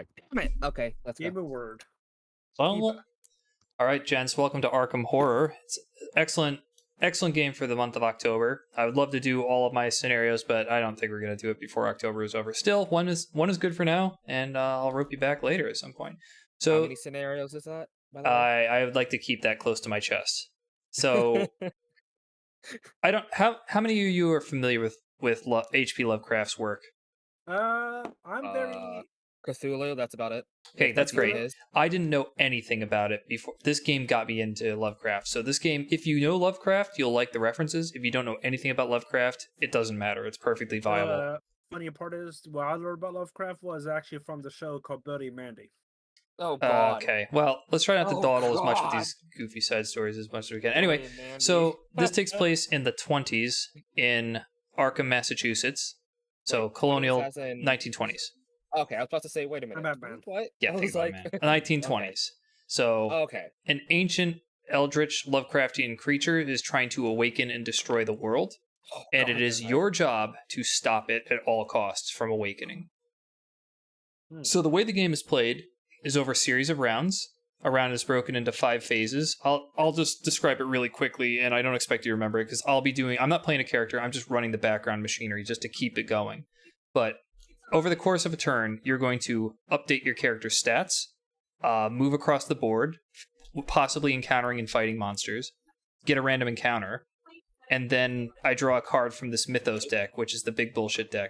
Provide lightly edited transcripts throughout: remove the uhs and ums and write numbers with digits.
Damn it. Okay, let's go. Give a word. Well, all right, gents. Welcome to Arkham Horror. It's excellent game for the month of October. I would love to do all of my scenarios, but I don't think we're gonna do it before October is over. Still, one is good for now, and I'll rope you back later at some point. How So many scenarios is that, by the way? I would like to keep that close to my chest. So I don't how many of you are familiar with H.P. Lovecraft's work? I'm very. Cthulhu, that's about it. Okay, that's great. Is. I didn't know anything about it before. This game got me into Lovecraft. So this game, if you know Lovecraft, you'll like the references. If you don't know anything about Lovecraft, it doesn't matter. It's perfectly viable. Funny part is, what I learned about Lovecraft was actually from the show called Billy and Mandy. Oh god. Okay, well, let's try not to Oh, dawdle as much with God. these goofy side stories as much as we can. Anyway, Billy and Mandy. so this takes place in the 20s in Arkham, Massachusetts. So colonial As in- 1920s. Okay, I was about to say, wait a minute. My bad, man. What? Yeah, I think was about like, it, man. 1920s. So okay. an ancient eldritch Lovecraftian creature is trying to awaken and destroy the world, Oh, and God, it is you're your job to stop it at all costs from awakening. Hmm. So the way the game is played is over a series of rounds. A round is broken into 5 phases. I'll just describe it really quickly, and I don't expect you to remember it because I'm not playing a character. I'm just running the background machinery just to keep it going. But over the course of a turn, you're going to update your character's stats, move across the board, possibly encountering and fighting monsters, get a random encounter, and then I draw a card from this Mythos deck, which is the big bullshit deck.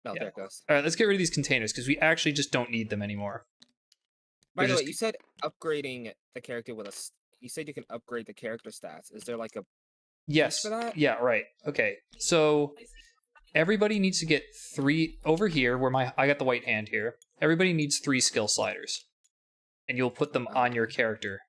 No, Yeah. there it goes. All right, let's get rid of these containers because we actually just don't need them anymore. By They're the way, just- you said upgrading the character with you said you can upgrade the character stats. Is there like a Yes. for that? Yeah, right. Okay. So everybody needs to get 3 over here where I got the white hand here. Everybody needs 3 skill sliders. And you'll put them on your character.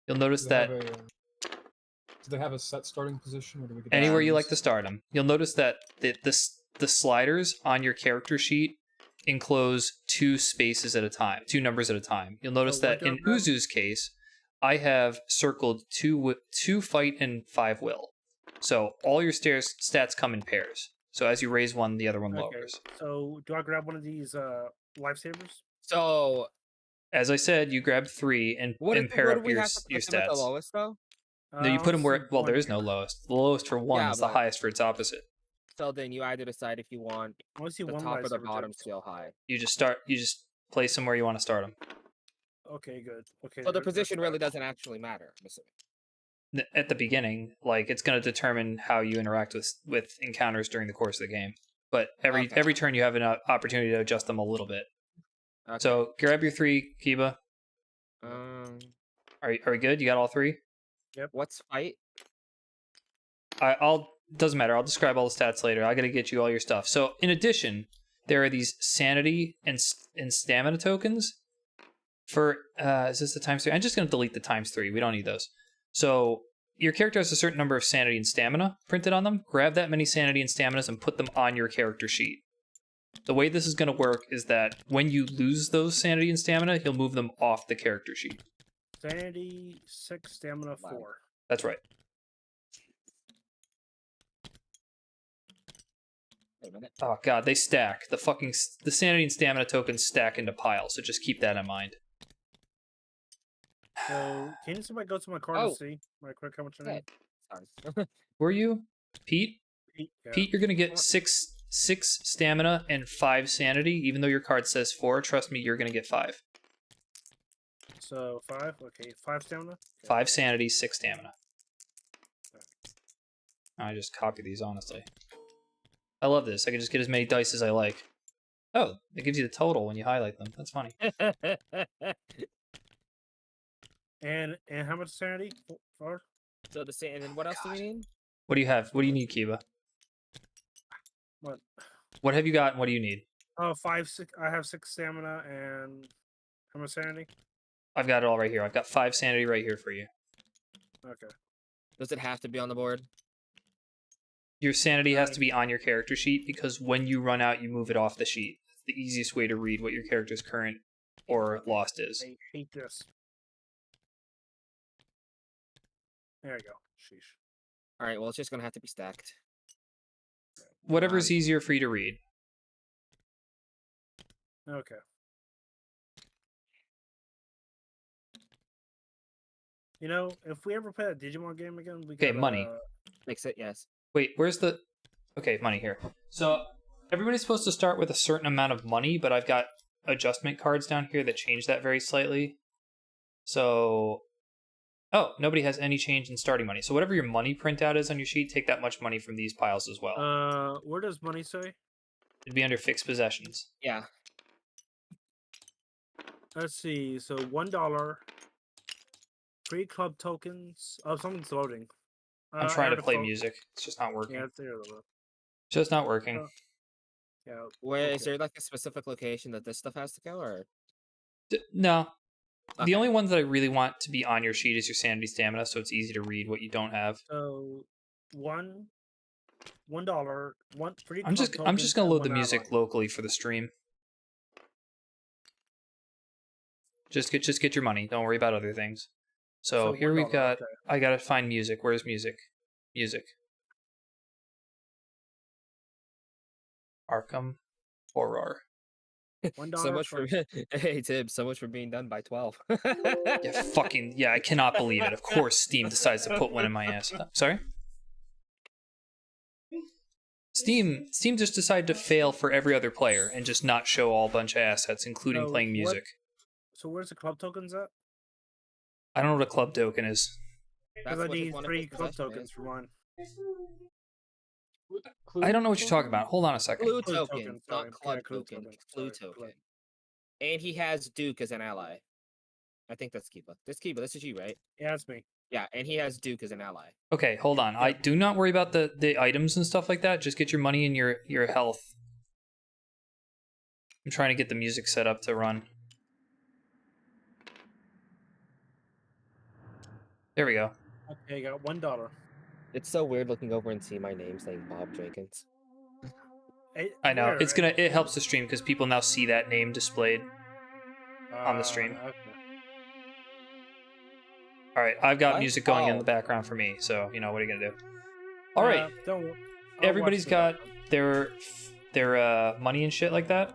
You'll notice that Do they have a set starting position, or do we get anywhere you options? like to start them. You'll notice that the sliders on your character sheet enclose 2 spaces at a time, 2 numbers at a time. You'll notice Oh, that like in a- Uzu's case, I have circled 2 fight and 5 will. So all your stats come in pairs. So as you raise one, the other one Okay, lowers. so do I grab one of these lifesavers? So As I said, you grab 3 and pair what do up we your have to your put them at the stats. lowest though? No, you put them where. Well, there is no. no lowest. The lowest for 1 Yeah, is the but- highest for its opposite. So then you either decide if you want I want to see the one top or the lifesaver bottom too. skill high. You just place them where you want to start them. Okay, good. Okay. So the that's position really fine. doesn't actually matter. I'm assuming. At the beginning, like it's going to determine how you interact with encounters during the course of the game. But Okay. every turn you have an opportunity to adjust them a little bit. Okay. So grab your 3, Kiba. Are we good? You got all 3? What's fight? Doesn't matter. I'll describe all the stats later. I got to get you all your stuff. So in addition, there are these sanity and stamina tokens. For is this the times 3? I'm just going to delete the times 3. We don't need those. So your character has a certain number of sanity and stamina printed on them. Grab that many sanity and staminas and put them on your character sheet. The way this is going to work is that when you lose those sanity and stamina, you'll move them off the character sheet. Sanity 6, stamina 4. That's right. Wait a minute. Oh god, they stack. The sanity and stamina tokens stack into piles, so just keep that in mind. So can you somebody go to my card Oh. and see right quick how much I need? Sorry. Were you? Pete? Yeah. Pete, you're gonna get 6 stamina and 5 sanity, even though your card says 4. Trust me, you're gonna get 5. So 5. Okay, 5 stamina. 5 sanity, 6 stamina. I just copy these, honestly. I love this. I can just get as many dice as I like. Oh, it gives you the total when you highlight them. That's funny. And how much sanity? 4. So the same. And then what else do we need? What do you have? What do you need, Kiba? What? What have you got and what do you need? Oh, 5, 6. I have 6 stamina and how much sanity? I've got it all right here. I've got 5 sanity right here for you. Okay. Does it have to be on the board? Your sanity has to be on your character sheet because when you run out, you move it off the sheet. It's the easiest way to read what your character's current or lost is. I hate this. There you go. Sheesh. All right. Well, it's just gonna have to be stacked. Whatever's easier for you to read. Okay. You know, if we ever play a Digimon game again, we Okay, gotta, money. Makes it, yes. Wait, where's the... Okay, money here. So, everybody's supposed to start with a certain amount of money, but I've got adjustment cards down here that change that very slightly. So... Oh, nobody has any change in starting money. So whatever your money printout is on your sheet, take that much money from these piles as well. where does money say? It'd be under fixed possessions. Yeah. Let's see. So $1, 3 club tokens. Oh, something's loading. I'm trying to add a play phone- music. It's just not working. Yeah, it's there. Though. Just not working. Oh. Yeah. Where is okay. there like a specific location that this stuff has to go, or No. Okay. The only ones that I really want to be on your sheet is your sanity stamina, so it's easy to read what you don't have. So $1, 3. I'm just gonna load the music locally for the stream. Just get your money. Don't worry about other things. So here we've $1, got. okay. I gotta find music. Where's music? Music. Arkham horror. $1 so much for hey Tib, so much for being done by 12. Yeah, I cannot believe it. Of course, Steam decides to put one in my ass. Sorry. Steam just decided to fail for every other player and just not show all bunch of assets, including playing music. So where's the club tokens at? I don't know what a club token is. Because I need 3 club tokens for one. I don't know what you're talking about. Hold on a second. Clue Clue token, token, not sorry. club Yeah, clue token. token, Clue sorry, token. And he has Duke as an ally. I think that's Kiba. This is you, right? Yeah, that's me. Yeah, and he has Duke as an ally. Okay, hold on. I do not worry about the items and stuff like that. Just get your money and your health. I'm trying to get the music set up to run. There we go. Okay, you got $1. It's so weird looking over and see my name saying Bob Jenkins. I know. Where? It helps the stream because people now see that name displayed on the stream. Okay. All right, I've got What? music going in Oh. the background for me, so you know what are you gonna do? All right, Don't. I'll everybody's watch got their money and shit like that.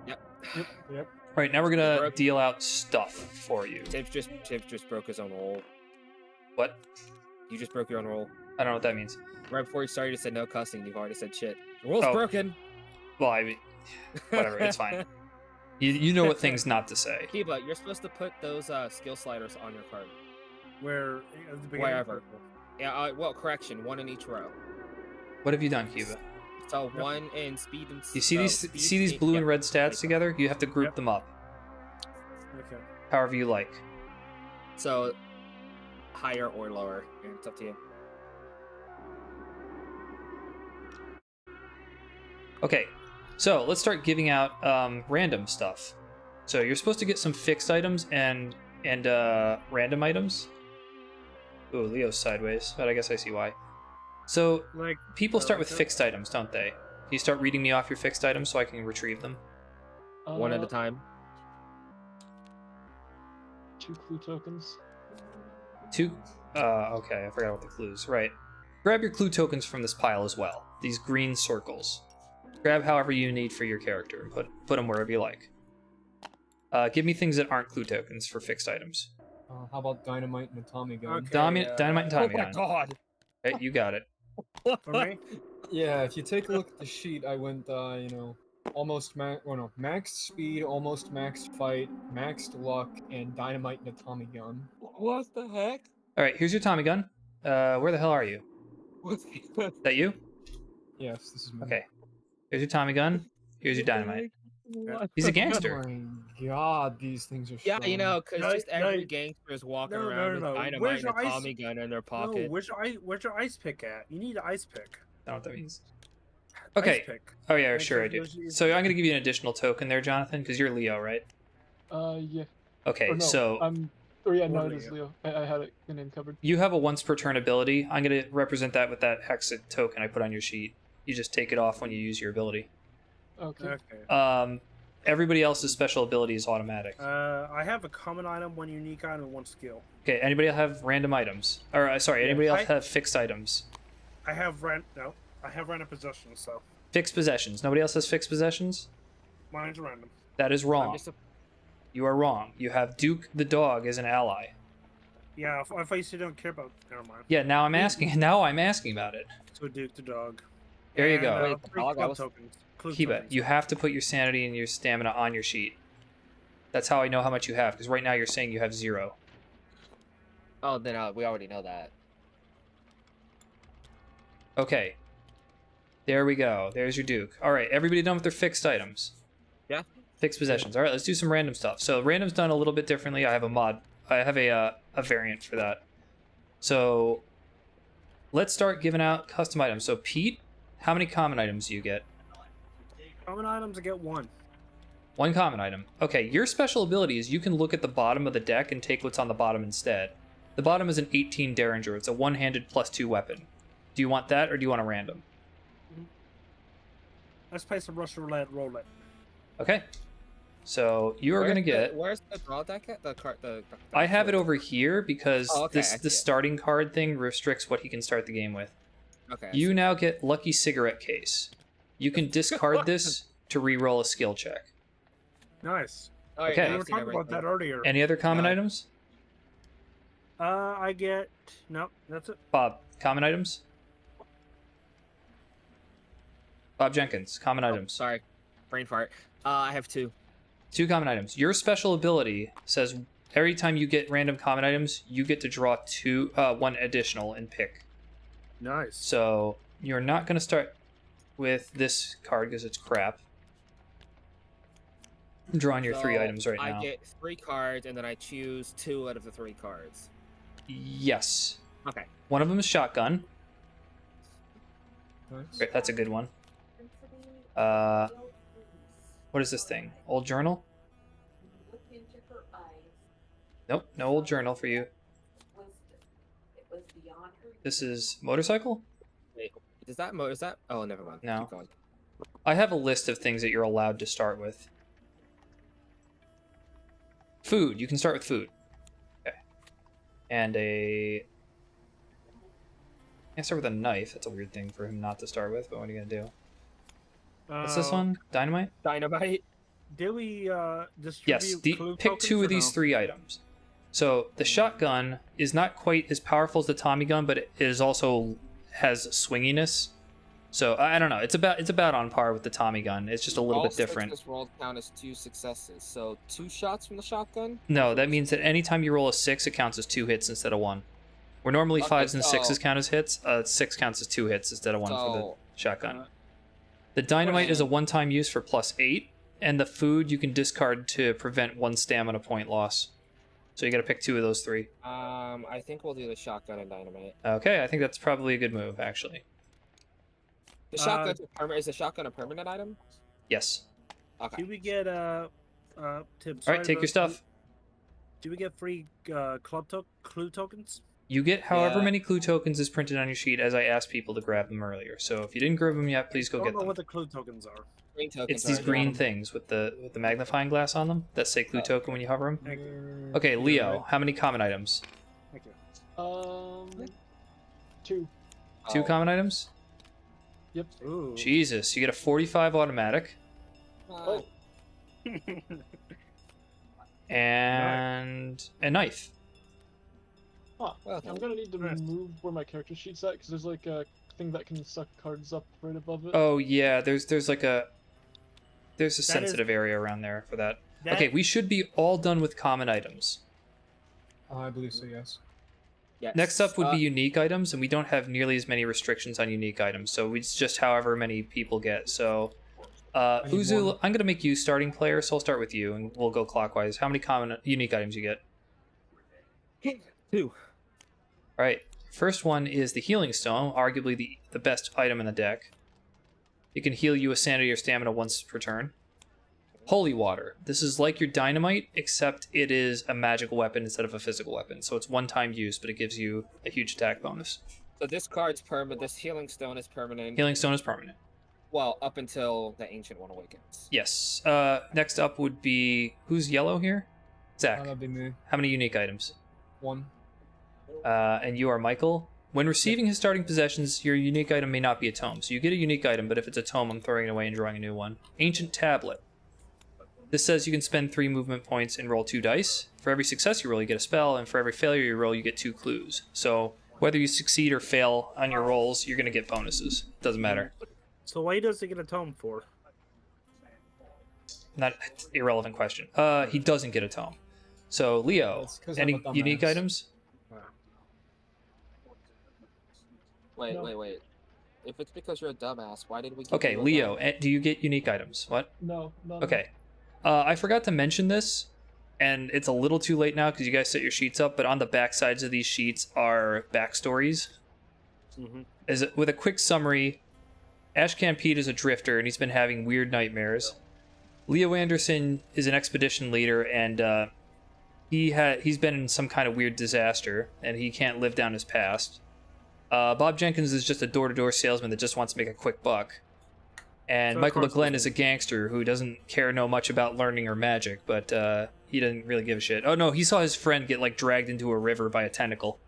Yep. All right, now we're gonna Broke. deal out stuff for you. Tib just broke his own roll. What? You just broke your own roll. I don't know what that means. Right before you started, you said no cussing. You've already said shit. The roll's Oh. broken. Well, I mean, whatever, it's fine. You know what things not to say. Kiba, you're supposed to put those skill sliders on your card. Where at the beginning? Wherever. Yeah. Well, correction. One in each row. What have you done, Cuba? So one in speed and. You see these speed, see these speed- blue yeah, and red stats like- together? You have to group Yep. them up Okay. however you like. So higher or lower. Yeah, it's up to you. Okay, so let's start giving out random stuff. So you're supposed to get some fixed items and random items. Ooh, Leo's sideways, but I guess I see why. So Like people start with okay. fixed items, don't they? Can you start reading me off your fixed items so I can retrieve them? One at a time. 2 clue tokens. Two. Okay, I forgot about the clues. Right. Grab your clue tokens from this pile as well. These green circles. Grab however you need for your character and put them wherever you like. Give me things that aren't clue tokens for fixed items. How about dynamite and a Tommy gun? Okay. Dynamite and Oh Tommy my gun. god. Okay, you got it. for me. Yeah, if you take a look at the sheet, I went, almost maxed speed, almost maxed fight, maxed luck, and dynamite and a Tommy gun. What the heck? All right, here's your Tommy gun. Where the hell are you? What's Is that you? Yes, this is me. Okay. Here's your Tommy gun. Here's your dynamite. He's a gangster. Oh my god, these things are Yeah, strong. you know, because No, just every no, gangster is walking no, around with no. dynamite Where's and a your ice- Tommy gun in their No, pocket. where's your ice pick at? You need an ice pick. I don't know what that means. Ice Okay. pick. Oh yeah, Like, sure I do. there's- So I'm gonna give you an additional token there, Jonathan, because you're Leo, right? Yeah. Okay, Or no, so no, Or it is Leo. I had it the name covered. you have a once per turn ability. I'm gonna represent that with that hexed token I put on your sheet. You just take it off when you use your ability. Okay. Okay. Everybody else's special ability is automatic. I have a common item, one unique item, and one skill. Okay, anybody have random items? Or sorry, anybody else I- have fixed items? I have random possessions, so Fixed possessions. Nobody else has fixed possessions? Mine's random. That is I'm wrong. just a- You are wrong. You have Duke the dog as an ally. Yeah, I thought you don't care about. Never mind. Yeah, now I'm asking. Now I'm asking about it. So Duke the dog. There you And, go. Wait, the free dog, I club was- tokens. Clue Keep it. tokens. You have to put your sanity and your stamina on your sheet. That's how I know how much you have, because right now you're saying you have 0. Oh, then we already know that. Okay. There we go. There's your Duke. All right, everybody done with their fixed items? Yeah. Fixed possessions. All right, let's do some random stuff. So random's done a little bit differently. I have a mod. I have a variant for that. So let's start giving out custom items. So Pete, how many common items do you get? Common items, I get 1. 1 common item. Okay, your special ability is you can look at the bottom of the deck and take what's on the bottom instead. The bottom is an 18 Derringer. It's a one-handed +2 weapon. Do you want that, or do you want a random? Let's play some Russian roulette. Roll it. Okay. So you are going to get... Where's the draw deck at? The card. I have it over here because Oh, okay, I the see it. starting card thing restricts what he can start the game with. Okay. You now get Lucky Cigarette Case. You can discard this to re-roll a skill check. Nice. Oh, yeah, okay. now We I've were seen talking about everything. that earlier. Any other common No. items? I get... Nope, that's it. Bob, common items? Bob Jenkins, common Oh, items. sorry, brain fart. I have 2. 2 common items. Your special ability says every time you get random common items, you get to draw 1 additional and pick. Nice. So you're not going to start with this card because it's crap. I'm drawing your 3 So, items right now. I get 3 cards, and then I choose 2 out of the 3 cards. Yes. Okay. One of them is shotgun. Nice. Great, that's a good one. What is this thing? Old journal? Nope, no old journal for you. This is motorcycle? Wait, is that Is that? Oh, never mind. No. Keep going. I have a list of things that you're allowed to start with. Food. You can start with food. Okay. And a... I start with a knife. That's a weird thing for him not to start with, but what are you going to do? What's this one? Dynamite? Dynamite. Did we distribute Yes. clue Pick 2 tokens of or these no? 3 items. So the shotgun is not quite as powerful as the Tommy gun, but it is also has swinginess. So I don't know. It's about on par with the Tommy gun. It's just a little All bit different. sixes rolled count as 2 successes. So 2 shots from the shotgun. No, that means that anytime you roll a 6, it counts as 2 hits instead of 1. Where normally Okay, 5s and 6s so- count as hits, 6 counts as 2 hits instead of 1 for the So, shotgun. uh, The dynamite is a Right. one-time use for +8, and the food you can discard to prevent 1 stamina point loss. So you got to pick 2 of those 3. I think we'll do the shotgun and dynamite. Okay, I think that's probably a good move, actually. The shotgun's is the shotgun a permanent item? Yes. Okay. Do we get Tim? All right, take your stuff. Do we get free clue tokens? You get however Yeah. many clue tokens is printed on your sheet as I asked people to grab them earlier. So if you didn't grab them yet, please I go don't get know them. what the clue tokens are. Green tokens. It's these are- green things with the magnifying glass on them that say clue Oh. token when you hover them. Thank you. Okay, Leo, how many common items? Thank you. 2. 2 Oh, common items? Ooh. Jesus, you get a 45 automatic uh, and a knife. Huh. Well, I'm gonna need to Nice. move where my character sheet's at because there's like a thing that can suck cards up right above it. Oh yeah, there's like a That is- sensitive area around there for that. That- Okay, we should be all done with common items. I believe so. Yes. yes. Next up would be unique items, and we don't have nearly as many restrictions on unique items, so it's just however many people get. So, need Uzu, one. I'm gonna make you starting player, so I'll start with you, and we'll go clockwise. How many common unique items you get? 2. All right, first one is the healing stone, arguably the best item in the deck. It can heal you a sanity or stamina once per turn. Holy water. This is like your dynamite, except it is a magical weapon instead of a physical weapon. So it's one-time use, but it gives you a huge attack bonus. So this card's permanent. This healing stone is permanent. Healing stone is permanent. Well, up until the ancient one awakens. Yes. Next up would be who's yellow here? Zach. That'd be me. How many unique items? 1. And you are Michael. When receiving his starting possessions, your unique item may not be a tome. So you get a unique item, but if it's a tome, I'm throwing it away and drawing a new one. Ancient tablet. This says you can spend 3 movement points and roll 2 dice. For every success you roll, you get a spell, and for every failure you roll, you get 2 clues. So whether you succeed or fail on your rolls, you're going to get bonuses. Doesn't matter. So why does he get a tome for? Not irrelevant question. He doesn't get a tome. So Leo, That's 'cause I'm any a dumbass. unique items? Wait, No. wait. If it's because you're a dumbass, why did we? Give Okay, you a Leo, gun? do you get unique items? What? No. Okay. I forgot to mention this, and it's a little too late now because you guys set your sheets up, but on the back sides of these sheets are backstories. With a quick summary, Ashcan Pete is a drifter, and he's been having weird nightmares. Leo Anderson is an expedition leader, and he's been in some kind of weird disaster, and he can't live down his past. Bob Jenkins is just a door-to-door salesman that just wants to make a quick buck. And So Michael of course McGlenn is a gangster who doesn't know much about learning or magic, but he doesn't really give a shit. Oh no, he saw his friend get dragged into a river by a tentacle,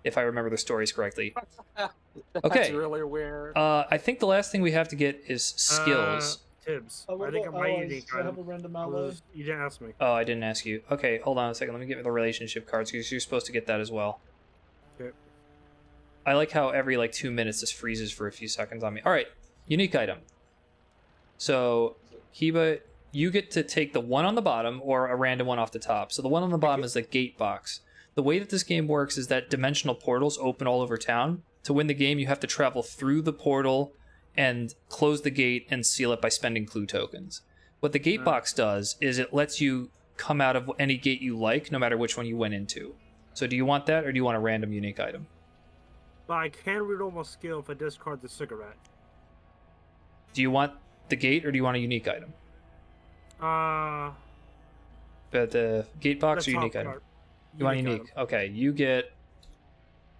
if I remember the stories correctly. That's Okay. really weird. I think the last thing we have to get is skills. Tibbs. Oh, I think my unique I have a item random ally. was... You didn't ask me. Oh, I didn't ask you. Okay, hold on a second. Let me get the relationship cards because you're supposed to get that as well. Okay. I like how every 2 minutes this freezes for a few seconds on me. All right, unique item. So, Kiba, you get to take the one on the bottom or a random one off the top. So the one on the bottom is the gate box. The way that this game works is that dimensional portals open all over town. To win the game, you have to travel through the portal and close the gate and seal it by spending clue tokens. What the gate box does is it lets you come out of any gate you like, no matter which one you went into. So do you want that, or do you want a random unique item? But I can reroll my skill if I discard the cigarette. Do you want the gate, or do you want a unique item? The gate box the or unique top item? part. You want unique? Okay, you get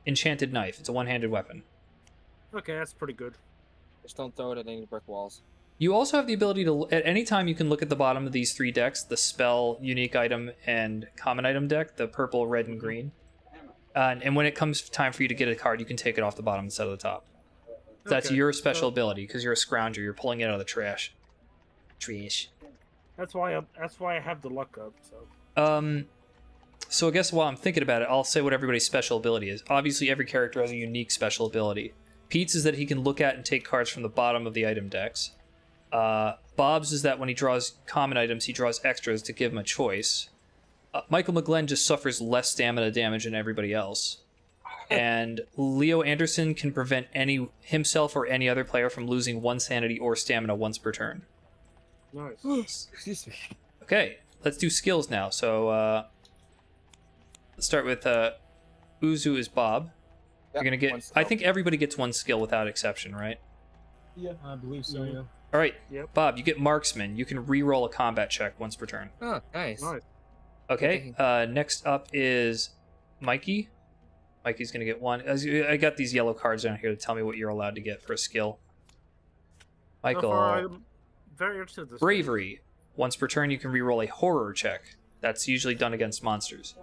enchanted knife. It's a one-handed weapon. Okay, that's pretty good. Just don't throw it at any brick walls. You also have the ability to, at any time, you can look at the bottom of these 3 decks: the spell, unique item, and common item deck. The purple, red, and green. And when it comes time for you to get a card, you can take it off the bottom instead of the top. That's Okay, your special so- ability because you're a scrounger. You're pulling it out of the trash. Trash. That's why I have the luck up. So So I guess while I'm thinking about it, I'll say what everybody's special ability is. Obviously, every character has a unique special ability. Pete's is that he can look at and take cards from the bottom of the item decks. Bob's is that when he draws common items, he draws extras to give him a choice. Michael McGlenn just suffers less stamina damage than everybody else. And Leo Anderson can prevent himself or any other player from losing 1 sanity or stamina once per turn. nice. Excuse me. Okay, let's do skills now. So let's start with Uzu is Bob. You're gonna get. I think everybody gets 1 skill without exception, right? Yeah, I believe so. Mhm. Yeah. All right, Yep. Bob, you get marksman. You can re-roll a combat check once per turn. Oh, nice. Nice. Okay. Next up is Mikey. Mikey's gonna get 1. I got these yellow cards down here to tell me what you're allowed to get for a skill. So Michael, far, I'm very interested in this. bravery. Once per turn, you can re-roll a horror check. That's usually done against monsters.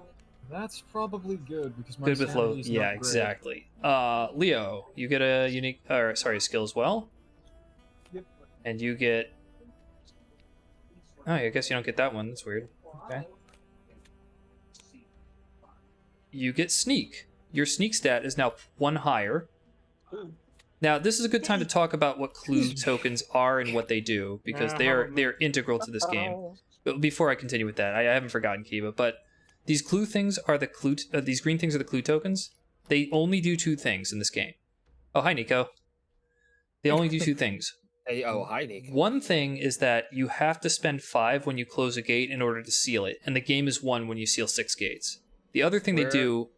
That's probably good because my Good with low. sanity's not Yeah, great. exactly. Leo, you get a unique, or sorry, skill as well. Yep. And you get. Oh, I guess you don't get that one. That's weird. Okay. You get sneak. Your sneak stat is now 1 higher. Now, this is a good time to talk about what clue tokens are and what they do, because they're integral to this game. But before I continue with that, I haven't forgotten Kiba, but these clue things are the clue. These green things are the clue tokens. They only do 2 things in this game. Oh, hi, Nico. They only do 2 things. Hey, oh, hi, Nick. One thing is that you have to spend 5 when you close a gate in order to seal it, and the game is won when you seal 6 gates. The other thing they do.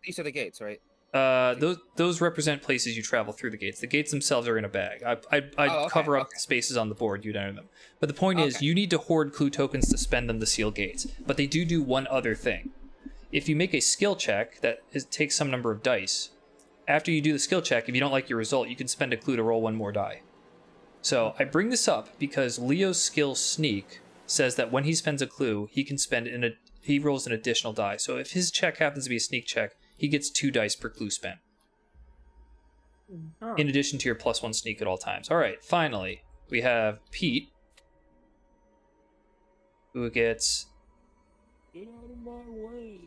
These are the gates, right? Those represent places you travel through the gates. The gates themselves are in a bag. I cover up spaces on the board. You'd enter them. But the point is, you need to hoard clue tokens to spend them to seal gates. But they do one other thing. If you make a skill check that takes some number of dice, after you do the skill check, if you don't like your result, you can spend a clue to roll 1 more die. So I bring this up because Leo's skill Sneak says that when he spends a clue, he can he rolls an additional die. So if his check happens to be a sneak check, he gets 2 dice per clue spent. Oh. In addition to your +1 sneak at all times. All right, finally, we have Pete. who gets Get out of my way.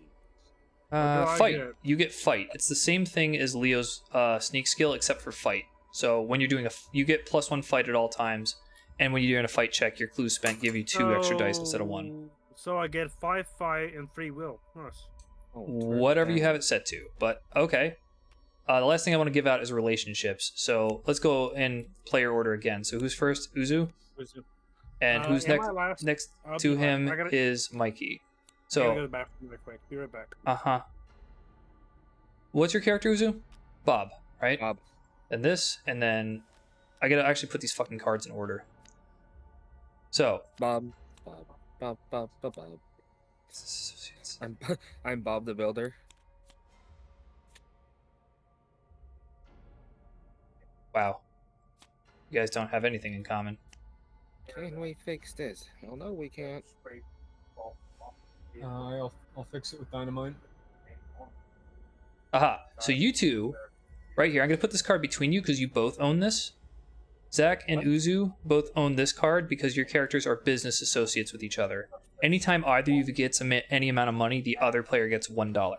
do I fight. get? You get fight. It's the same thing as Leo's sneak skill, except for fight. So when you're doing you get +1 fight at all times, and when you're doing a fight check, your clues spent give you 2 extra dice instead of 1. So I get 5 fight and 3 will. Nice. Oh, Whatever you have it set to. But okay. The last thing I want to give out is relationships. So let's go in player order again. So who's first? Uzu? And who's am next? I last? Next I'll to be last. him I gotta- is Mikey. I gotta go to So the bathroom really quick. Be right back. What's your character, Uzu? Bob, right? Bob. And this, and then I gotta actually put these fucking cards in order. So Bob. I'm Bob the Builder. wow, you guys don't have anything in common. Can we fix this? Well, no, we can't. I'll fix it with dynamite. Aha. So you two, right here, I'm gonna put this card between you because you both own this. Zach and Uzu both own this card because your characters are business associates with each other. Anytime either of you gets any amount of money, the other player gets $1.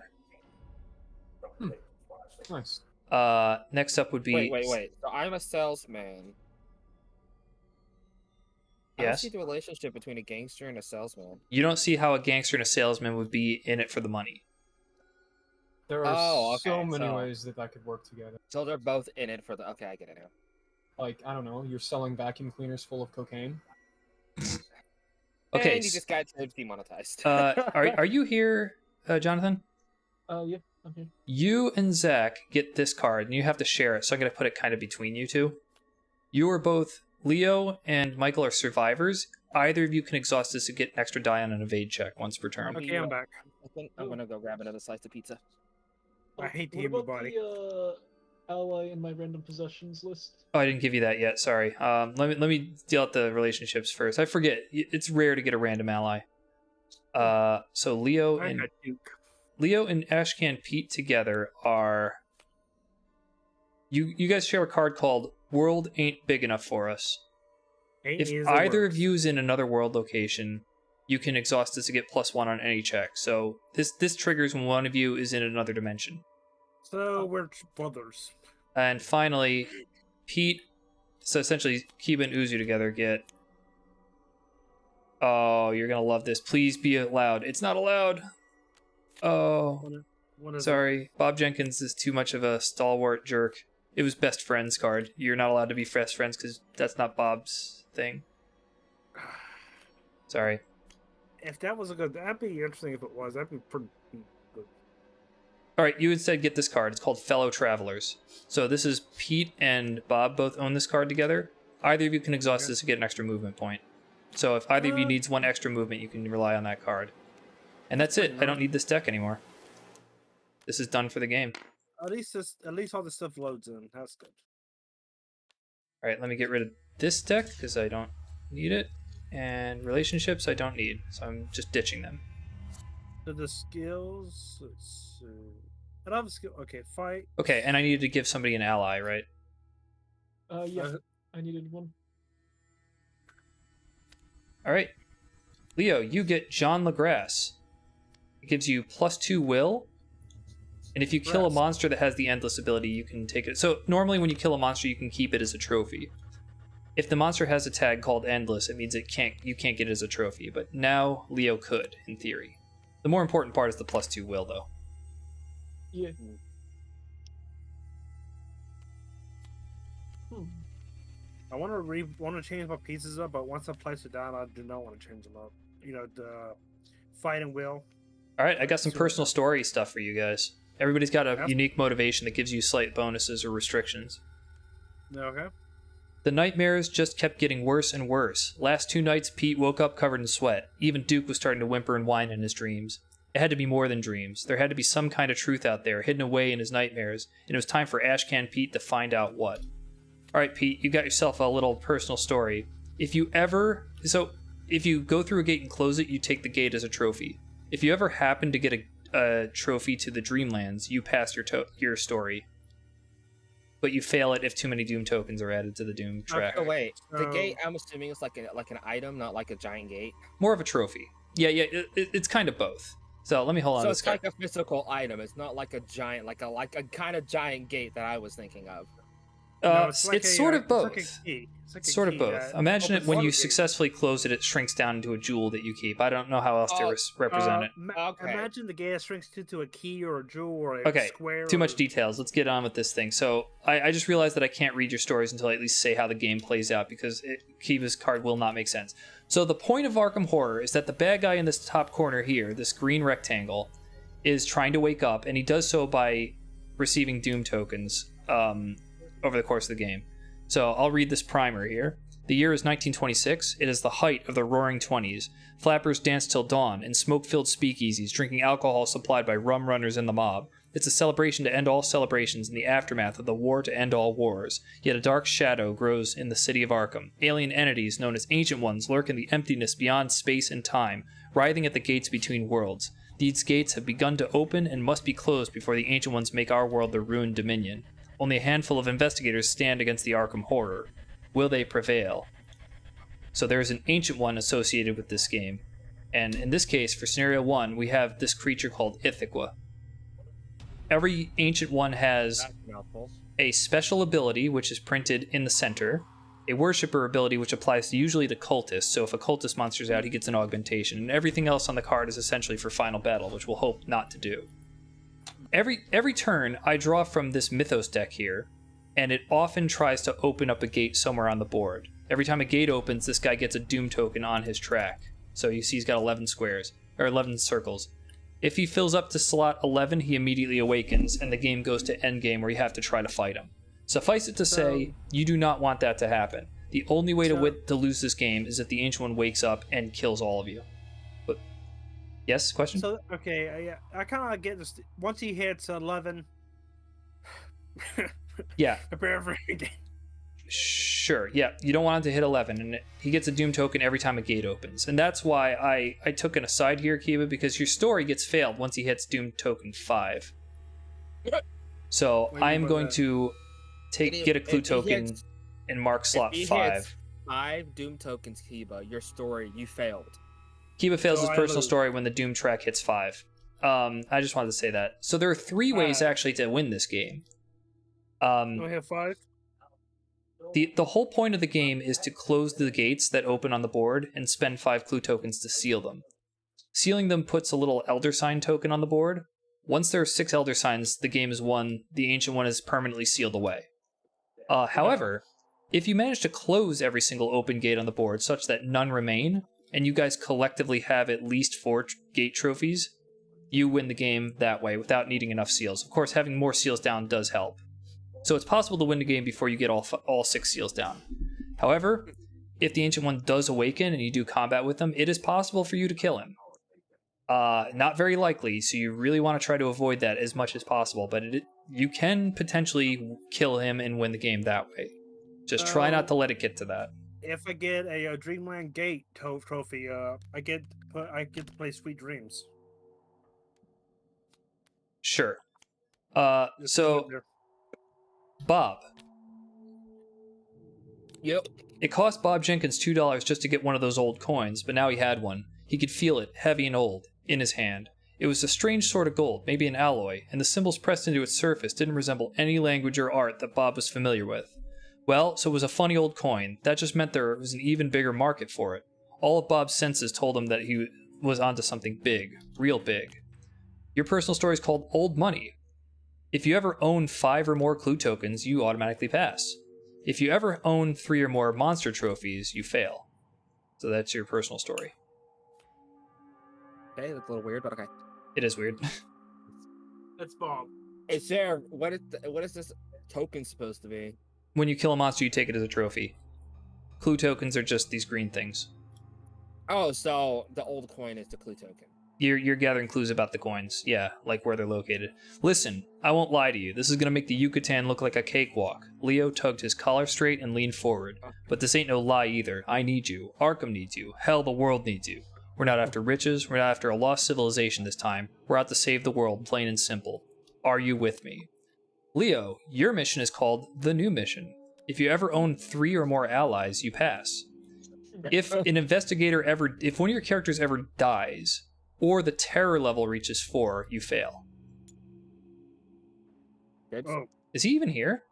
Nice. Next up would be Wait. So I'm a salesman. I don't Yes. see the relationship between a gangster and a salesman. You don't see how a gangster and a salesman would be in it for the money. There are Oh, so okay, many so- ways that could work together. So they're both in it for the. Okay, I get it now. Like, I don't know, you're selling vacuum cleaners full of cocaine. Okay. And you just got demonetized. Are you here, Jonathan? Yeah, I'm here. You and Zach get this card, and you have to share it. So I'm gonna put it kind of between you two. You are both Leo and Michael are survivors. Either of you can exhaust this to get an extra die on an evade check once per turn. Okay, I'm back. I think I'm gonna go grab another slice of pizza. I hate to What hear my about body. the ally in my random possessions list? Oh, I didn't give you that yet. Sorry. Let me deal with the relationships first. I forget. It's rare to get a random ally. So Leo I and got Duke. Ashcan Pete together are. You guys share a card called World Ain't Big Enough for Us. Ain't If is a either word. of you is in another world location, you can exhaust this to get +1 on any check. So this triggers when one of you is in another dimension. So we're brothers. And finally, Pete. So essentially, Kiba and Uzu together get. Oh, you're gonna love this. Please be allowed. It's not allowed. Oh, What is sorry. Bob Jenkins is too much of a stalwart jerk. It was best friends card. You're not allowed to be best friends because that's not Bob's thing. Sorry. it? If that was a good, that'd be interesting. If it was, that'd be pretty good. All right, you instead get this card. It's called Fellow Travelers. So this is Pete and Bob both own this card together. Either of you can exhaust this to get an extra movement point. So if either of you needs one extra movement, you can rely on that card. And that's it. I don't need this deck anymore. This is done for the game. At least all the stuff loads in. That's good. All right, let me get rid of this deck because I don't need it. And relationships I don't need, so I'm just ditching them. So the skills. Let's see. I don't have a skill. Okay, fight. Okay, and I needed to give somebody an ally, right? Yeah, Uh, I needed one. All right. Leo, you get Jean Legrasse. It gives you +2 will. And if you kill a Grass. monster that has the endless ability, you can take it. So normally when you kill a monster, you can keep it as a trophy. If the monster has a tag called endless, it means you can't get it as a trophy. But now Leo could, in theory. The more important part is the +2 will, though. Yeah. Hmm. I want to change my pieces up, but once I place it down, I do not want to change them up. You know, the fight and will. All right, I got some So- personal story stuff for you guys. Everybody's got a Yep. unique motivation that gives you slight bonuses or restrictions. Okay. The nightmares just kept getting worse and worse. Last 2 nights, Pete woke up covered in sweat. Even Duke was starting to whimper and whine in his dreams. It had to be more than dreams. There had to be some kind of truth out there, hidden away in his nightmares, and it was time for Ashcan Pete to find out what. Alright, Pete, you got yourself a little personal story. If you go through a gate and close it, you take the gate as a trophy. If you ever happen to get a trophy to the Dreamlands, you pass your story. but you fail it if too many Doom tokens are added to the Doom track. Oh wait, the So- gate. I'm assuming it's like an item, not like a giant gate. More of a trophy. Yeah, it's kind of both. So let me hold on So to it's this card. like a physical item. It's not like a giant, like a kind of giant gate that I was thinking of. No, It's like sort of both. It's like a key. It's like a Sort of key both. that Imagine it opens when one you gate. successfully close it, it shrinks down into a jewel that you keep. I don't know how else to Oh, represent it. Okay. Imagine the gate shrinks to a key or a jewel or a Okay, square. too or- much details. Let's get on with this thing. So I just realized that I can't read your stories until I at least say how the game plays out because Kiva's card will not make sense. So the point of Arkham Horror is that the bad guy in this top corner here, this green rectangle, is trying to wake up, and he does so by receiving Doom tokens over the course of the game. So I'll read this primer here. The year is 1926. It is the height of the roaring 20s. Flappers dance till dawn in smoke-filled speakeasies, drinking alcohol supplied by rum runners and the mob. It's a celebration to end all celebrations in the aftermath of the war to end all wars. Yet a dark shadow grows in the city of Arkham. Alien entities known as Ancient Ones lurk in the emptiness beyond space and time, writhing at the gates between worlds. These gates have begun to open and must be closed before the Ancient Ones make our world their ruined dominion. Only a handful of investigators stand against the Arkham Horror. Will they prevail? So there's an Ancient One associated with this game. And in this case, for Scenario 1, we have this creature called Ithaca. Every Ancient One has That's a mouthful. a special ability, which is printed in the center, a Worshipper ability, which applies usually to cultists, so if a cultist monster's out, he gets an augmentation, and everything else on the card is essentially for final battle, which we'll hope not to do. Every turn, I draw from this Mythos deck here, and it often tries to open up a gate somewhere on the board. Every time a gate opens, this guy gets a Doom token on his track. So you see he's got 11 squares, or 11 circles. If he fills up to slot 11, he immediately awakens, and the game goes to endgame where you have to try to fight him. Suffice it to say, you do not want that to happen. The only way to lose this game is if the Ancient One wakes up and kills all of you. But yes, question? So okay, I kind of get this. Once he hits 11, Yeah, prepare for a game. sure. Yeah, you don't want him to hit 11, and he gets a Doom token every time a gate opens. And that's why I took an aside here, Kiva, because your story gets failed once he hits Doom token 5. So What do you I am mean by going that? to get a clue If he token hits- and mark if slot he 5. hits 5 Doom tokens, Kiba, your story, you failed. Kiva fails So his I personal lose. story when the Doom track hits 5. I just wanted to say that. So there are 3 ways actually to win this game. Do I have 5? The whole point of the game is to close the gates that open on the board and spend 5 clue tokens to seal them. Sealing them puts a little Elder Sign token on the board. Once there are 6 Elder Signs, the game is won. The Ancient One is permanently sealed away. However, if you manage to close every single open gate on the board such that none remain, and you guys collectively have at least 4 gate trophies, you win the game that way without needing enough seals. Of course, having more seals down does help. So it's possible to win the game before you get all 6 seals down. However, if the Ancient One does awaken and you do combat with him, it is possible for you to kill him. Not very likely, so you really want to try to avoid that as much as possible, but you can potentially kill him and win the game that way. Just try not to let it get to that. If I get a Dreamland Gate trophy, I get to play Sweet Dreams. Sure. Just So, put it there. Bob. Yep. It cost Bob Jenkins $2 just to get one of those old coins, but now he had one. He could feel it, heavy and old, in his hand. It was a strange sort of gold, maybe an alloy, and the symbols pressed into its surface didn't resemble any language or art that Bob was familiar with. Well, so it was a funny old coin. That just meant there was an even bigger market for it. All of Bob's senses told him that he was onto something big, real big. Your personal story is called Old Money. If you ever own 5 or more clue tokens, you automatically pass. If you ever own 3 or more monster trophies, you fail. So that's your personal story. Okay, that's a little weird, but okay. It is weird. That's Bob. Is there what is this token supposed to be? When you kill a monster, you take it as a trophy. Clue tokens are just these green things. Oh, so the old coin is the clue token. You're gathering clues about the coins. Yeah, like where they're located. Listen, I won't lie to you. This is going to make the Yucatan look like a cakewalk. Leo tugged his collar straight and leaned forward. But this ain't no lie either. I need you. Arkham needs you. Hell, the world needs you. We're not after riches. We're not after a lost civilization this time. We're out to save the world, plain and simple. Are you with me? Leo, your mission is called the new mission. If you ever own 3 or more allies, you pass. If an investigator if one of your characters ever dies, or the terror level reaches 4, you fail. Good. Oh, Is he even here?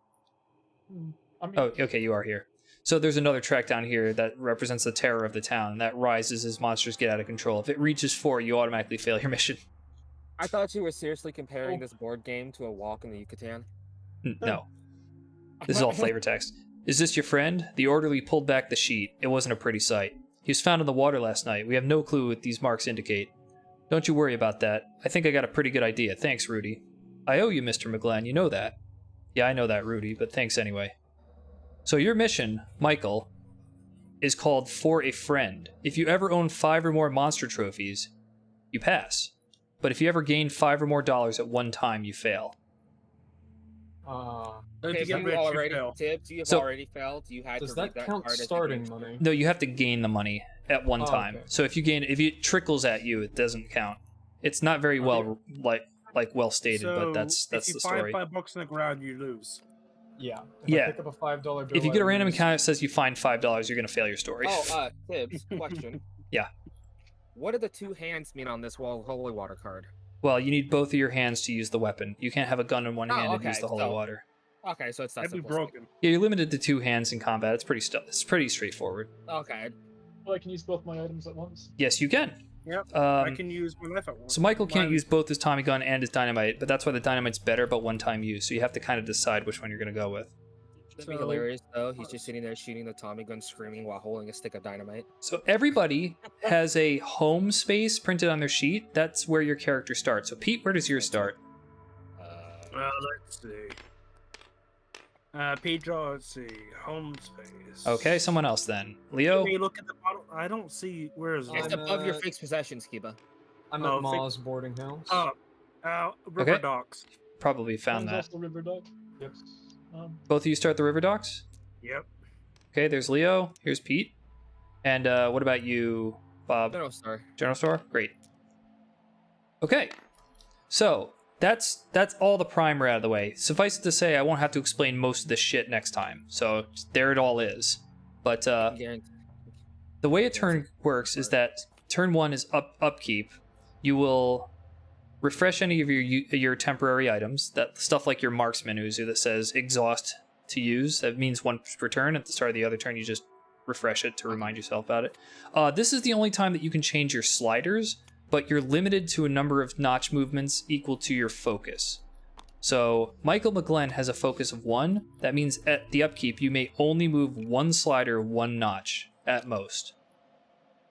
I mean, Oh, okay, you are here. So there's another track down here that represents the terror of the town. That rises as monsters get out of control. If it reaches 4, you automatically fail your mission. I thought you were seriously comparing this board game to a walk in the Yucatan. No. This is all flavor text. Is this your friend? The orderly pulled back the sheet. It wasn't a pretty sight. He was found in the water last night. We have no clue what these marks indicate. Don't you worry about that. I think I got a pretty good idea. Thanks, Rudy. I owe you, Mr. McGlenn. You know that. Yeah, I know that, Rudy, but thanks anyway. So your mission, Michael, is called For a Friend. If you ever own 5 or more monster trophies, you pass. But if you ever gain $5 or more at one time, you fail. don't Okay, you if get you rich, you already fail. tipped, you've So- already failed. You had Does to read that that count card as starting you money? No, you have to gain the money at one Oh, time. okay. So if it trickles at you, it doesn't count. It's not very well well stated, So but that's if you the find story. $5 on the ground, you lose. Yeah. If Yeah. I pick up a $5 bill, If you get a I random lose. encounter that says you find $5, you're gonna fail your story. Oh, Tibbs, question. Yeah. What do the 2 hands mean on this holy water card? Well, you need both of your hands to use the weapon. You can't have a gun in one Oh, hand and okay, use the holy so- water. Okay, so it's that That'd be simple. broken. Yeah, you're limited to 2 hands in combat. It's pretty straightforward. Okay. I can use both my items at once. Yes, you can. Yep. I Um, can use my knife at once. so Michael can't Mine- use both his Tommy gun and his dynamite, but that's why the dynamite's better, but one-time use. So you have to kind of decide which one you're gonna go with. It'd be So- hilarious though. He's just sitting there shooting the Tommy gun, screaming while holding a stick of dynamite. So everybody has a home space printed on their sheet. That's where your character starts. So Pete, where does yours start? Let's see. Pedro, let's see. Home space. Okay, someone else then. Leo. Hey, look at the bottom. I don't see. Where is It's it? I'm, above your uh, fixed possessions, Kiba. I'm Oh, at Ma's boarding house. River Okay. Docks. Probably found Mine's that. also River Dog. Yep. Both of you start the river docks? Yep. Okay, there's Leo. Here's Pete. And what about you, Bob? No, sir. General store? Great. Okay. So, that's all the primer out of the way. Suffice it to say, I won't have to explain most of this shit next time. So, there it all is. But Guaranteed. the way a turn works is that turn 1 is upkeep. You will refresh any of your temporary items. That stuff like your marksman Uzu that says exhaust to use. That means 1 per turn. At the start of the other turn, you just refresh it to remind yourself about it. This is the only time that you can change your sliders, but you're limited to a number of notch movements equal to your focus. So Michael McGlenn has a focus of 1. That means at the upkeep, you may only move 1 slider 1 notch at most.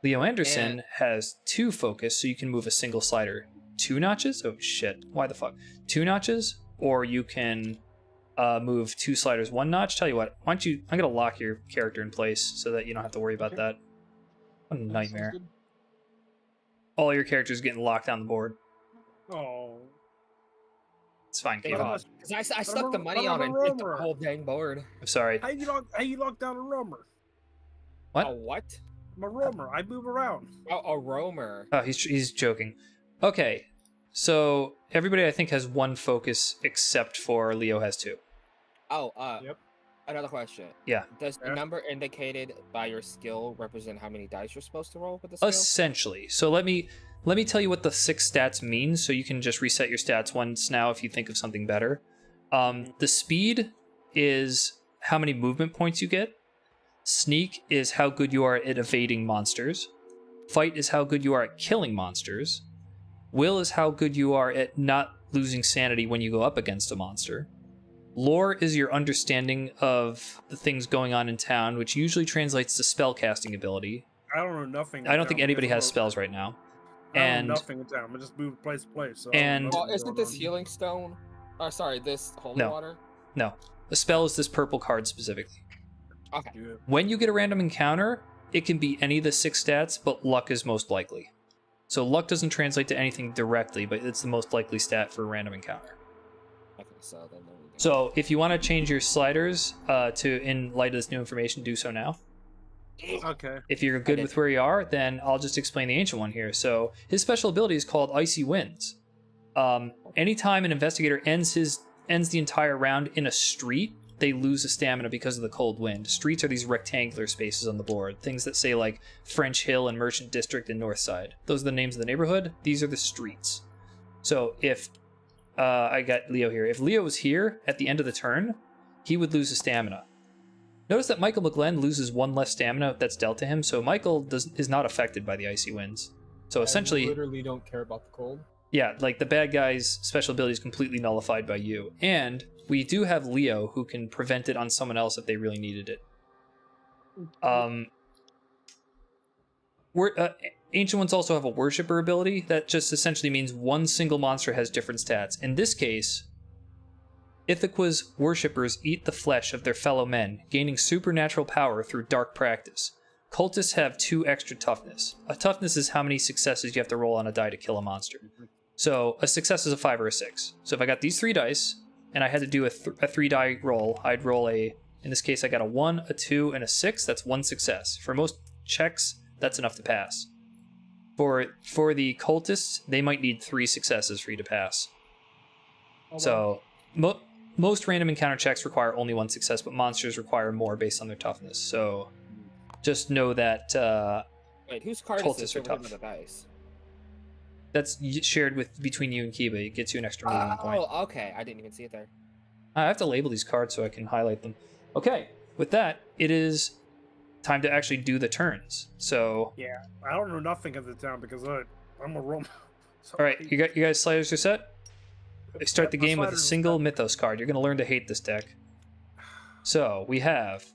Leo Anderson has 2 focus, so you can move a single slider 2 notches. Oh shit! Why the fuck? 2 notches, or you can move 2 sliders 1 notch. Tell you what, why don't you? I'm gonna lock your character in place so that you don't have to worry about that. What a nightmare! All your characters getting locked on the board. Oh. It's fine, They Caleb. lost. 'Cause I stuck the money on it and hit the whole dang board. I'm sorry. How you lock down a roamer? What? A what? I'm a roamer. I move around. Oh, a roamer. Oh, he's joking. Okay, so everybody I think has 1 focus except for Leo has 2. Oh, Yep. Another question. Yeah. Does the Yeah. number indicated by your skill represent how many dice you're supposed to roll with the skill? Essentially. So let me tell you what the 6 stats mean, so you can just reset your stats once now if you think of something better. The speed is how many movement points you get. Sneak is how good you are at evading monsters. Fight is how good you are at killing monsters. Will is how good you are at not losing sanity when you go up against a monster. Lore is your understanding of the things going on in town, which usually translates to spellcasting ability. I don't know nothing. I don't think anybody has spells right now. I And know nothing in town. I just move place to place. So I don't and- know Oh, what's isn't going this on. healing stone? Oh, sorry, this holy No. water. no, a spell is this purple card specifically. Okay. Yeah. When you get a random encounter, it can be any of the 6 stats, but luck is most likely. So luck doesn't translate to anything directly, but it's the most likely stat for a random encounter. Okay, so then there we go. So if you want to change your sliders to in light of this new information, do so now. Okay. If you're good did. with where you are, then I'll just explain the ancient one here. So his special ability is called Icy Winds. Anytime an investigator ends his ends the entire round in a street, they lose a stamina because of the cold wind. Streets are these rectangular spaces on the board. Things that say like French Hill and Merchant District and North Side. Those are the names of the neighborhood. These are the streets. So if I got Leo here. If Leo was here at the end of the turn, he would lose a stamina. Notice that Michael McGlenn loses 1 less stamina that's dealt to him, so Michael is not affected by the icy winds. So essentially, I literally don't care about the cold. yeah, like the bad guy's special ability is completely nullified by you. And we do have Leo who can prevent it on someone else if they really needed it. Ancient Ones also have a Worshipper ability that just essentially means one single monster has different stats. In this case, Ithaqua's worshippers eat the flesh of their fellow men, gaining supernatural power through dark practice. Cultists have 2 extra toughness. A toughness is how many successes you have to roll on a die to kill a monster. So a success is a 5 or a 6. So if I got these 3 dice, and I had to do a 3-die roll, I'd roll in this case I got a 1, a 2, and a 6, that's 1 success. For most checks, that's enough to pass. For the cultists, they might need 3 successes for you to pass. So most random encounter checks require only 1 success, but monsters require more based on their toughness. So just know that Wait, whose card is cultists this are over tough. the dice? That's shared between you and Kiba. It gets you an extra movement point. Oh, okay. I didn't even see it there. I have to label these cards so I can highlight them. Okay, with that, it is time to actually do the turns. So, Yeah, I don't know nothing of the town because I'm a Roman. all right, you guys sliders are set. I start the My game with a sliders are single set. Mythos card. You're going to learn to hate this deck. So we have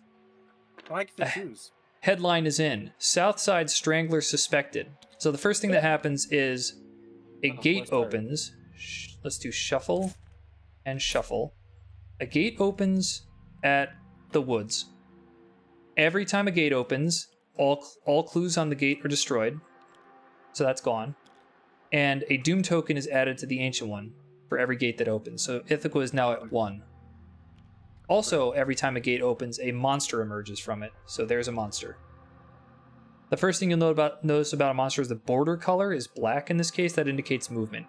I like the shoes. headline is in Southside Strangler suspected. So the first thing that happens is a gate where's third? opens. Let's do shuffle and shuffle. A gate opens at the woods. Every time a gate opens, all clues on the gate are destroyed. So that's gone. And a doom token is added to the ancient one for every gate that opens. So Ithaca is now at 1. Also, every time a gate opens, a monster emerges from it. So there's a monster. The first thing you'll notice about a monster is the border color is black in this case. That indicates movement.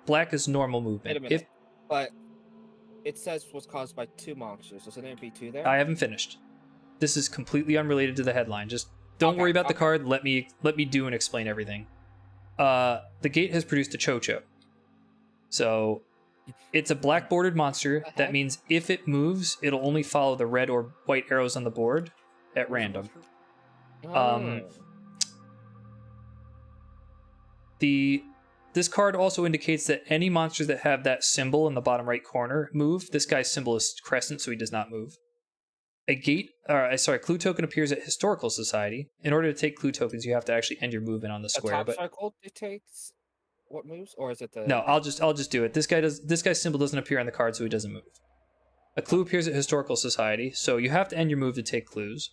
Black is normal movement. Wait a minute. But it says was caused by 2 monsters. So there be 2 there? I haven't finished. This is completely unrelated to the headline. Just don't worry about the card. Let me do and explain everything. The gate has produced a Chocho. So it's a black bordered monster. That means if it moves, it'll only follow the red or white arrows on the board at random. Oh. This card also indicates that any monsters that have that symbol in the bottom right corner move. This guy's symbol is crescent, so he does not move. Clue token appears at Historical Society. In order to take clue tokens, you have to actually end your movement on the The square. top But circle dictates what moves, or is it the? no, I'll just do it. This guy's symbol doesn't appear on the card, so he doesn't move. A clue appears at Historical Society, so you have to end your move to take clues.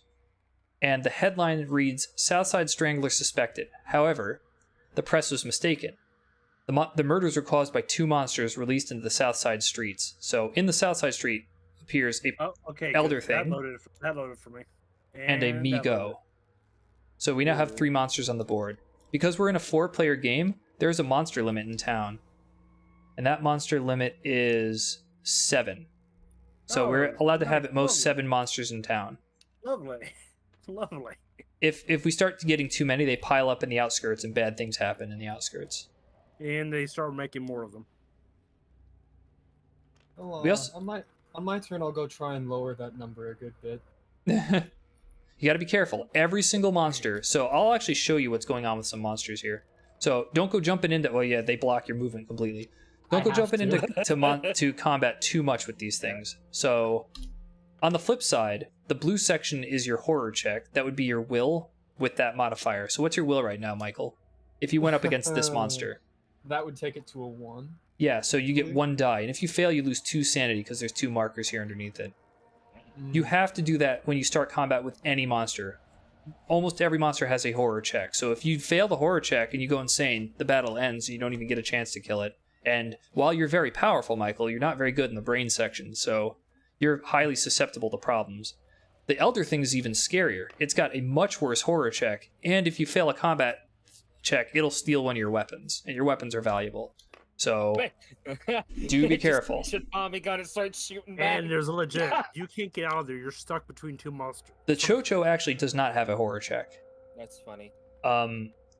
And the headline reads Southside Strangler suspected. However, the press was mistaken. The murders were caused by 2 monsters released into the Southside streets. So in the Southside street appears a elder good. thing That loaded for me. and a that Migo. loaded. So we now have 3 monsters on the board. Because we're in a 4-player game, there's a monster limit in town. And that monster limit is 7. So we're allowed to have at most 7 monsters in town. Lovely. Lovely. If we start getting too many, they pile up in the outskirts and bad things happen in the outskirts. And they start making more of them. Well, We also- on my turn, I'll go try and lower that number a good bit. You got to be careful. Every single monster. So I'll actually show you what's going on with some monsters here. So don't go jumping into. Well, yeah, they block your movement completely. Don't go jumping into to combat too much with these things. So on the flip side, the blue section is your horror check. That would be your will with that modifier. So what's your will right now, Michael? If you went up against this monster. That would take it to a 1. Yeah, so you get 1 die. And if you fail, you lose 2 sanity because there's 2 markers here underneath it. You have to do that when you start combat with any monster. Almost every monster has a horror check. So if you fail the horror check and you go insane, the battle ends and you don't even get a chance to kill it. And while you're very powerful, Michael, you're not very good in the brain section, so you're highly susceptible to problems. The Elder thing is even scarier. It's got a much worse horror check, and if you fail a combat check, it'll steal one of your weapons, and your weapons are valuable. So do be careful. Should Tommy gun and start shooting back. And there's a legit. You can't get out of there. You're stuck between two monsters. The Chocho actually does not have a horror check. That's funny.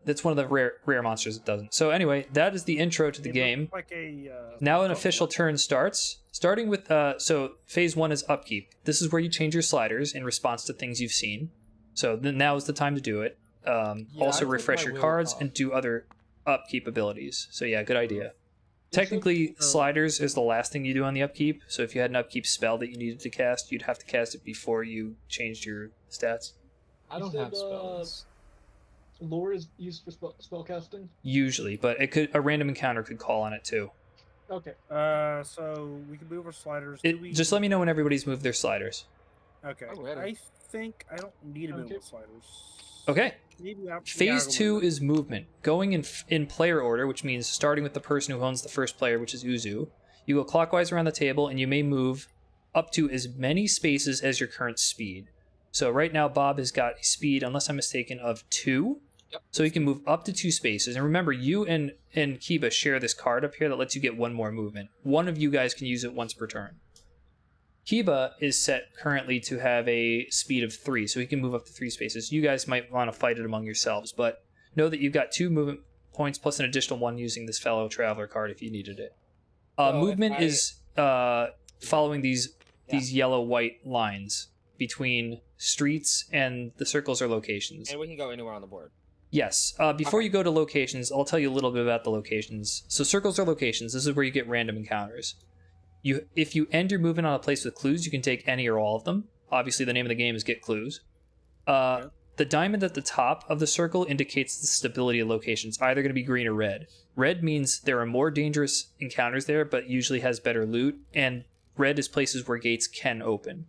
That's one of the rare monsters that doesn't. So anyway, that is the intro to the game. Like a, Now an official turn starts. Starting with so phase 1 is upkeep. This is where you change your sliders in response to things you've seen. So now is the time to do it. Also I refresh took your my cards will and do other upkeep abilities. So yeah, good idea. Technically, sliders is the last thing you do on the upkeep. So if you had an upkeep spell that you needed to cast, you'd have to cast it before you changed your stats. I don't have spells. Lore is used for spell casting? Usually, but a random encounter could call on it too. Okay. So we can move our sliders. Just let me know when everybody's moved their sliders. Okay. Already. I think I don't need to move Okay. my sliders. Okay. Maybe Phase 2 is movement. Going in player order, which means starting with the person who owns the first player, which is Uzu. You go clockwise around the table, and you may move up to as many spaces as your current speed. So right now, Bob has got a speed, unless I'm mistaken, of 2. Yep. So he can move up to 2 spaces. And remember, you and Kiba share this card up here that lets you get 1 more movement. One of you guys can use it once per turn. Kiba is set currently to have a speed of 3, so he can move up to 3 spaces. You guys might want to fight it among yourselves, but know that you've got 2 movement points plus an additional 1 using this fellow traveler card if you needed it. Movement is following these yellow-white lines between streets, and the circles are locations. And we can go anywhere on the board. Yes. Before you go to locations, I'll tell you a little bit about the locations. So circles are locations. This is where you get random encounters. If you end your movement on a place with clues, you can take any or all of them. Obviously, the name of the game is Get Clues. The diamond at the top of the circle indicates the stability of locations, either going to be green or red. Red means there are more dangerous encounters there, but usually has better loot, and red is places where gates can open.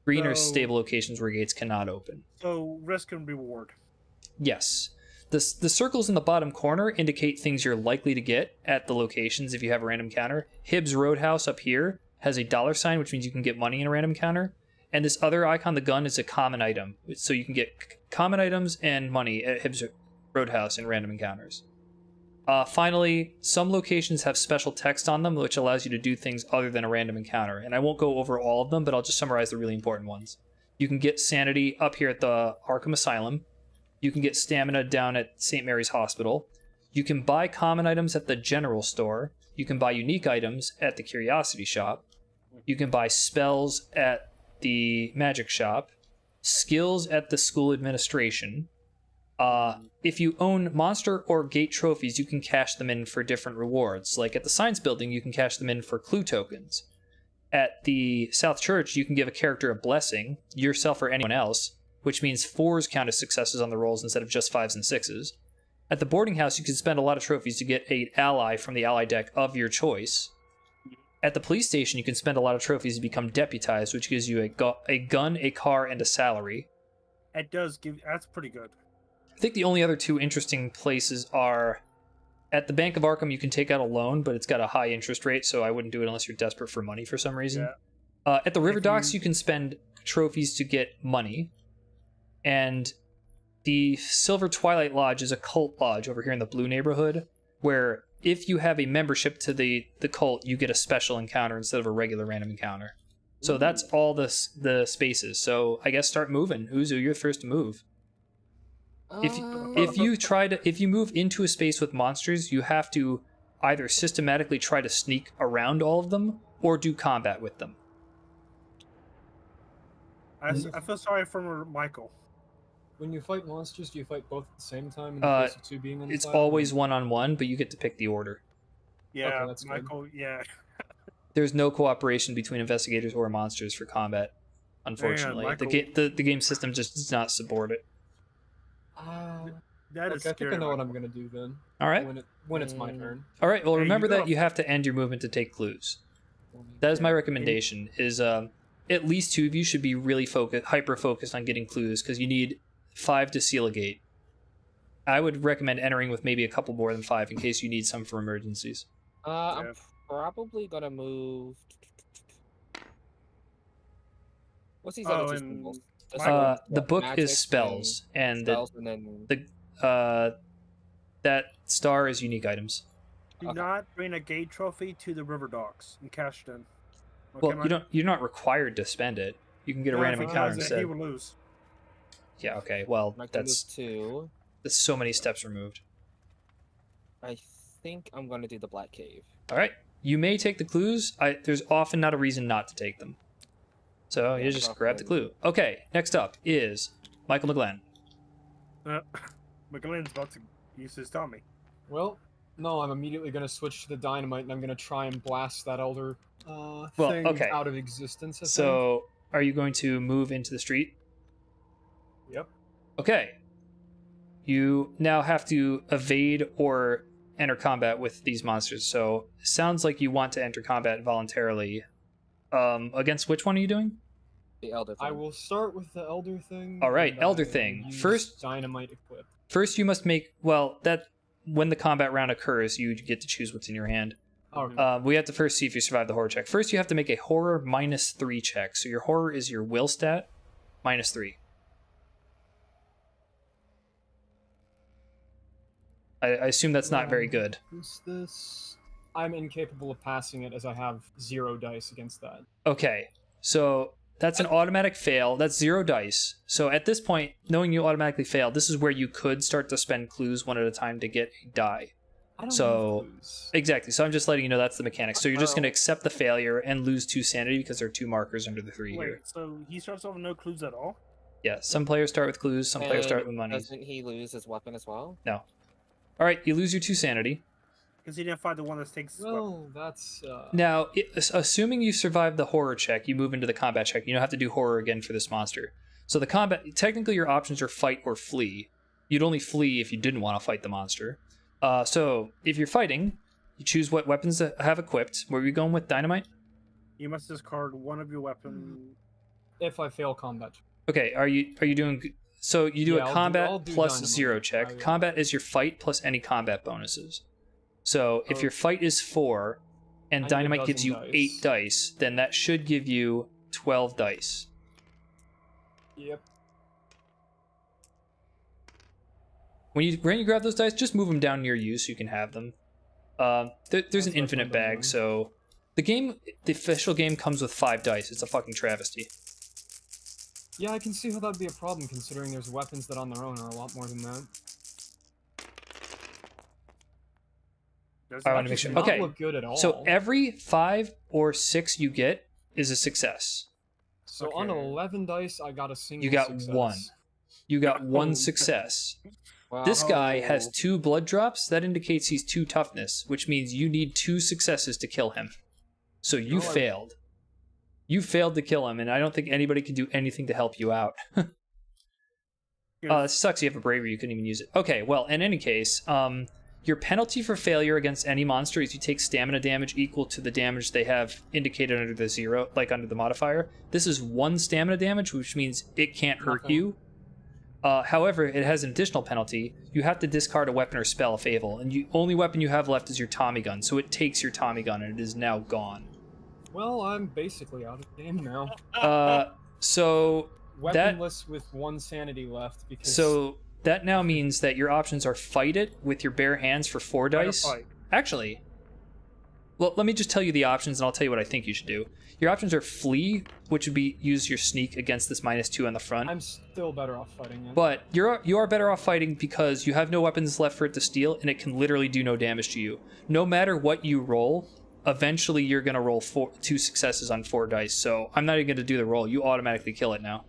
Green are stable locations where gates cannot open. So risk and reward. Yes. The circles in the bottom corner indicate things you're likely to get at the locations if you have a random counter. Hibbs Roadhouse up here has a $sign, which means you can get money in a random counter. And this other icon, the gun, is a common item. So you can get common items and money at Hibbs Roadhouse in random encounters. Finally, some locations have special text on them, which allows you to do things other than a random encounter. And I won't go over all of them, but I'll just summarize the really important ones. You can get sanity up here at the Arkham Asylum. You can get stamina down at St. Mary's Hospital. You can buy common items at the general store. You can buy unique items at the Curiosity Shop. You can buy spells at the Magic Shop. Skills at the School Administration. If you own monster or gate trophies, you can cash them in for different rewards. Like at the Science Building, you can cash them in for clue tokens. At the South Church, you can give a character a blessing, yourself or anyone else, which means 4s count as successes on the rolls instead of just 5s and 6s. At the boarding house, you can spend a lot of trophies to get an ally from the ally deck of your choice. At the police station, you can spend a lot of trophies to become deputized, which gives you a gun, a car, and a salary. It does give. That's pretty good. I think the only other 2 interesting places are at the Bank of Arkham, you can take out a loan, but it's got a high interest rate, so I wouldn't do it unless you're desperate for money for some reason. Yeah. At the River Docks, you can spend trophies to get money. And the Silver Twilight Lodge is a cult lodge over here in the Blue neighborhood, where if you have a membership to the cult, you get a special encounter instead of a regular random encounter. So that's all the spaces. So I guess start moving. Uzu, you're first to move. If you move into a space with monsters, you have to either systematically try to sneak around all of them or do combat with them. I feel sorry for Michael. When you fight monsters, do you fight both at the same time? In the case of 2 being on the It's side? always one-on-one, but you get to pick the order. Yeah, that's good. Michael. Yeah. There's no cooperation between investigators or monsters for combat, unfortunately. Man, the game system just does not support it. That is Okay, I think scary. I know what I'm gonna do then. All right. When it's my turn. All right. Well, Hey, remember you that gotta- you have to end your movement to take clues. That is my recommendation. Is at least 2 of you should be really hyper focused on getting clues because you need 5 to seal a gate. I would recommend entering with maybe a couple more than 5 in case you need some for emergencies. I'm probably gonna move. What's these other 2 and symbols? The book magic is spells, and spells, and then that star is unique items. Do Okay. not bring a gate trophy to the river docks and cash it in. Well, Mike? you're not required to spend it. You can get a No, random if he encounter does it, instead. He will lose. Yeah, okay. Well, I can move that's to. so many steps removed. I think I'm gonna do the Black Cave. All right. You may take the clues. There's often not a reason not to take them. So Yeah, you just grab the definitely. clue. Okay, next up is Michael McGlenn. McGlynn's about to use his Tommy. Well, no, I'm immediately gonna switch to the dynamite, and I'm gonna try and blast that elder Well, thing okay. out of existence. I think. So are you going to move into the street? Yep. Okay. You now have to evade or enter combat with these monsters. So it sounds like you want to enter combat voluntarily. Against which one are you doing? The Elder. I Thing. will start with the elder thing. All right, and elder I thing. use First- dynamite equipped. First, you must make when the combat round occurs, you get to choose what's in your hand. Okay. We have to first see if you survive the horror check. First, you have to make a horror -3 check. So your horror is your will stat -3. I assume that's not very good. Who's this? I'm incapable of passing it as I have 0 dice against that. Okay, so that's an automatic fail. That's 0 dice. So at this point, knowing you automatically failed, this is where you could start to spend clues one at a time to get a die. I don't So- have clues. Exactly. So I'm just letting you know that's the mechanic. So you're just going to accept the failure and lose 2 sanity because there are 2 markers under the 3 Wait, here. so he starts off with no clues at all? Yeah, some players start with clues, some players start with And money. Doesn't he lose his weapon as well? No. All right, you lose your 2 sanity. Because he didn't find the one that takes his weapon. Well, that's Now, assuming you survive the horror check, you move into the combat check. You don't have to do horror again for this monster. So the combat, technically your options are fight or flee. You'd only flee if you didn't want to fight the monster. So if you're fighting, you choose what weapons to have equipped. Where are we going with dynamite? You must discard one of your weapon. if I fail combat. Okay, are you doing? So you do Yeah, a I'll combat do plus dynamite. 0 I check. will. Combat is your fight plus any combat bonuses. So if Oh. your fight is 4 and I need a dynamite gives you dozen 8 dice. dice, then that should give you 12 dice. Yep. When you grab those dice, just move them down near you so you can have them. There's That's an what infinite I'm bag, doing. so the official game comes with 5 dice. It's a fucking travesty. Yeah, I can see how that'd be a problem considering there's weapons that on their own are a lot more than that. Does I it wanna make actually sure- do- Not okay, look good at all. So every 5 or 6 you get is a success. So on Okay. 11 dice, I got a single. You got success. 1. You got 1 Oh. success. Wow. This guy has Oh. 2 blood drops. That indicates he's 2 toughness, which means you need 2 successes to kill him. So you Oh, I- failed. You failed to kill him, and I don't think anybody can do anything to help you out. Good. It sucks you have a bravery, you couldn't even use it. Okay, well, in any case, your penalty for failure against any monster is you take stamina damage equal to the damage they have indicated under the 0, like under the modifier. This is 1 stamina damage, which means it can't hurt Okay. you. However, it has an additional penalty. You have to discard a weapon or spell if able, and the only weapon you have left is your Tommy gun, so it takes your Tommy gun, and it is now gone. Well, I'm basically out of the game now. So Weaponless with 1 sanity left because. that now means that your options are fight it with your bare hands for 4 Fight or dice. fight. Actually, well, let me just tell you the options, and I'll tell you what I think you should do. Your options are flee, which would be use your sneak against this -2 on the front. I'm still better off fighting it. But you are better off fighting because you have no weapons left for it to steal, and it can literally do no damage to you. No matter what you roll, eventually you're gonna roll 2 successes on 4 dice. So I'm not even gonna do the roll. You automatically kill it now.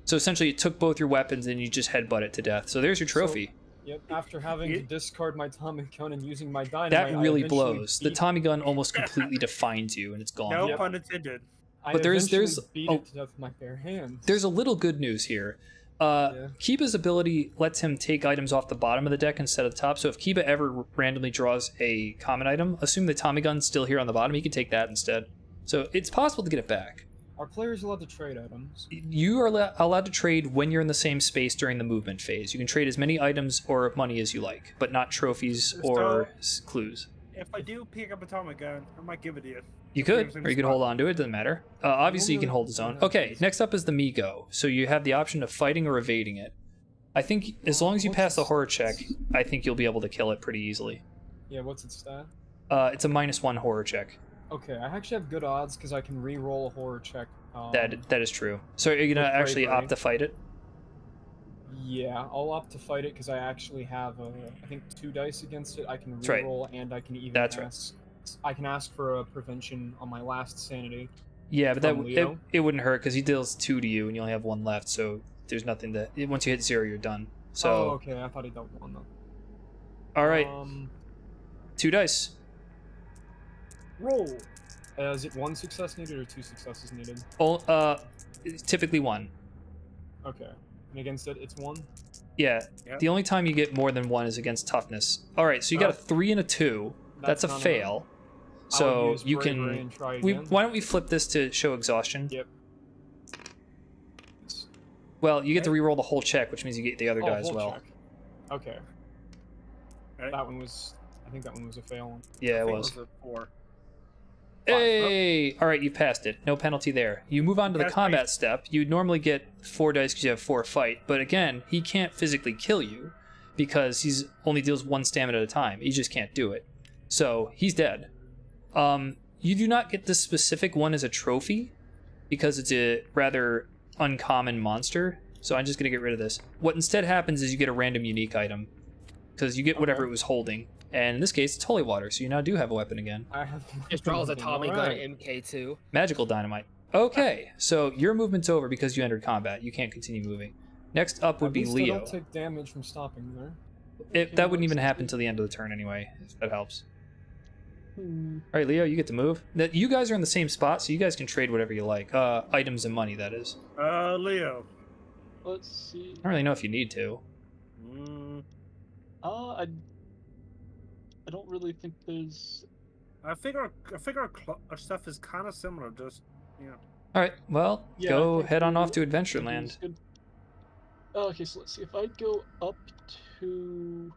So essentially, it took both your weapons and you just headbutt it to death. So there's your trophy. Yep. After having to You- discard my Tommy gun and using my dynamite, That I really eventually blows. The beat- Tommy gun almost completely defines you, and it's gone. No Yep. pun intended. I But there's- eventually beat oh. it to death with my bare hands. There's a little good news here. Yeah. Kiba's ability lets him take items off the bottom of the deck instead of the top. So if Kiba ever randomly draws a common item, assume the Tommy gun's still here on the bottom, he can take that instead. So it's possible to get it back. Are players allowed to trade items? You are allowed to trade when you're in the same space during the movement phase. You can trade as many items or money as you like, but not trophies or clues. If I do pick up a Atomic gun, I might give it to you. You could, or you could hold on to it. Doesn't matter. Obviously, you can hold his own. Okay, next up is the Migo. So you have the option of fighting or evading it. I think as long as you pass the horror check, I think you'll be able to kill it pretty easily. Yeah, what's its stat? It's a -1 horror check. Okay, I actually have good odds because I can re-roll a horror check. That is true. So are you gonna with actually bravery. opt to fight it? Yeah, I'll opt to fight it because I actually have, I think, 2 dice against it. I can That's right. re-roll and I can even That's right. ask. I can ask for a prevention on my last sanity. Yeah, but From Leo? it wouldn't hurt because he deals 2 to you and you only have 1 left. So there's nothing to. Once you hit 0, you're done. So Oh, okay. I thought he dealt 1 though. all right, 2 dice. Roll. Is it 1 success needed or 2 successes needed? Typically 1. Okay. And against it, it's 1. Yeah. Yep. The only time you get more than 1 is against toughness. All right, so you got a 3 and a 2. That's a not enough. fail. I would So use you bravery can. and try We again. why don't we flip this to show exhaustion? Yep. Well, you get to re-roll the whole check, which means you get the other Oh, die as whole well. check. Okay. Right. That one was. I think that one was a fail. Yeah, I it think was. a 4. Hey! All right, you passed it. No penalty there. You move on to the That's combat nice. step. You normally get 4 dice because you have 4 fight, but again, he can't physically kill you because he's only deals 1 stamina at a time. He just can't do it. So he's dead. You do not get this specific one as a trophy because it's a rather uncommon monster. So I'm just gonna get rid of this. What instead happens is you get a random unique item because you get whatever it was holding. And in this case, it's holy water, so you now do have a weapon again. I have. Just draws a Tommy gun Alright. MK2. Magical dynamite. Okay, so your movement's over because you entered combat. You can't continue moving. Next up would At be least I Leo. don't take damage from stopping there. That wouldn't even happen till the end of the turn anyway, if that helps. Hmm. All right, Leo, you get to move. You guys are in the same spot, so you guys can trade whatever you like. Items and money, that is. Leo. Let's see. I don't really know if you need to. Mm, I don't really think there's. I think our stuff is kind of similar. Just All right, well, Yeah, go I think head on we- off to I think Adventureland. it's good. Okay, so let's see. If I go up to,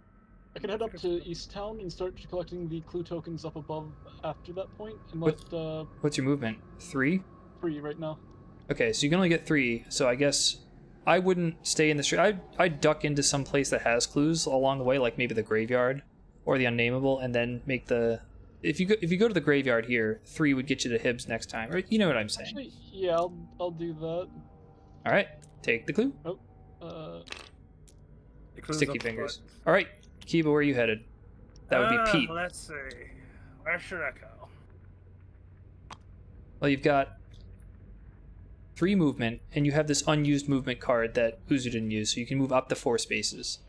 I can head up to East Town and start collecting the clue tokens up above after that point. And What- left What's your movement? 3? 3 right now. Okay, so you can only get 3, so I guess I wouldn't stay in the street. I'd duck into some place that has clues along the way, like maybe the graveyard or the unnameable, and then make the. If you go to the graveyard here, 3 would get you to Hibbs next time. Or, you know what I'm saying? Actually, yeah, I'll do that. All right, take the clue. it clues Sticky up the fingers. butt. All right, Kiba, where are you headed? That would be Pete. Let's see. Where should I go? Well, you've got 3 movement, and you have this unused movement card that Uzu didn't use, so you can move up to 4 spaces.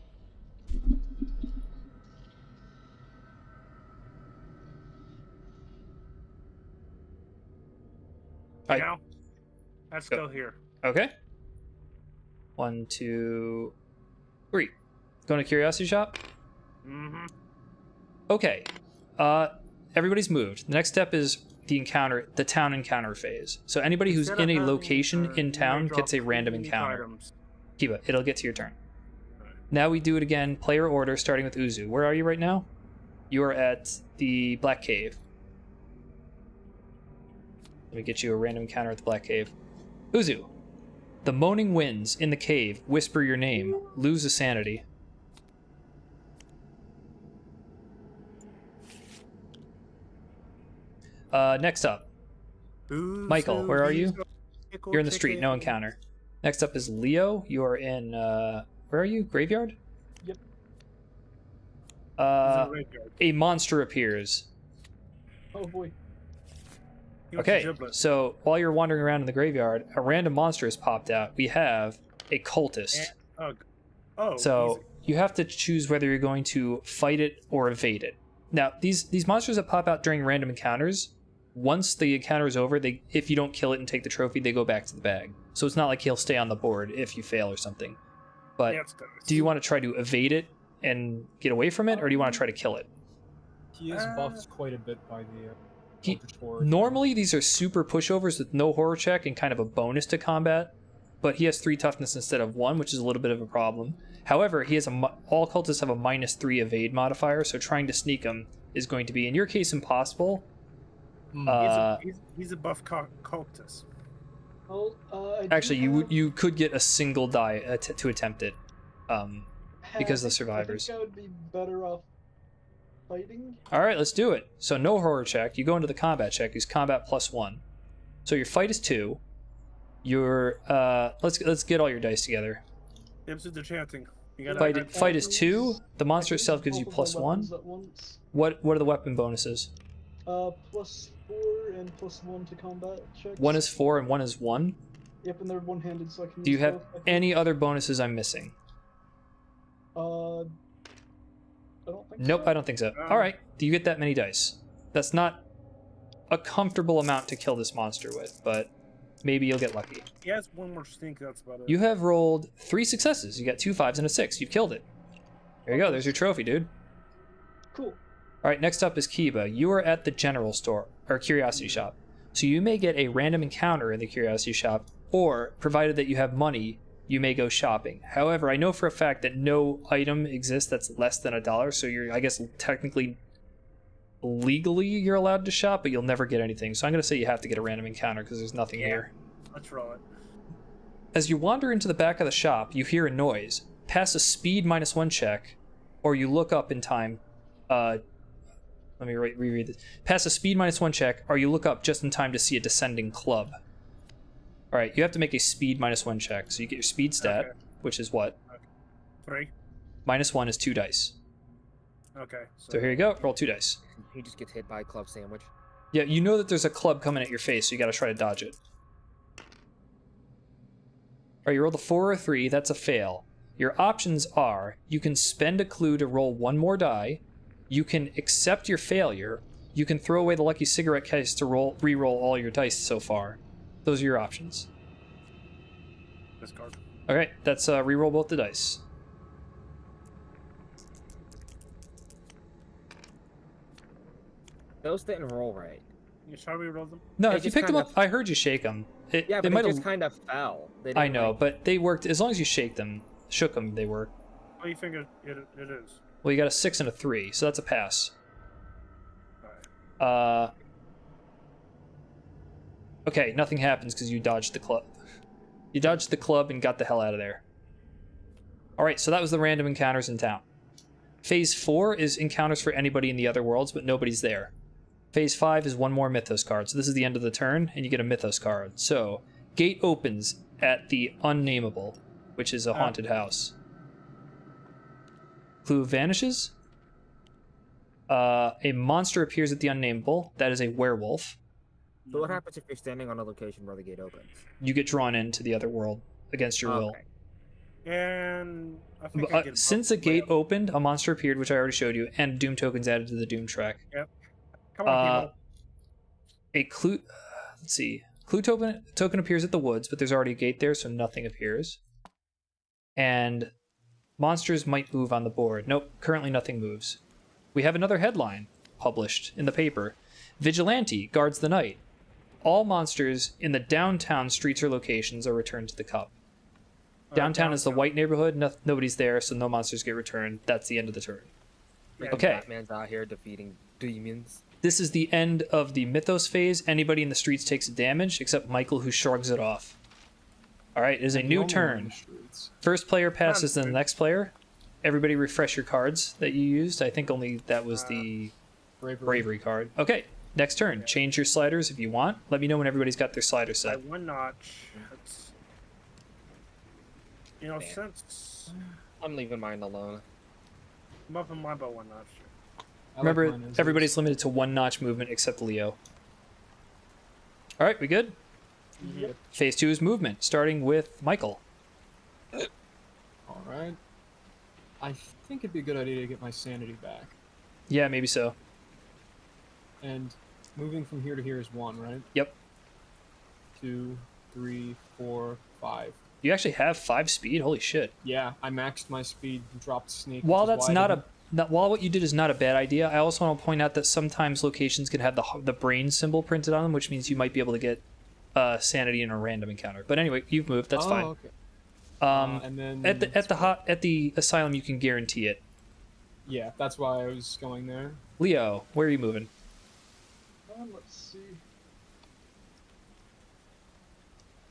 All right. Now, let's Go. go here. Okay. 1, 2, 3. Going to Curiosity Shop? Mm-hmm. Okay. Everybody's moved. The next step is the town encounter phase. So anybody who's in a location in town gets a random encounter. Kiba, it'll get to your turn. Now we do it again, player order, starting with Uzu. Where are you right now? You are at the Black Cave. Let me get you a random encounter at the Black Cave. Uzu. The moaning winds in the cave whisper your name. Lose a sanity. Next up. Michael, where are you? You're in the street, no encounter. Next up is Leo. You are in, where are you? Graveyard? Yep. A monster appears. Oh boy. Okay, so while you're wandering around in the graveyard, a random monster has popped out. We have a cultist. So easy. you have to choose whether you're going to fight it or evade it. Now, these monsters that pop out during random encounters, once the encounter is over, if you don't kill it and take the trophy, they go back to the bag. So it's not like he'll stay on the board if you fail or something. But do you want to try to evade it and get away from it, or do you want to try to kill it? He is buffed quite a bit by the. Eldritch Horde. Normally, these are super pushovers with no horror check and kind of a bonus to combat, but he has 3 toughness instead of 1, which is a little bit of a problem. However, he has all cultists have a -3 evade modifier, so trying to sneak him is going to be, in your case, impossible. He's a buff cultist. Well, Actually, you could get a single die to attempt it, because of the survivors. I think I would be better off fighting. All right, let's do it. So no horror check. You go into the combat check. Use combat +1. So your fight is 2. Your let's get all your dice together. Dibs the chanting. You gotta Fight is 2. The monster I can itself gives use you both of my +1. weapons at once. What are the weapon bonuses? +4 and +1 to combat checks. 1 is 4 and 1 is 1. Yep, and they're one-handed, so I can. Do you use have both, I think. any other bonuses I'm missing? I don't think Nope, so. I don't think so. All right. Do you get that many dice? That's not a comfortable amount to kill this monster with, but maybe you'll get lucky. He has one more sneak. That's about it. You have rolled 3 successes. You got 2 5s and a 6. You've killed it. There you go. There's your trophy, dude. Cool. All right, next up is Kiba. You are at the general store, or curiosity shop. So you may get a random encounter in the curiosity shop, or, provided that you have money, you may go shopping. However, I know for a fact that no item exists that's less than $1, so you're, I guess, technically, legally, you're allowed to shop, but you'll never get anything. So I'm going to say you have to get a random encounter, because there's nothing here. Let's roll it. As you wander into the back of the shop, you hear a noise. Pass a speed -1 check, or you look up in time. Let me reread this. Pass a speed -1 check, or you look up just in time to see a descending club. All right, you have to make a speed -1 check. So you get your speed stat, Okay. which is what? 3. -1 is 2 dice. Okay. So here you go. Roll 2 dice. He just gets hit by a club sandwich. Yeah, you know that there's a club coming at your face, so you got to try to dodge it. All right, you rolled a 4 or a 3. That's a fail. Your options are you can spend a clue to roll 1 more die. You can accept your failure. You can throw away the lucky cigarette case to re-roll all your dice so far. Those are your options. Discard. Okay, that's re-roll both the dice. Those didn't roll right. You try to re-roll them? No, They if you just picked them kind up, I heard you shake them. Yeah, but might they have. just kind of fell. They I didn't, know, like- but they worked as long as you shook them. They work. What do you think it is? Well, you got a 6 and a 3, so that's a pass. Alright. Okay, nothing happens because you dodged the club. You dodged the club and got the hell out of there. Alright, so that was the random encounters in town. Phase 4 is encounters for anybody in the other worlds, but nobody's there. Phase 5 is 1 more Mythos card, so this is the end of the turn, and you get a Mythos card. So, gate opens at the Unnameable, which is a haunted house. Clue vanishes. A monster appears at the Unnameable. That is a werewolf. But what happens if you're standing on a location where the gate opens? You get drawn into the other world against your will. Okay. And I think I get Since the gate opened, a monster appeared, which I already showed you, and Doom tokens added to the Doom track. Come on, people. A clue. Let's see. Clue token appears at the woods, but there's already a gate there, so nothing appears. And monsters might move on the board. Nope, currently nothing moves. We have another headline published in the paper. Vigilante guards the night. All monsters in the downtown streets or locations are returned to the cup. Downtown is the white neighborhood. Nobody's there, so no monsters get returned. That's the end of the turn. And Okay. Batman's out here defeating demons. This is the end of the Mythos phase. Anybody in the streets takes damage, except Michael, who shrugs it off. All right, it is a I'm the new only one in turn. the streets. First player passes to the next player. Everybody refresh your cards that you used. I think only that was the bravery card. Okay, next turn. Change your sliders if you want. Let me know when everybody's got their sliders By set. 1 notch. That's, Damn. since I'm leaving mine alone. I'm up in mine by 1 notch. I like Remember, mine as everybody's is. limited to 1 notch movement except Leo. All right, we good? Yep. Phase 2 is movement, starting with Michael. All right. I think it'd be a good idea to get my sanity back. Yeah, maybe so. And moving from here to here is 1, right? Yep. 2, 3, 4, 5. You actually have 5 speed. Holy shit. Yeah, I maxed my speed, dropped sneak. While which is that's why I not didn't- while what you did is not a bad idea, I also want to point out that sometimes locations can have the brain symbol printed on them, which means you might be able to get sanity in a random encounter. But anyway, you've moved. That's fine. Okay. And then At the asylum, you can guarantee it. yeah, that's why I was going there. Leo, where are you moving? Let's see.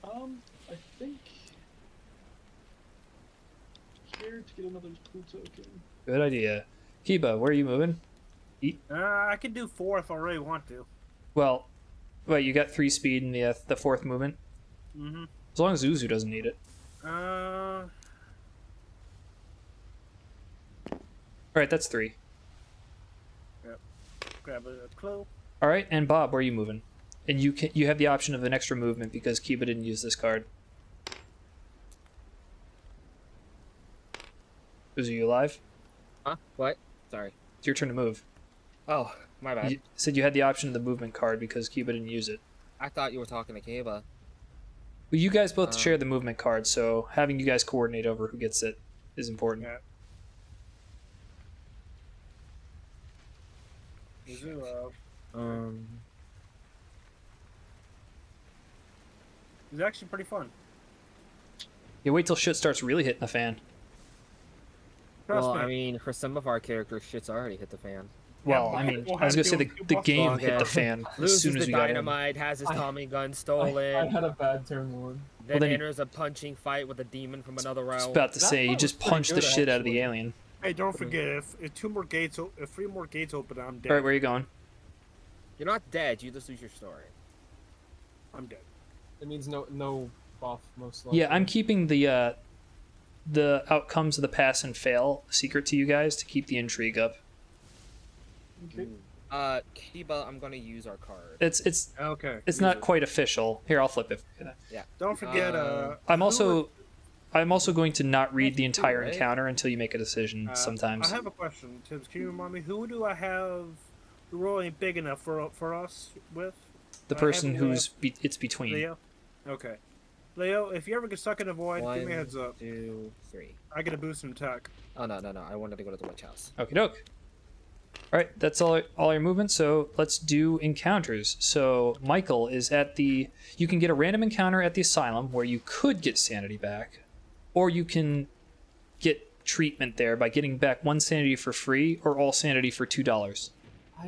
I think here to get another clue token. Good idea. Kiba, where are you moving? I can do 4 if I really want to. Well, wait, you got 3 speed in the 4th movement? Mm-hmm. As long as Uzu doesn't need it. Alright, that's 3. Grab a clue. Alright, and Bob, where are you moving? And you have the option of an extra movement because Kiba didn't use this card. Uzu, you alive? Huh? What? Sorry. It's your turn to move. Oh, my bad. You said you had the option of the movement card because Kiba didn't use it. I thought you were talking to Kiba. Well, you guys both share the movement card, so having you guys coordinate over who gets it is important. Yeah. It's actually pretty fun. Yeah, wait till shit starts really hitting the fan. Trust Well, me. I mean, for some of our characters, shit's already hit the fan. Well, Yeah, I mean, we'll I was gonna have say to the do a game buff hit the log, fan as Loses soon as the we got in. dynamite, has his Tommy gun I stolen, had a bad turn 1. then then you- enters a punching fight with a demon from another I was realm. about to That say, you one just was pretty punched the good, shit out of the actually. alien. Hey, don't forget, if 3 more gates open, I'm dead. Alright, where are you going? You're not dead, you just lose your story. I'm dead. It means no buff, most likely. Yeah, I'm keeping the outcomes of the pass and fail secret to you guys to keep the intrigue up. Okay. Kiba, I'm gonna use our card. It's Okay. not quite official. Here, I'll flip it. Don't forget. I'm also going to not read the entire right? encounter until you make a decision. Sometimes I have a question, Tibbs. Can you remind me who do I have rolling big enough for us with? the I person have who's it's between. Leo. Okay. Leo, if you ever get stuck in a void, give me a 1, heads up. 2, 3. I get a boost in attack. Oh no, I wanted to go to the witch house. Okie doke. All right, that's all your movement. So let's do encounters. So Michael is at the. You can get a random encounter at the asylum where you could get sanity back, or you can get treatment there by getting back 1 sanity for free or all sanity for $2.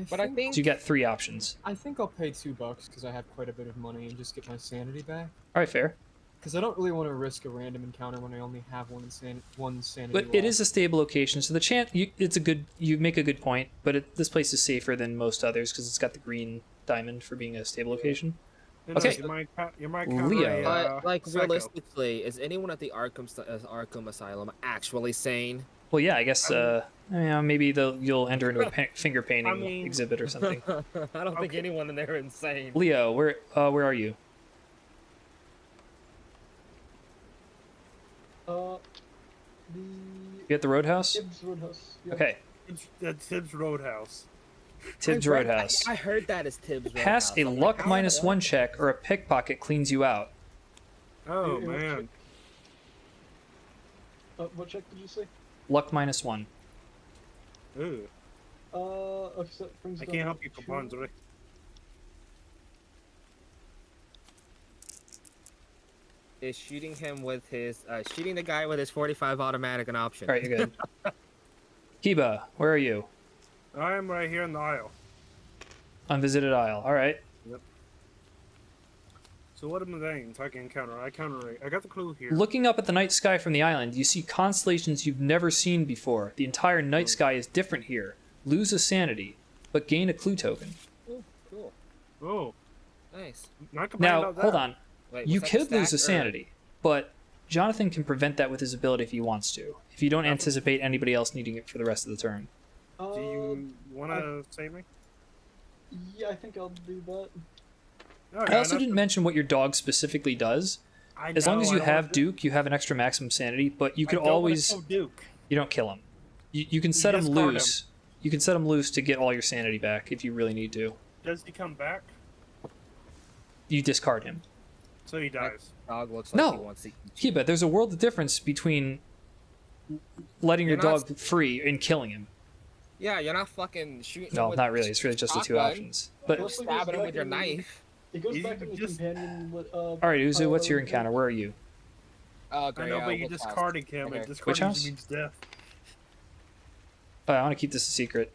But I think So you got 3 options. I think I'll pay $2 because I have quite a bit of money and just get my sanity back. All right, fair. Because I don't really want to risk a random encounter when I only have one sanity. But it is a stable location, so the chance it's a good. You make a good point, but this place is safer than most others because it's got the green diamond for being a stable location. You Okay. You might Leo. But like Psycho. realistically, is anyone at the Arkham Asylum actually sane? Well, yeah, I guess. Maybe you'll enter into a finger painting mean- exhibit or something. I don't think Okay. anyone in there is insane. Leo, where are you? You at the Roadhouse? Gibbs Roadhouse. Yeah. Okay, That's Tibbs Roadhouse. Tibbs Roadhouse. I heard that as Tibbs Pass Roadhouse. a I'm like, luck how minus the- 1 check, or a pickpocket cleans you out. Oh Yeah, man. What check did you say? Luck minus 1. Ooh. Okay, so that brings I it can't down help you, to- Caponzo. Is shooting him with his shooting the guy with his 45 automatic an option? All right, you're good. Kiba, where are you? I am right here in the aisle. Unvisited Isle. All right. So what am I saying? So I can counter. I got the clue here. Looking up at the night sky from the island, you see constellations you've never seen before. The entire night sky is different here. Lose a sanity, but gain a clue token. Oh, cool. Oh, Nice. not complaining Now, about that. hold on. Wait, You was that the could lose stack a or- sanity, but Jonathan can prevent that with his ability if he wants to. If you don't anticipate anybody else needing it for the rest of the turn. Do you want to save me? Yeah, I think I'll do that. I also didn't mention what your dog specifically does. As long as you have Duke, you have an extra maximum sanity, but you could always Duke. you don't kill him. You can set him discard loose. You can set him loose to get all your sanity back if you really need to. Does he come back? You discard him. So he dies. Dog looks like No. he wants to eat you. Yeah, but there's a world of difference between letting your You're not- dog free and killing him. Yeah, you're not fucking shooting. him No, with not really. It's really just the 2 shotgun. options. But You're Plus, it stabbing goes him with your back in- knife. It goes You back in the just- companion with. all right, Uzu, what's your encounter? Where are you? I Great, know, but you we'll pass. discarded him. Okay. And Which discarding house? means death. I want to keep this a secret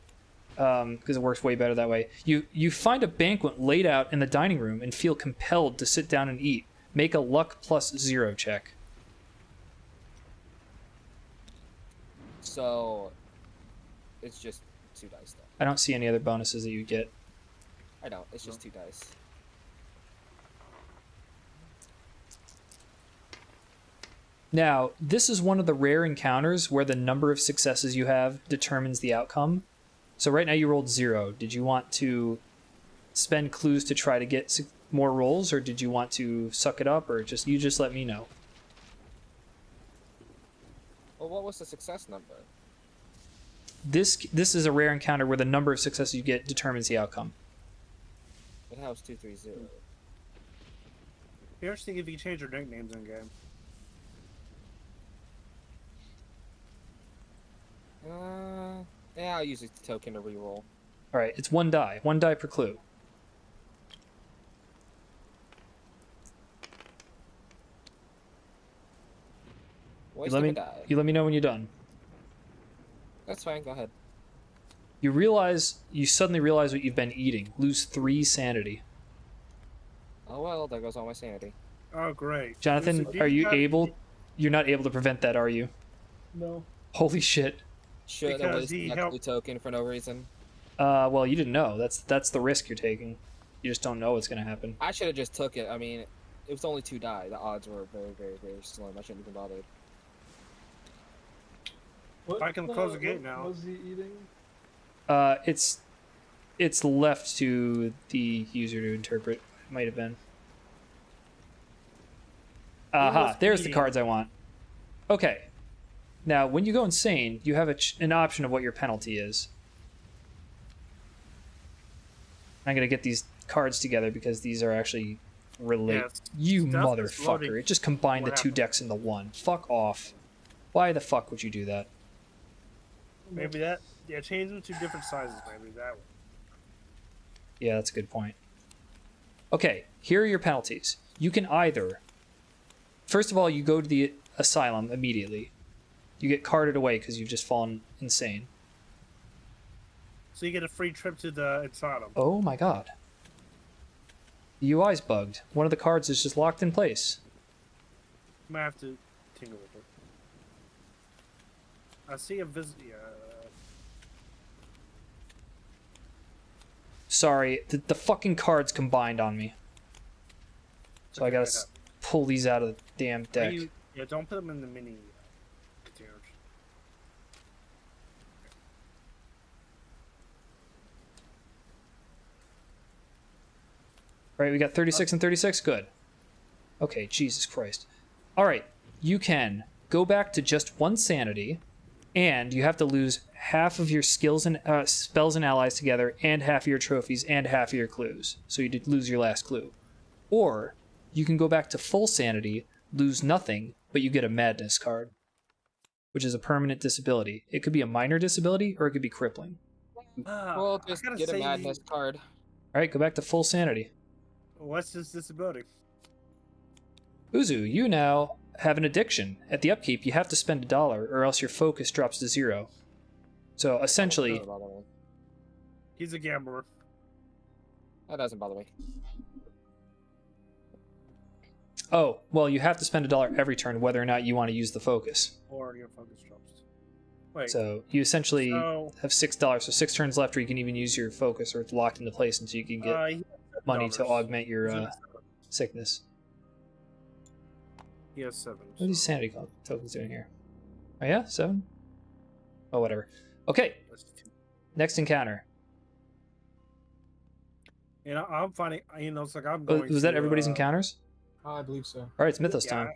because it works way better that way. You find a banquet laid out in the dining room and feel compelled to sit down and eat. Make a luck plus 0 check. So, it's just 2 dice though. I don't see any other bonuses that you get. I don't. It's just 2 dice. Now, this is one of the rare encounters where the number of successes you have determines the outcome. So right now you rolled 0. Did you want to spend clues to try to get more rolls, or did you want to suck it up, or you just let me know? Well, what was the success number? This is a rare encounter where the number of successes you get determines the outcome. It has 230. Be interesting if you change your nicknames in game. Yeah, I'll use a token to reroll. All right, it's 1 die. 1 die per clue. Wasting a die. You let me know when you're done. That's fine. Go ahead. You suddenly realize what you've been eating. Lose 3 sanity. Oh well, there goes all my sanity. Oh, great. Jonathan, So do are you have- able? You're not able to prevent that, are you? No. Holy shit. Should have Because wasted he that helped- clue token for no reason. Well, you didn't know. That's the risk you're taking. You just don't know what's gonna happen. I should have just took it. I mean, it was only 2 die. The odds were very, very, very slim. I shouldn't even bothered. What, I can close the gate what now. was he eating? It's left to the user to interpret. Might have been. Aha, was there's the eating? cards I want. Okay. Now, when you go insane, you have an option of what your penalty is. I'm going to get these cards together because these are actually related. Yes. You Stuff is motherfucker. loading. It just combined the What 2 happened? decks into 1. Fuck off. Why the fuck would you do that? Maybe that. Yeah, change them to different sizes. Maybe that one. Yeah, that's a good point. Okay, here are your penalties. You can either... First of all, you go to the asylum immediately. You get carted away because you've just fallen insane. So you get a free trip to the asylum. Oh my god. The UI's bugged. One of the cards is just locked in place. Might have to tingle with it. I see a visit. Yeah. Sorry, the fucking cards combined on me. So I Okay, gotta right up. pull these out of the damn Are deck. yeah, don't put them in the mini containers. Right, we got 36 and 36. Good. Okay, Jesus Christ. All right, you can go back to just 1 sanity, and you have to lose half of your skills and spells and allies together, and half of your trophies, and half of your clues. So you did lose your last clue. Or you can go back to full sanity, lose nothing, but you get a madness card, which is a permanent disability. It could be a minor disability, or it could be crippling. Well, I just gotta get a say, madness card. All right, go back to full sanity. what's this disability? Uzu, you now have an addiction. At the upkeep, you have to spend $1, or else your focus drops to 0. So essentially, That doesn't bother me. He's a gambler. That doesn't bother me. oh, well, you have to spend $1 every turn, whether or not you want to use the focus. Or your focus drops. Wait. So you essentially so, have $6. So 6 turns left, or you can even use your focus, or it's locked into place until you can get he has money to $7. augment your He's at 7. sickness. He has 7. What are these so sanity tokens doing here? Oh yeah, 7? Oh, whatever. Okay, that's 2. next encounter. And I'm finding, it's like I'm Oh, going. was that to, everybody's encounters? I believe so. All right, it's Mythos Yeah. time.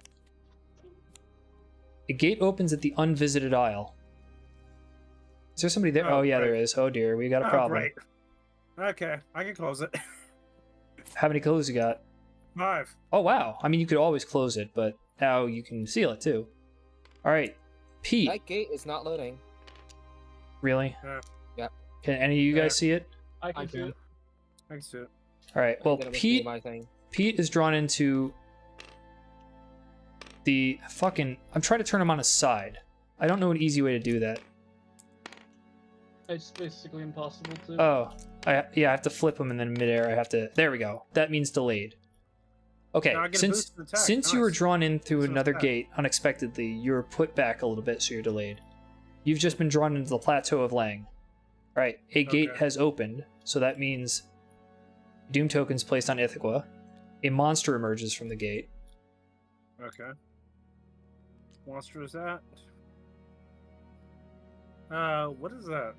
A gate opens at the unvisited isle. Is there somebody there? Oh, Oh, yeah, great. there is. Oh, dear. We got a Oh, problem. great. Okay, I can close it. How many clues you got? 5. Oh, wow. I mean, you could always close it, but now you can seal it, too. All right. Pete. That gate is not loading. Really? Yep. Can any of you guys see it? I can I see can. it. I can see it. All right. Well, I'm gonna Pete do my thing. Pete is drawn into the fucking... I'm trying to turn him on his side. I don't know an easy way to do that. It's basically impossible to. Oh, I have to flip him and then midair I have to... There we go. That means delayed. Okay, Now I get a since boosted attack. since you were Nice. drawn in through Boosted another attack. gate unexpectedly, you're put back a little bit, so you're delayed. You've just been drawn into the plateau of Lang. All right, a gate Okay. has opened, so that means Doom tokens placed on Ithaca. A monster emerges from the gate. Okay. Monster is that? What is that?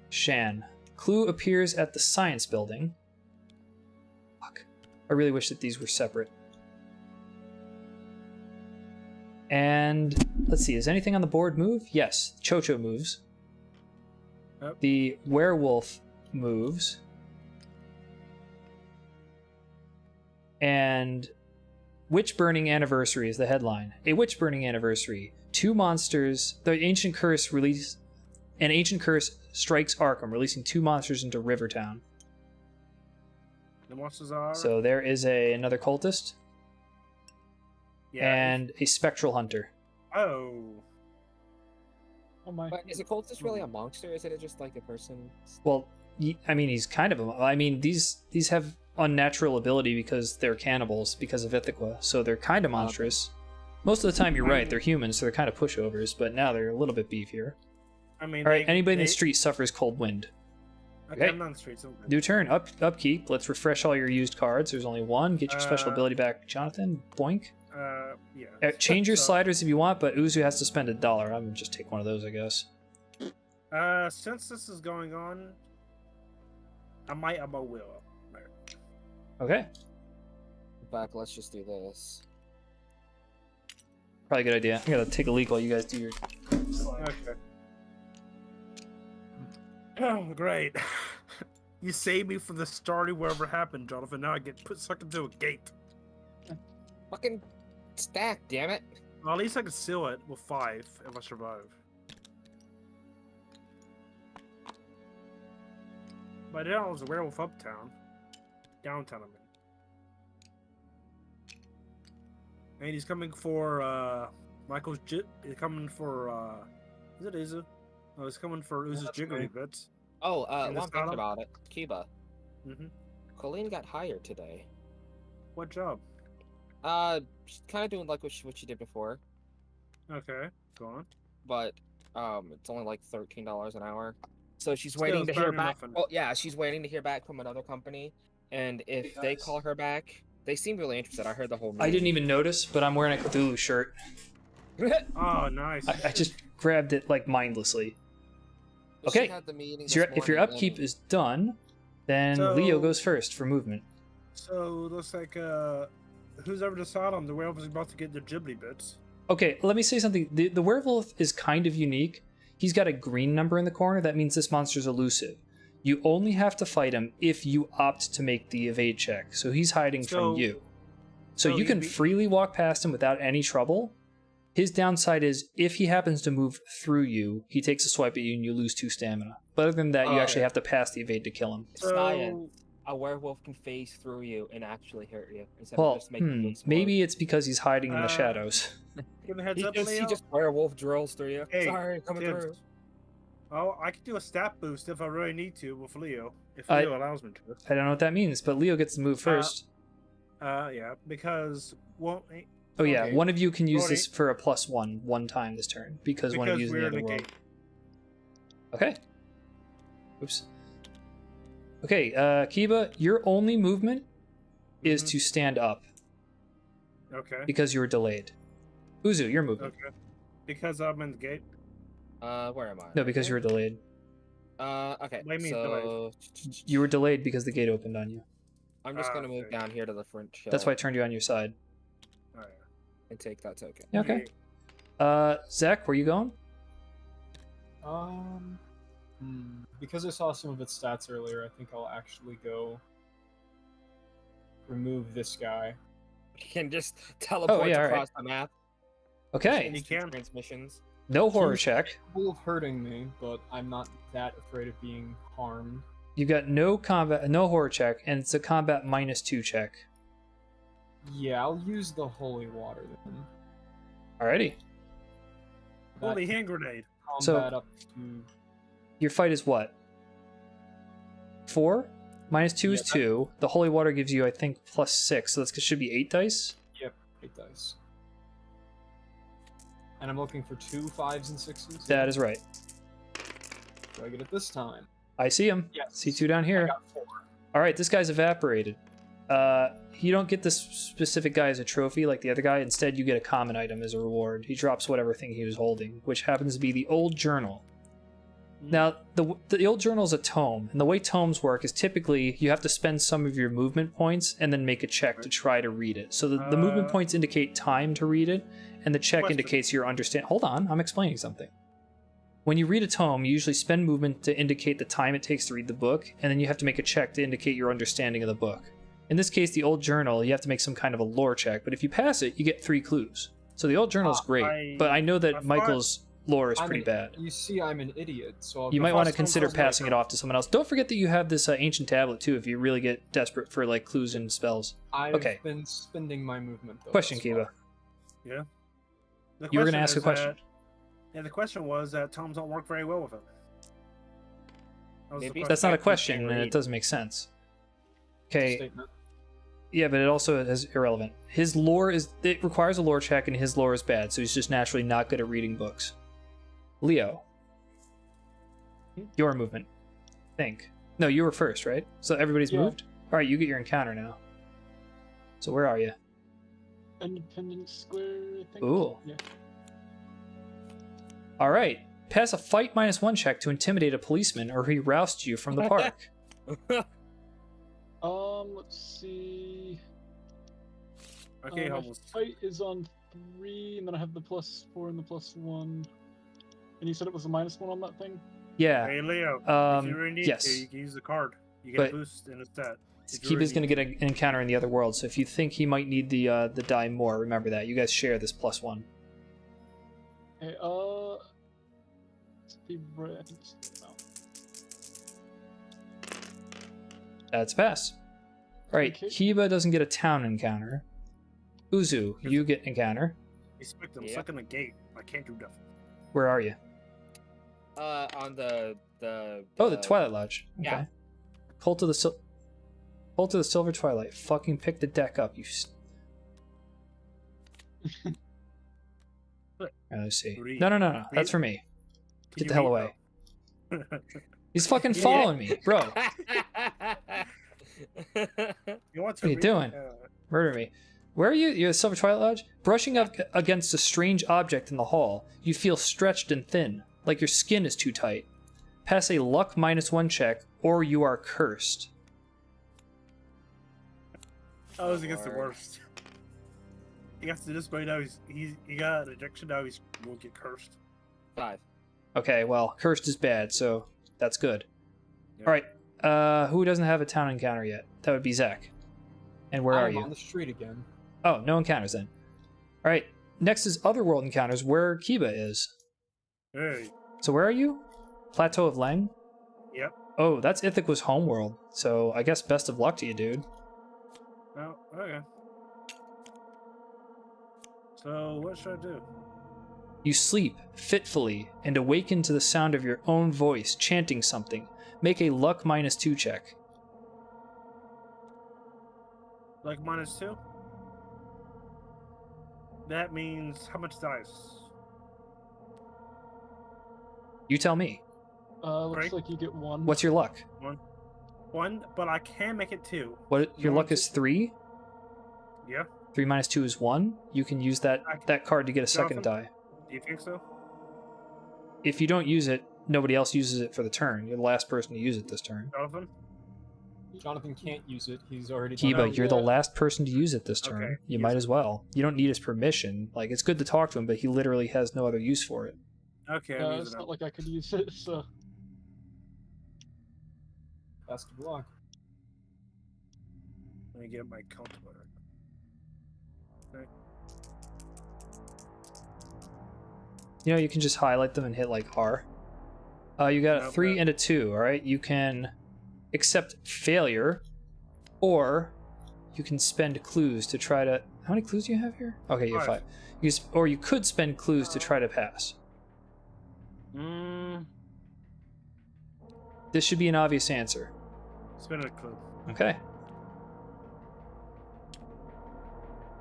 Shan. Clue appears at the science building. Fuck. I really wish that these were separate. And let's see, is anything on the board move? Yes, Chocho moves. Yep. The werewolf moves. And Witch Burning Anniversary is the headline. A Witch Burning Anniversary. 2 monsters. The Ancient Curse release. An Ancient Curse strikes Arkham, releasing 2 monsters into Rivertown. The monsters are. So there is another cultist yeah. and a spectral hunter. Oh. Oh my. But is a cultist really a monster? Is it just like a person? Well, I mean, he's kind of a. I mean, these have unnatural ability because they're cannibals because of Ithaca, so they're kind of monstrous. Most of the time, you're right. They're humans, so they're kind of pushovers. But now they're a little bit beefier. I mean, All right, anybody in the street suffers cold wind. Okay, Okay. I'm on the streets. I'm good. New turn. Upkeep. Let's refresh all your used cards. There's only one. Get your special ability back, Jonathan. Boink. Yeah. Change your So, sliders if you want, but Uzu has to spend $1. I'm gonna just take one of those, I guess. Since this is going on, I will. Okay. Back, let's just do this. Probably a good idea. I gotta take a leak while you guys do your. Okay. Oh, great. You saved me from the starting wherever happened, Jonathan. Now I get sucked into a gate. Fucking stack, damn it. Well, at least I can seal it with 5 if I survive. But now there's a werewolf uptown. Downtown, I mean. And he's coming for, he's coming for, is it Izu? Oh, he's coming for Uzu's that's jiggly right. bits. Oh, And one this thing bottom? about it. Kiba. Mm-hmm. Colleen got hired today. What job? She's kind of doing like what she did before, Okay, go on. but it's only like $13 an hour. So she's Still, waiting it's to better hear than back. nothing. Well, yeah, she's waiting to hear back from another company, and if they guys. call her back, they seem really interested. I heard the whole. I didn't even notice, but I'm wearing a Cthulhu shirt. Oh, nice. I just grabbed it like mindlessly. She Okay, had the meeting So this if your morning, upkeep and- is done, then Leo So- goes first for movement. So looks like who's ever decided on the werewolf is about to get the ghibli bits. Okay, let me say something. The werewolf is kind of unique. He's got a green number in the corner. That means this monster's elusive. You only have to fight him if you opt to make the evade check. So he's hiding So- from you. So so you can you'd be- freely walk past him without any trouble. His downside is if he happens to move through you, he takes a swipe at you and you lose 2 stamina. But other than that, you Oh, actually yeah. have to pass the evade to kill him. Science. A werewolf can phase through you and actually hurt you instead Well, of just making you explode. maybe it's because he's hiding in the Uh, shadows. Give me a heads he up, just, Leo. he just werewolf drills through you. Hey, Sorry, coming Tibbs. through. Oh, I could do a stat boost if I really need to with Leo, if I- Leo allows me to. I don't know what that means, but Leo gets to move first. Yeah, because Oh yeah, okay. one of you can use Brody. this for a +1 one time this turn because one of you is in the we're other in the world. gate. Okay. Oops. Okay, Kiba, your only movement is Mhm. to stand up Okay. because you were delayed. Uzu, your movement. Okay. Because I'm in the gate. Where am I? No, because you were delayed. Okay. What do you mean So You were delayed because the gate opened on you. I'm just gonna move okay. down here to the front shelf. That's why I turned you on your side. Oh, and take that token. Yeah, okay. Zach, where you going? Because I saw some of its stats earlier, I think I'll actually go remove this guy. You can just teleport yeah, alright. across the map. Okay. You Instant can. transmissions. No horror He's check. capable of hurting me, but I'm not that afraid of being harmed. You got no combat, no horror check, and it's a combat -2 check. Yeah, I'll use the holy water then. Alrighty. That Holy hand grenade. So- combat up to Your fight is what? 4? -2 is Yeah, that- 2. The holy water gives you, I think, +6. So that should be 8 dice. 8 dice. And I'm looking for 2 5s and 6s. That is right. Do I get it this time? I see him. Yes. C2 down I here. got 4. All right, this guy's evaporated. You don't get this specific guy as a trophy like the other guy. Instead, you get a common item as a reward. He drops whatever thing he was holding, which happens to be the old journal. Now, the old journal is a tome, and the way tomes work is typically you have to spend some of your movement points and then make a check to try to read it. So the movement points indicate time to read it, and the check indicates your understand. Hold on, I'm explaining something. When you read a tome, you usually spend movement to indicate the time it takes to read the book, and then you have to make a check to indicate your understanding of the book. In this case, the old journal, you have to make some kind of a lore check, but if you pass it, you get 3 clues. So the old journal is great, but I know that Michael's lore is pretty bad. You see, I'm an idiot, so You might want to consider passing it off to someone else. Don't forget that you have this ancient tablet too, if you really get desperate for like clues and spells. I've been spending my movement. Though, Question, Kiva. Yeah. You were going to ask a question. The question was that tomes don't work very well with it. Maybe That's not a Technically question, can't and it read. doesn't make sense. It's a Okay. statement. Yeah, but it also is irrelevant. His lore it requires a lore check, and his lore is bad, so he's just naturally not good at reading books. Leo. Your movement. Think. No, you were first, right? So everybody's Yeah. moved? Alright, you get your encounter now. So where are you? Independence Square, I think. Ooh. Yeah. Alright. Pass a fight -1 check to intimidate a policeman, or he roused you from the park. Let's see. Okay, my Hubbles. fight is on 3, and then I have the +4 and the +1. And you said it was a -1 on that thing? Yeah. Hey, Leo. If you really need yes. to, you can use the card. You get But- a boost in a stat. If you Kiba's really going to get an encounter in the other world, so if you think he might need the die more, remember that. You guys share this +1. Okay, it's the right, I think it's no. That's a pass. Alright, Okay. Kiba doesn't get a town encounter. Uzu, you get encounter. Respect them. Yeah. Stuck in the gate. I can't do nothing. Where are you? On the Oh, the Twilight Lodge. Okay. yeah. Cult of the Silver Twilight. Fucking pick the deck up, you. Let's see. Read. No. Read. That's for me. Can Get you the hell read, away. though? He's fucking following me, bro. You want to What are you read? doing? Murder me. Where are you? You're at Silver Twilight Lodge? Brushing up against a strange object in the hall, you feel stretched and thin, like your skin is too tight. Pass a luck -1 check, or you are cursed. I was against the Lord. worst. He got to this point now. He got an addiction. Now he's will get cursed. 5. Okay, well, cursed is bad, so that's good. Yeah. Alright, who doesn't have a town encounter yet? That would be Zach. And where are I'm you? on the street again. Oh, no encounters then. Alright, next is Otherworld encounters, where Kiba is. Hey. So where are you? Plateau of Leng? Yep. Oh, that's Ithaqua's homeworld, so I guess best of luck to you, dude. Oh, okay. So what should I do? You sleep fitfully and awaken to the sound of your own voice chanting something. Make a luck -2 check. Like -2? That means how much dice? You tell me. Looks Right. like you get 1. What's your luck? One, but I can make it 2. What your You luck want is 3? Yeah. 3 -2 is 1. You can use that card to get a second Jonathan? die. Do you think so? If you don't use it, nobody else uses it for the turn. You're the last person to use it this turn. Jonathan? Jonathan can't use it. He's already done Kiba, it. you're the yeah. last person to use it this turn. Okay, You use might it. as well. You don't need his permission. Like, it's good to talk to him, but he literally has no other use for it. Okay, I'm It's using not it. like I could use it, so. Best of luck. Let me get my count back. Okay. You know, you can just highlight them and hit, like, R. You got a Nope, 3 that- and a 2, alright? You can accept failure, or you can spend clues to try to... How many clues do you have here? Okay, you have 5. Or you could spend clues to try to pass. This should be an obvious answer. Spin a clue. Okay.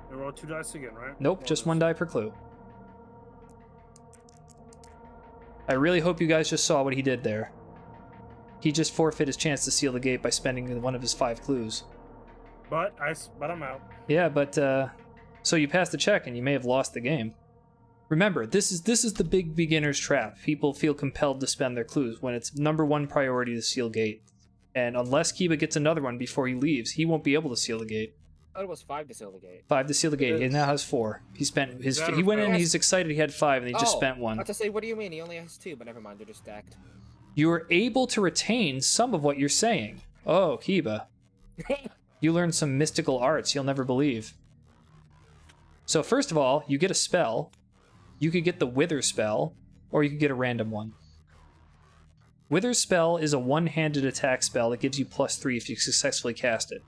I roll 2 dice again, right? Nope, just 1 die per clue. I really hope you guys just saw what he did there. He just forfeit his chance to seal the gate by spending one of his 5 clues. But I'm out. Yeah, but so you passed the check and you may have lost the game. Remember, this is the big beginner's trap. People feel compelled to spend their clues when it's number 1 priority to seal gate. And unless Kiba gets another one before he leaves, he won't be able to seal the gate. I thought it was 5 to seal the gate. 5 to seal the gate. He now has 4. He spent his. He went in. He's excited. He had 5, and he just spent 1. I have to say, what do you mean? He only has 2, but never mind. They're just stacked. You are able to retain some of what you're saying. Oh, Kiba. You learned some mystical arts you'll never believe. So first of all, you get a spell. You could get the Wither spell, or you could get a random one. Wither spell is a one-handed attack spell that gives you +3 if you successfully cast it.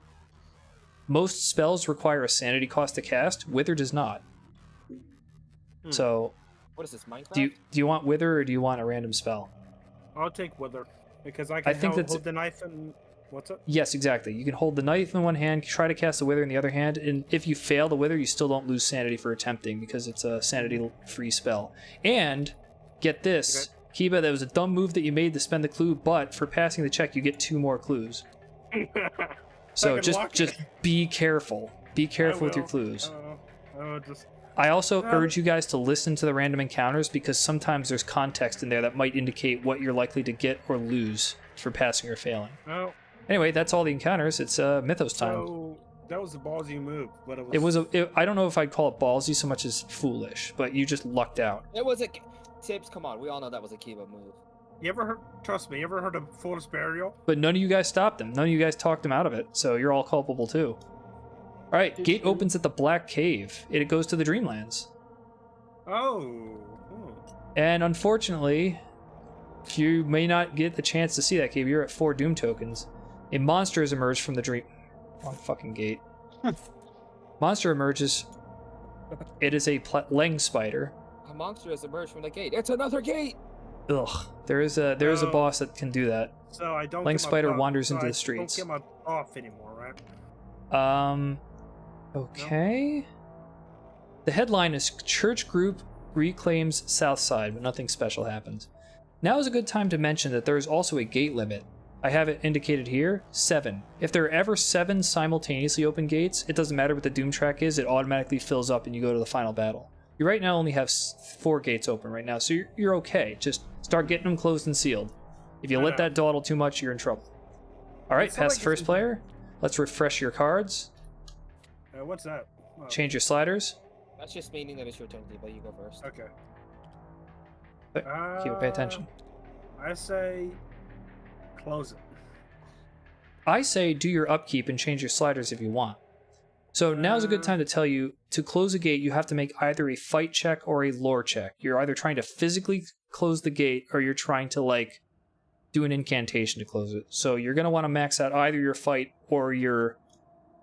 Most spells require a sanity cost to cast. Wither does not. So, what is this, Minecraft? do you want Wither or do you want a random spell? I'll take Wither because I can hold the knife and what's up? Yes, exactly. You can hold the knife in one hand, try to cast the Wither in the other hand, and if you fail the Wither, you still don't lose sanity for attempting because it's a sanity-free spell. And get this, Kiba, that was a dumb move that you made to spend the clue, but for passing the check, you get 2 more clues. So just be careful. Be careful with your clues. I also urge you guys to listen to the random encounters because sometimes there's context in there that might indicate what you're likely to get or lose for passing or failing. Oh. Anyway, that's all the encounters. It's Mythos time. So that was a ballsy move, but I don't know if I'd call it ballsy so much as foolish, but you just lucked out. It was a... Tips, come on. We all know that was a Kiba move. You ever heard? Trust me. You ever heard of Fool's Burial? But none of you guys stopped him. None of you guys talked him out of it, so you're all culpable too. All right, gate opens at the Black Cave. It goes to the Dreamlands. Oh. And unfortunately, you may not get the chance to see that cave. You're at 4 Doom tokens. A monster has emerged from the dream. Wrong fucking gate. Monster emerges. It is a Leng spider. A monster has emerged from the gate. It's another gate. Ugh. There is a boss that can do that. So I don't. Leng spider wanders so into I the streets. Don't get my off anymore, right? Okay. No. The headline is Church Group reclaims South Side, but nothing special happens. Now is a good time to mention that there is also a gate limit. I have it indicated here, 7. If there are ever 7 simultaneously open gates, it doesn't matter what the Doom track is, it automatically fills up and you go to the final battle. You right now only have 4 gates open right now, so you're okay. Just start getting them closed and sealed. If you let that dawdle too much, you're in trouble. Alright, past the first player. Let's refresh your cards. What's that? Oh. Change your sliders. That's just meaning that it's your turn, but you go first. Okay. Pay attention. I say close it. I say do your upkeep and change your sliders if you want. So now's a good time to tell you, to close a gate, you have to make either a fight check or a lore check. You're either trying to physically close the gate, or you're trying to, like, do an incantation to close it. So you're going to want to max out either your fight or your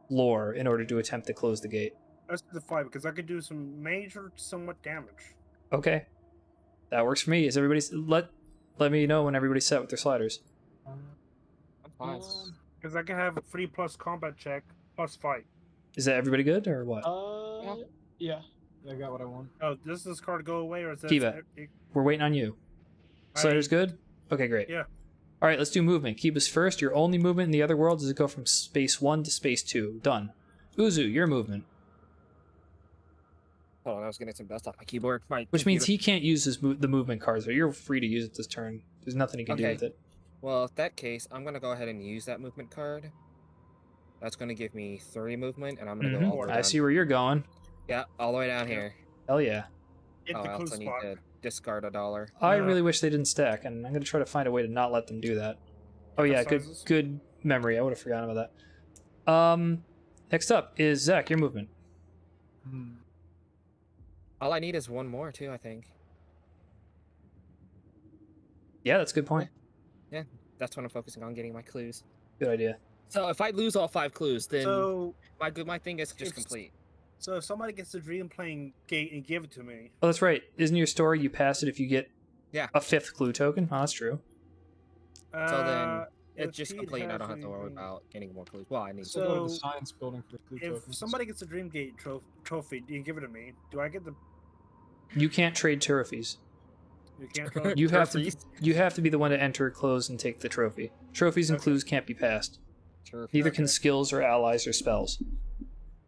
lore in order to attempt to close the gate. Let's do the fight, because I could do some major, somewhat damage. Okay. That works for me. Is everybody... Let me know when everybody's set with their sliders. I'm fine. Because I can have a 3+ combat check plus fight. Is that everybody good, or what? Yeah. I got what I want. Oh, does this card go away, or is that... Kiba, we're waiting on you. Sliders good? Okay, great. Yeah. All right, let's do movement. Kiba's first. Your only movement in the other world is to go from space 1 to space 2. Done. Uzu, your movement. Hold on, I was getting some dust off my keyboard. Which means he can't use the movement cards, but you're free to use it this turn. There's nothing he can do with it. Well, in that case, I'm going to go ahead and use that movement card. That's going to give me 3 movement, and I'm going to go all the way down. I see where you're going. Yeah, all the way down here. Hell yeah. Get the I clue also need spot. to discard $1. I really wish they didn't stack, and I'm going to try to find a way to not let them do that. Oh yeah, good memory. I would have forgotten about that. Next up is Zach, your movement. All I need is 1 more, too, I think. Yeah, that's a good point. Yeah, that's what I'm focusing on, getting my clues. Good idea. So if I lose all 5 clues, then So, my thing is just complete. so if somebody gets the dream playing gate and give it to me... Oh, that's right. Isn't your story you pass it if you get a 5th clue token? Oh, that's true. So then it's if just Pete complete, and I has don't have to worry anything- about getting more clues. Well, I need So go to the So, science building for clue If tokens. somebody gets a dream gate trophy, you give it to me. Do I get the... You can't trade trophies. You can't tell. You have to Trophies? be the one to enter, close, and take the trophy. Trophies and Okay. clues can't be passed. Trophy. Neither can Okay. skills or allies or spells.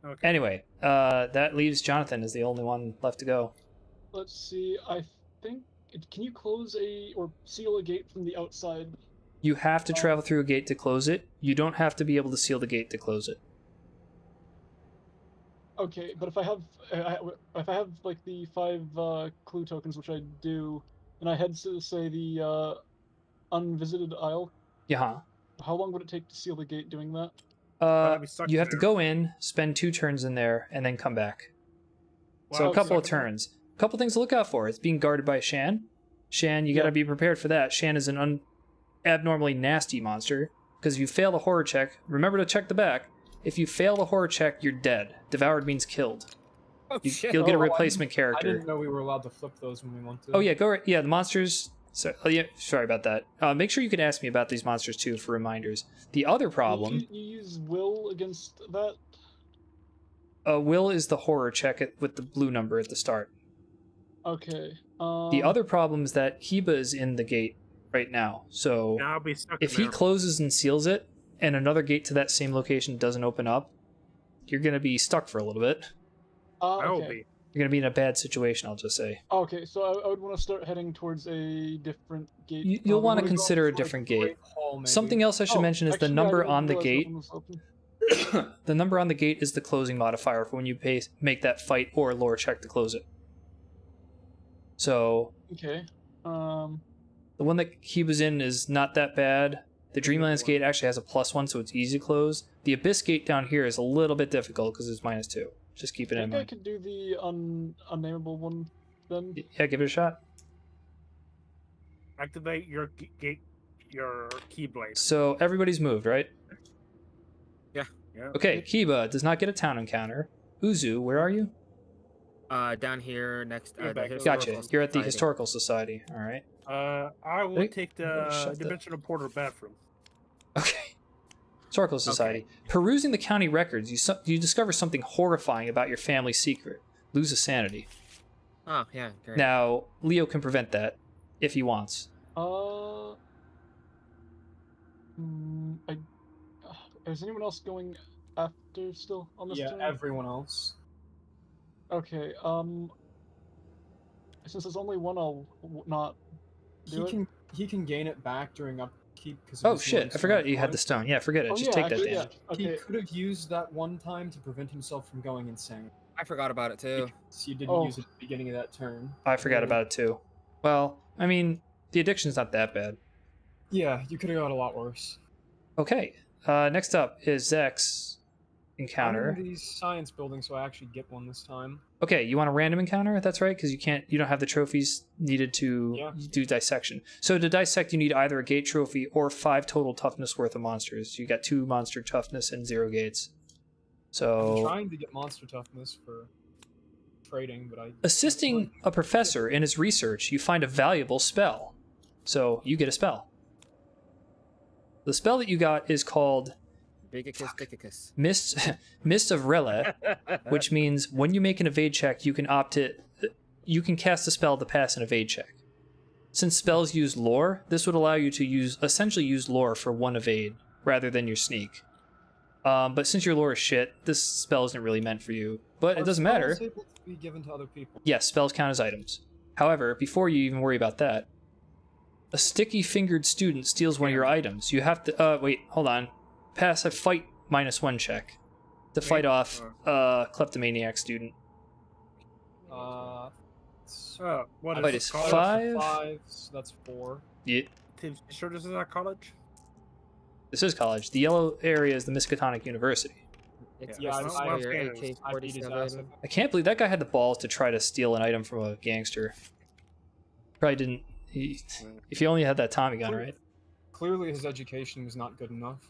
Okay. Anyway, that leaves Jonathan as the only one left to go. Let's see. I think. Can you close or seal a gate from the outside? You have to travel through a gate to close it. You don't have to be able to seal the gate to close it. Okay, but if I have like the 5 clue tokens, which I do, and I head to say the unvisited isle, Yeah. how long would it take to seal the gate doing that? I'd be stuck You have to there. go in, spend 2 turns in there, and then come back. So Wow, a couple of stuck there. turns. A couple things to look out for. It's being guarded by Shan. Shan, you got to be prepared for that. Shan is an abnormally nasty monster. Because if you fail the horror check, remember to check the back. If you fail the horror check, you're dead. Devoured means killed. Oh, shit. You'll get a Oh, I replacement I character. didn't know we were allowed to flip those when we wanted. Oh yeah, go. Yeah, the monsters. So, yeah, sorry about that. Make sure you can ask me about these monsters too for reminders. The other problem. You use will against that. Will is the horror check with the blue number at the start. Okay. The other problem is that Heba is in the gate right now. So Now I'll be stuck if in he there. closes and seals it, and another gate to that same location doesn't open up, you're gonna be stuck for a little bit. I will Okay. be. You're gonna be in a bad situation, I'll just say. Okay, so I would want to start heading towards a different gate. You'll We want to wanna go consider a to, like, different Great gate. Hall, maybe. Something else I should mention is the actually, I number didn't on the realize that gate. one was open. The number on the gate is the closing modifier for when you make that fight or lore check to close it. So Okay. the one that Heba's in is not that bad. The Dreamlands gate actually has a +1, so it's easy to close. The Abyss gate down here is a little bit difficult because it's -2. Just keep it I in think I mind. could do the unnameable one then. Yeah, give it a shot. Activate your gate, your keyblade. So everybody's moved, right? Yeah. Okay, Kiba does not get a town encounter. Uzu, where are you? Down here next. You're The back. Gotcha. Historical You're at the Society. Historical Society. All right. I will Hey, take shut the the- dimensional portal bathroom. Okay. Historical Society. Perusing the county records, you discover something horrifying about your family's secret. Lose a sanity. Oh, yeah, great. Now, Leo can prevent that if he wants. Is anyone else going after still on this Yeah, turn? everyone else. Okay. Since there's only one, I'll not do it. He can gain it back during upkeep because. Oh shit, I forgot you had the stone. Yeah, forget it. Oh, Just yeah, take that actually, damage. yeah. He Okay. could have used that one time to prevent himself from going insane. I forgot about it too. So you didn't Oh. use it at the beginning of that turn. I forgot Yeah. about it too. Well, I mean, the addiction's not that bad. Yeah, you could have got a lot worse. Okay. Next up is Zek's encounter. I'm in the science building, so I actually get one this time. Okay, you want a random encounter? That's right, because you don't have the trophies needed to Yeah. do dissection. So to dissect, you need either a gate trophy or 5 total toughness worth of monsters. You got 2 monster toughness and 0 gates. I'm So trying to get monster toughness for trading, but I. assisting a professor in his research, you find a valuable spell. So you get a spell. The spell that you got is called Bigicus, Bigicus. Mist of Rela, which means when you make an evade check, you can cast a spell to pass an evade check. Since spells use lore, this would allow you to essentially use lore for 1 evade rather than your sneak. But since your lore is shit, this spell isn't really meant for you. But it doesn't matter. It's able to be given to other people. Yes, spells count as items. However, before you even worry about that, a sticky-fingered student steals one of your items. You have to wait, hold on. Pass a fight -1 check to fight off kleptomaniac student. What Fight is is it? College? 5. 5, so that's 4. Yeah, You sure this is not college? this is college. The yellow area is the Miskatonic University. It's Yeah, this I- is your I- I beat his ass. AK-47. I can't believe that guy had the balls to try to steal an item from a gangster. Probably didn't. If he only had that Tommy gun, right? Clearly, his education was not good enough.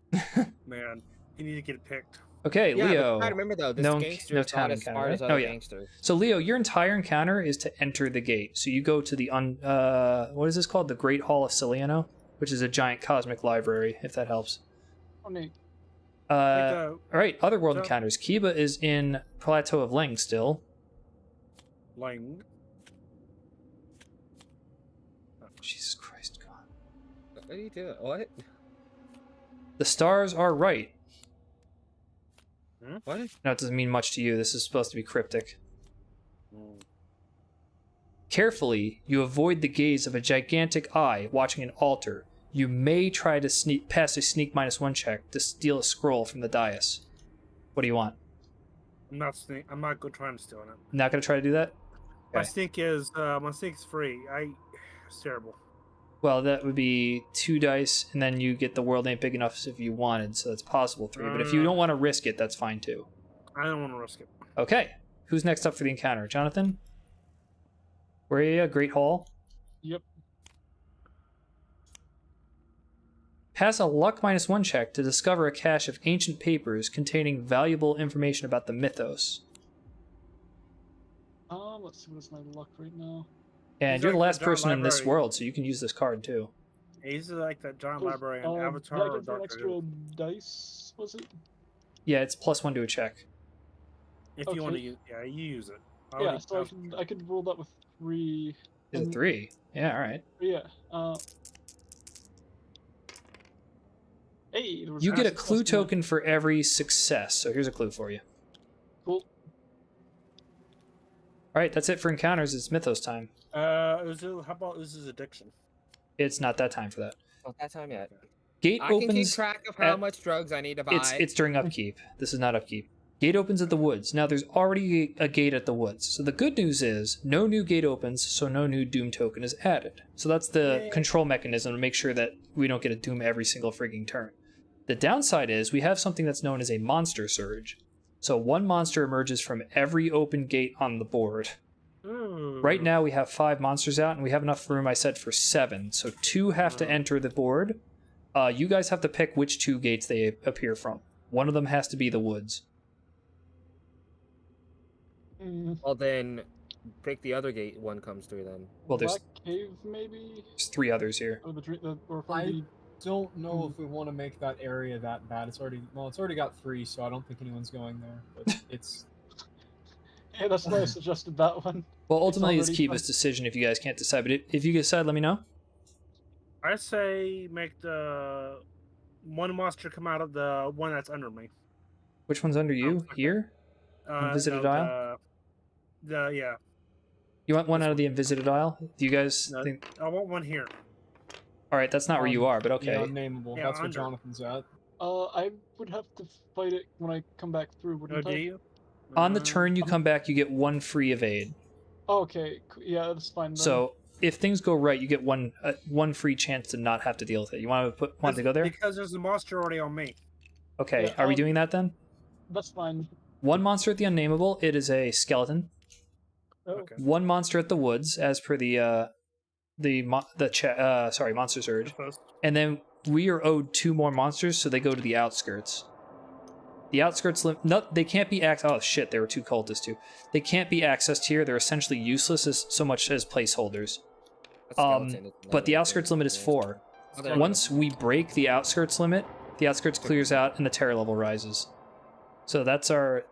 Man, you need to get picked. Okay, Yeah, Leo. but I remember though, this No- gangster no is town not as encounter, smart right? as Oh, other yeah. gangsters. So Leo, your entire encounter is to enter the gate. So you go to the what is this called? The Great Hall of Ciliano, which is a giant cosmic library, if that helps. Oh, neat. All right, other world So- encounters. Kiba is in Plateau of Leng still. Lang. Jesus Christ, God. What are you doing? What? The stars are right. What? No, it doesn't mean much to you. This is supposed to be cryptic. Mm. Carefully, you avoid the gaze of a gigantic eye watching an altar. You may try to pass a sneak -1 check to steal a scroll from the dais. What do you want? I'm not good trying to steal it. Not gonna try to do that? My Okay. sneak is free. It's terrible. Well, that would be 2 dice, and then you get the world ain't big enough if you wanted, so that's possible 3. But if you don't want to risk it, that's fine too. I don't want to risk it. Okay. Who's next up for the encounter? Jonathan? Where are you? Great Hall? Yep. Pass a luck -1 check to discover a cache of ancient papers containing valuable information about the mythos. Let's see, what's my luck right now? And He's you're the like last the giant person in this library. world, so you can use this card too. He's like that giant Cool. library in Did I Avatar or get an Doctor extra Who. dice, was it? Yeah, it's +1 to a check. If you want to Okay. use, you use it. Yeah, so I could roll that with 3. Is it 3? Yeah, alright. Yeah. Hey, there was You get a success clue in that. token for every success, so here's a clue for you. Cool. Alright, that's it for encounters. It's Mythos time. How about this is addiction? It's not that time for that. Not that time yet. Gate I can keep opens. track of how at- much drugs I need to buy. It's during upkeep. This is not upkeep. Gate opens at the woods. Now there's already a gate at the woods. So the good news is no new gate opens, so no new doom token is added. So that's the Yay. control mechanism to make sure that we don't get a doom every single freaking turn. The downside is we have something that's known as a monster surge. So 1 monster emerges from every open gate on the board. Right now we have 5 monsters out, and we have enough room, I said, for 7. So 2 have to enter the board. You guys have to pick which 2 gates they appear from. One of them has to be the woods. Well, then pick the other gate one comes through then. Well, there's Black Cave, maybe? 3 others here. Or, or from I the... don't know if we want to make that area that bad. It's already got 3, so I don't think anyone's going there. But it's Yeah, that's why I suggested that one. Well, ultimately, it's already Kiva's decision if you guys can't decide. But if you decide, let me know. I say make the one monster come out of the one that's under me. Which one's under you? okay. Here? Invisited no, Isle? yeah. You want one out of the Invisited Isle? Do you guys No. think... I want one here. Alright, that's not where you are, but okay. yeah, unnameable. Yeah, That's where under. Jonathan's at. I would have to fight it when I come back through, Oh, wouldn't do I? you? On the turn you come back, you get 1 free evade. Okay, yeah, that's fine then. So, if things go right, you get one free chance to not have to deal with it. You want to go there? Because there's a monster already on me. Okay, Yeah, are we doing that then? That's fine. 1 monster at the Unnameable, it is a skeleton. Oh, Okay. 1 monster at the woods, as per the Monster Surge. Supposed- And then we are owed 2 more monsters, so they go to the outskirts. The outskirts they can't be oh shit, there were 2 cultists too. They can't be accessed here. They're essentially useless as so much as placeholders. A skeleton is But the another outskirts thing. limit is Yeah. 4. Oh, there you go. Once we break the outskirts limit, the outskirts clears out and the terror level rises. So that's our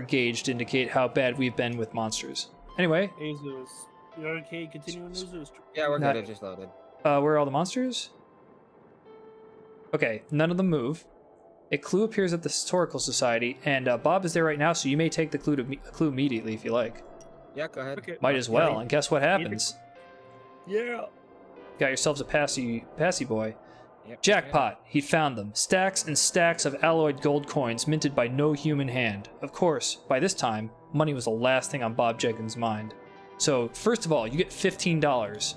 gauge to indicate how bad we've been with monsters. Anyway, Jesus. You okay? Continuing Zeus. Yeah, we're Not- good. It just loaded. where are all the monsters? Okay, none of them move. A clue appears at the Historical Society, and Bob is there right now, so you may take the clue immediately if you like. Yeah, go ahead. Okay. Might as well, and guess what happens? Yeah. Got yourselves a passy boy. Yep. Jackpot! He found them. Stacks and stacks of alloyed gold coins minted by no human hand. Of course, by this time, money was the last thing on Bob Jenkins' mind. So, first of all, you get $15.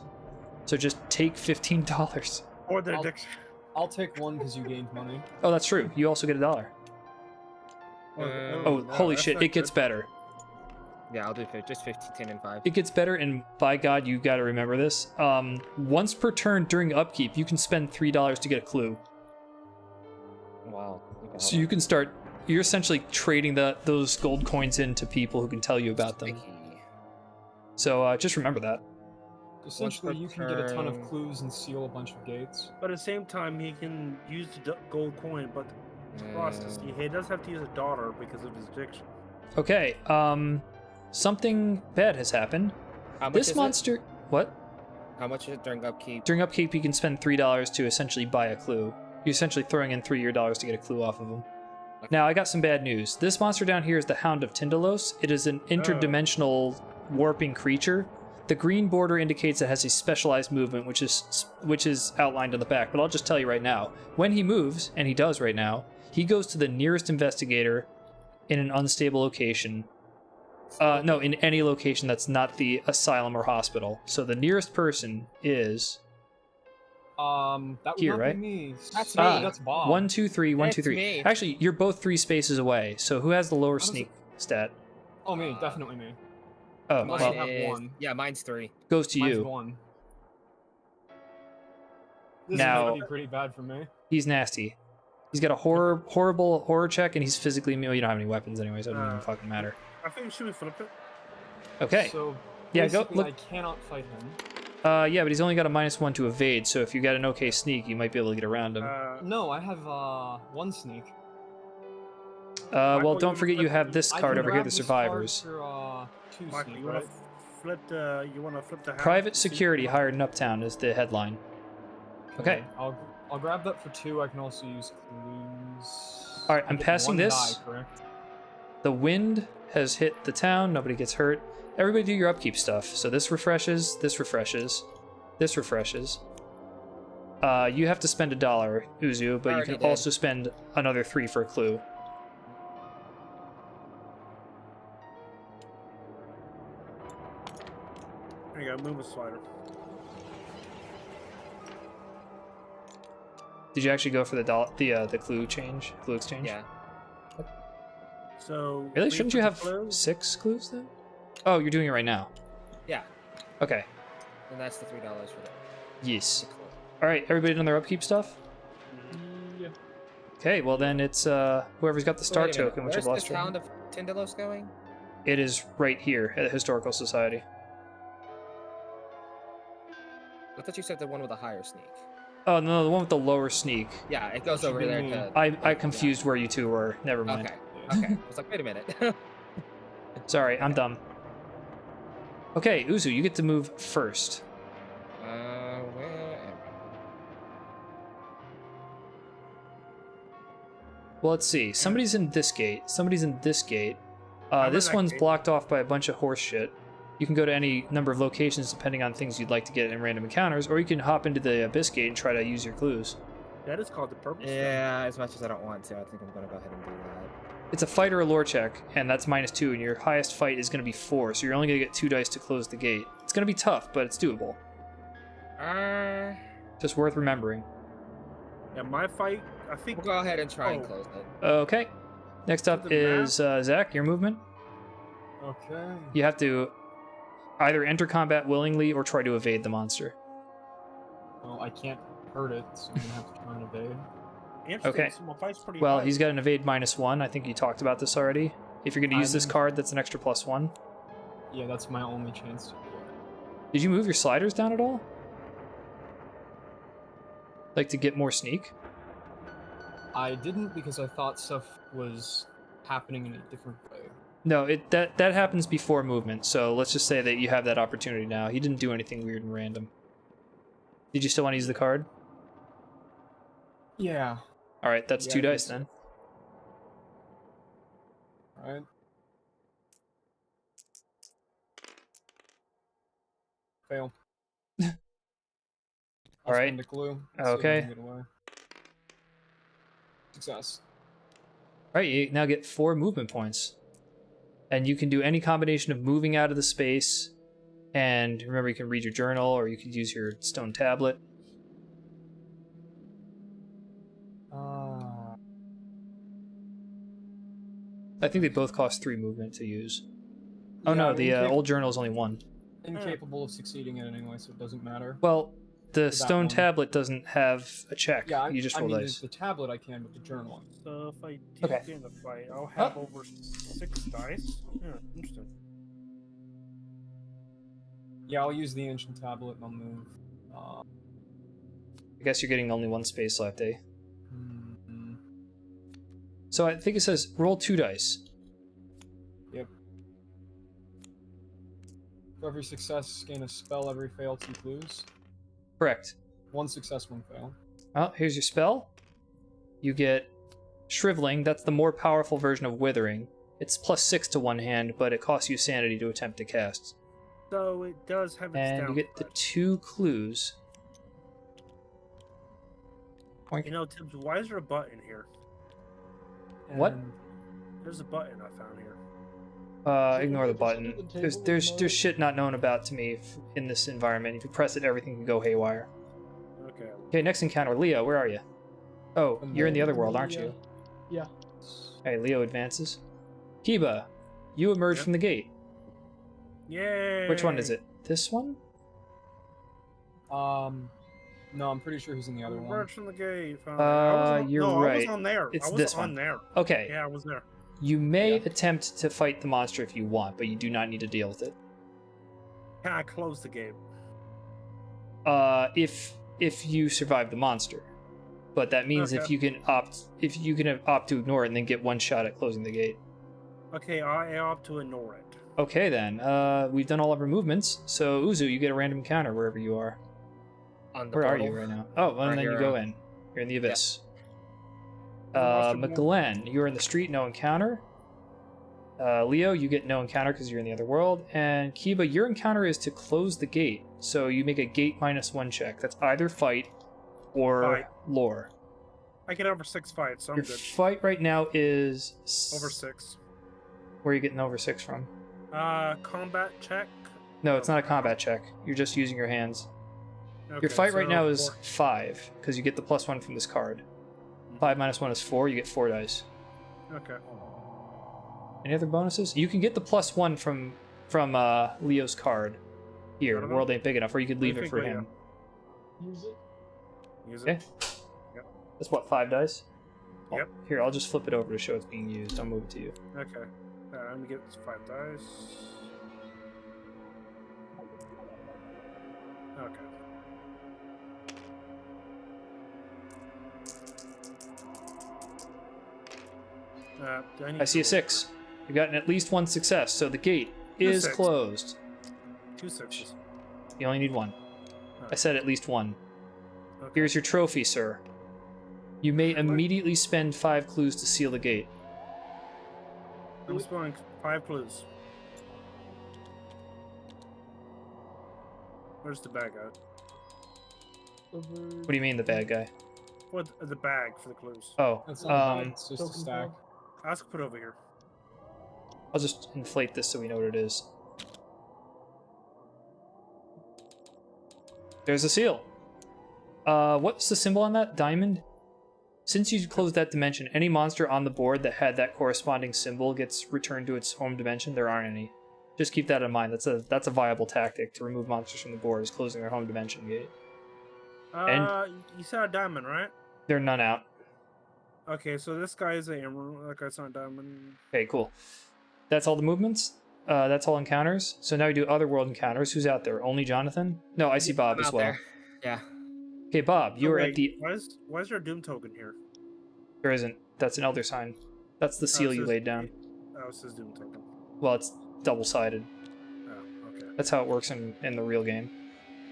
So just take $15. Or the I'll- addiction. I'll take 1 because you gained money. Oh, that's true. You also get $1. Oh, no, holy that's shit, not it gets good. better. Yeah, I'll do just 15, 10, and 5. It gets better, and by God, you gotta remember this. Once per turn during upkeep, you can spend $3 to get a clue. Wow. Okay, So hold you can start. You're essentially trading those gold coins into people who can tell you on. about them. Sticky. So just remember that. Essentially, per you can get a ton of turn. clues and seal a bunch of gates. But at the same time, he can use the gold coin, but the process, he does have to use a dollar because of his addiction. Okay. Something bad has happened. How much This is it? monster. What? How much is it during upkeep? During upkeep, you can spend $3 to essentially buy a clue. You're essentially throwing in 3 of your dollars to get a clue off of them. Now, I got some bad news. This monster down here is the Hound of Tyndalos. It is an interdimensional warping creature. The green border indicates it has a specialized movement, which is outlined on the back. But I'll just tell you right now, when he moves, and he does right now, he goes to the nearest investigator in an unstable location. No, in any location that's not the asylum or hospital. So the nearest person is That would here, not right? be me. That's Sorry, me. That's Bob. 1, 2, 3, 1, 2, It's 3. me. Actually, you're both 3 spaces away. So who has the lower does sneak stat? Oh, me. Definitely me. Oh, Unless well, you have one. Yeah, mine's 3. goes to Mine's you. 1. This Now- is gonna be pretty bad for me. He's nasty. He's got a horrible horror check, and he's physically immune. You don't have any weapons anyway, so it doesn't even fucking matter. I think should we flip it? Okay. So Yeah, go basically, look. I cannot fight him. Yeah, but he's only got a -1 to evade, so if you got an okay sneak, you might be able to get around him. No, I have 1 sneak. Well, Michael, don't you forget you flip- have this I card can over here, grab the this card survivors. For, 2 Michael, sneak, you want right? to flip the? You want to flip the? hound Private to see- security hired in Uptown is the headline. Okay. I'll grab that for 2. I can also use clues. All right, I I'm get passing 1 this. Die, correct? The wind has hit the town. Nobody gets hurt. Everybody do your upkeep stuff. So this refreshes, this refreshes, this refreshes. You have to spend $1, Uzu, but you Already can did. also spend another 3 for a clue. There you go. Move a slider. Did you actually go for the clue exchange? Yeah. So Really? we Shouldn't flip you the have clue? 6 clues then? Oh, you're doing it right now. Yeah. Okay. And that's the $3 for the Yes. clue. All right, everybody done their upkeep stuff? Yeah. Okay, well then it's whoever's got the So star wait a minute, token, which where's I've lost the right Hound now. of Tyndalos going? It is right here at the Historical Society. I thought you said the one with a higher sneak. Oh no, the one with the lower sneak. Yeah, it goes Should over be there me. to... I confused where you two were. Never mind. Okay. Okay. I was like, wait a minute. Sorry, I'm dumb. Okay, Uzu, you get to move first. Where am Well, let's see. Somebody's in this gate. Somebody's in this gate. I'm in This that one's gate. blocked off by a bunch of horse shit. You can go to any number of locations depending on things you'd like to get in random encounters, or you can hop into the Abyss Gate and try to use your clues. That is called the purple. I? Stone. Yeah, as much as I don't want to, I think I'm gonna go ahead and do that. It's a fight or a lore check, and that's -2, and your highest fight is going to be 4, so you're only going to get 2 dice to close the gate. It's going to be tough, but it's doable. Just worth remembering. Yeah, my fight. I think. We'll go ahead and try and Oh. close it. Okay. Next up the is Zach, your movement. Okay. You have to either enter combat willingly or try to evade the monster. Well, I can't hurt it, so I'm gonna have to try and evade. Interesting. Okay. So my fight's pretty Well, high. he's got an evade -1. I think you talked about this already. If you're going to use this I'm- card, that's an extra +1. Yeah, that's my only chance to do it. Did you move your sliders down at all? Like to get more sneak? I didn't because I thought stuff was happening in a different way. No, that happens before movement, so let's just say that you have that opportunity now. He didn't do anything weird and random. Did you still want to use the card? Yeah. Alright, that's Yeah, 2 I dice guess so. then. Alright. Fail. I'll Alright. spend a clue. Okay. See if I can get away. Success. Alright, you now get 4 movement points. And you can do any combination of moving out of the space, and remember you can read your journal, or you could use your stone tablet. I think they both cost 3 movement to use. Oh Yeah, no, I'm the old journal is only 1. incapable of succeeding in it anyway, so it doesn't matter. Well, the that stone one. tablet doesn't have a check. Yeah, you just I roll mean, dice. the tablet I can, but the journal. So if I Okay. take in the fight, I'll have over 6 dice. Yeah, interesting. Yeah, I'll use the ancient tablet and I'll move. I guess you're getting only 1 space left, eh? Mm, So I think it says roll 2 dice. Yep. For every success, gain a spell. Every fail, 2 clues. Correct. 1 success, 1 fail. Oh, here's your spell. You get Shriveling. That's the more powerful version of Withering. It's +6 to one hand, but it costs you sanity to attempt to cast. So it does have its And you get the 2 clues. You know, Tibbs, why is there a button here? What? And There's a button I found here. Ignore the Just button. under the There's table there's in there's shit not known about to me in this environment. If you press it, everything can go haywire. Okay. Okay, next encounter. Leo, where are you? Oh, you're in the other world, aren't you? Yeah. Okay, Leo advances. Kiba, you emerge Yep. from the gate. Yay! Which one is it? This one? no, I'm pretty sure he's in the other one. Emerge from the gate. You're no, I right. was on there. It's I was this on one. there. Okay, Yeah, I was there. you may Yeah. attempt to fight the monster if you want, but you do not need to deal with it. Can I close the gate? If you survive the monster. But that means if Okay. you can opt to ignore it and then get one shot at closing the gate. Okay, I opt to ignore it. Okay then, we've done all of our movements, so Uzu, you get a random encounter wherever you are. On the Where are portal. you right now? Oh, well, and Right then you here, go in. You're in the abyss. Monster ball. McGlenn, you're in the street, no encounter. Leo, you get no encounter because you're in the other world. And Kiba, your encounter is to close the gate. So you make a gate -1 check. That's either fight or Fight. lore. I get over 6 fights, so I'm Your good. fight right now is... Over 6. Where are you getting over 6 from? Combat check. No, it's not a combat check. You're just using your hands. Okay, Your fight right so now is 4. 5, because you get the +1 from this card. 5 - 1 is 4, you get 4 dice. Okay. Any other bonuses? You can get the +1 from Leo's card. Here, None of them? world ain't big enough, or you could leave it think for we, him. Use it. Use Okay. it. Yep. That's what, 5 dice? Yep. Here, I'll just flip it over to show it's being used. I'll move it to you. Okay. Let me get 5 dice. Okay. Do I need I see a 6. You've gotten at least 1 success, so the gate is six. closed. 2 6s. You only need 1. I said at least 1. Okay. Here's your trophy, sir. You may immediately spend 5 clues to seal the gate. I'm spelling 5 clues. Where's the bag at? Over. What do you mean, the bad guy? What the bag for the clues? Oh, That's not bad, it's just a token stack. pile. Ask put over here. I'll just inflate this so we know what it is. There's a seal. What's the symbol on that? Diamond? Since you closed that dimension, any monster on the board that had that corresponding symbol gets returned to its home dimension. There aren't any. Just keep that in mind. That's a viable tactic to remove monsters from the board, is closing their home dimension gate. You said a diamond, right? There are none out. Okay, so this guy is a emerald. That guy's not a diamond. Okay, cool. That's all the movements. That's all encounters. So now we do other world encounters. Who's out there? Only Jonathan? No, I see Bob I'm as out well. there. Yeah. Okay, Bob, you Oh, are wait, at the... Why is there a doom token here? There isn't. That's an elder sign. That's the seal it you says- laid down. Oh, it says doom token. Well, it's double-sided. Oh, okay. That's how it works in the real game.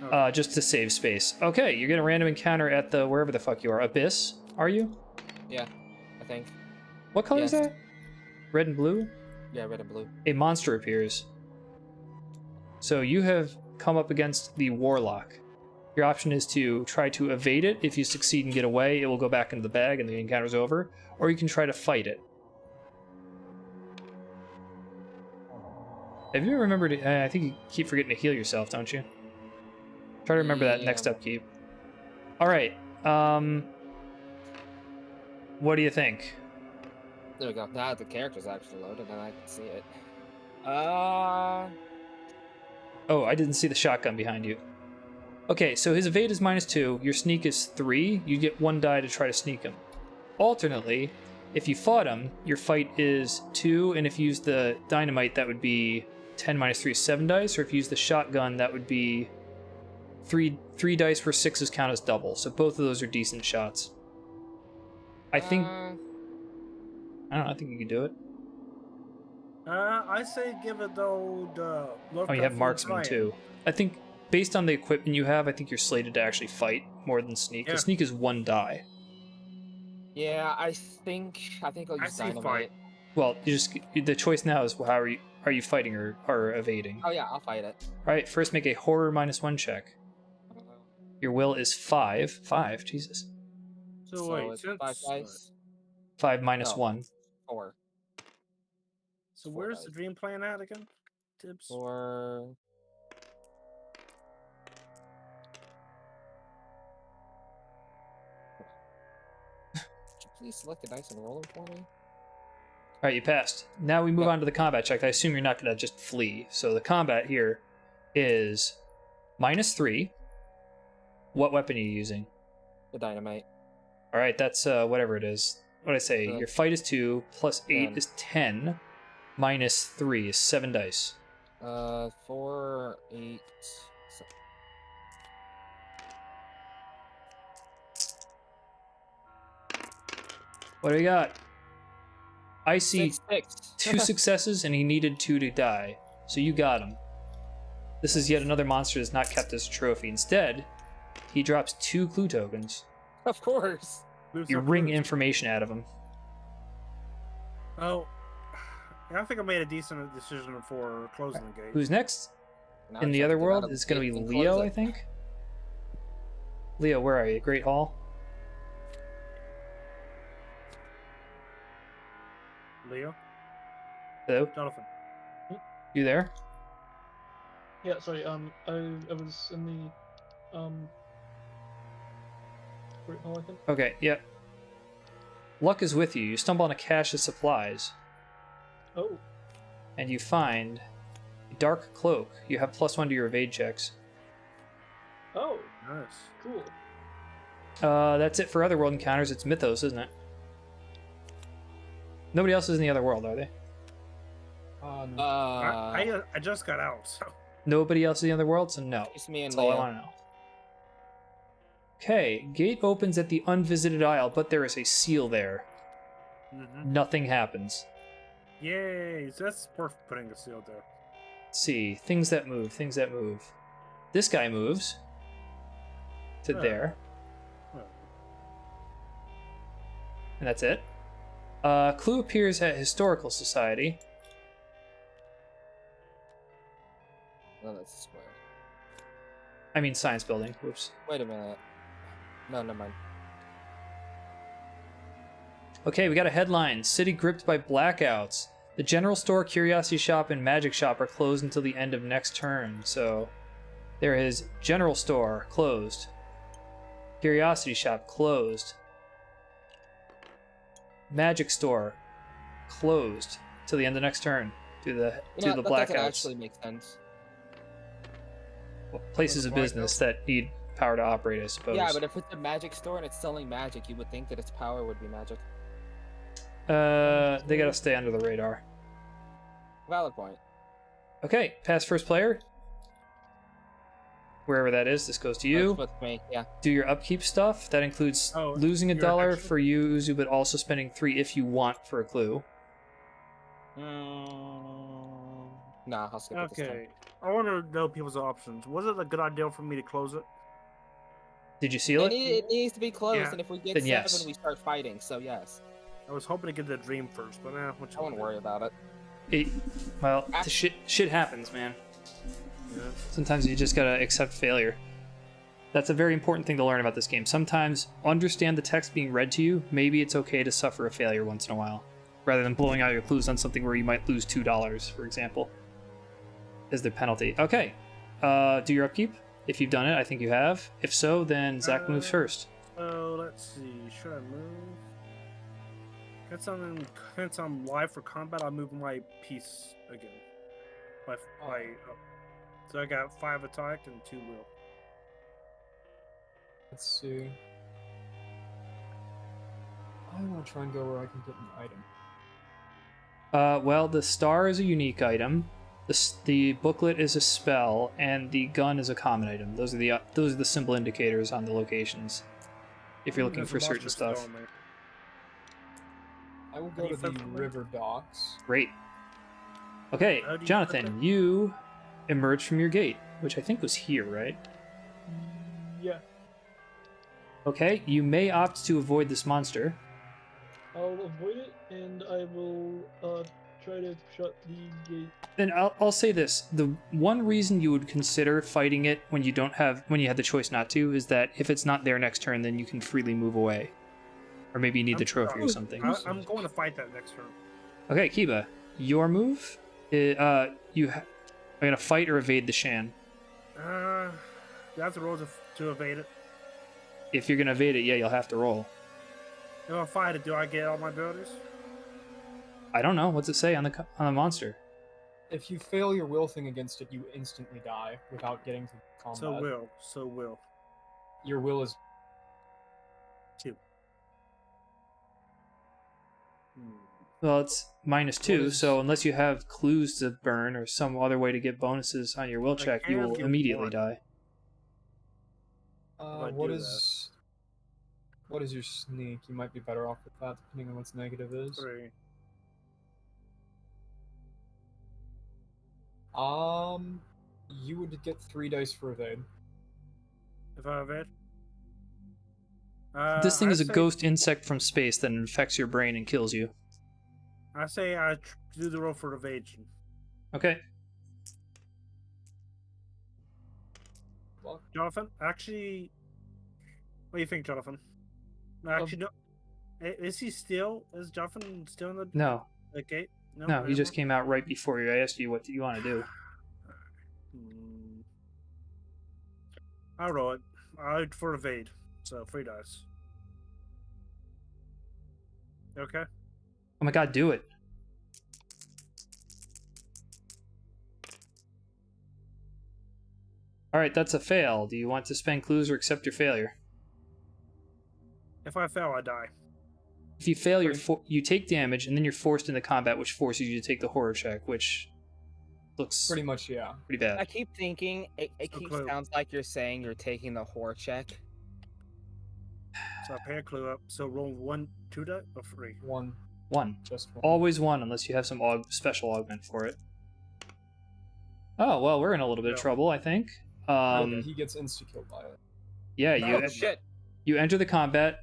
Okay. Just to save space. Okay, you get a random encounter at the wherever the fuck you are. Abyss, are you? Yeah. I think. What color is Yes. that? Red and blue? Yeah, red and blue. A monster appears. So you have come up against the Warlock. Your option is to try to evade it. If you succeed and get away, it will go back into the bag and the encounter's over. Or you can try to fight it. Have you remembered... I think you keep forgetting to heal yourself, don't you? Try to remember that next Yeah. upkeep. Alright, what do you think? There we go. Now the character's actually loaded and I can see it. Oh, I didn't see the shotgun behind you. Okay, so his evade is -2, your sneak is 3, you get 1 die to try to sneak him. Alternately, if you fought him, your fight is 2, and if you use the dynamite, that would be 10 -3 is 7 dice, or if you use the shotgun, that would be 3 dice where 6s count as double, so both of those are decent shots. I think... I don't know, I think you can do it. I say give it though the look Oh, you up have for marksman trying. too. I think based on the equipment you have, I think you're slated to actually fight more than sneak. Because Yeah. sneak is 1 die. Yeah, I think I'll I use see dynamite. fight. Well, the choice now is how are you fighting or evading? Oh yeah, I'll fight it. All right, first make a horror -1 check. Uh, Your will is 5. 5, Jesus. So, so wait, it's since 5 dice. 5 minus No. 1. 4. so 4 where's dice. the dream plan at again? Tips. 4. Could you please select the dice and roll them for me? All right, you passed. Now we move Yep. on to the combat check. I assume you're not going to just flee. So the combat here is -3. What weapon are you using? The dynamite. All right, that's whatever it is. What did I say? Your fight is 2, plus 8 10. is 10, -3 is 7 dice. 4, 8. What do we got? I see 6. 2 successes, and he needed 2 to die. So you got him. This is yet another monster that's not kept as a trophy. Instead, he drops 2 clue tokens. Of course. Move You some wring clues. information out of him. Oh, I think I made a decent decision for closing the gate. Who's next? Now In I the just have other to get out world, of the it's going to gate be and Leo, close I it. think. Leo, where are you? Great Hall? Leo, Hello? Jonathan. You there? Yeah, sorry. I was in the Great Hall, I think. Okay, yeah. Luck is with you. You stumble on a cache of supplies, Oh, and you find a dark cloak. You have +1 to your evade checks. oh, Nice. cool. That's it for other world encounters. It's Mythos, isn't it? Nobody else is in the other world, are they? No. I just got out. So. Nobody else is in the other world, so no. It's me and That's all I Leo. want to know. Okay, gate opens at the unvisited aisle, but there is a seal there. Nothing happens. Yay! So that's worth putting a seal there. Let's see, things that move, things that move. This guy moves to Oh. there, Oh. and that's it. Clue appears at Historical Society. No, that's a square. I mean, Science Building. Whoops. Wait a minute. No, never mind. Okay, we got a headline. City gripped by blackouts. The general store, curiosity shop, and magic shop are closed until the end of next turn. So there is general store closed. Curiosity shop closed. Magic store closed till the end of next turn due to the That doesn't blackouts. actually make sense. Places of Blackouts? business that need power to operate, I suppose. Yeah, but if it's a magic store and it's selling magic, you would think that its power would be magic. They gotta stay under the radar. Valid point. Okay, pass first player. Wherever that is, this goes to you. That's with me. Yeah. Do your upkeep stuff. That includes Oh, losing your $1 extra? for you, Uzu, but also spending 3 if you want for a clue. Nah, I'll skip it this time. Okay. I want to know people's options. Was it a good idea for me to close it? Did you seal it? It needs to be closed, Yeah. and if we get Then 7, yes. we start fighting. So yes, I was hoping to get the dream first, but what I wouldn't worry about it. Well, the shit happens, man. Yeah. Sometimes you just gotta accept failure. That's a very important thing to learn about this game. Sometimes understand the text being read to you. Maybe it's okay to suffer a failure once in a while, rather than blowing out your clues on something where you might lose $2, for example, as the penalty. Okay, do your upkeep. If you've done it, I think you have. If so, then Zach moves first. So let's see. Should I move? Since I'm live for combat, I'll move my piece again. So I got 5 attack and 2 will. Let's see. I want to try and go where I can get an item. Well, the star is a unique item. The booklet is a spell, and the gun is a common item. Those are the simple indicators on the locations. If you're looking There's for a certain monster still stuff. in there. I will go to the river docks. Great. Okay, How do you Jonathan, you emerge from your gate, which I think was here, right? Yeah. Okay, you may opt to avoid this monster. I'll avoid it, and I will try to shut the gate. Then I'll say this: the one reason you would consider fighting it when you have the choice not to is that if it's not there next turn, then you can freely move away, or maybe you need the trophy or something. I'm going to fight that next turn. Okay, Kiba, your move. Are gonna fight or evade the Shan? You have to roll to evade it. If you're gonna evade it, yeah, you'll have to roll. If I fight it, do I get all my abilities? I don't know. What's it say on the monster? If you fail your will thing against it, you instantly die without getting to combat. So will. Your will is 2. Well, it's -2, is- so unless you have clues to burn or some other way to get bonuses on your will I check, you can will get immediately 1. die. I what do is your sneak? You might be better off with that, depending on what's negative is. 3. You would get 3 dice for evade. If I evade. This thing is a I'd say- ghost insect from space that infects your brain and kills you. I say I do the roll for evasion. Okay. Well, Jonathan, actually, what do you think, Jonathan? Actually, no. Is Jonathan still in No, the gate? no, he just came out right before you. I asked you what do you want to do. I'll roll it. I'll for evade. So 3 dice. Okay. Oh my god, do it. Alright, that's a fail. Do you want to spend clues or accept your failure? If I fail, I die. If you fail, you take damage, and then you're forced into combat, which forces you to take the horror check, which looks pretty much, yeah. pretty bad. I keep thinking it clue. sounds like you're saying you're taking the horror check. So I pay a clue up. So roll 1, 2 die or 3. 1, 1. just 1. Always 1, unless you have some special augment for it. Oh, well, we're in a little bit of Yeah. trouble, I think. He gets insta-killed by it. Yeah, Oh shit! you enter the combat.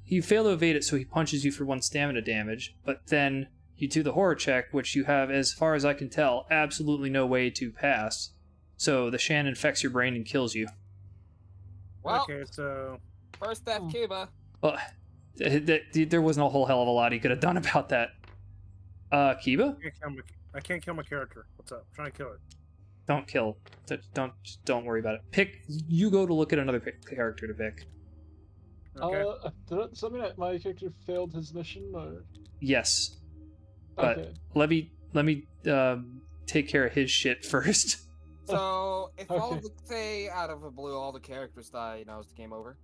You fail to evade it, so he punches you for 1 stamina damage, but then you do the horror check, which you have, as far as I can tell, absolutely no way to pass. So the Shan infects your brain and kills you. Well, Okay, so first death, Kiba. Well, there wasn't a whole hell of a lot he could have done about that. Kiba? I can't kill my character. What's up? I'm trying to kill it. Don't kill. Don't worry about it. You go to look at another character to pick. Okay. Does that mean that my character failed his mission, or? Yes, but Okay. let me take care of his shit first. So if all Okay. of the say out of a blue all the characters die, is the game over?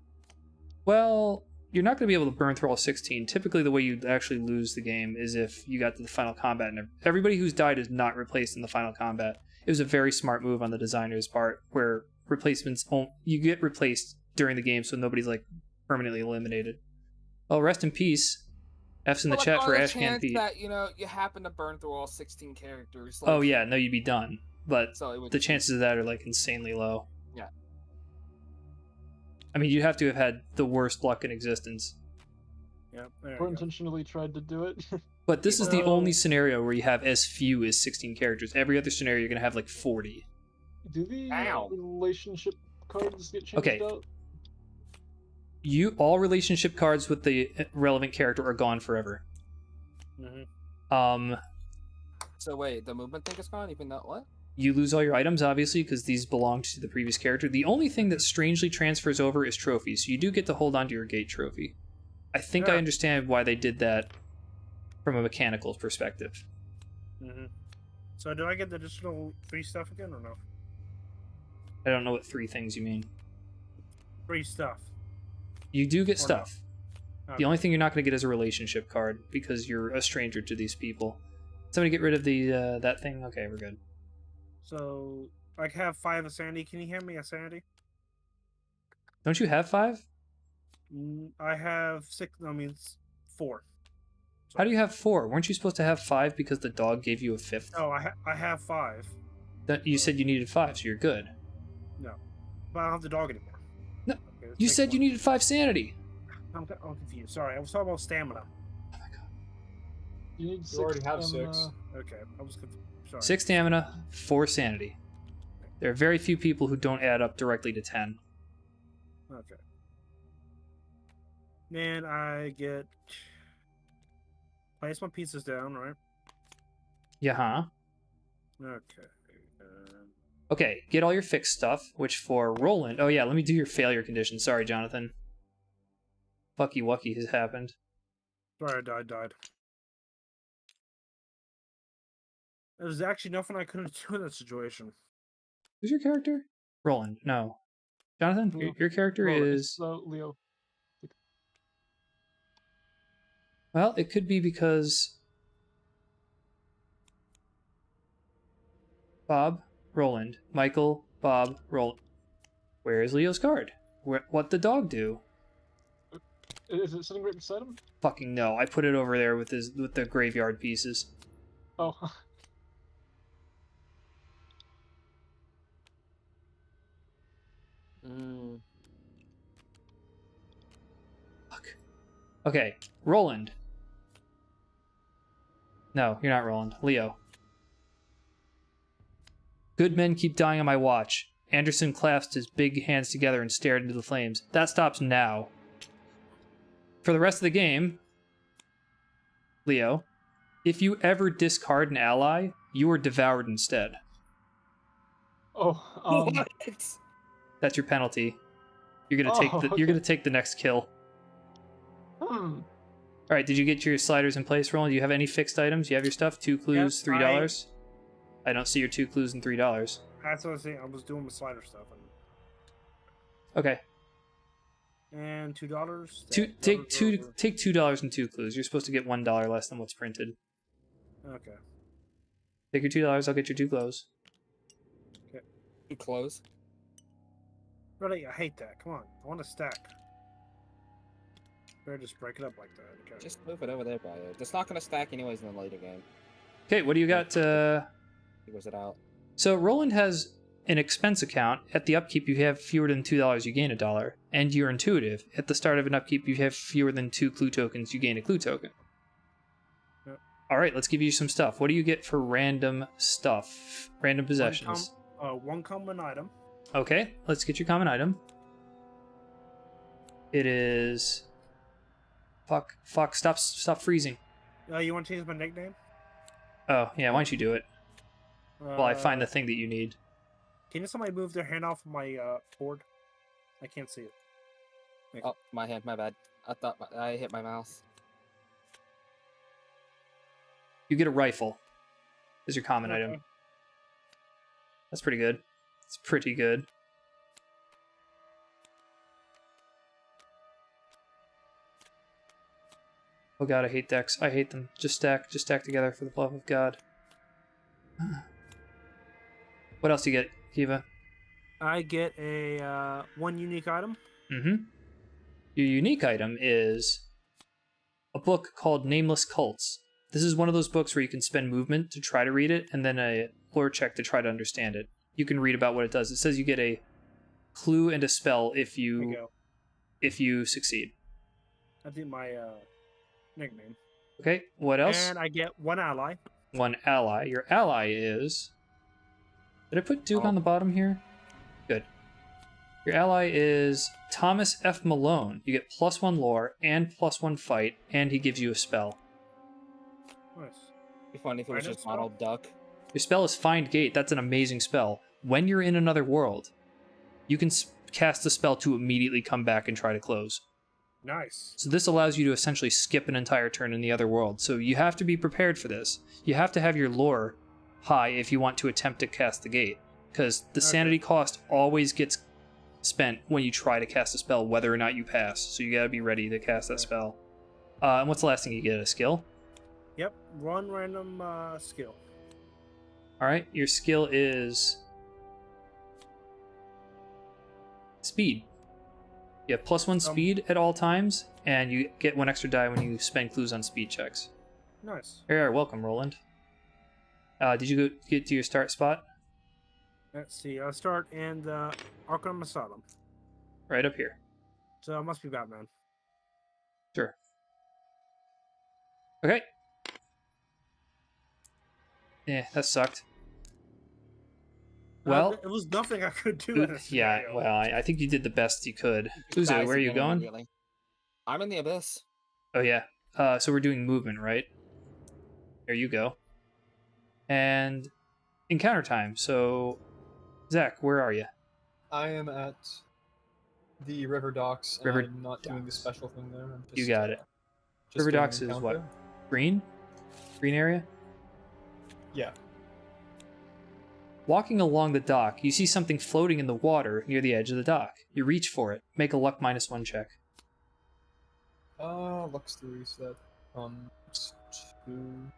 Well, you're not going to be able to burn through all 16. Typically, the way you actually lose the game is if you got to the final combat, and everybody who's died is not replaced in the final combat. It was a very smart move on the designer's part, where you get replaced during the game, so nobody's like permanently eliminated. Well, rest in peace. F's in the chat for Ashcan Pete. That you happen to burn through all 16 characters. Oh yeah, no, you'd be done. But So it would the chances of that are like insanely low. Yeah. I mean, you have to have had the worst luck in existence. Yep. There Or you go. intentionally tried to do it. But this is the Well- only scenario where you have as few as 16 characters. Every other scenario, you're going to have like 40. Do the Ow. relationship cards get changed Okay. out? All relationship cards with the relevant character are gone forever. Mhm. So wait, the movement thing is gone, even though what? You lose all your items, obviously, because these belonged to the previous character. The only thing that strangely transfers over is trophies, so you do get to hold on to your gate trophy. I think I Yeah. understand why they did that from a mechanical perspective. Mhm. So do I get the additional 3 stuff again or no? I don't know what 3 things you mean. 3 stuff. You do get Or no. stuff. Okay. The only thing you're not going to get is a relationship card because you're a stranger to these people. Somebody get rid of the that thing. Okay, we're good. So I have 5 of sanity. Can you hand me a sanity? Don't you have 5? I have 6. I mean 4. How do you have 4? Weren't you supposed to have 5 because the dog gave you a 5th? Oh, I have 5. That you said you needed 5, so you're good. No, but I don't have the dog anymore. No, Okay, let's you take said you one. needed 5 sanity. I'm confused. Sorry, I was talking about stamina. Oh my god. You need You already have stamina. 6. Okay, I was confused. Sorry. 6 stamina, 4 sanity. There are very few people who don't add up directly to 10. Okay. Then I get place my pieces down, right? Yeah, huh? Okay. Okay, get all your fixed stuff, which for Roland... Oh yeah, let me do your failure condition. Sorry, Jonathan. Fucky wucky has happened. Sorry, I died. There's actually nothing I couldn't do in that situation. Who's your character? Roland. No. Jonathan, No. your character Well, is... it's, Leo. Well, it could be because... Bob, Roland. Michael, Bob, Roland. Where is Leo's card? What the dog do? Is it sitting right beside him? Fucking no. I put it over there with the graveyard pieces. Oh. Fuck. Okay, Roland. No, you're not Roland. Leo. Good men keep dying on my watch. Anderson clasped his big hands together and stared into the flames. That stops now. For the rest of the game, Leo, if you ever discard an ally, you are devoured instead. Oh. What? That's your penalty. You're gonna take the next kill. Hmm. All right, did you get your sliders in place, Roland? Do you have any fixed items? You have your stuff? 2 clues, Yep, $3? I don't see your 2 clues and $3. That's what I was saying. I was doing the slider stuff. Okay. And $2. Take $2 and 2 clues. You're supposed to get $1 less than what's printed. Okay. Take your $2, I'll get your 2 clues. Too close. Really, I hate that. Come on, I want to stack. Better just break it up like that. Okay. Just move it over there by it. It's not gonna stack anyways in the later game. Okay, what do you got? Figures it out. So Roland has an expense account. At the upkeep, you have fewer than $2, you gain $1. And you're intuitive. At the start of an upkeep, you have fewer than 2 clue tokens, you gain a clue token. Yep. All right, let's give you some stuff. What do you get for random stuff? Random possessions. One common item. Okay, let's get your common item. It is... Fuck, stop freezing. You want to change my nickname? Oh, yeah, why don't you do it? While I find the thing that you need. Can somebody move their hand off my board? I can't see it. Oh, my hand, my bad. I thought I hit my mouse. You get a rifle as your common Okay. item. That's pretty good. It's pretty good. Oh god, I hate decks. I hate them. Just stack together for the love of God. What else do you get, Kiva? I get a one unique item. Mm-hmm. Your unique item is a book called Nameless Cults. This is one of those books where you can spend movement to try to read it, and then a lore check to try to understand it. You can read about what it does. It says you get a clue and a spell if There you you go. succeed. I think my nickname. Okay, what else? And I get one ally. One ally. Your ally is... Did I put Duke on the bottom here? Good. Your ally is Thomas F. Malone. You get +1 lore and +1 fight, and he gives you a spell. Nice. Be funny if it was Find a just spell? Donald Duck. Your spell is Find Gate. That's an amazing spell. When you're in another world, you can cast a spell to immediately come back and try to close. Nice. So this allows you to essentially skip an entire turn in the other world. So you have to be prepared for this. You have to have your lore high if you want to attempt to cast the gate, because the sanity cost always gets spent when you try to cast a spell, whether or not you pass. So you gotta be ready to cast that spell. And what's the last thing you get? A skill? Yep. One random skill. Alright, your skill is speed. You have +1 speed at all times, and you get 1 extra die when you spend clues on speed checks. Nice. Here, welcome, Roland. Did you go get to your start spot? Let's see. I'll start in the Arkham Asylum. Right up here. So it must be Batman. Sure. Okay. Yeah, that sucked. Well, it was nothing I could do in this yeah, scenario. well, I think you did the best you could. Uzo, Guys where are you again going? immediately. I'm in the abyss. Oh, yeah. So we're doing movement, right? There you go. And encounter time. So, Zach, where are you? I am at the river docks. And River I'm not doing the docks. special thing there. I'm just, You got it. just River doing docks is what? encounter. Green? Green area? Yeah. Walking along the dock, you see something floating in the water near the edge of the dock. You reach for it. Make a luck -1 check. Lux 3, so that it's 2.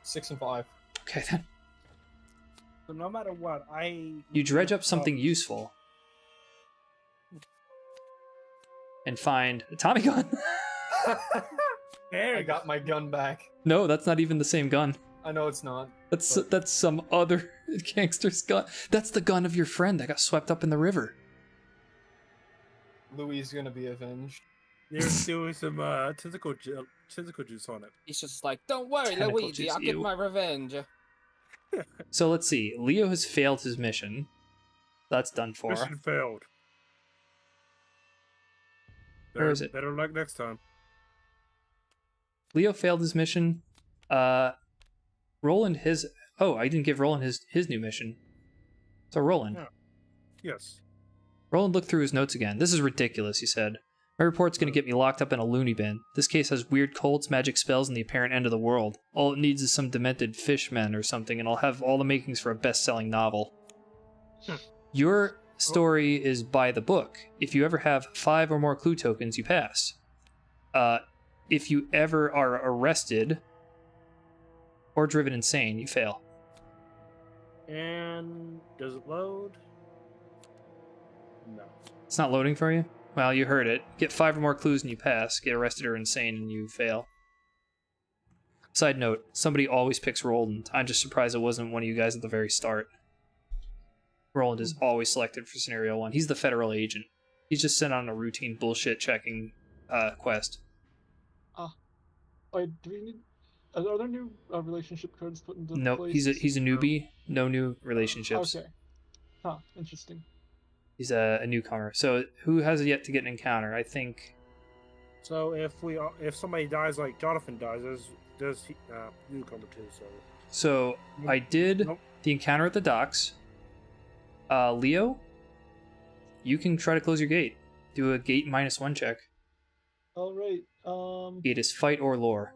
Six and 5. Okay, then. So no matter what, You dredge up something useful. And find a Tommy gun. There I you got my gun back. No, that's not even the same gun. I know it's not. That's some other gangster's gun. That's the gun of your friend that got swept up in the river. Louis is gonna be avenged. There's doing some tentacle juice on it. He's just like, don't worry, Tentacle Luigi, juice, I'll get ew. my revenge. So let's see. Leo has failed his mission. That's done for. Mission failed. Where is it? Better luck next time. Leo failed his mission. Roland his. Oh, I didn't give Roland his new mission. So Roland. Yeah. Yes. Roland looked through his notes again. This is ridiculous, he said. My report's gonna get me locked up in a loony bin. This case has weird cults, magic spells, and the apparent end of the world. All it needs is some demented fishmen or something, and I'll have all the makings for a best-selling novel. Your story is by the book. If you ever have 5 or more clue tokens, you pass. If you ever are arrested or driven insane, you fail. And does it load? No. It's not loading for you? Well, you heard it. Get 5 or more clues and you pass. Get arrested or insane and you fail. Side note, somebody always picks Roland. I'm just surprised it wasn't one of you guys at the very start. Roland is always selected for scenario 1. He's the federal agent. He's just sent on a routine bullshit checking quest. Wait, do we need? Are there new relationship cards put into No, place? he's a newbie. No new relationships. Okay. Huh. Interesting. He's a newcomer. So who has yet to get an encounter? I think. So if somebody dies like Jonathan dies, there's newcomer too. So I did Nope. the encounter at the docks. Leo, you can try to close your gate. Do a gate -1 check. All right. Gate is fight or lore.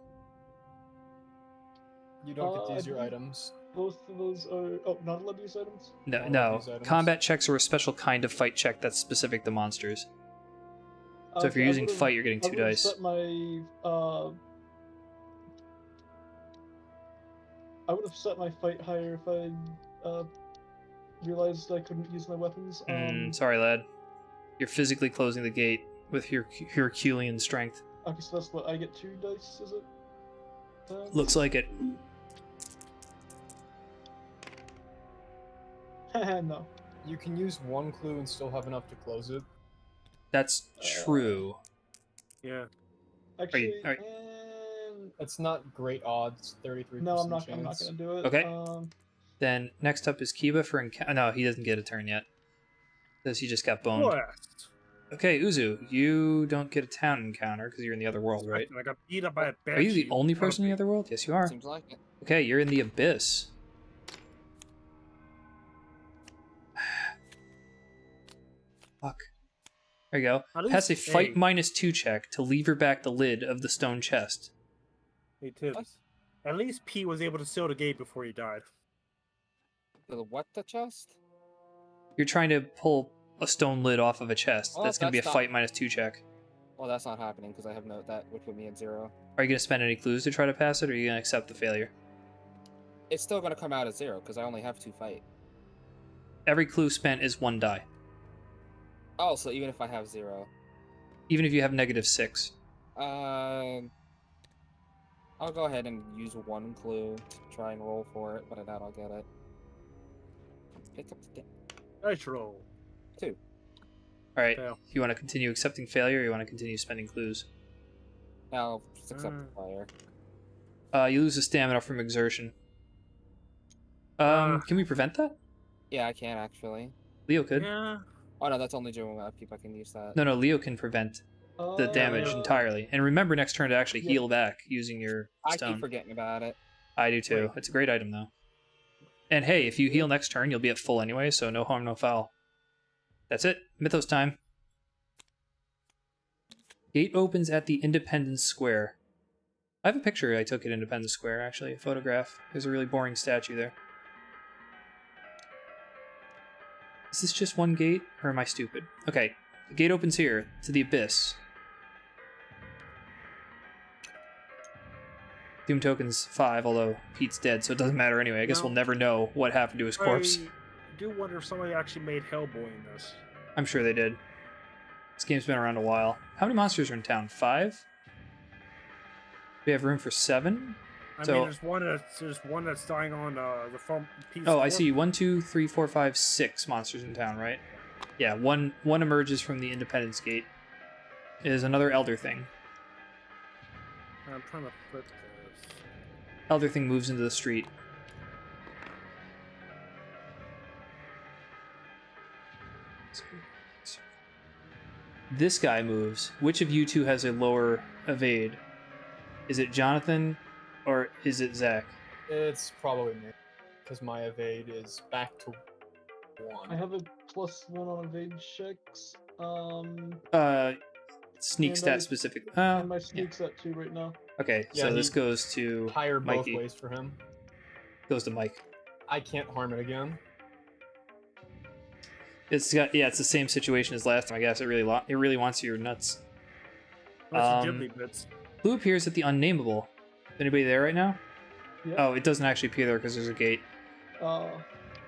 You don't get to use I your believe- items. Both of those are not allowed to use items. No, All no. of these items. Combat checks are a special kind of fight check that's specific to monsters. So if Okay, you're I using would've- fight, you're getting I 2 would've dice. Set my I would have set my fight higher if I realized I couldn't use my weapons. Sorry, lad. You're physically closing the gate with your Herculean strength. Okay, so that's what I get 2 dice, is it? Looks like it. No. You can use 1 clue and still have enough to close it. That's true. Yeah. Actually, alright. It's not great odds. 33%. no, I'm not chance. gonna do it. Okay. Then next up is Kiba for encounter. No, he doesn't get a turn yet. Because he just got boned. What? Okay, Uzu, you don't get a town encounter because you're in the other world, right? I got beat up by a banshee. Are you the only person in the other world? Yes, you are. Seems like it. Okay, you're in the abyss. Fuck. There you go. At Pass a least- fight hey. -2 check to lever back the lid of the stone chest. Hey, Tibbs. At least Pete was able to seal the gate before he died. The what, the chest? You're trying to pull a stone lid off of a chest. Oh, That's going to be a that's fight -2 check. Well, that's not happening because I have no that would put me at 0. Are you going to spend any clues to try to pass it, or are you going to accept the failure? It's still going to come out at 0 because I only have 2 fight. Every clue spent is 1 die. Oh, so even if I have 0. Even if you have -6. I'll go ahead and use 1 clue to try and roll for it, but I doubt I'll get it. Pick up the Nice roll. 2. All right. Fail. You want to continue accepting failure, or you want to continue spending clues? I'll just accept the fire. You lose a stamina from exertion. Can we prevent that? Yeah, I can actually. Leo could. Yeah. Oh no, that's only during upkeep. I can use that. No, Leo can prevent the damage Uh, entirely. And remember next turn to actually Yeah. heal back using your I stone. keep forgetting about it. I do too. It's a great item though. And hey, if you heal next turn, you'll be at full anyway, so no harm, no foul. That's it. Mythos time. Gate opens at the Independence Square. I have a picture I took at Independence Square, actually, a photograph. There's a really boring statue there. Is this just one gate, or am I stupid? Okay, the gate opens here, to the Abyss. Doom token's 5, although Pete's dead, so it doesn't matter anyway. I guess we'll never know what happened to his corpse. I do wonder if somebody actually made Hellboy in this. I'm sure they did. This game's been around a while. How many monsters are in town? 5? We have room for 7? I So- mean, there's one that's dying on the front piece. Oh, I see. 1, 2, 3, 4, 5, 6 monsters in town, right? Yeah, one emerges from the Independence Gate. Is another Elder Thing. I'm trying to put this. Elder Thing moves into the street. This guy moves. Which of you two has a lower evade? Is it Jonathan or is it Zach? It's probably me, because my evade is back to I 1. have a +1 on evade checks. Sneak And stat I- specifically. And my sneak's at 2 right now. Okay, Yeah, so this he- goes to Higher both Mikey. ways for him. Goes to Mike. I can't harm it again. It's got it's the same situation as last time. I guess it really wants your nuts. That's the Ghibli bits. Who appears at the unnameable? Anybody there right now? Yeah. Oh, it doesn't actually appear there because there's a gate. Uh,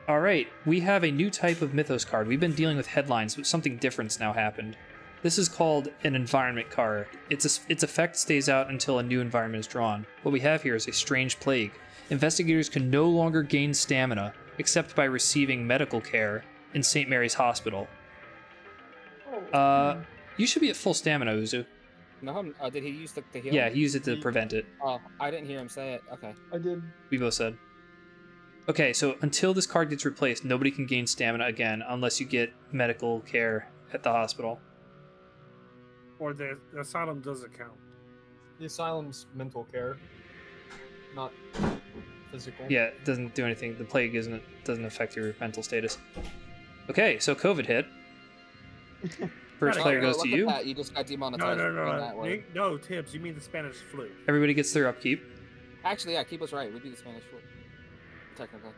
All right, we have a new type of Mythos card. We've been dealing with headlines, but something different's now happened. This is called an environment card. Its effect stays out until a new environment is drawn. What we have here is a strange plague. Investigators can no longer gain stamina except by receiving medical care in St. Mary's Hospital. oh, You should be at full stamina, Uzu. No, did he use the heal? Yeah, he used it to prevent it. Oh, I didn't hear him say it. Okay. I did. We both said. Okay, so until this card gets replaced, nobody can gain stamina again unless you get medical care at the hospital. Or the asylum doesn't count. The asylum's mental care, not physical. Yeah, it doesn't do anything. The plague doesn't affect your mental status. Okay, so COVID hit. First Oh, player no, goes look to at you. that, you just got No, demonetized. no, for no, doing that way. Nick, no, Tibbs. You mean the Spanish flu? Everybody gets their upkeep. Actually, yeah, keep us right. We beat the Spanish flu. Technically.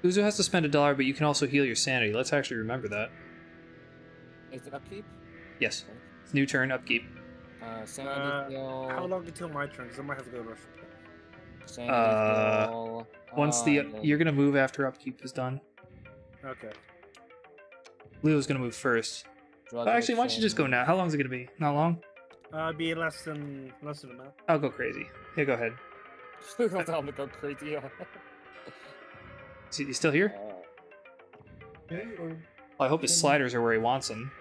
Uzu has to spend $1, but you can also heal your sanity. Let's actually remember that. Is it upkeep? Yes. New turn, upkeep. Sanity heal. How long until my turn? Because I might have to go to rush. Sanity heal. Once you're gonna move after upkeep is done. Okay. Leo's gonna move first. drug Actually, why don't you just go addiction. now? How long is it gonna be? Not long. Be less than a minute. I'll go crazy. Yeah, go ahead. I'll tell him to go crazy. Is he still here? Okay, or Well, I hope his sliders are where he wants them.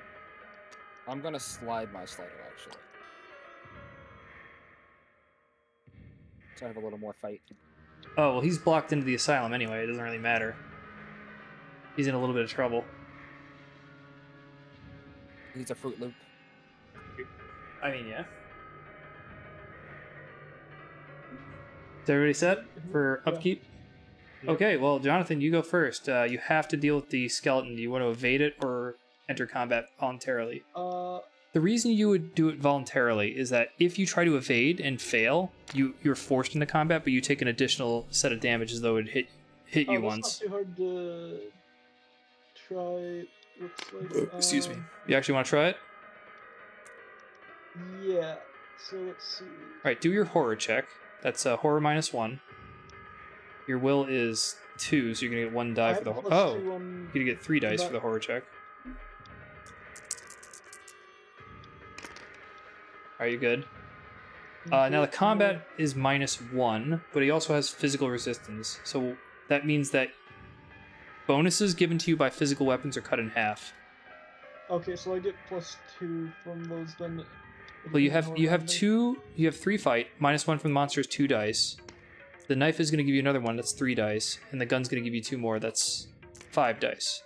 I'm gonna slide my slider actually. So I have a little more fight. Oh, well, he's blocked into the asylum anyway. It doesn't really matter. He's in a little bit of trouble. He's a Fruit Loop. I mean, yeah. Is everybody set for Yeah. upkeep? Yep. Okay, well, Jonathan, you go first. You have to deal with the skeleton. Do you want to evade it or enter combat voluntarily? The reason you would do it voluntarily is that if you try to evade and fail, you're forced into combat, but you take an additional set of damage as though it hit you that's once. not too hard to try. Looks like. Excuse me. You actually want to try it? Yeah. So let's see. All right, do your horror check. That's horror -1. Your will is 2, so you're gonna get 1 die I for the have horror. plus Oh, 2 on you're gonna get 3 dice for that. the horror check. Are you good? Now the combat is -1, but he also has physical resistance. So that means that bonuses given to you by physical weapons are cut in half. Okay, so I get +2 from those then. Well, you have depending 3 fight. -1 from the monster is 2 dice. The knife is going to give you another one. That's 3 dice, and the gun's going to give you 2 more. That's 5 dice.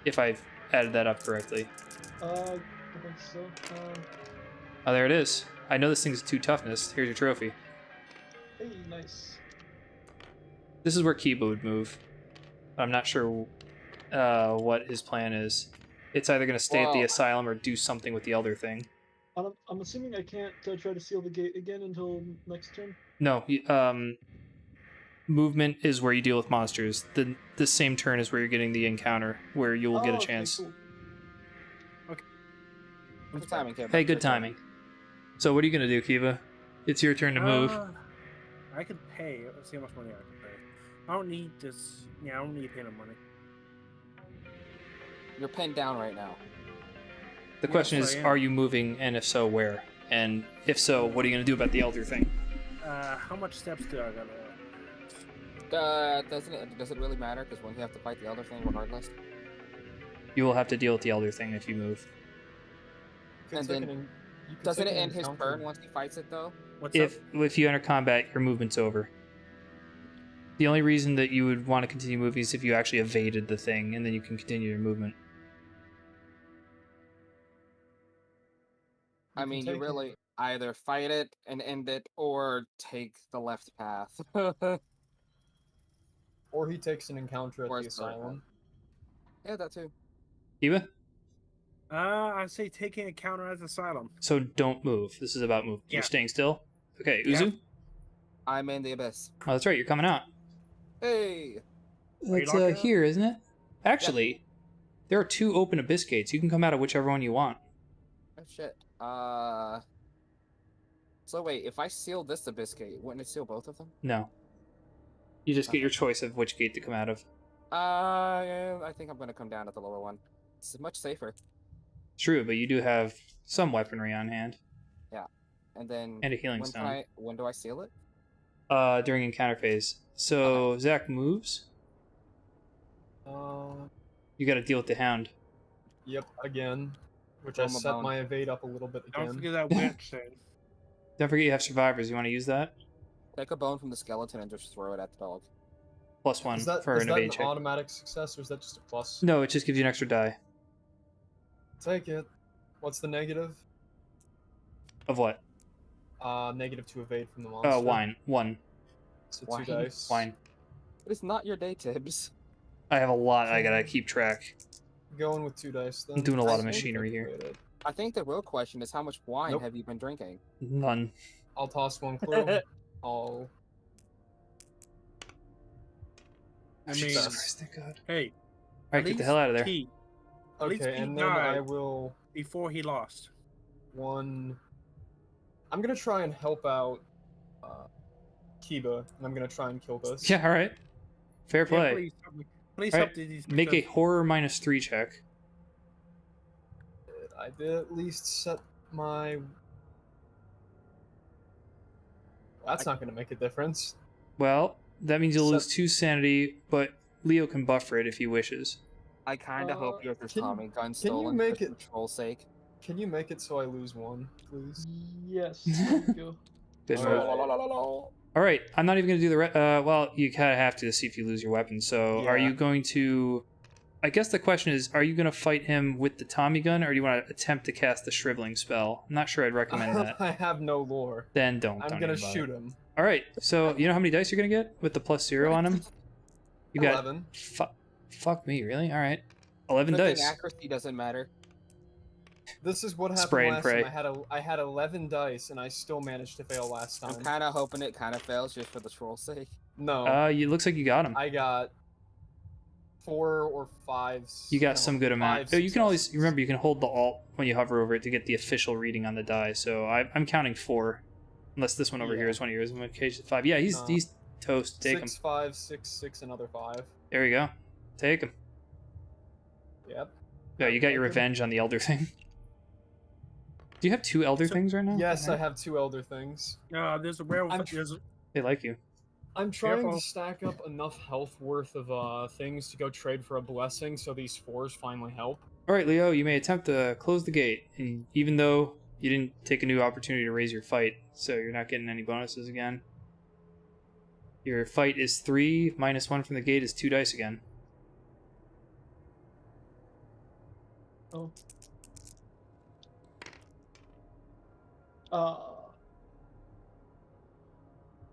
If I've added that up correctly. I think so. Oh, there it is. I know this thing's 2 toughness. Here's your trophy. Hey, nice. This is where Kiba would move. But I'm not sure what his plan is. It's either going to stay at the Well- asylum or do something with the elder thing. I'm assuming I can't try to seal the gate again until next turn. No, movement is where you deal with monsters. The same turn is where you're getting the encounter, where you will get a okay, chance. cool. Good timing, Kevin. Hey, good timing. So what are you going to do, Kiva? It's your turn to move. I can pay. Let's see how much money I can pay. I don't need this. Yeah, I don't need to pay no money. You're pinned down right now. The question yes, is, I am. are you moving, and if so, where? And if so, what are you going to do about the elder thing? How much steps do I gotta? Does it really matter? Because when you have to fight the other thing, regardless. You will have to deal with the elder thing if you move. You And can then take an- you can Doesn't take it an end his encounter. turn once he fights it, though? What's up? If you enter combat, your movement's over. The only reason that you would want to continue moving is if you actually evaded the thing, and then you can continue your movement. I can mean, you take it. really either fight it and end it, or take the left path. Or he takes an encounter at Or the a sword asylum. Yeah, that too. Kiva? I say taking a counter at the asylum. So don't move. This is about move. You're Yeah. staying still? Okay, Yeah. Uzu? I'm in the abyss. Oh, that's right, you're coming out. Hey! It's locking up? here, isn't it? Actually, there are 2 open abyss gates. You can come out of whichever one you want. Oh shit. So wait, if I seal this abyss gate, wouldn't it seal both of them? No. You just get your choice of which gate to come out of. Yeah, I think I'm gonna come down at the lower one. It's much safer. True, but you do have some weaponry on hand. And then And a healing when stone. when do I seal it? During encounter phase. So, Zach moves. You gotta deal with the hound. Yep, again. Which Throw I him a set bone. my evade up a little bit Don't again. forget that witch thing. Don't forget you have survivors. You want to use that? Take a bone from the skeleton and just throw it at the dog. +1 Is that, for is an that an evade check. automatic success or is that just a plus? No, it just gives you an extra die. Take it. What's the negative? Of what? Negative to evade from the monster. Wine. 1. So Wine. 2 dice. Wine. It's not your day, Tibbs. I have a lot I gotta keep track. Going with 2 dice then. I'm doing a lot of I think machinery here. Activated. I think the real question is how much wine Nope. have you been drinking? None. I'll toss 1 clue. I'll... I Jesus mean, Christ, thank God. hey. Alright, get the hell out of there. Pete, At least Okay, he and then I died. will... before he lost. 1... I'm gonna try and help out Kiba, and I'm gonna try and kill this. Yeah, alright. Fair Yeah, play. please help me. Please Alright, help these. Make a horror -3 check. I did at least set my... That's not gonna make a difference. Well, that means you'll So- lose 2 sanity, but Leo can buffer it if he wishes. I kind of hope you have your can- Tommy gun you stolen make for it- control's sake. Can you make it so I lose 1, please? Yes, there we go. Good Alright. move. Alright, I'm not even going to do the... well, you kind of have to see if you lose your weapon. So, are Yeah. you going to... I guess the question is, are you going to fight him with the Tommy gun, or do you want to attempt to cast the Shriveling spell? I'm not sure I'd recommend that. I have no lore. Then don't. I'm don't gonna even bother. shoot him. Alright, so you know how many dice you're going to get with the +0 on him? You got... 11. Fuck me, really? Alright. 11 Good thing dice. accuracy doesn't matter. This is what happened Spray and last pray. time. I had 11 dice and I still managed to fail last time. I'm kind of hoping it kind of fails just for the troll's sake. No, It looks like you got him. I got 4 or 5. You got no, some good amount. 5 Oh, you can always successes. remember you can hold the alt when you hover over it to get the official reading on the die. So I'm counting 4, unless this one over here Yeah. is one of yours. In which case, 5. Yeah, he's No. he's toast. Take 6, him. 5, 6, 6, another 5. There you go. Take him. Yep. Yeah, you got your Take him. revenge on the elder thing. Do you have 2 elder So- things right now? Yes, I have 2 elder things. There's a werewolf. I'm They like you. I'm trying Careful. to stack up enough health worth of things to go trade for a blessing, so these 4s finally help. All right, Leo, you may attempt to close the gate, and even though you didn't take a new opportunity to raise your fight, so you're not getting any bonuses again. Your fight is 3, minus 1 from the gate is 2 dice again. Oh.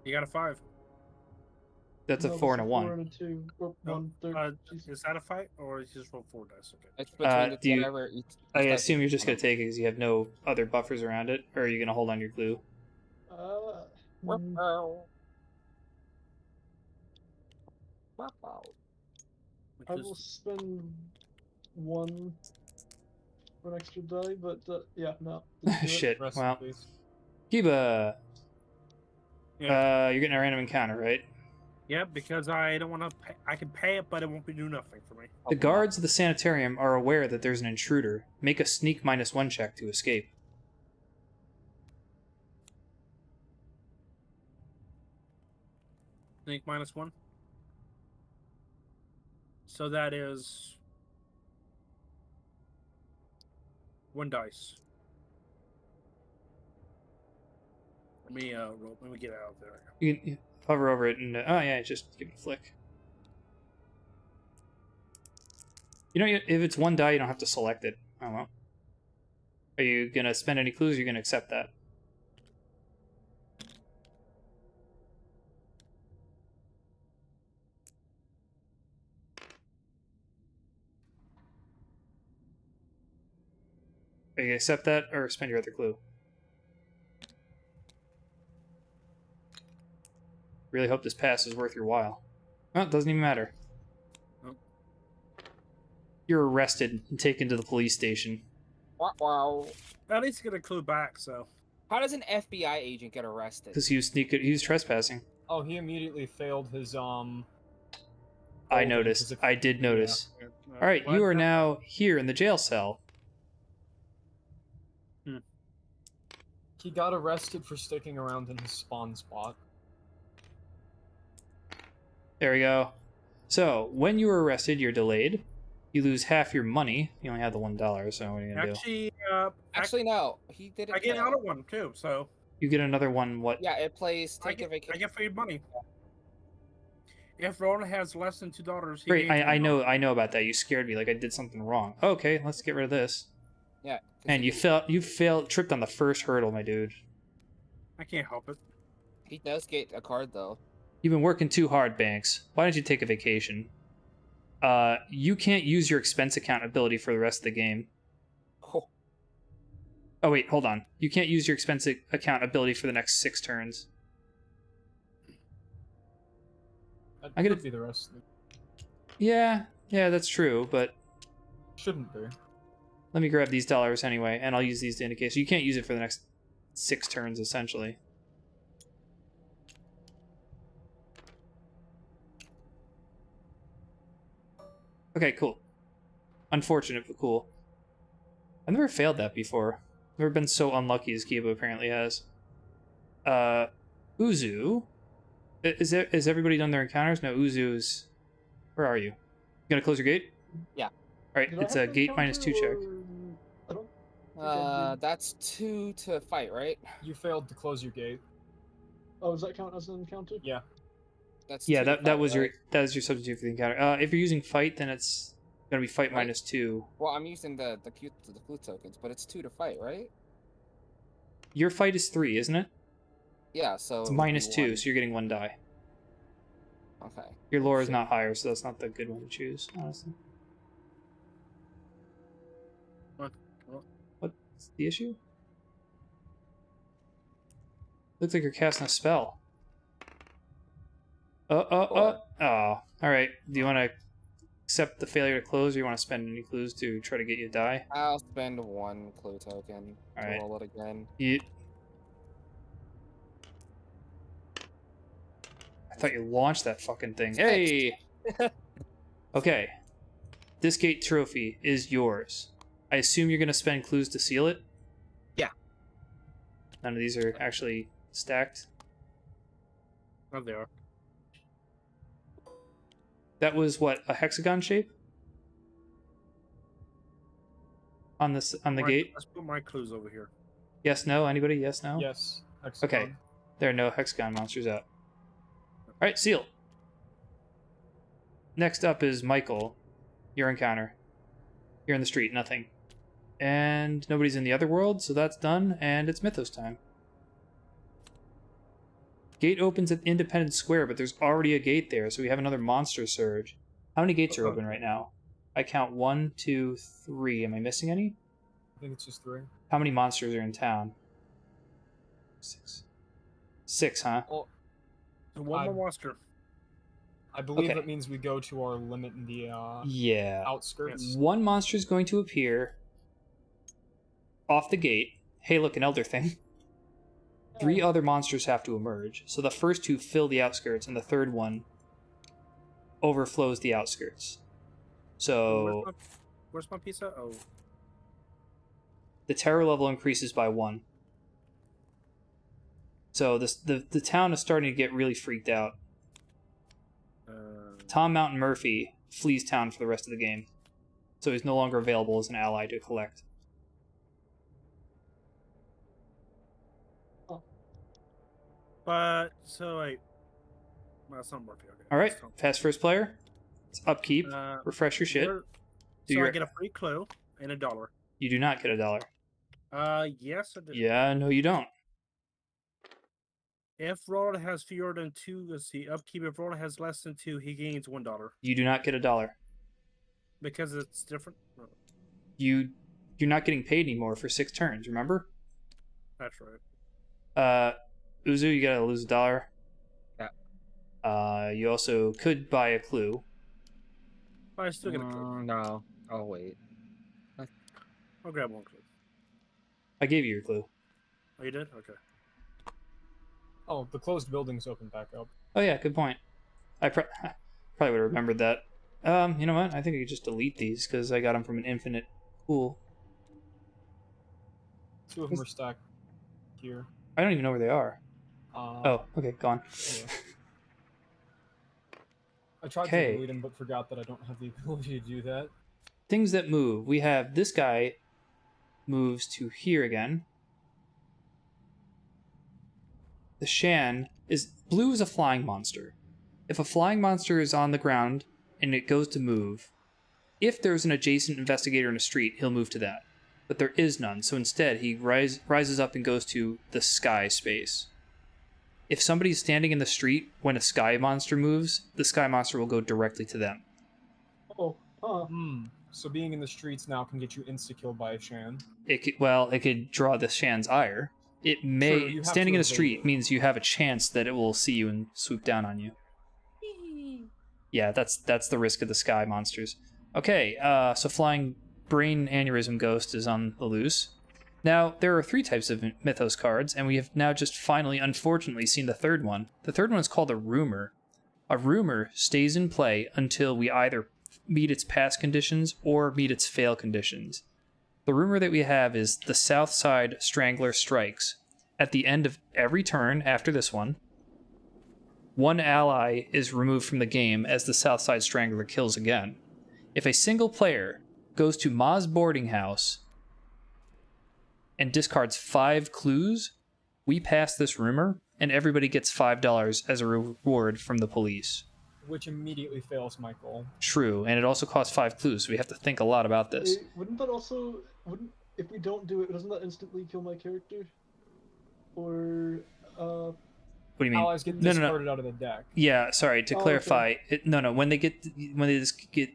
You got a 5. That's a no, 4 it's and a 4 1. and a 2. Or No, 1 third. Is that a fight or is just roll 4 dice? Okay. It's between do you- whatever. I assume you're just going to take it because you have no other buffers around it, or are you going to hold on your glue? Mm, I will spend 1 for an extra die, but yeah, no. didn't do it. Shit, Rest in well. peace. Kiba, Yeah. you're getting a random encounter, right? Yeah, because I don't want to. I can pay it, but it won't be do nothing for me. The guards of the sanitarium are aware that there's an intruder. Make a sneak -1 check to escape. Sneak -1. So that is 1 dice. Let me roll. Let me get out of there. You can hover over it and oh yeah, just give it a flick. You know, if it's 1 die, you don't have to select it. Oh well. Are you gonna spend any clues? Or you're gonna accept that? Are you gonna accept that or spend your other clue? Really hope this pass is worth your while. Oh, it doesn't even matter. Nope. You're arrested and taken to the police station. Wow. At least get a clue back. So How does an FBI agent get arrested? Because he was trespassing. Oh, he immediately failed his I folding, noticed. 'cause if- I did notice. Alright, you are now here in the jail cell. He got arrested for sticking around in his spawn spot. There we go. So, when you were arrested, you're delayed. You lose half your money. You only have the $1, so what are you gonna do? Actually, No. He did it. I get fail. out of one too. So You get another one, what? Yeah, it plays I take a get, vacation. I get free money. If Roland has less than $2, he Great, gains I know $1. I know about that. You scared me like I did something wrong. Okay, let's get rid of this. Yeah. 'cause And you tripped on the first hurdle, my dude. I can't help it. He does get a card though. You've been working too hard, Banks. Why don't you take a vacation? You can't use your expense account ability for the rest of the game. Oh, Oh wait, hold on. You can't use your expense account ability for the next 6 turns. That I gotta- could be the rest of it. Yeah, that's true, but Shouldn't be. let me grab these dollars anyway, and I'll use these to indicate. So you can't use it for the next 6 turns, essentially. Okay, cool. Unfortunate, but cool. I've never failed that before. Never been so unlucky as Kiba apparently has. Uzu. Is everybody done their encounters? No, Uzu's... Where are you? You gonna close your gate? Yeah. Alright, Did I it's a have an gate -2 check. encounter, or- I don't think I did. that's 2 to fight, right? You failed to close your gate. Oh, does that count as an encounter? Yeah. That's Yeah, 2 to that fight, was right? your substitute for the encounter. If you're using fight, then it's gonna be fight Right. -2. Well, I'm using the clue tokens, but it's 2 to fight, right? Your fight is 3, isn't it? Yeah, so It's it would be -2, 1. so you're getting 1 die. Okay. Your lore is Shit. not higher, so that's not the good one to choose, honestly. What? What's the issue? Looks like you're casting a spell. Oh. Alright. Do you want to accept the failure to close, or you want to spend any clues to try to get you to die? I'll spend 1 clue token to Alright. roll it again. I thought you launched that fucking thing. Hey! Okay. This gate trophy is yours. I assume you're going to spend clues to seal it? Yeah. None of these are actually stacked. Oh, they are. That was what, a hexagon shape? On the gate? Let's put my clues over here. Yes, no? Anybody? Yes, no? Yes. Hexagon. Okay. There are no hexagon monsters out. Alright, seal. Next up is Michael. Your encounter. You're in the street, nothing. And nobody's in the other world, so that's done, and it's Mythos time. Gate opens at Independence Square, but there's already a gate there, so we have another monster surge. How many gates are open right now? I count 1, 2, 3. Am I missing any? I think it's just 3. How many monsters are in town? 6. 6, huh? Well, So one more monster. I believe Okay. that means we go to our limit in the Yeah. outskirts. One monster is going to appear off the gate. Hey, look, an elder thing. 3 other monsters have to emerge. So the first 2 fill the outskirts, and the third one overflows the outskirts. So Where's my pizza? Oh. the terror level increases by 1. So the town is starting to get really freaked out. Tom Mountain Murphy flees town for the rest of the game. So he's no longer available as an ally to collect. But, so, like... Well, that's not Murphy. Okay. Alright, That's Tom. fast first player. It's upkeep. Refresh your shit. where- Do So your- I get a free clue and $1. You do not get $1. Yes, I did. Yeah, no you don't. If rolled has fewer than 2, let's see, upkeep. If rolled has less than 2, he gains $1. You do not get $1. Because it's different? No, You're not getting paid anymore for 6 turns, remember? that's right. Uzu, you gotta lose $1. Yeah. You also could buy a clue. But I still get a clue. No. Oh, wait. I'll grab one clue. I gave you your clue. Oh, you did? Okay. Oh, the closed building's open back up. Oh yeah, good point. I probably would have remembered that. You know what? I think I could just delete these because I got them from an infinite pool. 2 of them are stacked here. I don't even know where they are. Oh, okay, gone. Yeah. I tried Okay. to delete them, but forgot that I don't have the ability to do that. Things that move. We have this guy moves to here again. The Shan is blue is a flying monster. If a flying monster is on the ground and it goes to move, if there's an adjacent investigator in a street, he'll move to that. But there is none, so instead he rises up and goes to the sky space. If somebody's standing in the street when a sky monster moves, the sky monster will go directly to them. Oh, huh. So being in the streets now can get you insta-killed by a Shan. It could draw the Shan's ire. It True, may you have standing to in a evade street it. means you have a chance that it will see you and swoop down on you. Yeah, that's the risk of the sky monsters. Okay, so flying brain aneurysm ghost is on the loose. Now, there are 3 types of Mythos cards, and we have now just finally, unfortunately, seen the third one. The third one is called a rumor. A rumor stays in play until we either meet its pass conditions or meet its fail conditions. The rumor that we have is the South Side Strangler strikes. At the end of every turn after this one ally is removed from the game as the South Side Strangler kills again. If a single player goes to Ma's boarding house and discards 5 clues, we pass this rumor, and everybody gets $5 as a reward from the police. Which immediately fails my goal. True, and it also costs 5 clues, so we have to think a lot about this. Wouldn't that also if we don't do it, doesn't that instantly kill my character? Or What do you mean? Allies get No. discarded out of the deck. Yeah, sorry, to Oh, clarify, when they just get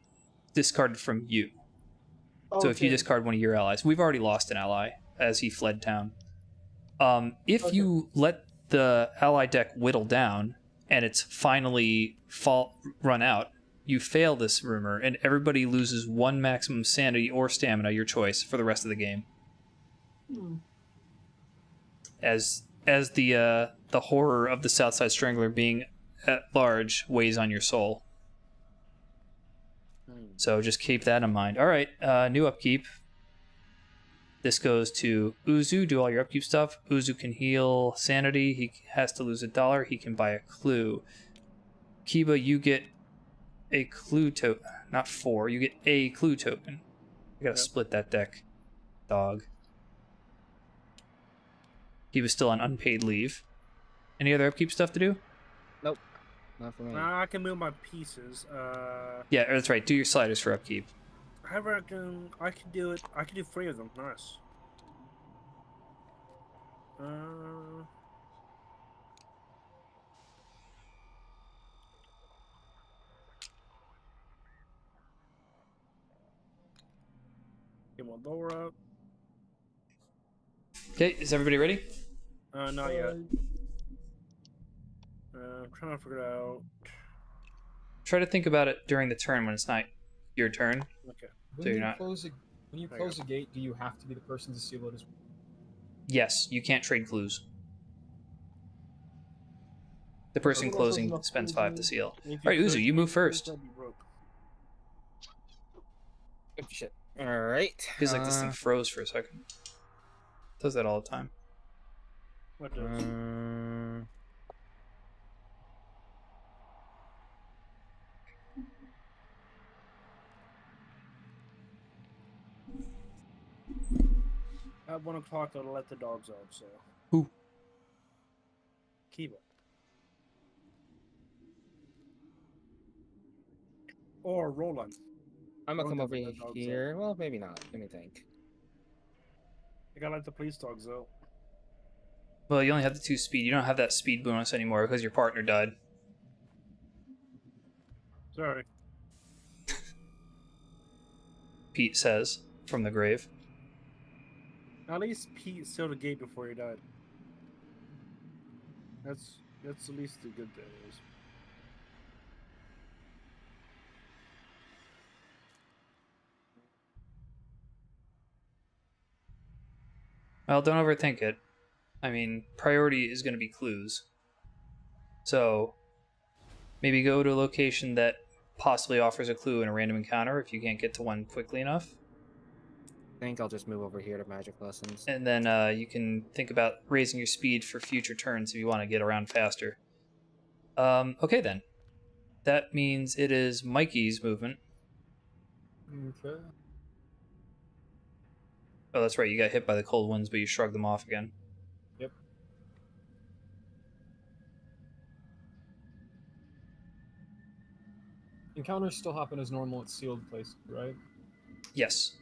discarded from you. So if you Okay. discard one of your allies, we've already lost an ally as he fled town. If Okay. you let the ally deck whittle down and it's finally run out, you fail this rumor and everybody loses 1 maximum sanity or stamina, your choice, for the rest of the game. As the horror of the Southside Strangler being at large weighs on your soul. So just keep that in mind. All right, new upkeep. This goes to Uzu, do all your upkeep stuff. Uzu can heal sanity. He has to lose $1. He can buy a clue. Kiba, you get a clue token. Not 4. You get a clue token. I gotta split that deck. Dog. He was still on unpaid leave. Any other upkeep stuff to do? Nope. Not for me. I can move my pieces. Yeah, that's right. Do your sliders for upkeep. I reckon I can do it. I can do 3 of them. Nice. Get my lower up. Okay, is everybody ready? Not yet. I'm trying to figure it out. Try to think about it during the turn when it's not your turn. Okay. When So you're you not- close a when you There you close a gate, do you have to be the person to seal it as well? Yes, you can't trade clues. The person Everyone else has closing enough spends clues 5 in to it. seal. If All right, Uzu, could, you move please first. let me rope. Oh, shit. Alright. Feels like this thing froze for a second. Does that all the time. What does? At 1 o'clock, I'll let the dogs out. So. Who? Kiba. Or Roland. I'm gonna Or come the over red dogs here. Well, maybe not. Let me think. I gotta let the police dogs out. Well, you only have the 2 speed. You don't have that speed bonus anymore because your partner died. Sorry. Pete says from the grave. At least Pete sealed the gate before he died. That's at least the good news. Well, don't overthink it. I mean, priority is going to be clues. So, maybe go to a location that possibly offers a clue in a random encounter if you can't get to one quickly enough. I think I'll just move over here to magic lessons. And then you can think about raising your speed for future turns if you want to get around faster. Okay, then. That means it is Mikey's movement. Okay. Oh, that's right. You got hit by the cold winds, but you shrugged them off again. Yep. Encounters still happen as normal at sealed places, right? Yes.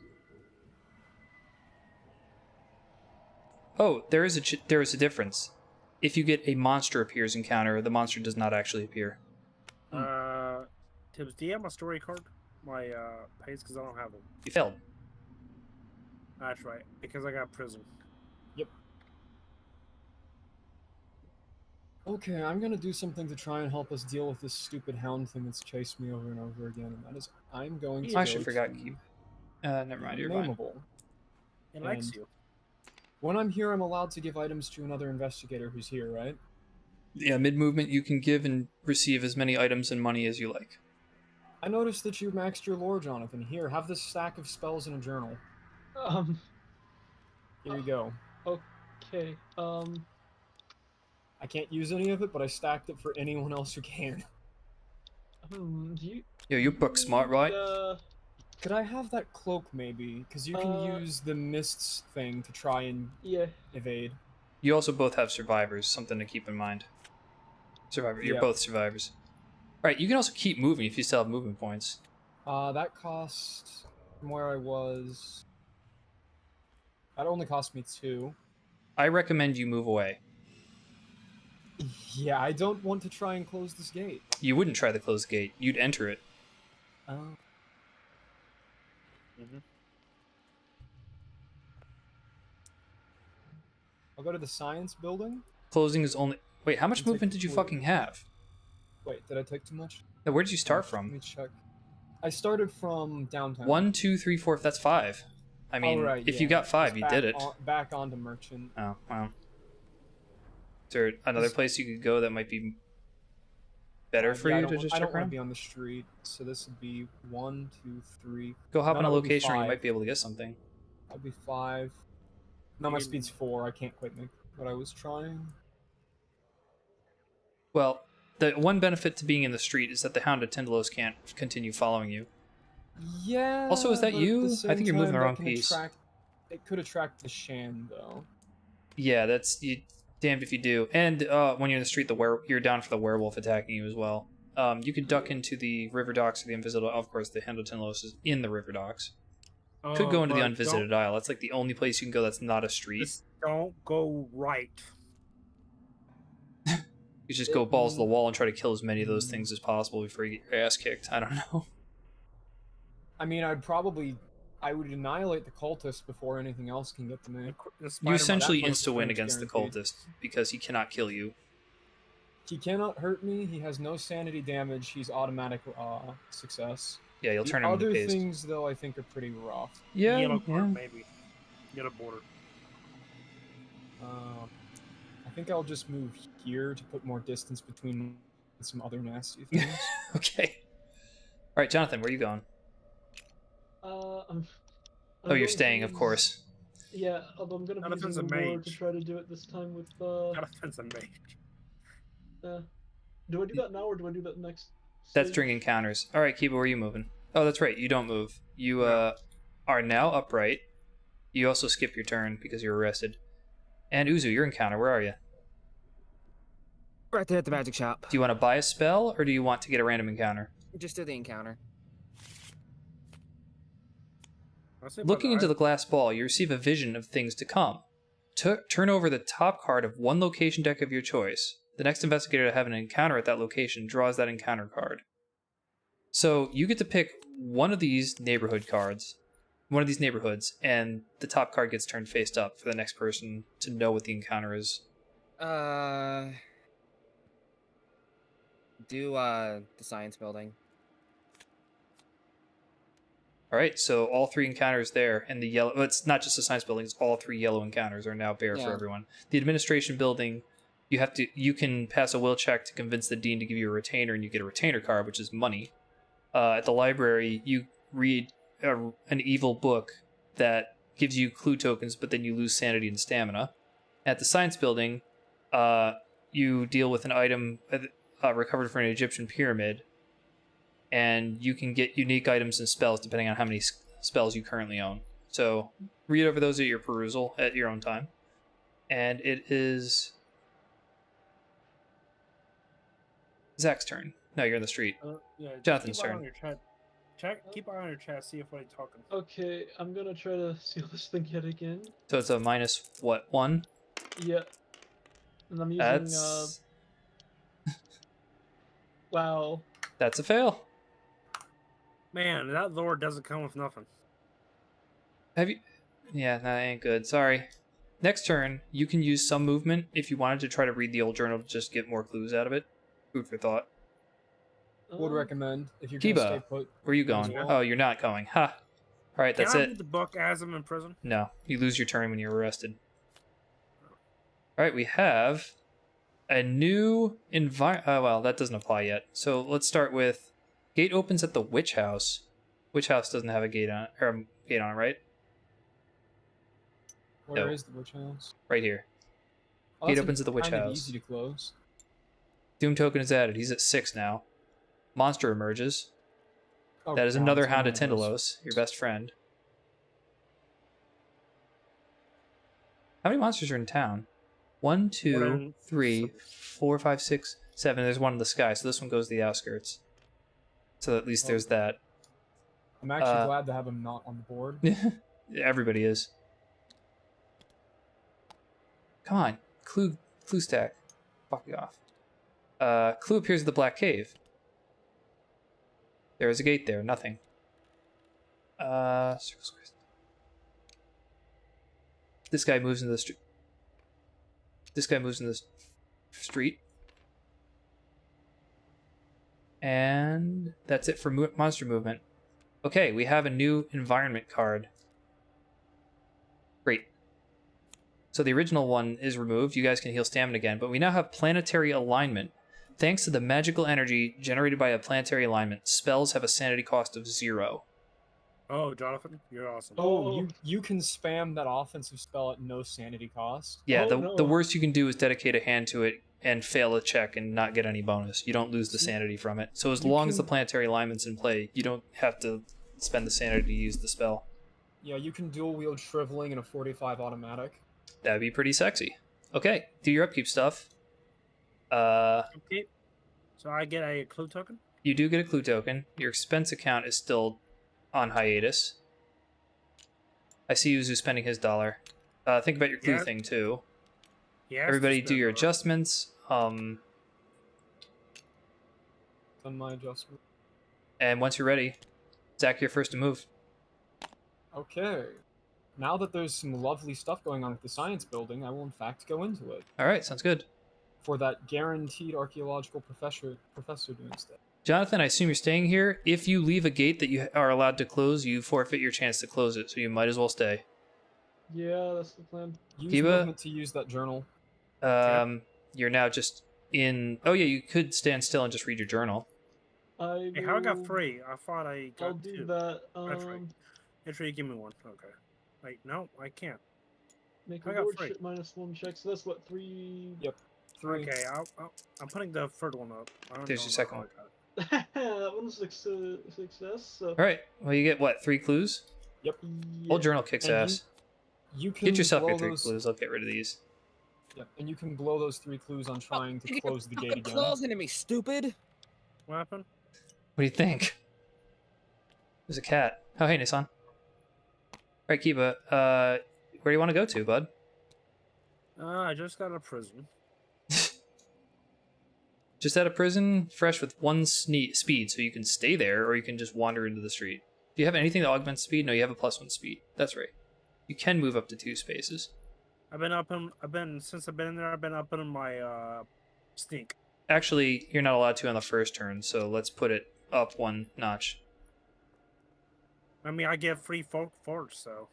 Oh, there is a difference. If you get a monster appears encounter, the monster does not actually appear. Tibbs, do you have my story card? My pace, because I don't have it. You failed. That's right, because I got prison. Okay, I'm gonna do something to try and help us deal with this stupid hound thing that's chased me over and over again, and that is I'm going to I go actually forgot to keep. Never mind. You're fine. Nameable. It likes And- you. When I'm here, I'm allowed to give items to another investigator who's here, right? Yeah, mid-movement, you can give and receive as many items and money as you like. I noticed that you maxed your lore, Jonathan. Here, have this stack of spells in a journal. Here you go. Okay. I can't use any of it, but I stacked it for anyone else who can. Do you? Yo, you book smart, right? Could I have that cloak, maybe? Because you can use the mists thing to try and Yeah. evade. You also both have survivors, something to keep in mind. Survivor, you're Yeah. both survivors. Alright, you can also keep moving if you still have movement points. That cost, from where I was... That only cost me 2. I recommend you move away. Yeah, I don't want to try and close this gate. You wouldn't try to close the gate, you'd enter it. Oh. I'll go to the science building. Closing is only... Wait, how much And take movement did you the fucking have? Wait, did I take too much? Now, where did you start Let from? me check. I started from downtown. 1, 2, 3, 4, that's 5. I mean, right, if yeah. you got 5, Just you back did it. back onto merchant. Oh, wow. Is there another place you could go that might be better for Yeah, you to just I check don't want around? to be on the street, so this would be 1, 2, 3. Go hop No, on a that would be location where you 5. might be able to get something. That'd be 5. Now my speed's 4. I can't quite make what I was trying. Well, the one benefit to being in the street is that the Hound of Tindalos can't continue following you. Yeah. Also, is that but at you? the I same think you're moving the time, wrong that can piece. It could attract the Shan though. Yeah, that's you. Damned if you do. And when you're in the street, you're down for the werewolf attacking you as well. You could duck into the river docks or the invisible. Of course, the Hound of Tindalos is in the river docks. Could go into the unvisited isle. That's like the only place you can go that's not a street. Just don't go right. You just go balls to the wall and try to kill as many of those things as possible before you get your ass kicked. I don't know. I mean, I would annihilate the cultist before anything else can get to me. You essentially that much insta-win damage against the guaranteed. cultist because he cannot kill you. He cannot hurt me. He has no sanity damage. He's automatic success. Yeah, you'll The turn him into other paste. things, though, I think are pretty rough. Yeah, Yellow yeah. card, maybe. Yellow border. I think I'll just move here to put more distance between some other nasty things. Okay. All right, Jonathan, where are you going? I'm Oh, you're going staying, to of use- course. Yeah, although I'm gonna Not be if it's using a the ward mage. to try to do it this time with Not offensive, mate. Do I do that now or do I do that next? That's stage? during encounters. All right, Kiba, where are you moving? Oh, that's right. You don't move. You are now upright. You also skip your turn because you're arrested. And Uzu, your encounter. Where are you? Right there at the magic shop. Do you want to buy a spell or do you want to get a random encounter? Just do the encounter. Looking into the glass ball, you receive a vision of things to come. Turn over the top card of one location deck of your choice. The next investigator to have an encounter at that location draws that encounter card. So you get to pick one of these neighborhood cards, one of these neighborhoods, and the top card gets turned face up for the next person to know what the encounter is. Do the science building. All right, so all three encounters there, and the yellow. Well, it's not just the science building; it's all three yellow encounters are now bare for Yeah. everyone. The administration building, you can pass a will check to convince the dean to give you a retainer, and you get a retainer card, which is money. At the library, you read an evil book that gives you clue tokens, but then you lose sanity and stamina. At the science building, you deal with an item recovered from an Egyptian pyramid. And you can get unique items and spells depending on how many spells you currently own. So read over those at your perusal at your own time. And it is Zach's turn. No, you're in the street. Yeah, just Jonathan's keep eye turn. on your chat. Keep eye on your chat. See if anybody's talking. Okay, I'm gonna try to seal this thing yet again. So it's a minus what, 1? Yeah. And I'm using That's wow. that's a fail. Man, that lore doesn't come with nothing. Have you? Yeah, that ain't good. Sorry. Next turn, you can use some movement if you wanted to try to read the old journal to just get more clues out of it. Food for thought. Would recommend if you're Kiba, gonna stay put. Where are you as going? well. Oh, you're not going. Ha. All right, that's Can I it. read the book as I'm in prison? No, you lose your turn when you're arrested. All right, we have a new well, that doesn't apply yet. So let's start with gate opens at the witch house. Witch house doesn't have a gate on it, or a gate on it, right? Where No. is the witch house? Right here. Oh, Gate that's opens at the witch kind of house. Easy to close. Doom token is added. He's at 6 now. Monster emerges. Oh, That is God, another it's Hound of one of those. Tindalos, your best friend. How many monsters are in town? 1, 2, One, 3, 4, 5, 6, 7. There's one in the sky, so this one goes to the outskirts. So at least there's that. I'm actually glad to have him not on the board. Everybody is. Come on, clue stack. Fuck you off. Clue appears at the Black Cave. There is a gate there. Nothing. Circle squares. This guy moves into the street. This guy moves into the street. And that's it for monster movement. Okay, we have a new environment card. Great. So the original one is removed. You guys can heal stamina again, but we now have planetary alignment. Thanks to the magical energy generated by a planetary alignment, spells have a sanity cost of 0. Oh, Jonathan, you're awesome. Oh, you can spam that offensive spell at no sanity cost. Yeah, Oh, the no. worst you can do is dedicate a hand to it and fail a check and not get any bonus. You don't lose the See, sanity from it. So as you long as the can- planetary alignment's in play, you don't have to spend the sanity to use the spell. Yeah, you can dual wield shriveling in a 45 automatic. That'd be pretty sexy. Okay, do your upkeep stuff. Okay. So I get a clue token? You do get a clue token. Your expense account is still on hiatus. I see Uzu spending his dollar. Think about your clue Yeah. thing too. Yeah. Everybody do your adjustments. Done my adjustment. And once you're ready, Zach, you're first to move. Okay. Now that there's some lovely stuff going on with the science building, I will in fact go into it. All right, sounds good. For that guaranteed archaeological professor doing stuff. Jonathan, I assume you're staying here. If you leave a gate that you are allowed to close, you forfeit your chance to close it, so you might as well stay. Yeah, that's the plan. Use Kiba? movement to use that journal. You're now just in... Oh yeah, you could stand still and just read your journal. I Hey, how I got will- 3? I thought I got I'll 2. do that. That's right. Actually, give me 1. Okay. Wait, no, I can't. Make I a got lordship -1 check. So that's what 3. Yep. 3. Okay, I'm putting the third one up. I don't There's know your second how one. I got it. That one's a success. So. All right, well you get, what, 3 clues? Yeah. Old journal kicks And ass. You can Get yourself blow your 3 those, clues, I'll get rid of these. Yep, and you can blow those 3 clues on trying to close the gate again. Closing to me, stupid. What happened? What do you think? There's a cat. Oh, hey, Nissan. Alright, Kiba, where do you want to go to, bud? I just got out of prison. Just out of prison, fresh with 1 speed, so you can stay there, or you can just wander into the street. Do you have anything that augments speed? No, you have a +1 speed. That's right. You can move up to 2 spaces. Since I've been in there, I've been up in my, sneak. Actually, you're not allowed to on the first turn, so let's put it up 1 notch. I mean, I get free forge, so.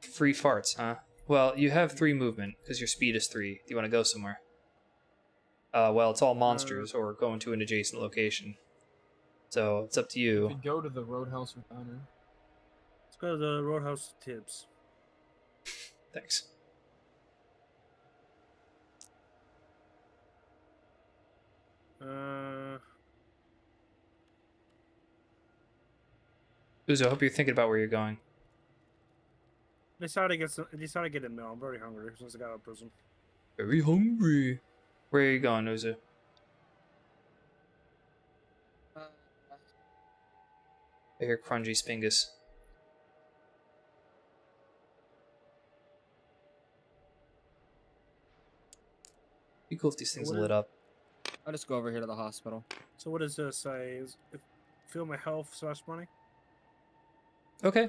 Free farts, huh? Well, you have 3 movement, because your speed is 3. Do you want to go somewhere? Well, it's all monsters, or going to an adjacent location. So, it's up to You you. could go to the Roadhouse or Diner. Let's go to the Roadhouse Tibbs. Thanks. Uzo, I hope you're thinking about where you're going. Decided to get a meal. I'm very hungry since I got out of prison. Very hungry. Where are you going, Uzo? I hear Crungy Spingus. Be cool if these things What is- lit up. I'll just go over here to the hospital. So what does this say? Feel my health / money? Okay.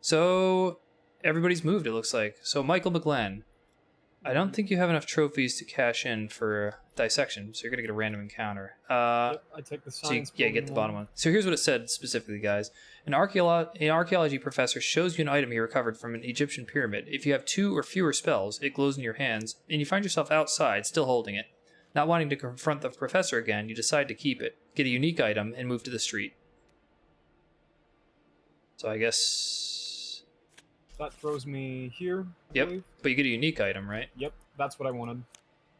So, everybody's moved, it looks like. So, Michael McGlenn, I don't think you have enough trophies to cash in for dissection, so you're going to get a random encounter. Yep, I take the So science. yeah, get the bottom one. So here's what it said specifically, guys. An archaeology professor shows you an item he recovered from an Egyptian pyramid. If you have 2 or fewer spells, it glows in your hands, and you find yourself outside, still holding it. Not wanting to confront the professor again, you decide to keep it, get a unique item, and move to the street. So I guess... That throws me here. I Yep. believe. But you get a unique item, right? Yep, that's what I wanted.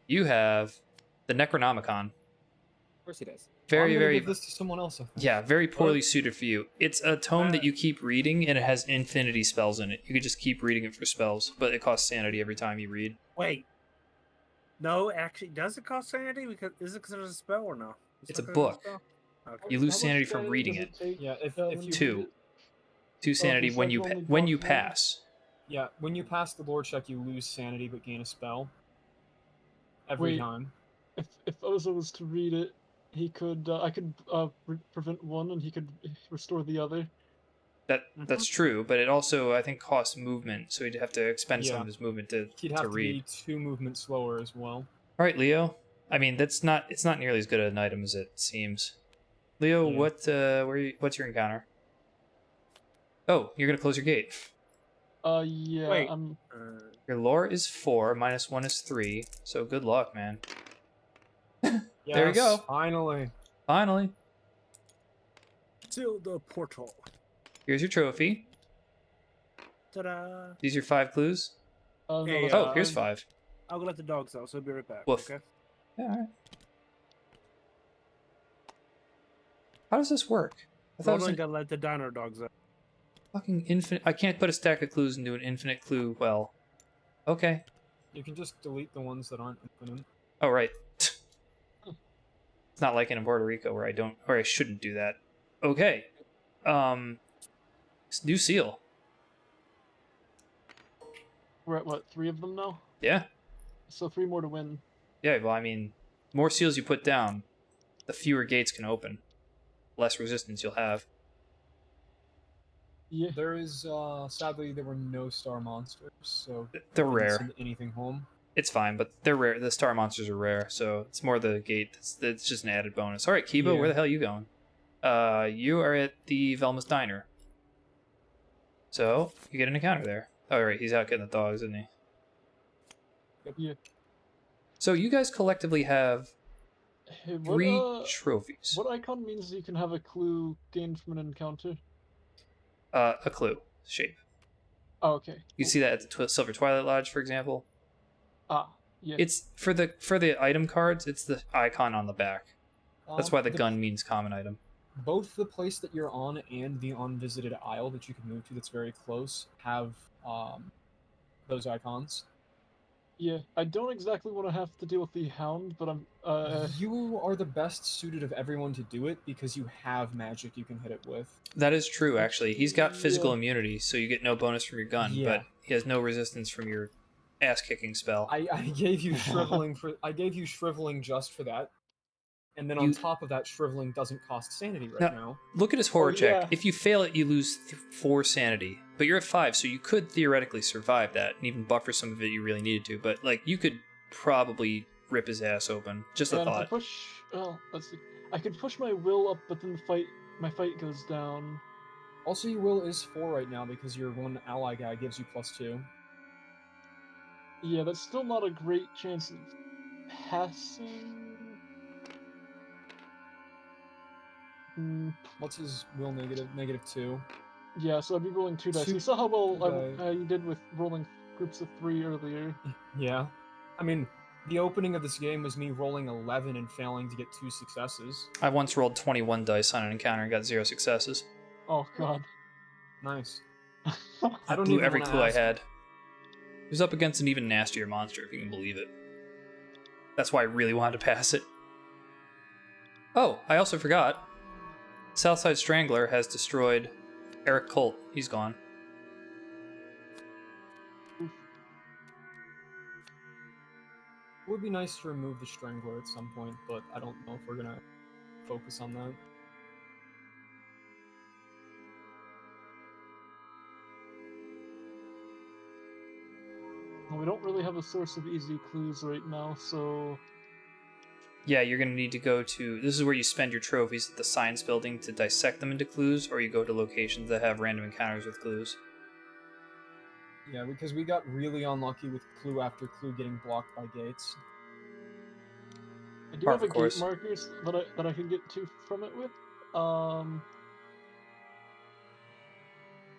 You have the Necronomicon. Of course he does. Very, I'm gonna very... give this to someone else. I think. Yeah, very poorly suited for you. It's a tome that Uh, you keep reading, and it has infinity spells in it. You could just keep reading it for spells, but it costs sanity every time you read. Wait. No, actually, does it cost sanity? Because is it considered a spell or no? It's a not considered book. spell? Okay. You lose How much sanity from sanity reading does it. take, Yeah, if when you you 2. read it? 2 sanity so when it you only when you costs one? pass. Yeah, when you pass the lore check, you lose sanity but gain a spell. Every Wait. time. If Oza was to read it, he could. I could prevent one, and he could restore the other. That's true, but it also I think costs movement, so he'd have to expend some Yeah. of his movement to He'd have to read. be 2 movements slower as well. All right, Leo. I mean, it's not nearly as good an item as it seems. Leo, Yeah. what's your encounter? Oh, you're gonna close your gate. Yeah. Wait. Your lore is 4, -1 is 3, so good luck, man. There we go. Finally. Finally. Till the portal. Here's your trophy. Ta-da! These are your 5 clues. No, Hey, that's Oh, fine. here's 5. I'll go let the dogs out, so I'll be right back. Woof. Okay. Yeah, alright. How does this work? I thought it was Rolling an gotta let the diner dogs out. fucking infinite. I can't put a stack of clues into an infinite clue well. Okay. You can just delete the ones that aren't infinite. Oh, right. It's not like in Puerto Rico where I shouldn't do that. Okay. New seal. We're at what, 3 of them now? Yeah. So 3 more to win. Yeah, well, I mean, more seals you put down, the fewer gates can open. Less resistance you'll have. Yeah. There is, sadly, there were no star monsters, so They're we didn't rare. send anything home. It's fine, but they're rare. The star monsters are rare, so it's more the gate. That's just an added bonus. All right, Kiba, Yeah. where the hell are you going? You are at the Velma's Diner. So, you get an encounter there. Oh, right, he's out getting the dogs, isn't he? Yeah. So, you guys collectively have Hey, 3 trophies. what icon means you can have a clue gained from an encounter? A clue shape. Oh, okay. You see that at the Silver Twilight Lodge, for example. Ah, yeah. It's for the item cards. It's the icon on the back. That's why the The- gun means common item. Both the place that you're on and the unvisited isle that you can move to that's very close have those icons. Yeah, I don't exactly want to have to deal with the Hound, but I'm You are the best suited of everyone to do it because you have magic you can hit it with. That is true, actually. He's got physical Yeah. immunity, so you get no bonus from your gun, Yeah. but he has no resistance from your ass-kicking spell. I gave you shriveling just for that. And then on You- top of that, shriveling doesn't cost sanity right No. now. Look at his horror Oh, check. yeah. If you fail it, you lose 4 sanity. But you're at 5, so you could theoretically survive that and even buffer some of it you really needed to. But, like, you could probably rip his ass open. Just a and if I thought. push. Well, let's see. I could push my will up, but then my fight goes down. Also, your will is 4 right now because your one ally guy gives you +2. Yeah, that's still not a great chance of passing. What's his will negative? -2. Yeah, so I'd be rolling 2 dice. Two You saw how well dice. you did with rolling groups of 3 earlier. Yeah. I mean, the opening of this game was me rolling 11 and failing to get 2 successes. I once rolled 21 dice on an encounter and got 0 successes. Oh god. Nice. I don't blew even every wanna clue I ask. had. He was up against an even nastier monster, if you can believe it. That's why I really wanted to pass it. Oh, I also forgot. Southside Strangler has destroyed Eric Colt. He's gone. It would be nice to remove the Strangler at some point, but I don't know if we're gonna focus on that. Well, we don't really have a source of easy clues right now, so Yeah, you're going to need to go to... This is where you spend your trophies at the science building to dissect them into clues, or you go to locations that have random encounters with clues. Yeah, because we got really unlucky with clue after clue getting blocked by gates. I do Par have for a course. gate markers that I can get to from it with. Oh,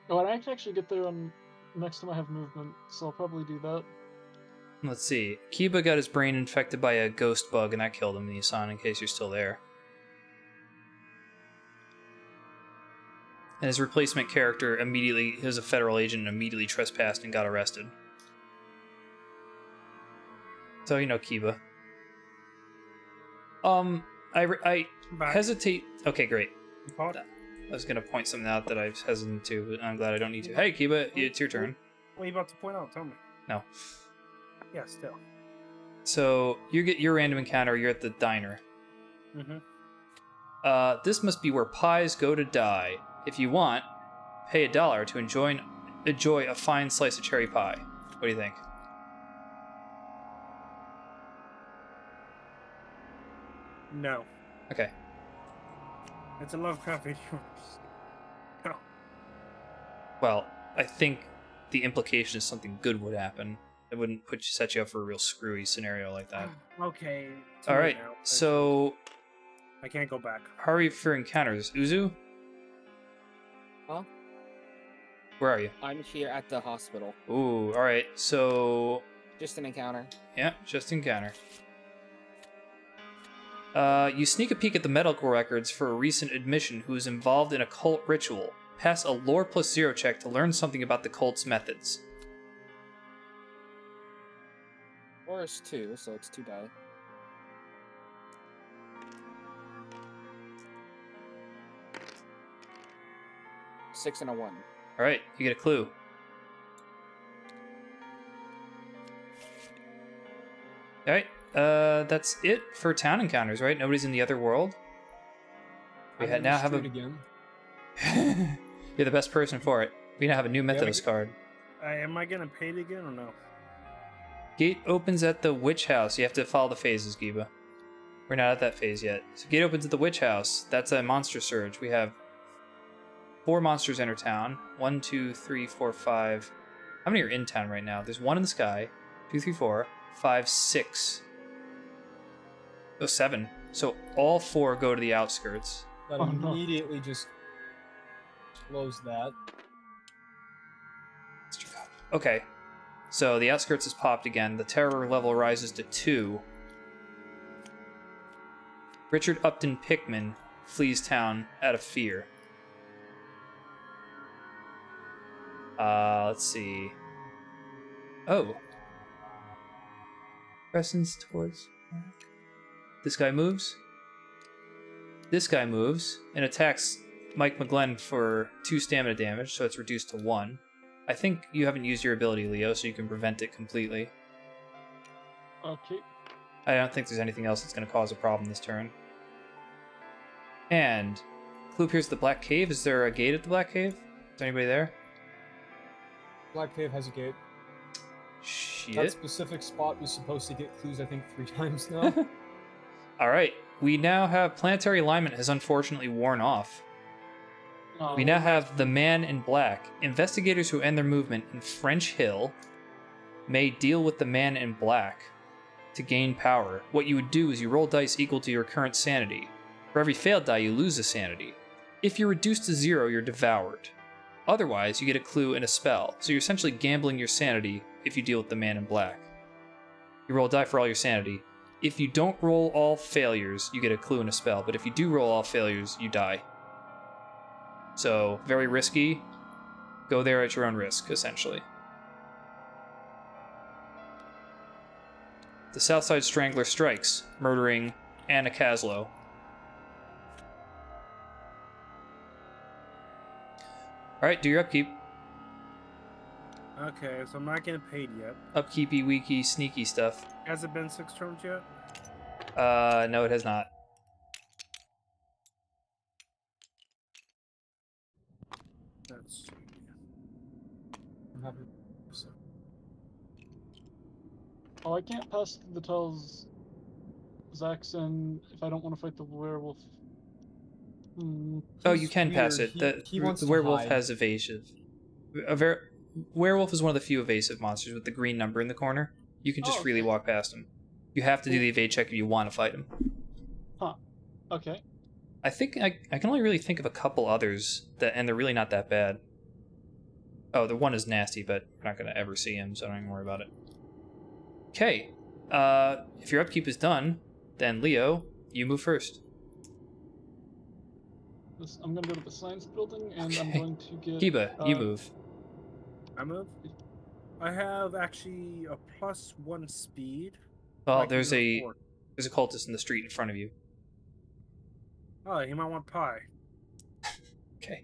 and I can actually get there on next time I have movement, so I'll probably do that. Let's see. Kiba got his brain infected by a ghost bug, and that killed him, Nissan, in case you're still there. And his replacement character immediately... He was a federal agent and immediately trespassed and got arrested. So, you know Kiba. I Back. hesitate... Okay, great. You caught? I was gonna point something out that I was hesitant to, but I'm glad I don't need to. Hey, Kiba, it's your turn. What are you about to point out? Tell me. No. Yeah, still. So, you get your random encounter, you're at the diner. Mm-hmm. This must be where pies go to die. If you want, pay $1 to enjoy a fine slice of cherry pie. What do you think? No. Okay. It's a Lovecraft universe. No. Well, I think the implication is something good would happen. It wouldn't set you up for a real screwy scenario like that. Okay. it's All late right. now. So, I can't go back. how are you for encounters? Uzu? Huh? Where are you? I'm here at the hospital. Ooh, alright, so... Just an encounter. Yeah, just encounter. You sneak a peek at the medical records for a recent admission who is involved in a cult ritual. Pass a lore +0 check to learn something about the cult's methods. Or it's 2, so it's 2 die. Six and a 1. Alright, you get a clue. Alright, that's it for town encounters, right? Nobody's in the other world? We I'm now have a... again. You're the best person for it. We now have a new Mythos card. Am I getting paid again or no? Gate opens at the witch house. You have to follow the phases, Giba. We're not at that phase yet. So gate opens at the witch house. That's a monster surge. We have 4 monsters enter town. 1, 2, 3, 4, 5. How many are in town right now? There's 1 in the sky. 2, 3, 4, 5, 6. Oh, 7. So all 4 go to the outskirts. That Oh, no. immediately just close that. Okay. So the outskirts is popped again. The terror level rises to 2. Richard Upton Pickman flees town out of fear. Let's see. Oh. Presence towards... This guy moves. This guy moves and attacks Mike McGlenn for 2 stamina damage, so it's reduced to 1. I think you haven't used your ability, Leo, so you can prevent it completely. Okay. I don't think there's anything else that's going to cause a problem this turn. And clue appears at the Black Cave. Is there a gate at the Black Cave? Is anybody there? Black Cave has a gate. That Shit. specific spot was supposed to get clues, I think, 3 times now. Alright, we now have planetary alignment has unfortunately worn off. We now have the Man in Black. Investigators who end their movement in French Hill may deal with the Man in Black to gain power. What you would do is you roll dice equal to your current sanity. For every failed die, you lose a sanity. If you're reduced to 0, you're devoured. Otherwise, you get a clue and a spell, so you're essentially gambling your sanity if you deal with the Man in Black. You roll a die for all your sanity. If you don't roll all failures, you get a clue and a spell, but if you do roll all failures, you die. So, very risky. Go there at your own risk, essentially. The Southside Strangler strikes, murdering Anna Caslow. Alright, do your upkeep. Okay, so I'm not getting paid yet. Upkeepy, weaky, sneaky stuff. Has it been 6 turns yet? No, it has not. Let's see. I'm happy. So, Oh, I can't pass the tells Zaxxon if I don't want to fight the werewolf. Oh, He's you can pass weird. it. He wants The to werewolf hide. has evasive. Werewolf is one of the few evasive monsters with the green number in the corner. You can just Oh, freely okay. walk past him. You have to do the evade check if you want to fight him. Okay. I think I can only really think of a couple others and they're really not that bad. Oh, the one is nasty, but we're not going to ever see him, so don't even worry about it. Okay, if your upkeep is done, then Leo, you move first. I'm gonna go to the science building and I'm Okay. going to get. Kiba, you move. I move. I have actually a +1 speed. Well, I can there's go a forward. cultist in the street in front of you. Oh, he might want pie. Okay.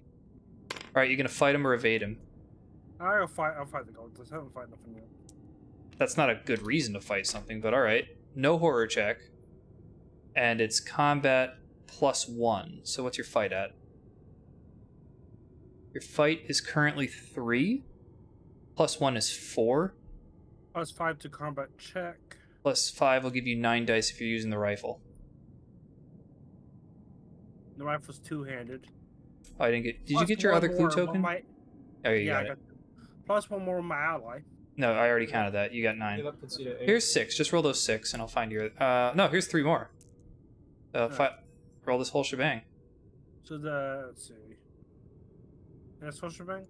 Alright, you going to fight him or evade him? I'll fight the cultist. I haven't fight nothing yet. That's not a good reason to fight something, but alright. No horror check. And it's combat +1. So what's your fight at? Your fight is currently 3. +1 is 4. +5 to combat check. +5 will give you 9 dice if you're using the rifle. The rifle's 2-handed. Oh, I didn't get... Did you Plus get your one other clue more on token? my- Oh, you yeah, got it. +1 more on my ally. No, I already counted that. You got 9. yeah, that puts you at 8. Here's 6. Just roll those 6 and I'll find your... no, here's 3 more. Roll this whole shebang. So let's see. That's what shebang?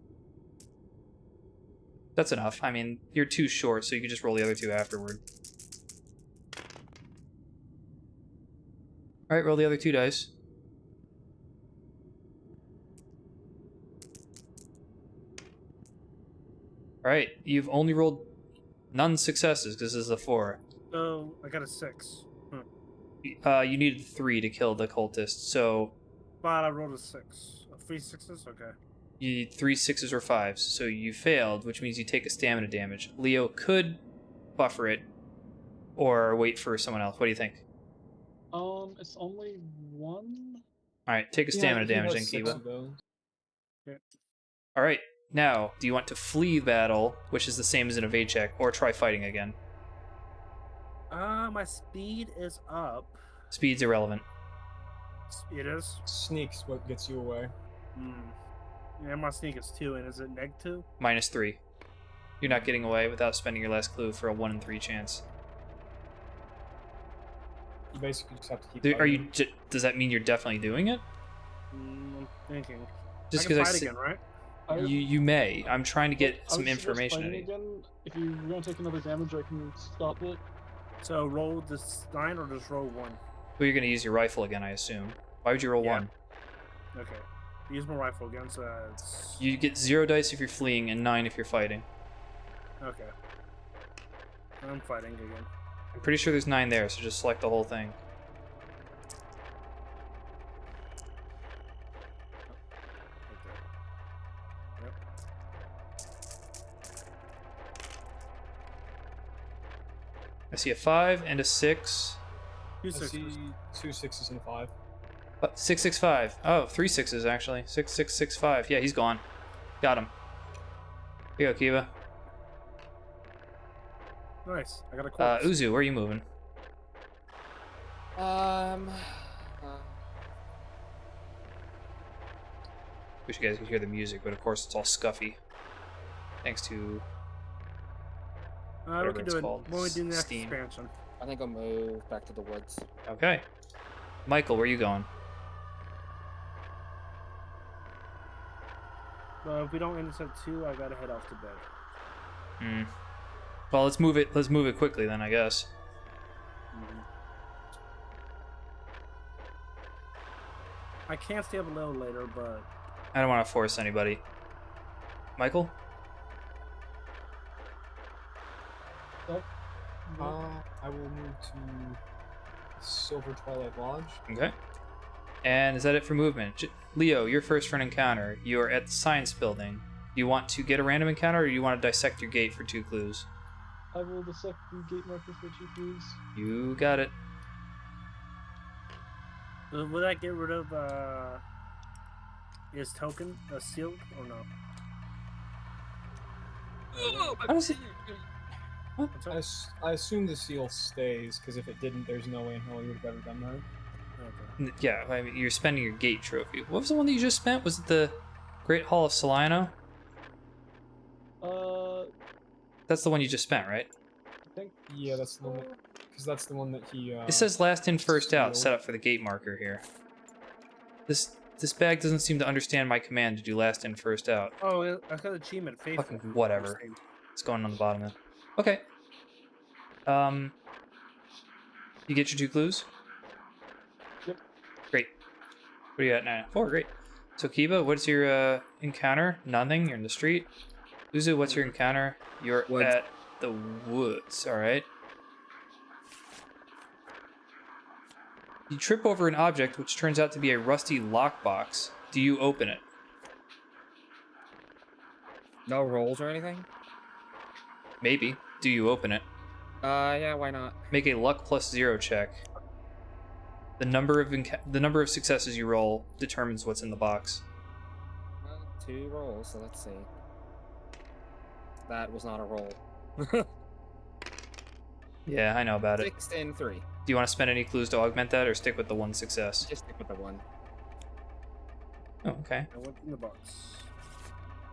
That's enough. I mean, you're 2 short, so you can just roll the other 2 afterward. Alright, roll the other 2 dice. Alright, you've only rolled none successes, because this is a 4. So I got a 6. You needed 3 to kill the cultist, so But I rolled a 6. 3 6s? Okay. you need 3 6s or 5s, so you failed, which means you take a stamina damage. Leo could buffer it, or wait for someone else. What do you think? It's only 1. Alright, take a stamina damage then, Kiba. Yeah. Alright, now, do you want to flee battle, which is the same as an evade check, or try fighting again? My speed is up. Speed's irrelevant. It is? Sneak's what gets you away. Yeah, my sneak is 2, and is it -2? -3. You're not getting away without spending your last clue for a 1 in 3 chance. You basically just have to keep. Are you? Does that mean you're definitely doing it? I'm thinking. Just I can because fight again, right? you may. I'm trying to get I some would suggest information. fighting Out of you. again. If you're gonna take another damage, I can stop it. So roll this 9 or just roll 1? Well, you're going to use your rifle again, I assume. Why would you roll Yeah. 1? Okay. Use my rifle again, so it's... You get 0 dice if you're fleeing and 9 if you're fighting. Okay. I'm fighting again. I'm pretty sure there's 9 there, so just select the whole thing. Okay. Yep. I see a 5 and a 6. 2 I 6s. see 2 6s and a 5. 665. Oh, 3 6s actually. 6665. Yeah, he's gone. Got him. Here you go, Kiba. Nice. I got a corpse. Uzu, where are you moving? Wish you guys could hear the music, but of course it's all scuffy. Thanks to We whatever can it's do it called, when we do the next Steam. expansion. I think I'll move back to the woods. Okay. Michael, where are you going? If we don't end this at 2, I gotta head off to bed. Hmm. Well, let's move it. Let's move it quickly then, I guess. I can stay up a little later, but I don't want to force anybody. Michael? I will move to Silver Twilight Lodge. Okay. And is that it for movement? Leo, your first run encounter. You are at the science building. Do you want to get a random encounter, or do you want to dissect your gate for 2 clues? I will dissect the gate marker for 2 clues. You got it. will that get rid of his token sealed or no? How does it? What's up? I assume the seal stays, because if it didn't, there's no way in hell he would have ever done that. Okay. Yeah, I mean, you're spending your gate trophy. What was the one that you just spent? Was it the Great Hall of Solano? That's the one you just spent, right? I think. Yeah, that's the one. Because that's the one that he. It says last in, first out, sealed. set up for the gate marker here. This bag doesn't seem to understand my command to do last in, first out. Oh, I got achievement. Faithful. Fucking whatever. It's going on the bottom of it. Okay. You get your 2 clues? Yep. Great. What are you at now? 4, great. So Kiba, what's your encounter? Nothing, you're in the street. Uzu, what's your encounter? You're Woods. at the woods, alright. You trip over an object which turns out to be a rusty lockbox. Do you open it? No rolls or anything? Maybe. Do you open it? Yeah, why not? Make a luck +0 check. The number of successes you roll determines what's in the box. Well, 2 rolls, so let's see. That was not a roll. Yeah, I know about it. 6 and 3. Do you want to spend any clues to augment that, or stick with the 1 success? Just stick with the 1. Oh, okay. I went in the box.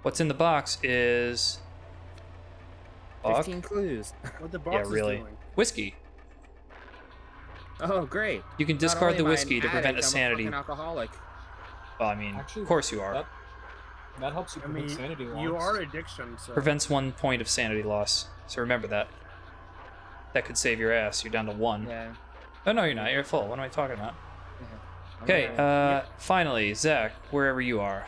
What's in the box is 15 clues. What the box is really. doing? Whiskey. Oh, great. You can Not discard only the am I whiskey an to prevent addict, a sanity. I'm a fucking alcoholic. Well, I mean, Actually, of course you are. That, That helps you I prevent mean, sanity loss. you are addiction, so Prevents 1 point of sanity loss. So remember that. That could save your ass. You're down to 1. Yeah. Oh, no, you're not. You're full. What am I talking about? I'm Okay, gonna- finally, Zach, wherever you are.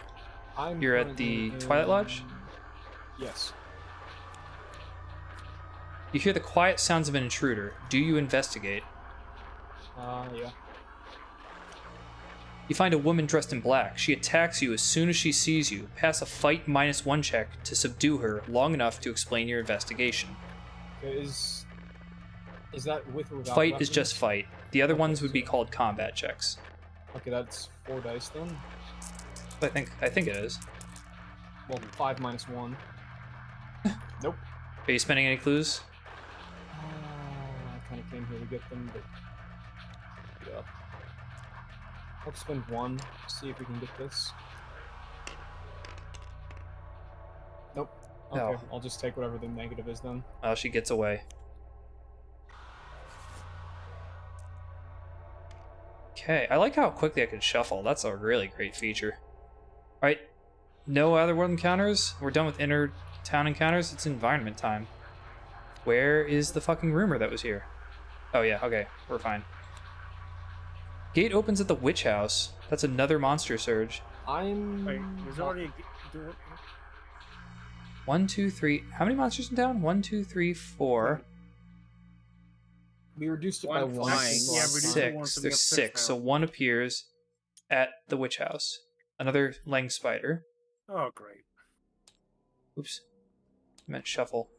You're at the currently Twilight Lodge? in- Yes. You hear the quiet sounds of an intruder. Do you investigate? Yeah. You find a woman dressed in black. She attacks you as soon as she sees you. Pass a fight -1 check to subdue her long enough to explain your investigation. Okay, is that with or without Fight is weapons? just fight. The other Okay, ones would be so- called combat checks. Okay, that's 4 dice then. I think it is. Well, 5 minus 1. Nope. Are you spending any clues? I kind of came here to get them, but yeah. I'll spend 1. See if we can get this. Nope. Okay, No. I'll just take whatever the negative is then. Oh, she gets away. Okay, I like how quickly I can shuffle. That's a really great feature. Alright, no other world encounters? We're done with inner town encounters? It's environment time. Where is the fucking rumor that was here? Oh yeah, okay, we're fine. Gate opens at the witch house. That's another monster surge. wait, there's already a door. 1, 2, 3. How many monsters in town? 1, 2, 3, 4. We reduced it One by 1. flying. since Yeah, last reduced time. it one, 6. so we There's have 6. six So now. 1 appears at the witch house. Another lang spider. Oh, great. Oops. I meant shuffle.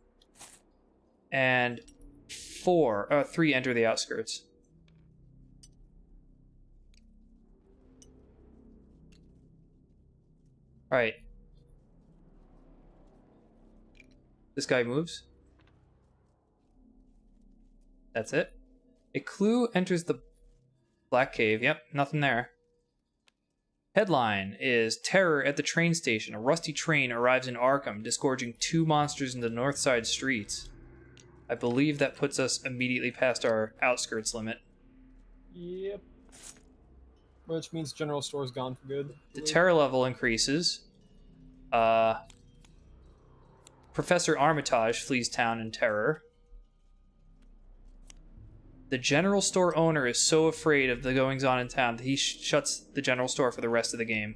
And 3 enter the outskirts. Alright. This guy moves. That's it. A clue enters the black cave. Yep, nothing there. Headline is Terror at the train station. A rusty train arrives in Arkham, disgorging 2 monsters in the north side streets. I believe that puts us immediately past our outskirts limit. Yep. Which means general store's gone for good. The terror level increases. Professor Armitage flees town in terror. The general store owner is so afraid of the goings-on in town that he shuts the general store for the rest of the game.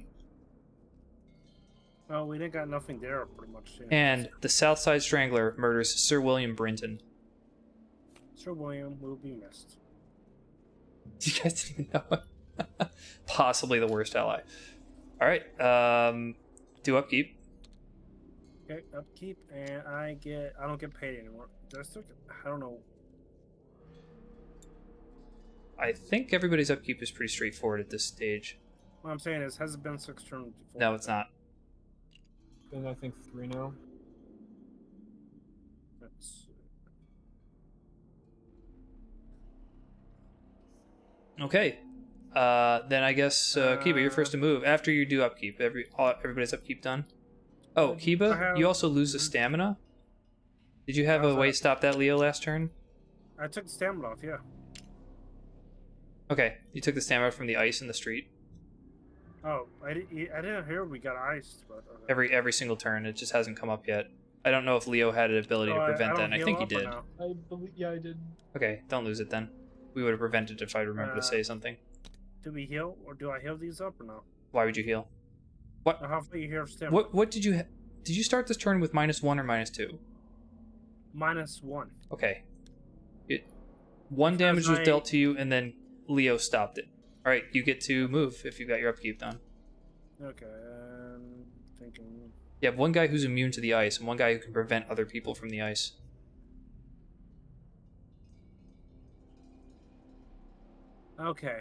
Well, we didn't got nothing there, pretty much. Yeah. And the Southside Strangler murders Sir William Brinton. Sir William will be missed. You guys didn't even know. Possibly the worst ally. Alright, do upkeep. Okay, upkeep, and I don't get paid anymore. Do I still get, I don't know. I think everybody's upkeep is pretty straightforward at this stage. What I'm saying is, has it been 6 turns before? No, it's not. Then I think 3 now. Let's see. Okay. Then I guess Kiba, you're first to move. After you do upkeep, everybody's upkeep done. Oh, Kiba, you also lose the stamina. Did you have a How's way that? to stop that Leo last turn? I took the stamina off, yeah. Okay, you took the stamina from the ice in the street. Oh, I didn't hear we got iced, but okay. Every single turn. It just hasn't come up yet. I don't know if Leo had an ability to Oh, prevent that, don't and I heal think he up or did. no? I believe, yeah, I did. Okay, don't lose it then. We would have prevented it if I remember to say something. Do we heal, or do I heal these up or no? Why would you heal? What? Or how far you heal stamina? What did you... Did you start this turn with -1 or -2? -1. Okay. 1 damage was dealt to you, and then Leo stopped it. Alright, you get to move if you've got your upkeep done. Okay, thinking. You have 1 guy who's immune to the ice, and 1 guy who can prevent other people from the ice. Okay.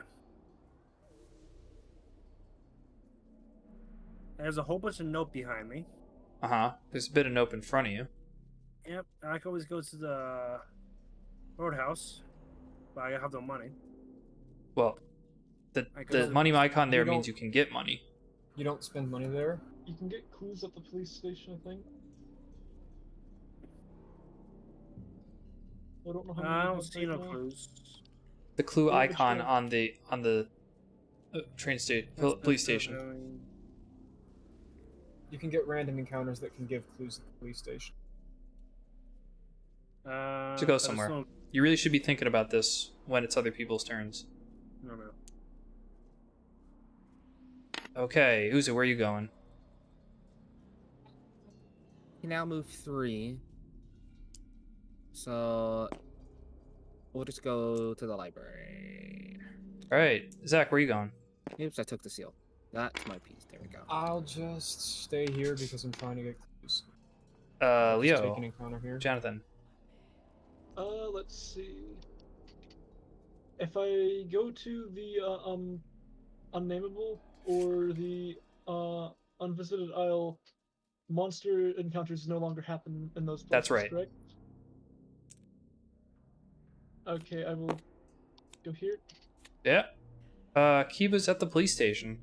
There's a whole bunch of note behind me. Uh-huh. There's a bit of nope in front of you. Yep, I can always go to the roadhouse, but I have no money. Well, I the guess money icon there you means don't- you can get money. You don't spend money there? You can get clues at the police station, I think. I don't know how many I you don't have see right no now. clues. The clue Yeah, icon sure. on the train station, police station. You can get random encounters that can give clues at the police station. To go somewhere. You really should be thinking about this when it's other people's turns. No. Okay, Uzu, where are you going? You now move 3. So we'll just go to the library. All right, Zach, where are you going? Oops, I took the seal. That's my piece. There we go. I'll just stay here because I'm trying to get clues. Just Leo, take an encounter here. Jonathan. Let's see. If I go to the unnameable or the unvisited isle, monster encounters no longer happen in those places. That's right. Correct? Okay, I will go here. Yeah. Kiba's at the police station.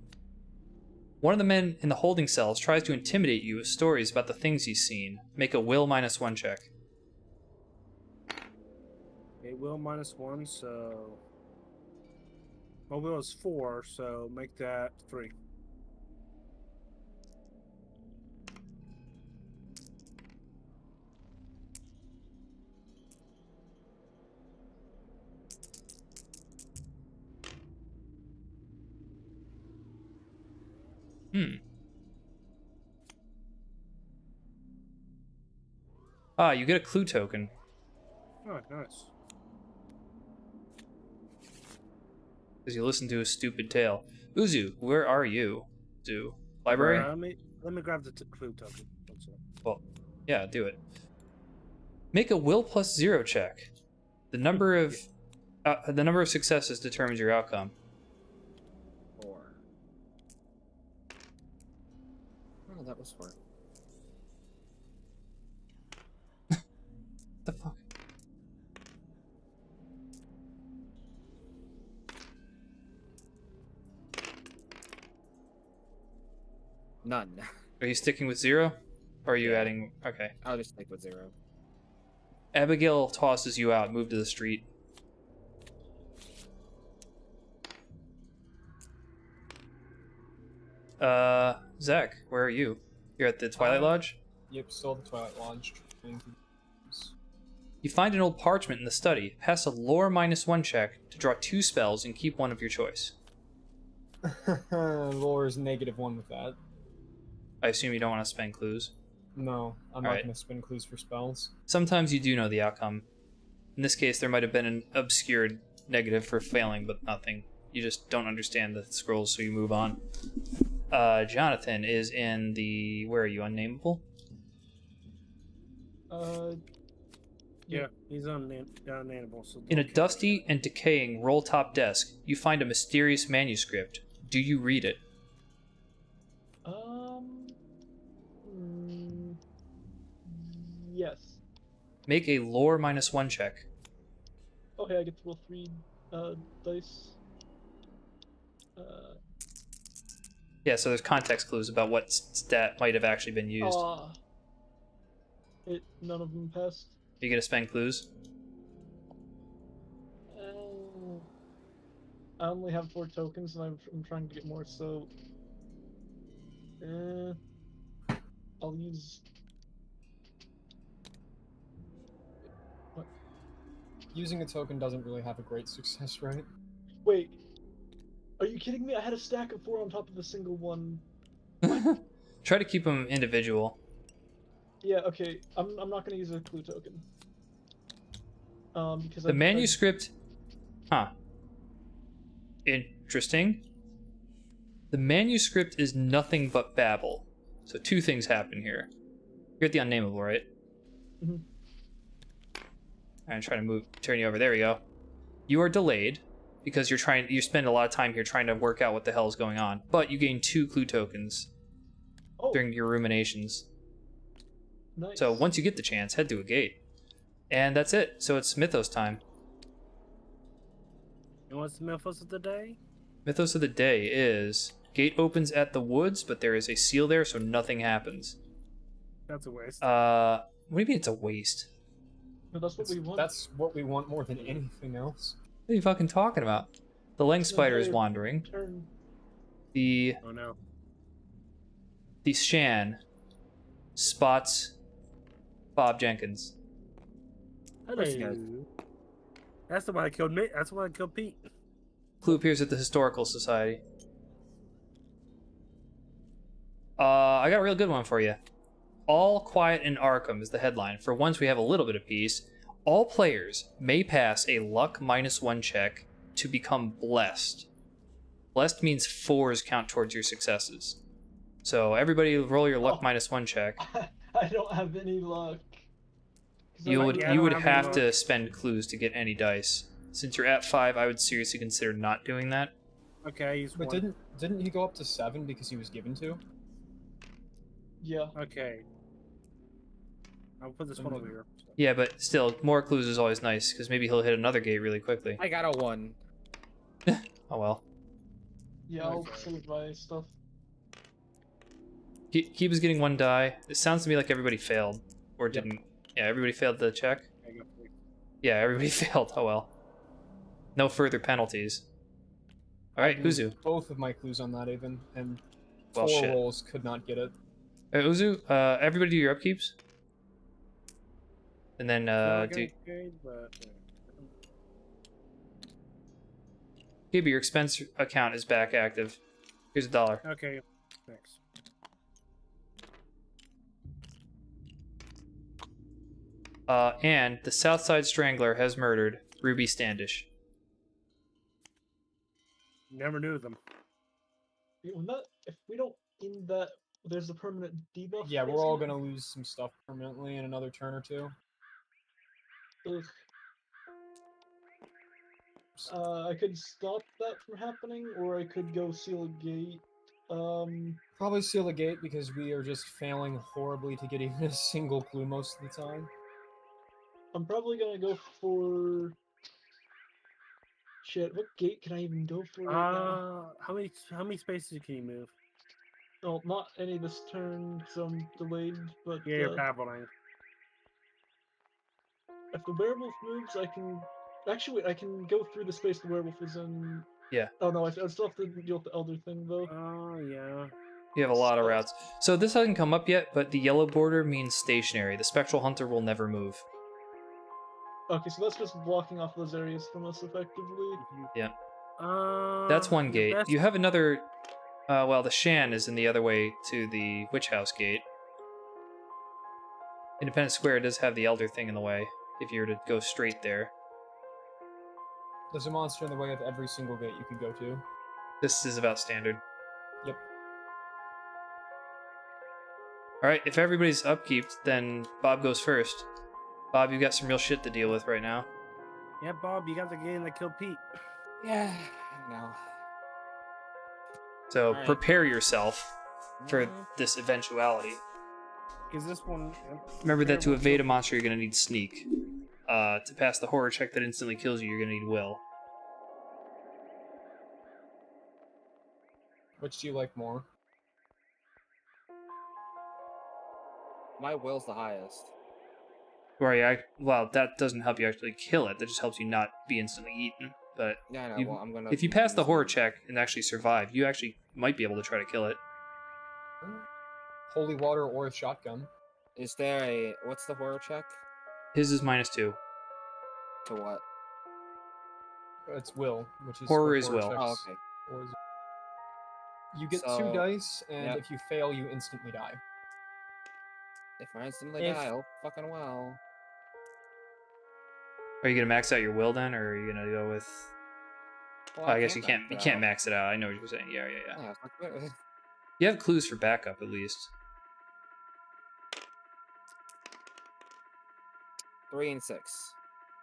One of the men in the holding cells tries to intimidate you with stories about the things he's seen. Make a will -1 check. Okay, will -1, so... My will is 4, so make that 3. You get a clue token. Oh, nice. Because you listen to a stupid tale. Uzu, where are you? Library? Let me grab the clue token. Well, yeah, do it. Make a will +0 check. The number of successes determines your outcome. 4. Oh, that was 4. The fuck? None. Are you sticking with 0? Or are you Yeah. adding... Okay. I'll just stick with 0. Abigail tosses you out. Move to the street. Zach, where are you? You're at the Twilight Lodge? Yep, still at the Twilight Lodge. You find an old parchment in the study. Pass a lore -1 check to draw 2 spells and keep one of your choice. Lore is -1 with that. I assume you don't want to spend clues. No, I'm not Alright. going to spin clues for spells. Sometimes you do know the outcome. In this case, there might have been an obscured negative for failing, but nothing. You just don't understand the scrolls, so you move on. Jonathan is in the... Where are you? Unnameable? Yeah, he's unnameable. So In a don't count dusty and decaying roll-top desk, you find a mysterious manuscript. Do you read it? Yes. Make a lore -1 check. Okay, I get to roll 3 dice. Yeah, so there's context clues about what stat might have actually been used. None of them passed. You get to spend clues? I only have 4 tokens, and I'm trying to get more, so... I'll use... What? Using a token doesn't really have a great success rate. Wait. Are you kidding me? I had a stack of 4 on top of a single one. Try to keep them individual. Yeah, okay. I'm not gonna use a clue token. Because The manuscript... Huh. Interesting. The manuscript is nothing but babble. So 2 things happen here. You're at the unnameable, right? Mhm. I'm trying to turn you over. There we go. You are delayed because you spend a lot of time here trying to work out what the hell is going on. But you gain 2 clue tokens during your ruminations. Nice. So once you get the chance, head to a gate. And that's it. So it's Mythos time. And what's the Mythos of the day? Mythos of the day is... Gate opens at the woods, but there is a seal there, so nothing happens. That's a waste. What do you mean it's a waste? No, that's what we want. That's what we want more than anything else. What are you fucking talking about? The Leng Spider is Okay. wandering. Turn. The Oh no. the Shan spots Bob Jenkins. Hello. That's the one that killed me. That's the one that killed Pete. Clue appears at the Historical Society. I got a real good one for you. All quiet in Arkham is the headline. For once we have a little bit of peace. All players may pass a luck -1 check to become blessed. Blessed means 4s count towards your successes. So everybody roll your luck -1 check. I don't have any luck. You would I you don't would have any have luck. to spend clues to get any dice. Since you're at 5, I would seriously consider not doing that. Okay, I used But one. didn't he go up to 7 because he was given to? Yeah. Okay. I'll put this one over here. Yeah, but still, more clues is always nice, because maybe he'll hit another gate really quickly. I got a 1. Oh well. Yeah, I'll Okay. save my stuff. Keep is getting 1 die. It sounds to me like everybody failed. Or Yep. didn't. Yeah, everybody failed the check. I got 3. Yeah, everybody failed. Oh well. No further penalties. Alright, I used Uzu. Both of my clues on that even, and Well, 4 shit. rolls could not get it. Uzu, everybody do your upkeeps. And then, do... Gibby, your expense account is back active. Here's $1. Okay, thanks. And the Southside Strangler has murdered Ruby Standish. Never knew them. If we don't end that, there's a permanent debuff. Yeah, we're all gonna lose some stuff permanently in another turn or two. Ugh. I could stop that from happening, or I could go seal a gate. Probably seal the gate because we are just failing horribly to get even a single clue most of the time. I'm probably gonna go for. Shit, what gate can I even go for right now? How many spaces can you move? No, not any this turn because I'm delayed. But Yeah, you're babbling. if the werewolf moves, I can. Actually, wait, I can go through the space the werewolf is in. Yeah. Oh no, I still have to deal with the elder thing though. Oh yeah. You have a lot of routes. So this hasn't come up yet, but the yellow border means stationary. The Spectral Hunter will never move. Okay, so that's just blocking off those areas from us effectively. Yeah. That's one the gate. best- You have another... well, the Shan is in the other way to the Witch House gate. Independence Square does have the Elder thing in the way, if you were to go straight there. There's a monster in the way of every single gate you could go to. This is about standard. Yep. Alright, if everybody's upkeeped, then Bob goes first. Bob, you got some real shit to deal with right now. Yeah, Bob, you got the game that killed Pete. Yeah, no. So Alright. prepare yourself for Mhm. this eventuality. Because this one. Remember that to evade a monster, you're going to need Sneak. To pass the horror check that instantly kills you, you're going to need Will. Which do you like more? My will's the highest. Well, that doesn't help you actually kill it. That just helps you not be instantly eaten. But Yeah, no, You- well, I'm gonna. if you pass the use- horror check and actually survive, you actually might be able to try to kill it. Holy water or a shotgun? Is there a what's the horror check? His is -2. To what? It's will, which is Horror what is will. Oh, checks- okay. or is- You get So, 2 dice, and yep. if you fail, you instantly die. If I instantly If- die, oh fucking well. Are you gonna max out your will then, or are you gonna go with? Well, I guess you can't. back You it can't out. max it out. I know what you're saying. Yeah. Yeah, fuck it. You have clues for backup at least. 3 and 6.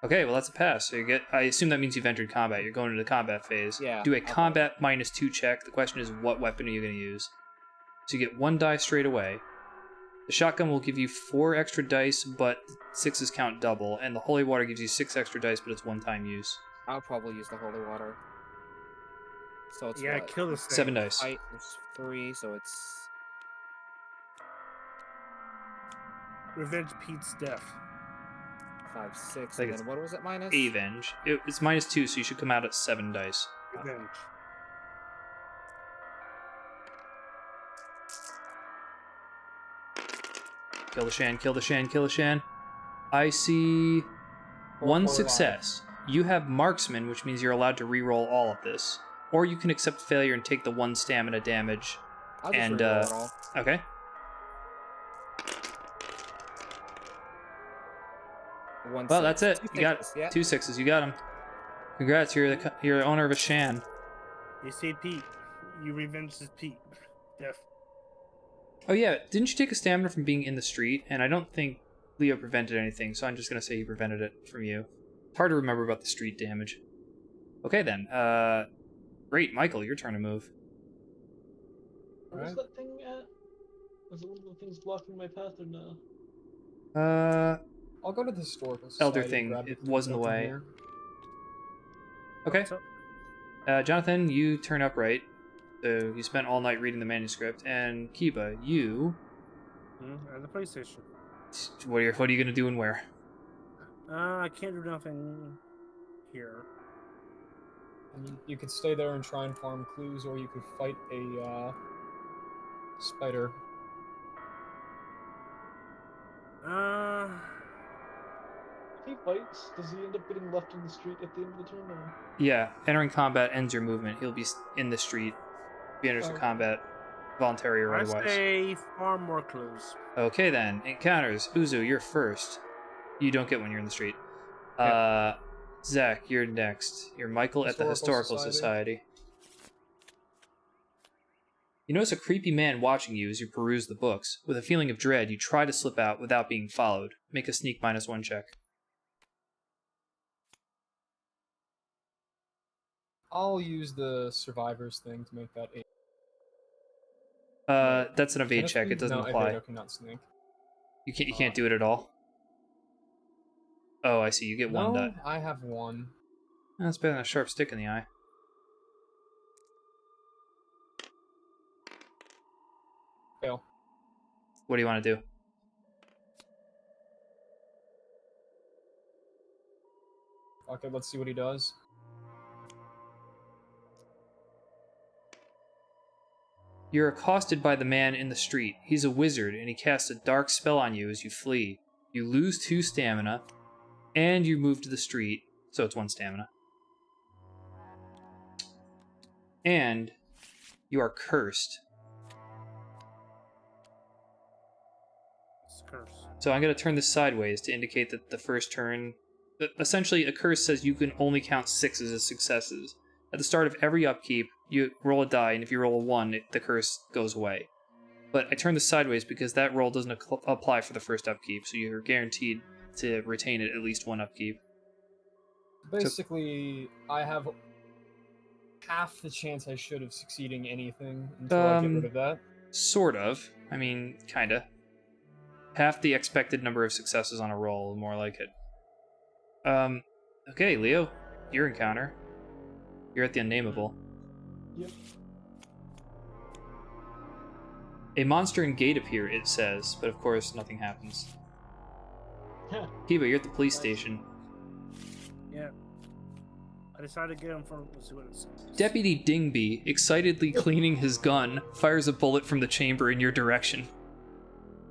Okay, well that's a pass. So you get. I assume that means you've entered combat. You're going into the combat phase. Yeah, Do a okay. combat -2 check. The question is, what weapon are you going to use? So you get 1 die straight away. The shotgun will give you 4 extra dice, but 6s count double, and the holy water gives you 6 extra dice, but it's one-time use. I'll probably use the holy water. So it's Yeah, what? kill this thing. 7 dice. Fight is 3, so it's Revenge Pete's death. 5, 6, think and it's then what was it minus? Avenge. It's -2, so you should come out at 7 dice. Revenge. Kill the Shan, kill the Shan, kill the Shan. I see one success. You have marksman, which means you're allowed to re-roll all of this. Or you can accept failure and take the 1 stamina damage. I'll just And, reroll it all. Okay. Well, that's it. You got Yeah. 2 6s. You got him. Congrats, you're the owner of a Shan. They say Pete. You revenge this Pete. Def. Oh yeah, didn't you take a stamina from being in the street? And I don't think Leo prevented anything, so I'm just gonna say he prevented it from you. It's hard to remember about the street damage. Okay then. Great, Michael, your turn to move. Where's that thing at? Is it one of the things blocking my path or no? I'll go to the historical Elder society and thing, grab it the was in the from way. here. Okay. What's up? Jonathan, you turn upright. So you spent all night reading the manuscript, and Kiba, you. At the PlayStation. What are you gonna do and where? I can't do nothing here. And you could stay there and try and farm clues, or you could fight a spider. If he fights, does he end up getting left in the street at the end of the turn? Or... Yeah, entering combat ends your movement. He'll be in the street. If he enters the combat, voluntary or I otherwise. say farm more clues. Okay then, encounters. Uzu, you're first. You don't get when you're in the street. Zach, you're next. You're Michael at the Historical Society. You notice a creepy man watching you as you peruse the books. With a feeling of dread, you try to slip out without being followed. Make a sneak -1 check. I'll use the survivors thing to make that 8. That's an evade check. It doesn't apply. Evade, okay, not sneak. You can't do it at all. Oh, I see. You get 1 dot. I have 1. That's better than a sharp stick in the eye. Fail. What do you want to do? Okay, let's see what he does. You're accosted by the man in the street. He's a wizard, and he casts a dark spell on you as you flee. You lose 2 stamina, and you move to the street, so it's 1 stamina. And you are cursed. It's a curse. So I'm going to turn this sideways to indicate that the first turn... Essentially, a curse says you can only count 6s as successes. At the start of every upkeep, you roll a die, and if you roll a 1, the curse goes away. But I turned this sideways because that roll doesn't apply for the first upkeep, so you're guaranteed to retain it at least 1 upkeep. Basically, I have half the chance I should of succeeding anything until I get rid of that. Sort of. I mean, kinda. Half the expected number of successes on a roll, more like it. Okay, Leo, your encounter. You're at the Unnameable. Yep. A monster and gate appear, it says, but of course nothing happens. Kiba, you're at the police station. Yeah. I decided to get him for. Let's see what it says. Deputy Dingby, excitedly cleaning his gun, fires a bullet from the chamber in your direction.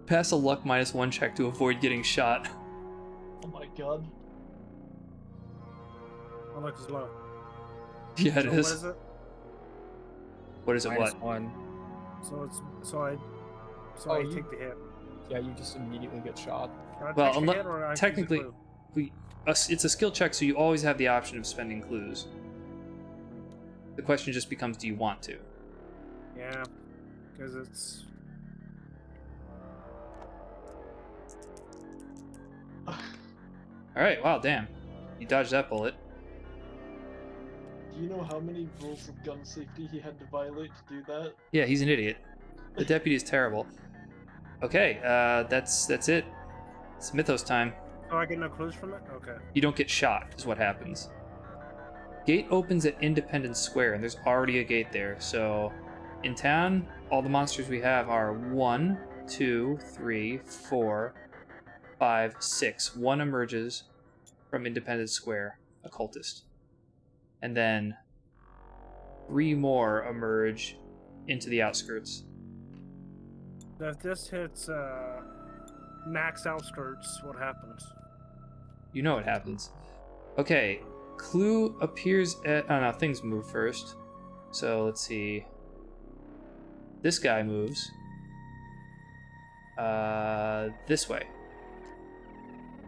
Pass a luck -1 check to avoid getting shot. Oh my god. My luck is low. Yeah, it So is. What is it? What is it? What? -1. So it's so I you- take the hit. Yeah, you just immediately get shot. Can I Well, take the hit or I use a technically, clue? it's a skill check, so you always have the option of spending clues. The question just becomes, do you want to? Yeah, because it's. Alright, wow, damn. You dodged that bullet. Do you know how many rules of gun safety he had to violate to do that? Yeah, he's an idiot. The deputy is terrible. Okay, that's it. It's Mythos time. Oh, I get no clues from it. Okay. You don't get shot, is what happens. Gate opens at Independence Square, and there's already a gate there. So, in town, all the monsters we have are 1, 2, 3, 4, 5, 6. 1 emerges from Independence Square, a cultist. And then 3 more emerge into the outskirts. So if this hits max outskirts, what happens? You know what happens. Okay, clue appears at... Oh, no, things move first. So, let's see. This guy moves. This way.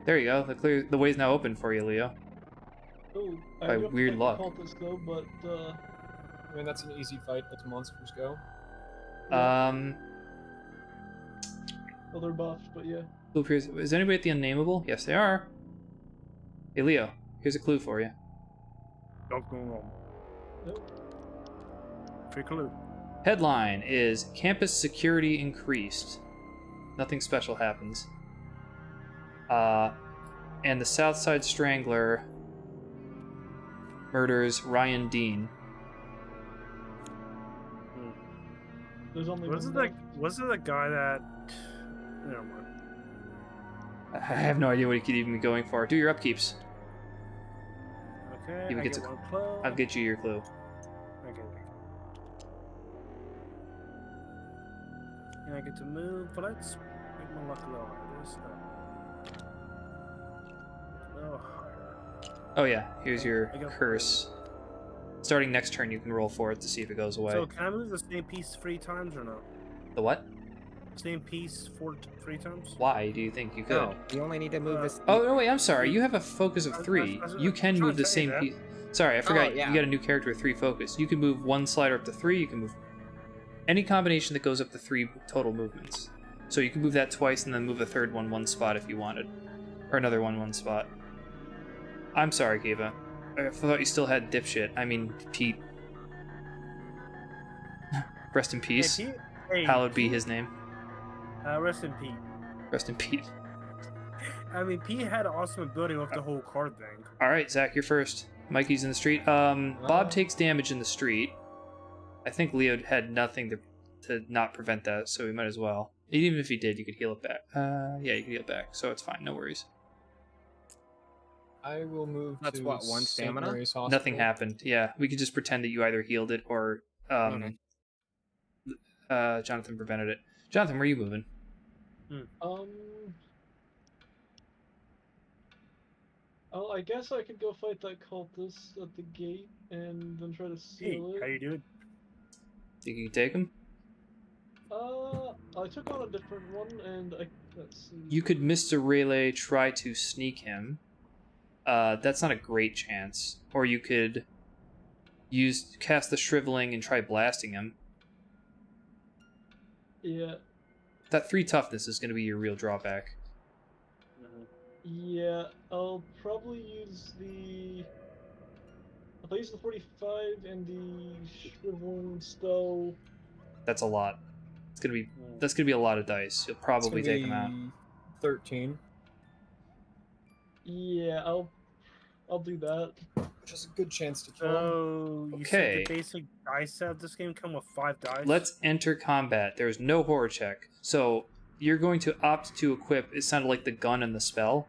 There you go. The way's now open for you, Leo. Oh, By weird luck. Cultists, though, but I mean, that's an easy fight. Let the monsters go. Um, well, they're buffed, but yeah. clue appears... Is anybody at the unnameable? Yes, they are. Hey, Leo. Here's a clue for you. Don't go wrong. Nope. Free clue. Headline is Campus Security Increased. Nothing special happens. And the Southside Strangler murders Ryan Dean. There's only Wasn't one it the guy that? Never mind. I have no idea what he could even be going for. Do your upkeeps. Okay. You I get get to- one clue. I'll get you your clue. Okay. And I get to move, but let's make my luck a little higher. A little higher. Oh yeah, here's your I got- curse. Starting next turn, you can roll for it to see if it goes away. So can I move the same piece 3 times or no? The what? Same piece 3 times? Why do you think you could? No, you only need to move this. Oh no, wait, I'm sorry. You have a focus of 3. You can move the same piece. Sorry, I forgot. yeah. You got a new character with 3 focus. You can move one slider up to 3. You can move any combination that goes up to 3 total movements. So you can move that twice and then move a third one spot if you wanted, or another one spot. I'm sorry, Kiva. I thought you still had dipshit. I mean, Pete. Rest in peace. Hey, Pete. Hallowed be his name. Rest in Pete. Rest in Pete. I mean, Pete had an awesome ability with the whole card thing. All right, Zach, you're first. Mikey's in the street. Bob takes damage in the street. I think Leo had nothing to not prevent that, so we might as well. Even if he did, you could heal it back. Yeah, you can heal it back, so it's fine. No worries. I will move That's to what, 1 St. stamina? Mary's Hospital. Nothing happened. Yeah, we could just pretend that you either healed it or Okay. Jonathan prevented it. Jonathan, where are you moving? Oh, I guess I could go fight that cultist at the gate and then try to Hey, seal how it. you doing? Think you can take him? I took on a different one, and let's see. You could Mr. Rayleigh try to sneak him. That's not a great chance. Or you could cast the shriveling and try blasting him. Yeah, That 3 toughness is going to be your real drawback. yeah. I'll probably use the. I'll use the 45 and the shriveling spell. That's a lot. That's gonna be a lot of dice. You'll probably It's gonna take him out. be 13, Yeah, I'll do that. which is a good chance to kill him. So, you Okay. said the basic dice set of this game come with 5 dice? Let's enter combat. There's no horror check. So you're going to opt to equip, it sounded like the gun and the spell.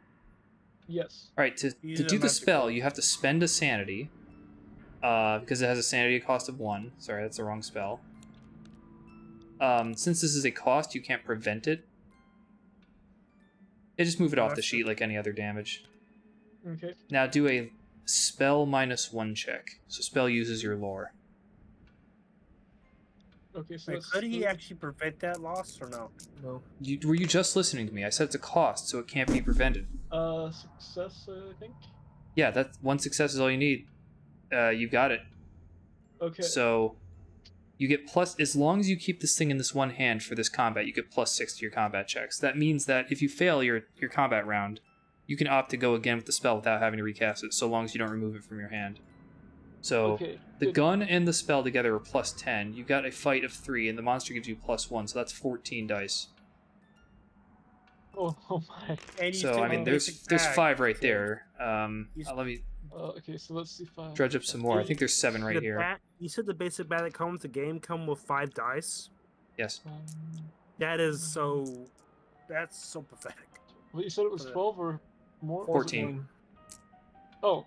Yes. Alright, to Use do a the magic spell, roll. you have to spend a sanity. Because it has a sanity cost of 1. Sorry, that's the wrong spell. Since this is a cost, you can't prevent it. Just move it off the That's sheet like any other damage. Okay. Now do a spell -1 check. So spell uses your lore. Okay. So Wait, that's could he actually prevent that loss or no? No. Were you just listening to me? I said it's a cost, so it can't be prevented. success, I think. Yeah, that's 1 success is all you need. You got it. Okay. So you get plus, as long as you keep this thing in this one hand for this combat, you get +6 to your combat checks. That means that if you fail your combat round, you can opt to go again with the spell without having to recast it, so long as you don't remove it from your hand. So Okay. the good. gun and the spell together are +10. You got a fight of 3, and the monster gives you +1, so that's 14 dice. Oh my. And you So still I mean, get there's basic 5 bag. right there. You Let me Okay. So let's see. 5. dredge up some more. I think there's 7 right The here. bat- you said the basic bat that comes with the game come with 5 dice? Yes. That is so... That's so pathetic. Well, you said it was 12 or more. 14. Oh.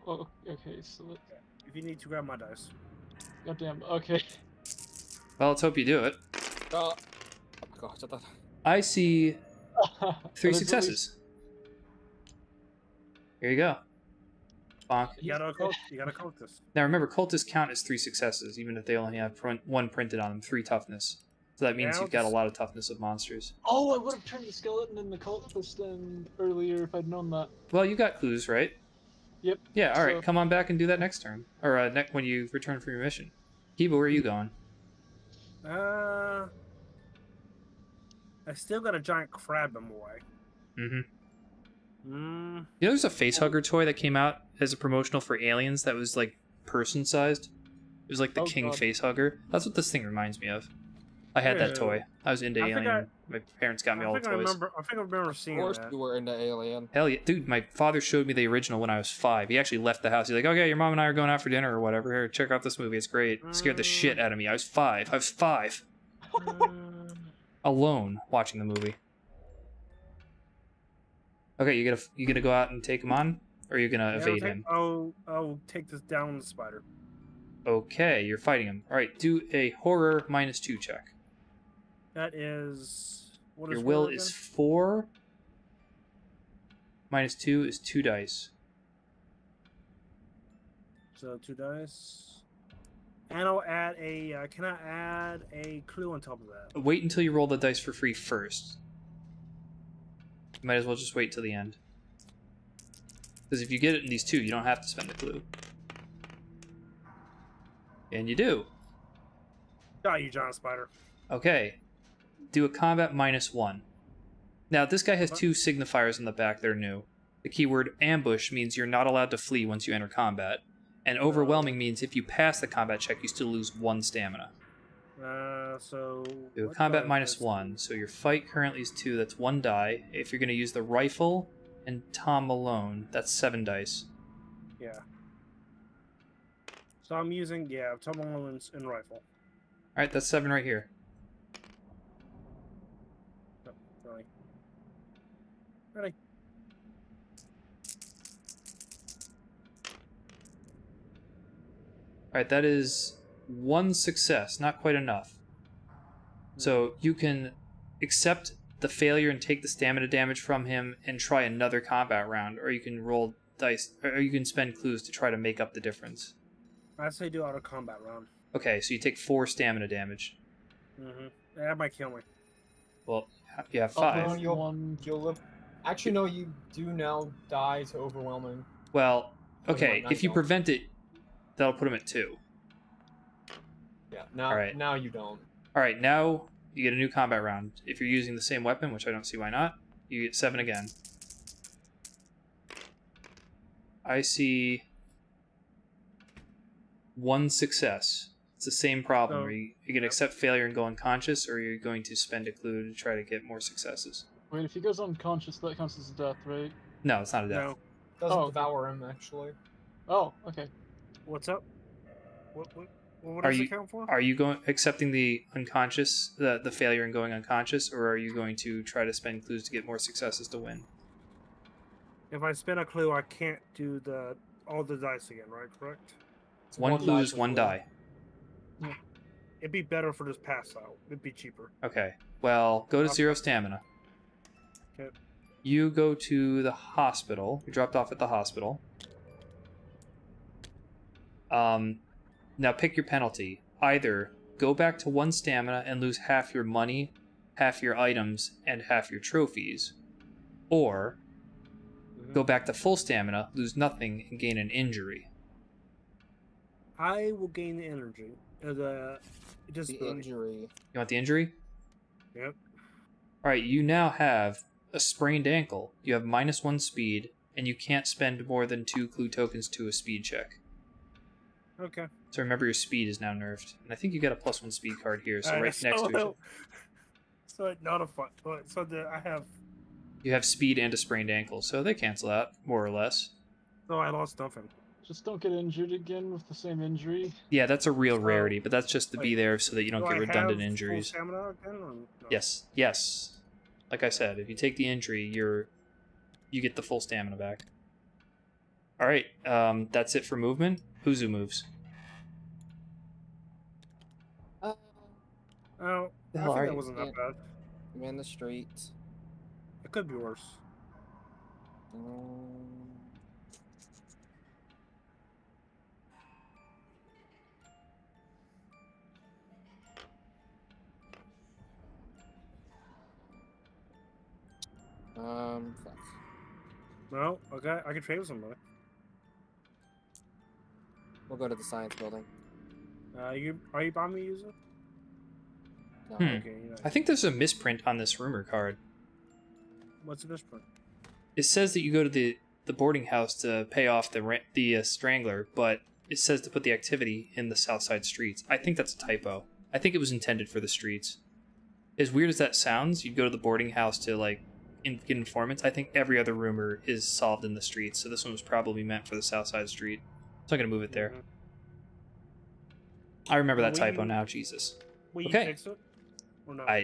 Okay. So let. If you need to grab my dice. Goddamn. Okay. Well, let's hope you do it. Oh, God, I thought- I see 3 And it's at least- successes. Here you go. Bonk. You gotta coat this. Now remember, cultists count as 3 successes, even if they only have 1 printed on them, 3 toughness. So that means Now you've got a this- lot of toughness of monsters. Oh, I would have turned the skeleton and the cultist in earlier if I'd known that. Well, you got clues, right? Yep. Yeah, alright, So- come on back and do that next turn. Or when you return from your mission. Kiba, where are you going? I still got a giant crab in my way. Mm-hmm. Mm, You know there's a facehugger toy that came out as a promotional for Aliens that was, like, person-sized? It was like the Oh, King God. Facehugger. That's what this thing reminds me of. I had that Yeah. toy. I was into I think Alien. My parents got me all the toys. I think I remember seeing Of course that. you were into Alien. Hell yeah. Dude, my father showed me the original when I was 5. He actually left the house. He's like, okay, your mom and I are going out for dinner or whatever. Here, check out this movie. It's great. It scared the shit out of me. I was 5. I was 5. Mm, Alone watching the movie. Okay, you gonna go out and take him on? Or are you gonna evade him? I'll take this down the spider. Okay, you're fighting him. Alright, do a horror -2 check. That is what is Your will horror is again? 4. -2 is 2 dice. So 2 dice. And I'll add a. Can I add a clue on top of that? Wait until you roll the dice for free first. You might as well just wait till the end. Because if you get it in these 2, you don't have to spend the clue. And you do. Got you, John Spider. Okay. Do a combat -1. Now, this guy has 2 signifiers on the back that are new. The keyword ambush means you're not allowed to flee once you enter combat. And overwhelming means if you pass the combat check, you still lose 1 stamina. So. Do a what combat die is- -1. So your fight currently is 2, that's 1 die. If you're going to use the rifle and Tom Malone, that's 7 dice. Yeah. So I'm using Tom Malone and rifle. Alright, that's 7 right here. Oh, really. Ready. Alright, that is 1 success, not quite enough. So you can accept the failure and take the stamina damage from him and try another combat round, or you can roll dice, or you can spend clues to try to make up the difference. I say do auto combat round. Okay, so you take 4 stamina damage. Mm-hmm. That might kill me. Well, you have Oh, 5. no. You'll live. Actually, no. You do now die to overwhelming. Well, Oh, okay, now if you don't. prevent it, that'll put him at 2. Yeah. Now, Alright. now you don't. Alright, now you get a new combat round. If you're using the same weapon, which I don't see why not, you get 7 again. I see 1 success. It's the same problem. So- Are you going to accept failure and go unconscious, or are you going to spend a clue to try to get more successes? Wait, if he goes unconscious, that counts as a death, right? No, it's not a death. No. Doesn't Oh. devour him actually. Oh, okay. What's up? What Are does you- it count for? Are you going accepting the unconscious, the failure and going unconscious, or are you going to try to spend clues to get more successes to win? If I spin a clue, I can't do all the dice again, right? Correct? It's 1 clue die is per 1 clue. die. It'd be better for this pass out. It'd be cheaper. Okay. Well, go to 0 stamina. Okay. You go to the hospital. You dropped off at the hospital. Now pick your penalty. Either go back to 1 stamina and lose half your money, half your items, and half your trophies, or go back to full stamina, lose nothing, and gain an injury. I will gain the energy. The The disability. injury. You want the injury? Yep. Alright, you now have a sprained ankle. You have -1 speed, and you can't spend more than 2 clue tokens to a speed check. Okay. So remember, your speed is now nerfed. And I think you got a +1 speed card here, so right next to each other. So not a fun. So I have. You have speed and a sprained ankle, so they cancel out, more or less. No, I lost nothing. Just don't get injured again with the same injury. Yeah, that's a real So, rarity, but that's just to be like, there so that you don't Do get I redundant have injuries. Full stamina again, or no? Yes. Like I said, if you take the injury, you get the full stamina back. Alright, that's it for movement. Huzu moves. Oh, The I hell think are that you? wasn't that bad. I'm in the streets. It could be worse. Fuck. No, okay, I can trade with somebody. We'll go to the science building. Are you buying me a user? No. Okay, you know. I think there's a misprint on this rumor card. What's the misprint? It says that you go to the boarding house to pay off the strangler, but it says to put the activity in the south side streets. I think that's a typo. I think it was intended for the streets. As weird as that sounds, you'd go to the boarding house to like get informants. I think every other rumor is solved in the streets, so this one was probably meant for the south side street. So I'm gonna move it there. Mhm. I remember that Will typo you- now. Jesus. Will you Okay. fix it? Or no? I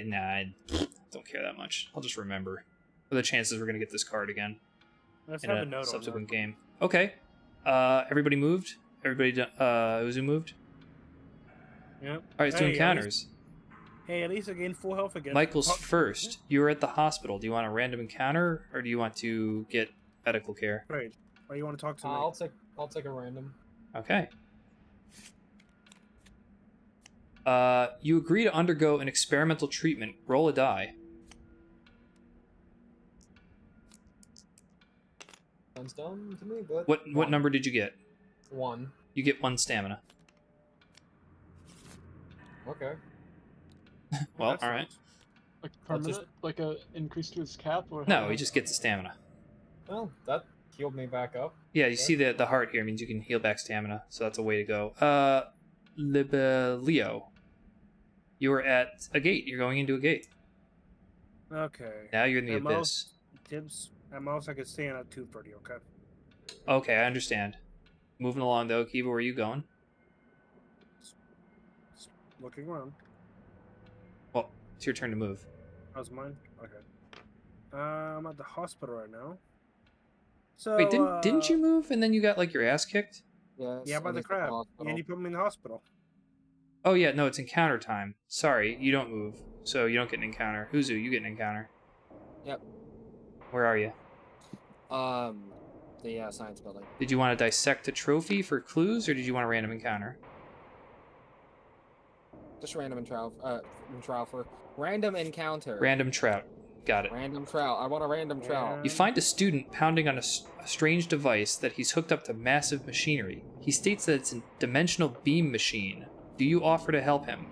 don't care that much. I'll just remember. What are the chances we're gonna get this card again Let's in have a a note subsequent on game? Okay. Everybody moved. Everybody. Uzu moved. that. Yep. All right, let's do Hey, at encounters. Hey, at least I gained full health again. Michael's Oh, first. You're at the hospital. Do you want a random encounter, or do you want to get medical care? Great. Why you want to talk to me? I'll take a random. Okay. You agree to undergo an experimental treatment. Roll a die. Sounds dumb to me, but What one. number did you get? 1. You get 1 stamina. Okay. Well, That all right. sucks. Like I'll permanent, just- like a increase to his cap, or No, he just gets the stamina. Well, that healed me back up. Yeah, you Okay. see the heart here means you can heal back stamina, so that's a way to go. Libelio. You were at a gate. You're going into a gate. Okay. Now you're in the At abyss. most, Tips. At most, I could stand at 230. Okay. Okay, I understand. Moving along though, Kiva, where are you going? Looking around. Well, it's your turn to move. How's mine? Okay. I'm at the hospital right now. So. Wait, didn't you move and then you got like your ass kicked? Yes, Yeah, by and the he's at crab. hospital. And you put me in the hospital. Oh yeah, no, it's encounter time. Sorry, you don't move, so you don't get an encounter. Uzu, you get an encounter. Yep. Where are you? The science building. Did you want to dissect a trophy for clues, or did you want a random encounter? Just random trial for random encounter. Random trout. Got it. Random trout. I want a random trout. You find a student pounding on a strange device that he's hooked up to massive machinery. He states that it's a dimensional beam machine. Do you offer to help him?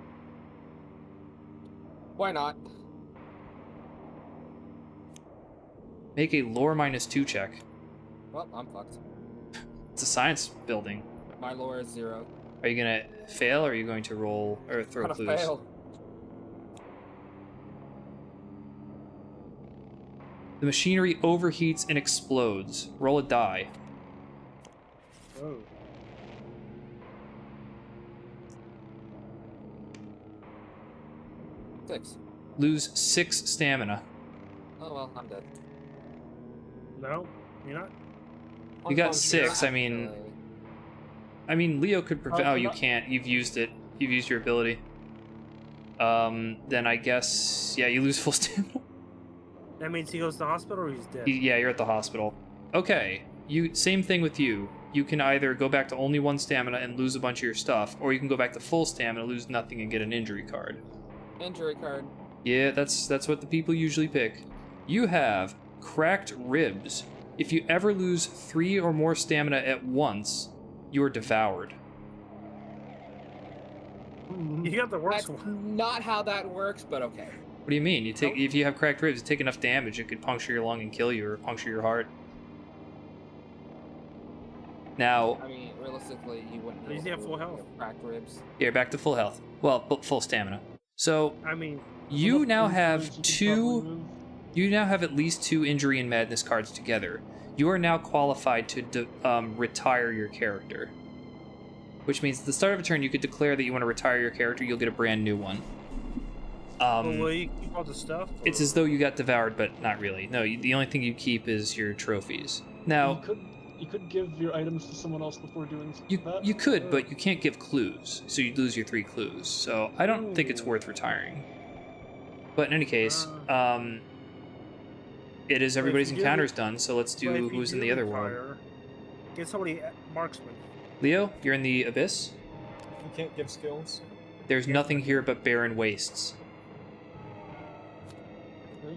Why not? Make a lore -2 check. Well, I'm fucked. It's a science building. My lore is 0. Are you gonna fail, or are you going to roll or throw Gonna clues? fail. The machinery overheats and explodes. Roll a die. Oh. Six. Lose 6 stamina. Oh well, I'm dead. No, you're not. You got Unconscious. 6. I mean, Leo could prevent. Oh, you not- can't. You've used it. You've used your ability. Then I guess yeah, you lose full stamina. That means he goes to the hospital or he's dead. Yeah, you're at the hospital. Okay, same thing with you. You can either go back to only 1 stamina and lose a bunch of your stuff, or you can go back to full stamina, lose nothing, and get an injury card. Injury card. Yeah, that's what the people usually pick. You have cracked ribs. If you ever lose 3 or more stamina at once, you're devoured. You got the worst That's one. not how that works, but okay. What do you mean? If you have cracked ribs, you take enough damage, it could puncture your lung and kill you, or puncture your heart. Now, I mean, realistically, you wouldn't. At least be you able have full to health. get Cracked ribs. you're back to full health. Well, full stamina. So I mean, you Enough now influence have you can 2. probably move. You now have at least 2 injury and madness cards together. You are now qualified to retire your character. Which means at the start of a turn, you could declare that you want to retire your character. You'll get a brand new one. will you keep all the stuff? It's or- as though you got devoured, but not really. No, the only thing you keep is your trophies. Now, You could give your items to someone else before doing that. you could, but you can't give clues, so you'd lose your 3 clues. So I don't think it's Ooh. worth retiring. But in any case, It is But if everybody's you do- encounters done, so let's but do if you who's in do the other world. retire, get somebody marksman. Leo, you're in the Abyss? You can't give skills. There's nothing here but barren wastes.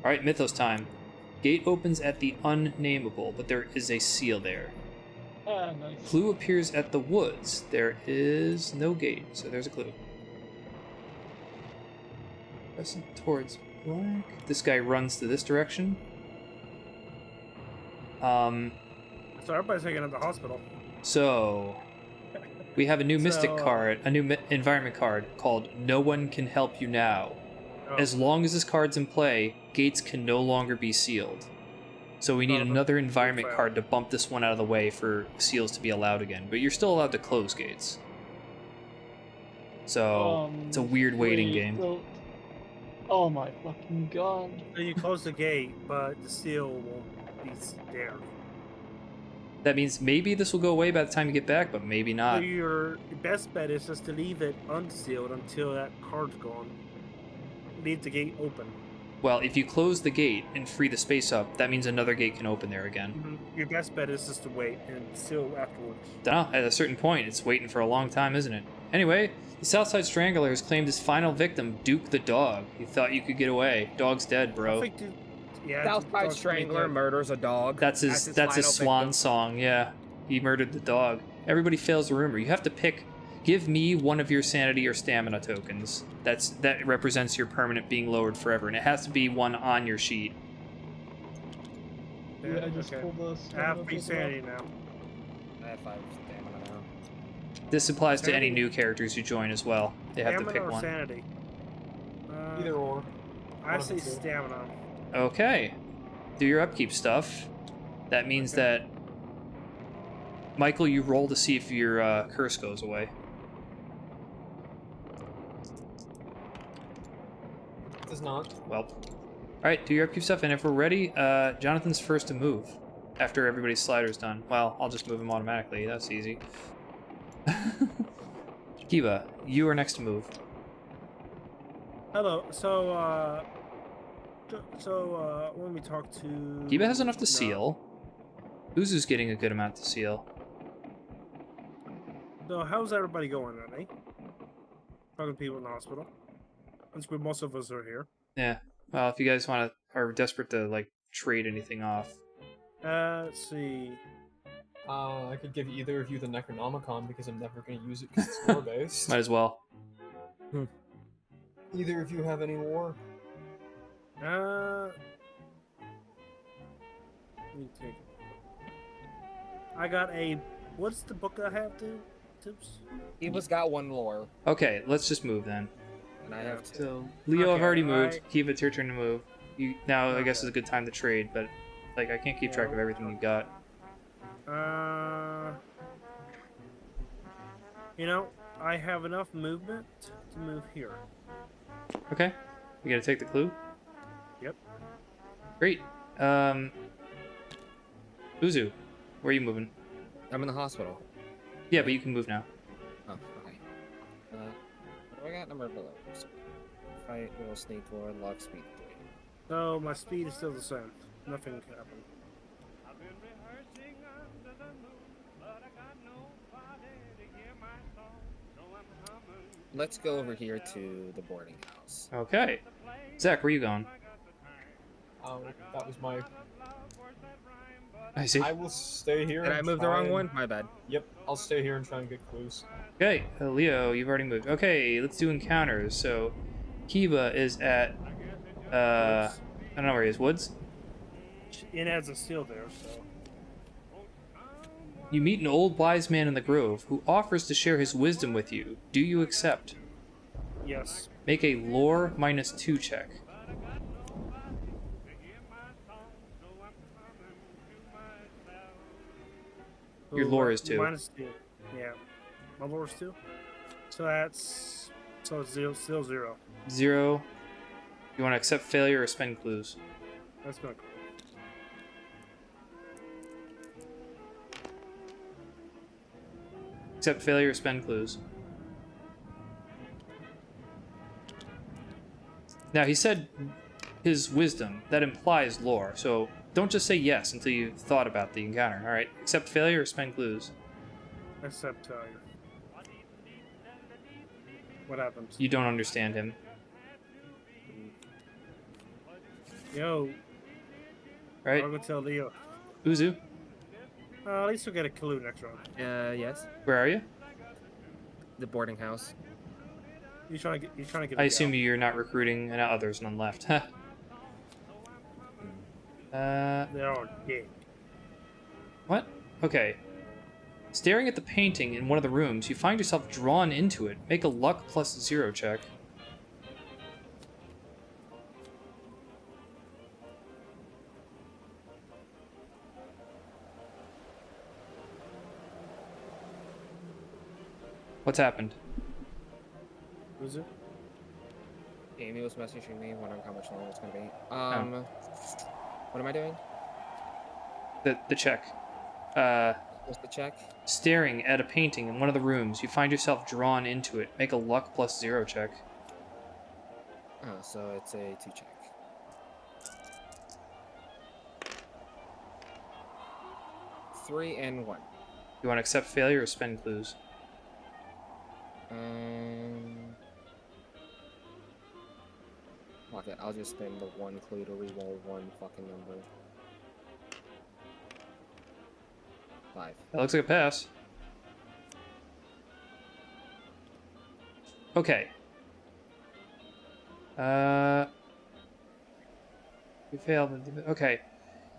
Alright, Mythos time. Gate opens at the unnameable, but there is a seal there. Ah, nice. Clue appears at the woods. There is no gate, so there's a clue. Pressing towards black. This guy runs to this direction. So everybody's taking at the hospital. So we have a new mystic So- card, a new environment card called No One Can Help You Now. Oh, As long as this card's in play, gates can no longer be sealed. So we need another environment fail. card to bump this one out of the way for seals to be allowed again. But you're still allowed to close gates. So it's a weird waiting wait, game. so- Oh my fucking god. so you close the gate, but the seal won't be there. That means maybe this will go away by the time you get back, but maybe So not. your best bet is just to leave it unsealed until that card's gone. Leave the gate open. Well, if you close the gate and free the space up, that means another gate can open there again. Your best bet is just to wait and seal afterwards. Dunno, at a certain point, it's waiting for a long time, isn't it? Anyway, the Southside Strangler has claimed his final victim, Duke the dog. You thought you could get away. Dog's dead, I bro. think yeah, Southside dog's Strangler pretty murders a dog. That's his final swan victim. song, yeah. He murdered the dog. Everybody fails the rumor. You have to pick, give me one of your sanity or stamina tokens. That represents your permanent being lowered forever, and it has to be one on your sheet. good. Yeah, I just pulled the I have stamina free filter out. sanity now. I have 5 stamina now. This applies to any Sanity. new characters who join as well. They have to Stamina pick or one. sanity? Either or. I one of say the two. stamina. Okay. Do your upkeep stuff. That means that Michael, you roll to see if your curse goes away. It does not. Well. Alright, do your upkeep stuff, and if we're ready, Jonathan's first to move. After everybody's slider's done. Well, I'll just move him automatically. That's easy. Kiba, you are next to move. Hello. So when we talk to Kiba has enough to No. seal. Uzu's getting a good amount to seal. So how's everybody going, are they? Talking to people in the hospital. That's where most of us are here. Yeah. Well, if you guys are desperate to like trade anything off. Let's see. I could give either of you the Necronomicon because I'm never going to use it because it's war based. Might as well. Either of you have any war? Let me take. I got a. What's the book I have to? Tips. Eva's got 1 lore, Okay, let's just move then. and I have 2. So Leo, I've Okay, already moved. alright. Kiva, it's your turn to move. You now, I guess, Okay. is a good time to trade, but like I can't keep track of everything you got. You know, I have enough movement to move here. Okay, you gotta take the clue. Yep. Great. Uzu, where are you moving? I'm in the hospital. Yeah, but you can move now. Oh, okay. What do I got? Number below. Fight, will sneak, lore, lock, speed 3. So my speed is still the same. Nothing can happen. Let's go over here to the boarding house. Okay. Zach, where are you going? That was my. I see. I will stay here. Did I and move the try wrong and- one? My bad. Yep, I'll stay here and try and get clues. Okay, Leo, you've already moved. Okay, let's do encounters. So, Kiba is at, I don't know where he is. Woods? It has a seal there, so. You meet an old wise man in the grove who offers to share his wisdom with you. Do you accept? Yes. Make a lore -2 check. Your lore is 2. -2. Yeah. My lore is 2. So that's. So it's zero, still 0. 0. You want to accept failure or spend clues? That's not cool. Accept failure or spend clues. Now, he said his wisdom. That implies lore. So don't just say yes until you've thought about the encounter. All right. Accept failure or spend clues. Except, what happens? You don't understand him. Yo, Right? I'll go tell Leo. Uzu, At least we'll get a clue next round. Yes. where are you? The boarding house. He's trying to get. I assume you're not recruiting, and now there's none left. They're all dead. What? Okay. Staring at the painting in one of the rooms, you find yourself drawn into it. Make a luck plus 0 check. What's happened? Who's it? Amy was messaging me, wondering how much longer it's gonna be. Oh. What am I doing? The check. What's the check? Staring at a painting in one of the rooms, you find yourself drawn into it. Make a luck plus 0 check. Oh, so it's a 2 check. Three and 1. You want to accept failure or spend clues? Fuck it, I'll just spend the 1 clue to reroll 1 fucking number. 5. That looks like a pass. Okay. We failed. Okay.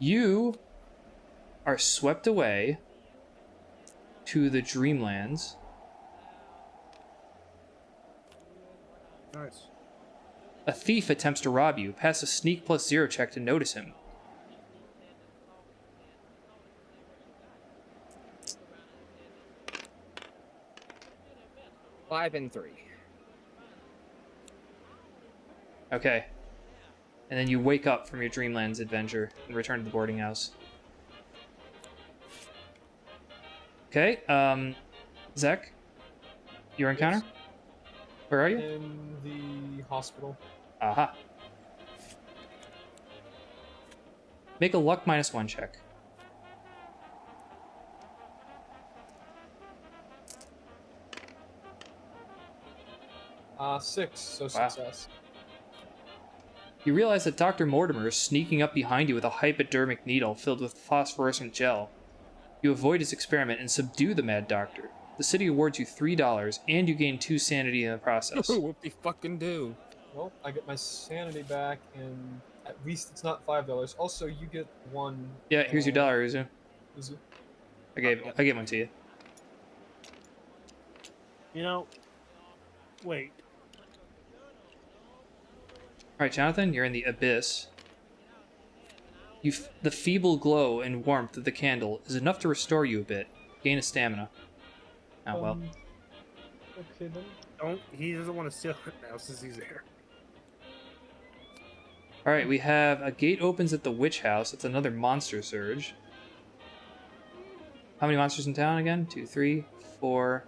You are swept away to the Dreamlands. Nice. A thief attempts to rob you. Pass a sneak plus 0 check to notice him. Five and 3. Okay. And then you wake up from your Dreamlands adventure and return to the boarding house. Okay, Zach? Your encounter? Yes. Where are you? In the hospital. Aha. Make a luck minus 1 check. Six, so Wow. success. You realize that Dr. Mortimer is sneaking up behind you with a hypodermic needle filled with phosphorescent gel. You avoid his experiment and subdue the Mad Doctor. The city awards you $3, and you gain 2 sanity in the process. Whoop-de fucking do. Well, I get my sanity back, and at least it's not $5. Also, you get 1. Yeah, here's your dollar, Uzu. Uzu. I gave one to you. You know. Wait. Alright, Jonathan, you're in the abyss. The feeble glow and warmth of the candle is enough to restore you a bit. Gain a stamina. Oh, well. Okay then. He doesn't want to steal it now since he's there. Alright, we have a gate opens at the witch house. It's another monster surge. How many monsters in town again? 2, 3, 4,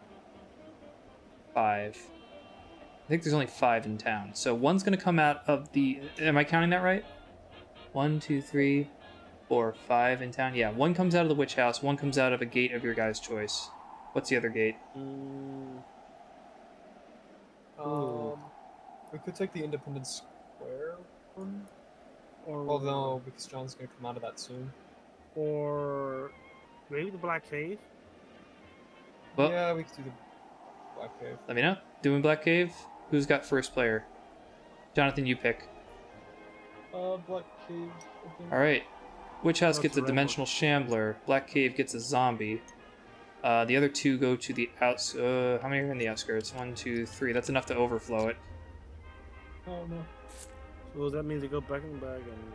5. I think there's only 5 in town. So one's going to come out of the... Am I counting that right? 1, 2, 3, 4, 5 in town. Yeah, one comes out of the witch house. One comes out of a gate of your guy's choice. What's the other gate? We could take the Independence Square one. Or Well, no, because John's gonna come out of that soon. Or maybe the Black Cave. Well, Yeah, we could do the Black Cave. let me know. Doing Black Cave? Who's got first player? Jonathan, you pick. Black Cave. I think. Alright. Witch House That's gets a the red Dimensional Shambler. Black Cave gets a Zombie. The other 2 go to the outs. How many are in the outskirts? 1, 2, 3. That's enough to overflow it. Oh no. So that means they go back and back and.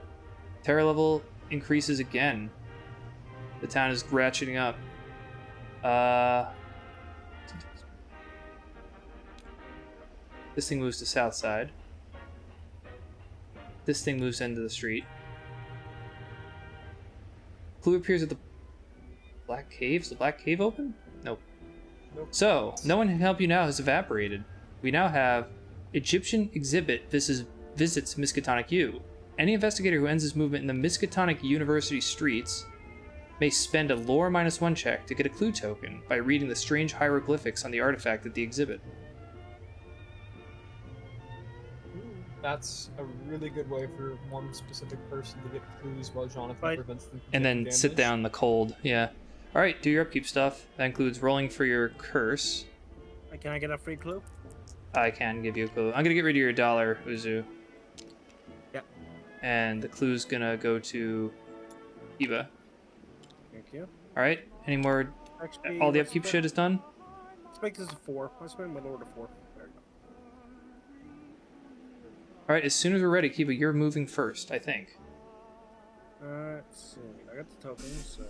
Terror level increases again. The town is ratcheting up. This thing moves to south side. This thing moves into the street. Clue appears at the Black Cave. Is the Black Cave open? Nope. Nope. So, no one can help you now has evaporated. We now have Egyptian exhibit visits Miskatonic U. Any investigator who ends his movement in the Miskatonic University streets may spend a lore -1 check to get a clue token by reading the strange hieroglyphics on the artifact at the exhibit. That's a really good way for one specific person to get clues while Jonathan Right. prevents them from And then taking sit damage. down in the cold. Yeah. All right, do your upkeep stuff. That includes rolling for your curse. Can I get a free clue? I can give you a clue. I'm gonna get rid of your dollar, Uzu. Yep. And the clue's gonna go to Eva. Thank you. All right. Any more? XP, All the let's upkeep spend- shit is done. Let's make this a 4. Let's make my lord a 4. There you All right. As soon as we're ready, Kiba, you're moving first, I think. go. Let's see. I got the tokens, so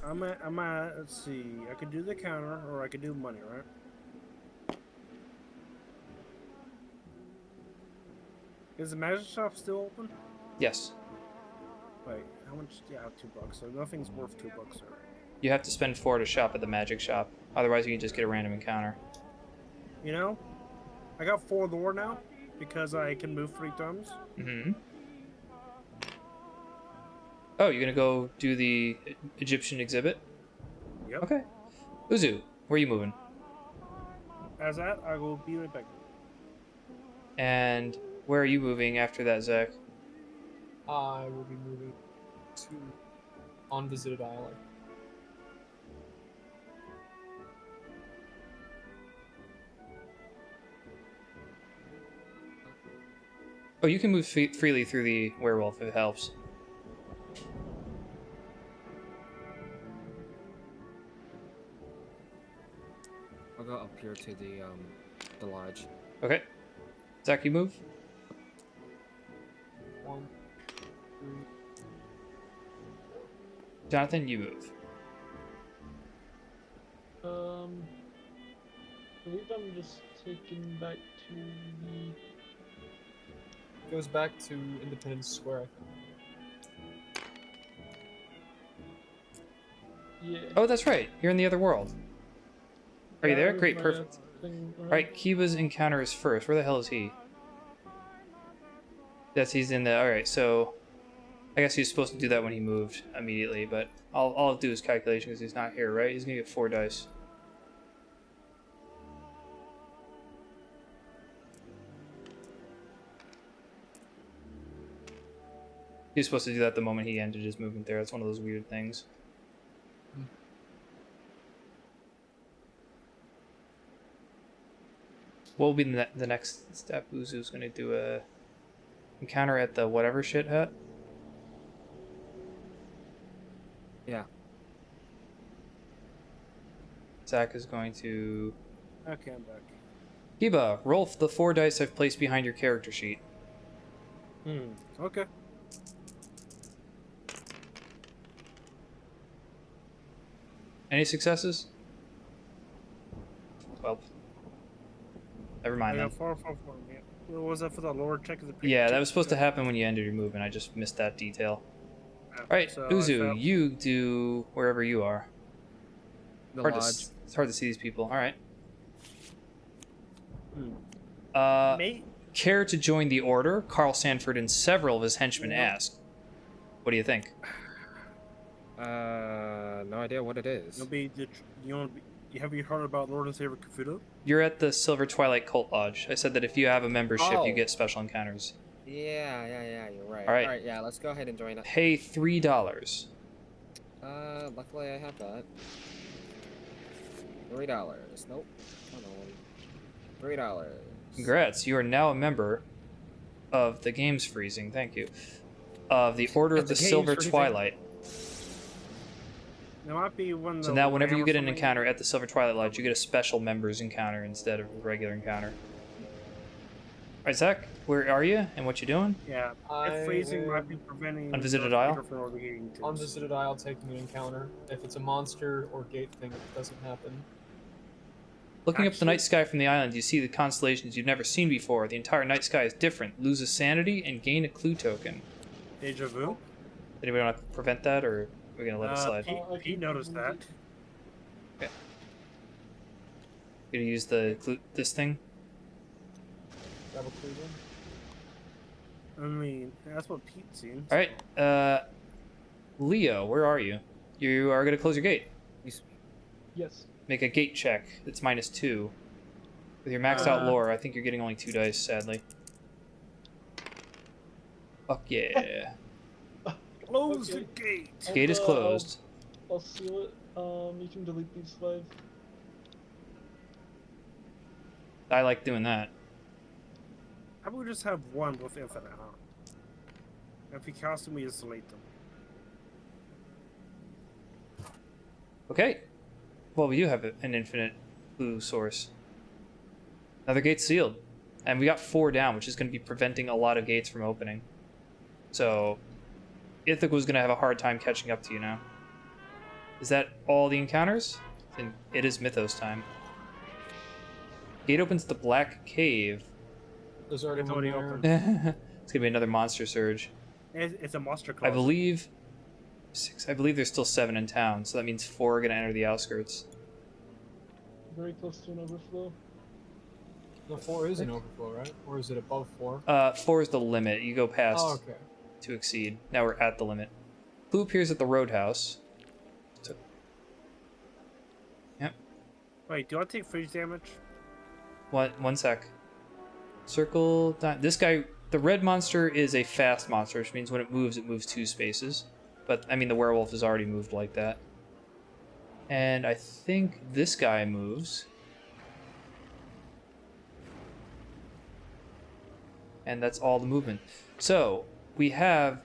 I'm at. Let's see. I could do the counter, or I could do money, right? Is the magic shop still open? Yes. Wait, how much? Yeah, $2. So nothing's worth $2 there. You have to spend 4 to shop at the magic shop. Otherwise, you can just get a random encounter. You know, I got 4 lore now because I can move 3 times. Mm-hmm. Oh, you're gonna go do the Egyptian exhibit? Yep. Okay. Uzu, where are you moving? As that, I will be right back. And where are you moving after that, Zach? I will be moving to unvisited island. Oh, you can move freely through the werewolf if it helps. I'll go up here to the lodge. Okay. Zach, you move? 1, 3. Jonathan, you move. I believe I'm just taking back to the. Goes back to Independence Square, I think. Yeah. Oh, that's right. You're in the other world. Are you there? that Great, was my perfect. thing, Alright, Kiba's encounter is first. Where the hell is he? Yes, he's in the... Alright, so... I guess he's supposed to do that when he moved immediately, but I'll do his calculation because he's not here, right? He's gonna get 4 dice. He was supposed to do that the moment he ended his movement there. That's one of those weird things. What will be the next step? Uzu's gonna do a encounter at the whatever shit hut. Yeah. Zach is going to... Okay, I'm back. Kiba, roll the 4 dice I've placed behind your character sheet. Okay. Any successes? Well, never I mind then. got 4, 4, 4. Yeah. What was that for the lore check? Yeah, that was supposed to happen when you ended your movement. I just missed that detail. Alright, So I Uzu, failed. you do wherever you are. The Hard lodge. it's hard to see these people. Alright. Hmm. Mate, Care to join the order? Carl Sanford and several of his henchmen ask. What do you think? No idea what it is. you'll be the. You want to be? Have you heard about Lord and Savior Cthulhu? You're at the Silver Twilight Cult Lodge. I said that if you have a membership, you Oh. get special encounters. Yeah, you're right. All right. Alright, yeah, let's go ahead and join it. Pay $3. Luckily I have that. $3. Nope. Come on. $3. Congrats, you are now a member of the Games Freezing. Thank you. Of the Order of The the Games Silver Freezing? Twilight. There might be one. So now, whenever you get an encounter at the Silver Twilight Lodge, you get a special members encounter instead of a regular encounter. Alright, Zach, where are you and what you doing? Yeah, I if freezing might am be preventing. Unvisited the Isle? Peter from navigating things. Unvisited Isle taking an encounter. If it's a monster or gate thing, it doesn't happen. Looking up the Actually- night sky from the island, you see the constellations you've never seen before. The entire night sky is different. Lose a sanity and gain a clue token. Deja vu. Anybody want to prevent that, or are we gonna let it slide? Pete noticed that. Gonna use the this thing. Grab a clue then. I mean, that's what Pete seems. All right, Leo, where are you? You are gonna close your gate. Yes. Make a gate check. It's -2. With your maxed out lore, I think you're getting only 2 dice, sadly. Fuck yeah. Close Okay. the gate. And, Gate is closed. I'll seal it. You can delete these 5. I like doing that. How about we just have one with infinite, huh? If he casts them, we just delete them. Okay. Well, we do have an infinite clue source. Another gate sealed. And we got 4 down, which is going to be preventing a lot of gates from opening. So, Ithaca's going to have a hard time catching up to you now. Is that all the encounters? Then it is Mythos time. Gate opens the Black Cave. There's already It's one already there. open. It's going to be another monster surge. It's a monster I closet. believe 6. I believe there's still 7 in town, so that means 4 are going to enter the outskirts. Very close to an overflow. No, 4 is an overflow, right? Or is it above 4? 4 is the limit. You go past Oh, okay. to exceed. Now we're at the limit. Clue appears at the roadhouse. So, yep. Wait, do I take freeze damage? One sec. Circle. This guy, the red monster, is a fast monster, which means when it moves 2 spaces. But I mean, the werewolf has already moved like that. And I think this guy moves. And that's all the movement. So we have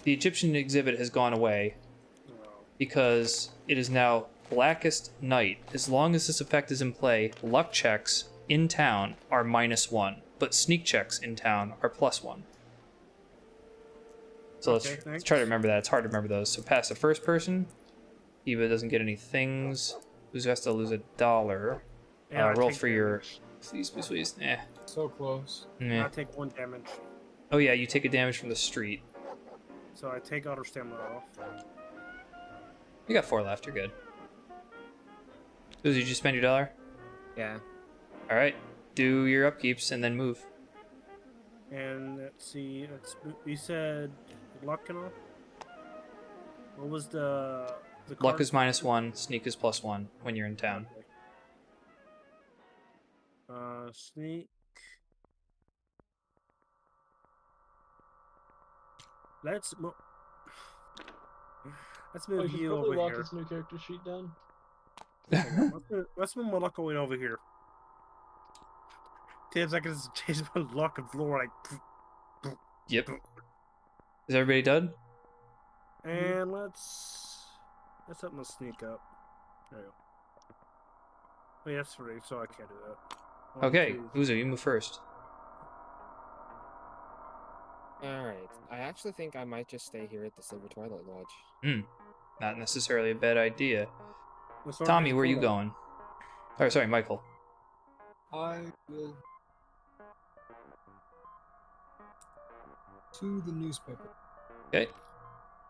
the Egyptian exhibit has gone away No. because it is now Blackest Night. As long as this effect is in play, luck checks in town are -1, but sneak checks in town are +1. So Okay, let's try to thanks. remember that. It's hard to remember those. So pass the first person. Eva doesn't get any things. Who's has to lose $1? And I Roll take for your. damage. Please, please, please. Eh. So close. Meh. I take 1 damage. Oh yeah, you take a damage from the street. So I take auto stamina off. You got 4 left. You're good. Did you spend your $1? Yeah. All right. Do your upkeeps and then move. And let's see. You said luck and all? What was the Luck card? is -1. Sneak is +1 when you're in town. Sneak. Let's move. Let's I move should you probably over lock here. his new character sheet down. Let's move my luck away over here. Tibbs, I can just change my luck and floor like. Yep. Is everybody done? And let's up my sneak up. There you go. Wait, that's 3, so I can't do that. 1, Okay, 2. Uzo, you move first. Alright. I actually think I might just stay here at the Silver Twilight Lodge. Not necessarily a bad idea. Let's start Tommy, with where are you Florida. going? Or sorry, Michael. I will to the newspaper. Okay.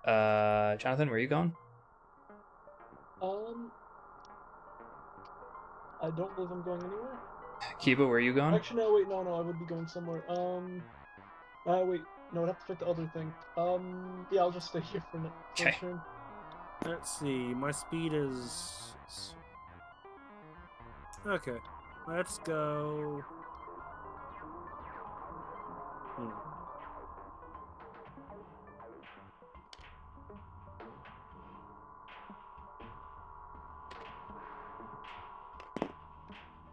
Jonathan, where are you going? I don't believe I'm going anywhere. Kiba, where are you going? Actually, no, wait, no, I would be going somewhere. Wait, no, I'd have to fight the other thing. Yeah, I'll just stay here for now. Okay. Let's see. My speed is. Okay. Let's go.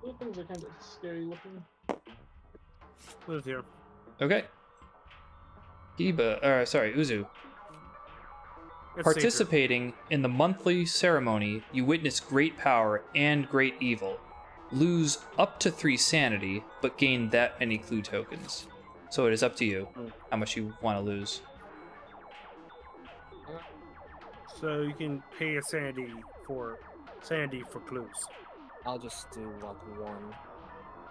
Those things are kind of scary looking. Move here. Okay. Kiba, sorry, Uzu. It's Participating in the monthly ceremony, you witness great power and great evil. Lose up to 3 sanity, but gain that many clue tokens. So it is up to you how much you want to lose. safer. So you can pay a sanity for clues. I'll just do like 1.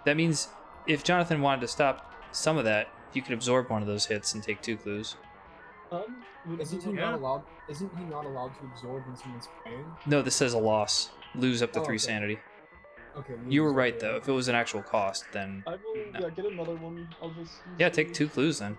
That means if Jonathan wanted to stop some of that, you could absorb one of those hits and take 2 clues. Isn't he not allowed? Isn't he not allowed to absorb when someone's paying? No, this says a loss. Lose up to Oh, 3 okay. sanity. Okay. You were use right it. though. If it was an actual cost, then I will No. get another one. I'll just use yeah, the- take 2 clues then.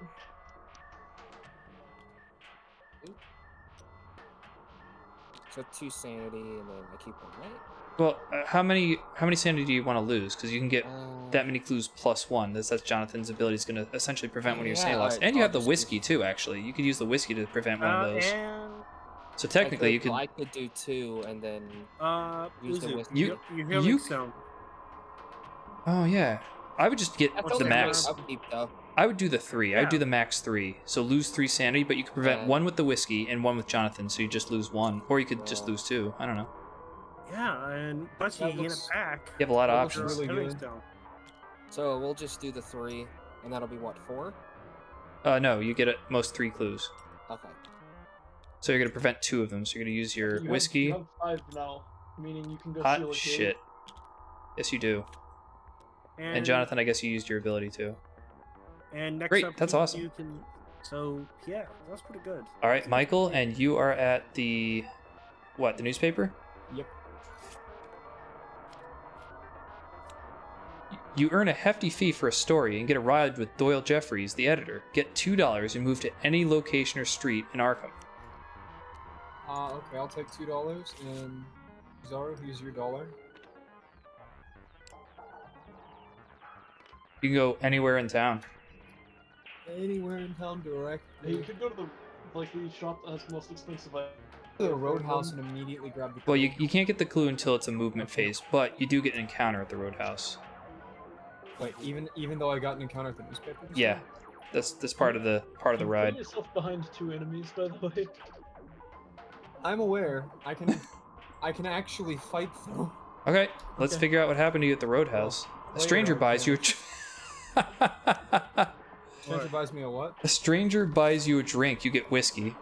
So 2 sanity, and then I keep 1, right? Well, how many sanity do you want to lose? Because you can get Uh, that many clues plus 1. That's Jonathan's ability is going to essentially prevent one of your sanity Yeah, loss. alright, And you I'll have the just do- whiskey too. Actually, you could use the whiskey to prevent one of those. And So technically, you could. I could do 2 and then use the Uzu, whiskey. your healing you- stone. Oh yeah, I would just get That's What's the only that? max. I'll keep though. I would do the 3. I would do Yeah. the max 3. So lose 3 sanity, but you could prevent Yeah. 1 with the whiskey and 1 with Jonathan. So you just lose 1, or you could just Yeah. lose 2. I don't know. Yeah, and plus That you gain it looks- back. You have a lot of That looks options. really Healing good. stone. So we'll just do the 3, and that'll be what, 4? No, you get at most 3 clues. Okay. So you're gonna prevent 2 of them. So you're gonna use your You whiskey. You have 5 now, meaning you can go Hot seal a cave. shit. Yes, you do. And Jonathan, I guess you used your ability too. And next Great, up, that's you- awesome. You can. So yeah, that's pretty good. All right, Michael, and you are at the what? The newspaper? Yep. You earn a hefty fee for a story and get a ride with Doyle Jeffries, the editor. Get $2 and move to any location or street in Arkham. Okay, I'll take $2 and Zara, here's your dollar. You can go anywhere in town. Anywhere in town direct. Hey, you could go to the shop that has the most expensive items. To the roadhouse and immediately grab the. Well, you can't get the clue until it's a movement phase, but you do get an encounter at the roadhouse. Wait, even though I got an encounter at the newspaper. just Yeah, now? that's part of the Put ride. yourself behind 2 enemies, by the way. I'm aware. I can actually fight though. Okay, let's Okay. figure out what happened to you at the roadhouse. A later, stranger buys you. Stranger buys me a what? A stranger buys you a drink. You get whiskey.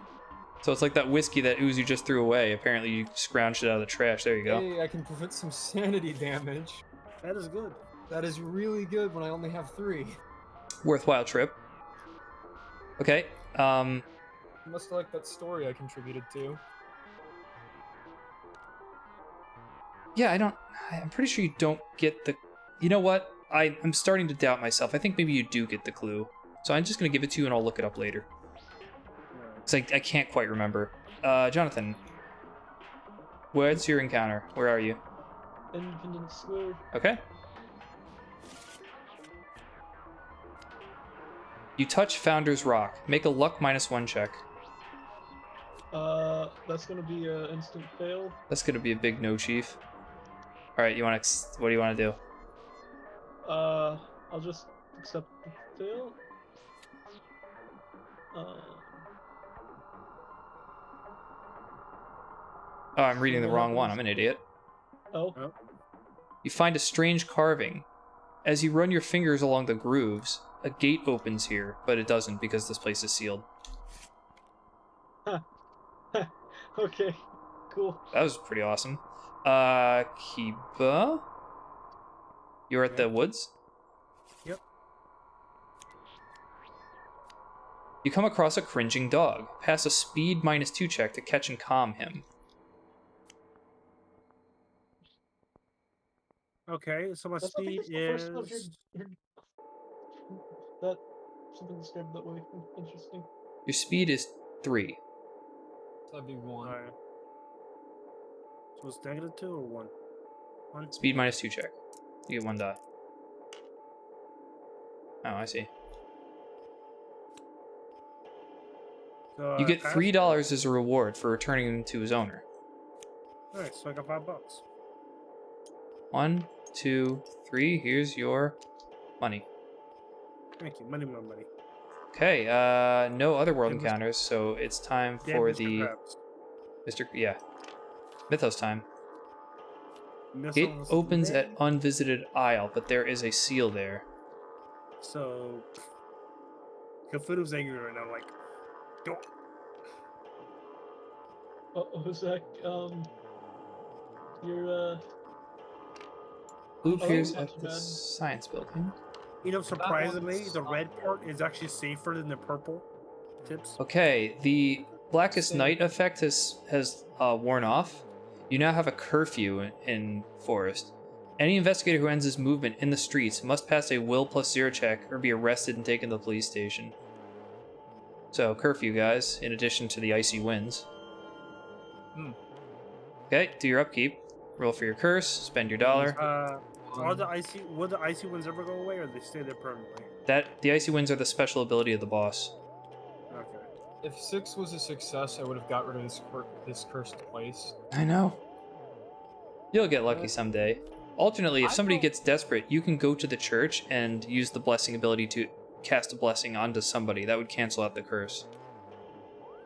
So it's like that whiskey that Uzu just threw away. Apparently, you scrounged it out of the trash. There you go. Hey, I can prevent some sanity damage. That is good. That is really good when I only have 3. Worthwhile trip. Okay. You must like that story I contributed to. Yeah, I'm pretty sure you don't get the. You know what? I'm starting to doubt myself. I think maybe you do get the clue. So I'm just gonna give it to you, and I'll look it up later. Cause I can't quite remember. Jonathan, where's your encounter? Where are you? Independence Square. Okay. You touch Founder's Rock. Make a luck -1 check. That's gonna be an instant fail. That's gonna be a big no, Chief. All right, what do you want to do? I'll just accept the fail. Oh, I'm reading the wrong one. I'm an idiot. Oh, You find a strange carving. As you run your fingers along the grooves, a gate opens here, but it doesn't because this place is sealed. okay, cool. That was pretty awesome. Kiba? You're at the woods? Yep. You come across a cringing dog. Pass a speed -2 check to catch and calm him. Okay, so my I think speed that's the first time I've is. heard that something described that way. Interesting. Your speed is 3. That'd be 1. Alright. So it's -2 or 1? 1. Speed -2 check. You get 1 die. Oh, I see. So You I get passed. $3 as a reward for returning him to his owner. Alright, so I got $5. 1, 2, 3. Here's your money. Thank you. Money. Okay, no other world Hey, Mr. encounters, so it's time Damn, for Mr. the Krabs. yeah, Mythos time. Missiles Gate opens there. at unvisited aisle, but there is a seal there. So, Cthulhu's angry right now. Like, don't. Oh, Zach, you're Who Oh, appears not at too the bad. science building? You know, surprisingly, one's the red part is actually safer than the purple tips. Okay, the Blackest Night effect has worn off. You now have a curfew in Forest, Any investigator who ends his movement in the streets must pass a will +0 check or be arrested and taken to the police station. So, curfew, guys, in addition to the icy winds. Okay, do your upkeep. Roll for your curse, spend your dollar. Will the icy ones ever go away, or they stay there permanently? The icy winds are the special ability of the boss. Okay. If 6 was a success, I would have got rid of this cursed place. I know. You'll get lucky someday. Alternately, if somebody gets desperate, you can go to the church and use the blessing ability to cast a blessing onto somebody. That would cancel out the curse.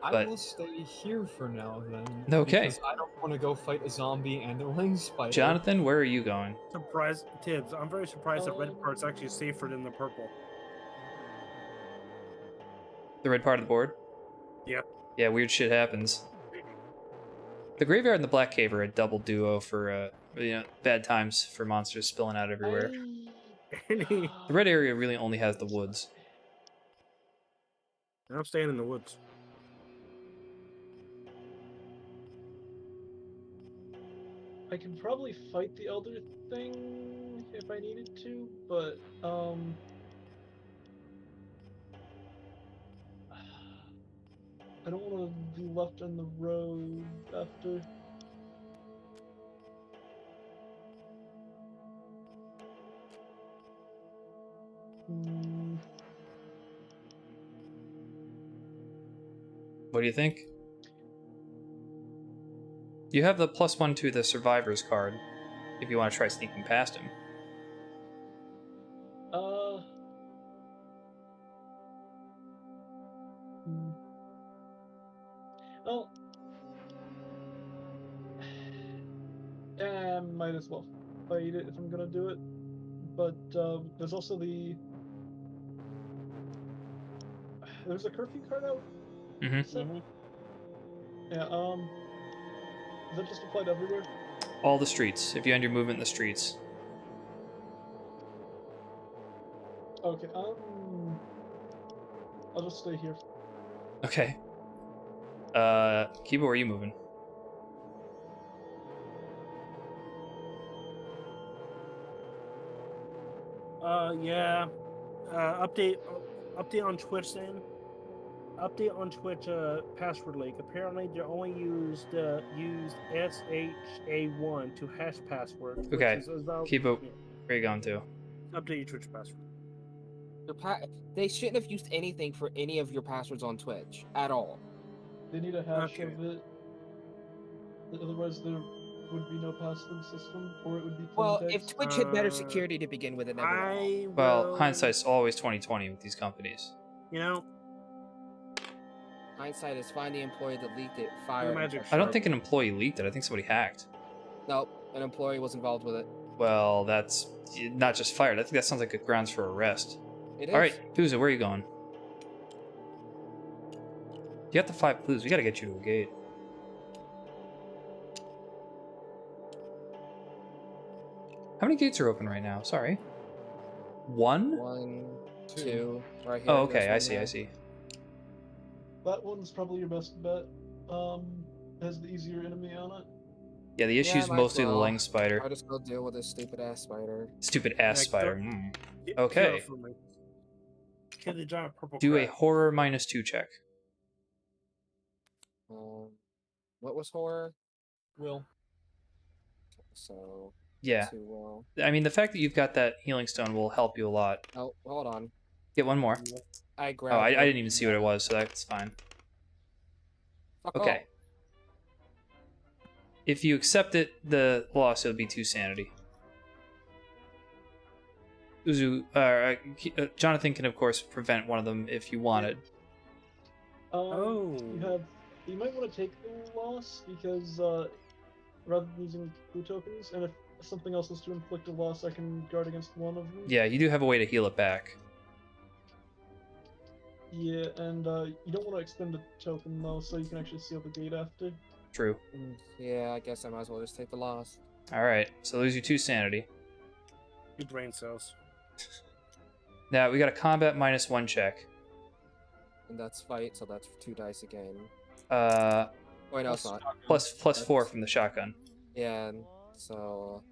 I will stay here for now, then. Okay. Because I don't want to go fight a zombie and a wing spider. Jonathan, where are you going? Surprise, Tibbs. I'm very surprised that red part's actually safer than the purple. The red part of the board? Yeah. Yeah, weird shit happens. The graveyard and the black cave are a double duo for bad times for monsters spilling out everywhere. The red area really only has the woods. I'm staying in the woods. I can probably fight the elder thing if I needed to, but I don't want to be left on the road after. What do you think? You have the +1 to the survivor's card, if you want to try sneaking past him. Well, might as well fight it if I'm gonna do it. But there's also there's a curfew card out. Mm-hmm. Yeah. Does that just apply to everywhere? All the streets, if you end your movement in the streets. Okay, I'll just stay here. Okay. Kiba, where are you moving? Yeah. Update on Twitch then. Update on Twitch password leak. Apparently they only used SHA1 to hash password. Okay. Kiba, where are you going to? Update your Twitch password. They shouldn't have used anything for any of your passwords on Twitch at all. They need a hash of it. Otherwise, there would be no password system, or it would be plain Well, text. if Twitch had better security to begin with, it never went off. Well, hindsight's always 20/20 with these companies. You know, Hindsight is find the employee that leaked it, fire him. I don't think an employee leaked it. I think somebody hacked. Nope, an employee was involved with it. Well, that's not just fired. I think that sounds like a grounds for arrest. It is. All right, Booza, where are you going? You got the 5 clues. We got to get you to a gate. How many gates are open right now? Sorry. 1? 1, 2, right here. Oh, okay. I there's see. one I see. That one's probably your best bet. Has the easier enemy on it. Yeah, the issue is might as mostly the well. Lang spider. I'll just go deal with this stupid ass spider. Stupid ass Like, spider. Okay. Kill the giant purple Do a crab. horror -2 check. What was horror? Will. So Yeah. 2 will. I mean, the fact that you've got that healing stone will help you a lot. Oh, hold on. Get one more. I Oh, grabbed. I didn't even see what it was, so that's fine. Fuck Okay. off. If you accept it, the loss will be 2 sanity. Jonathan can, of course, prevent one of them if you wanted. You might want to take the loss because rather than using blue tokens, and if something else is to inflict a loss, I can guard against one of them. Yeah, you do have a way to heal it back. Yeah, and you don't want to expend a token though, so you can actually seal the gate after. True. Yeah, I guess I might as well just take the loss. Alright, so lose your 2 sanity. Your brain cells. Now, we got a combat -1 check. And that's fight, so that's 2 dice again. Wait, no, it's not. Plus 4 from the shotgun. Yeah, and so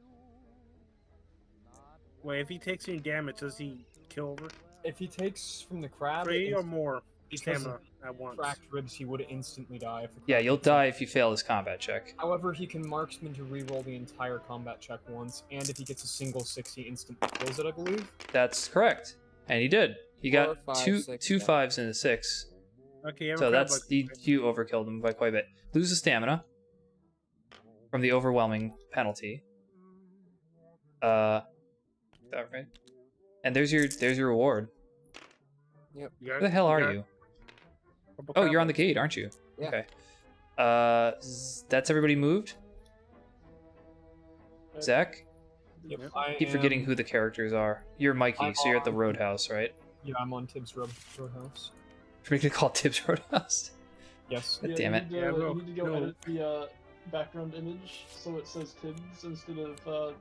Wait, if he takes any damage, does he kill over? If he takes from the crab, 3 or more because stamina of at once. cracked ribs, he would instantly die. If the Yeah, crab you'll hits him. die if you fail this combat check. However, he can marksman to reroll the entire combat check once, and if he gets a single 6, he instantly kills it, I believe. That's correct. And he did. He got 4, 5, two 6, two yeah. 5s and a 6. Okay, So that's you overkilled him by quite a bit. Lose the stamina from the overwhelming penalty. That right? And there's your reward. Where the hell are you? Oh, you're on the gate, aren't you? Yeah. Okay. That's everybody moved. Zach, Yep. I keep forgetting who the characters are. You're Mikey, so you're at the Roadhouse, right? Yeah, I'm on Tibbs Roadhouse. We're gonna call Tibbs Roadhouse. Yes. God damn it. Yeah, You need to go no. edit the background image so it says Tibbs instead of oh,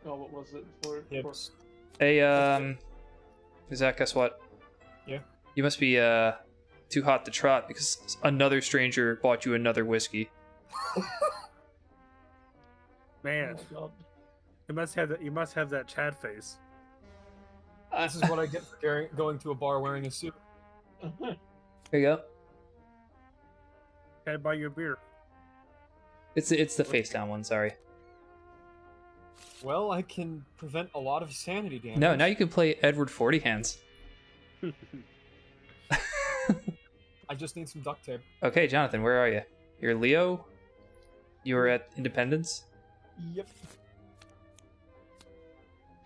what was it for? Tibbs. Hey, Zach, guess what? Yeah. You must be too hot to trot because another stranger bought you another whiskey. Man, Oh, you must have that. You must have that Chad face. This is what I get for going to a bar wearing a suit. God. There you go. Gotta buy you a beer. It's the face down one. Sorry. Well, I can prevent a lot of sanity damage. No, now you can play Edward 40 Hands. I just need some duct tape. Okay, Jonathan, where are you? You're Leo. You were at Independence. Yep.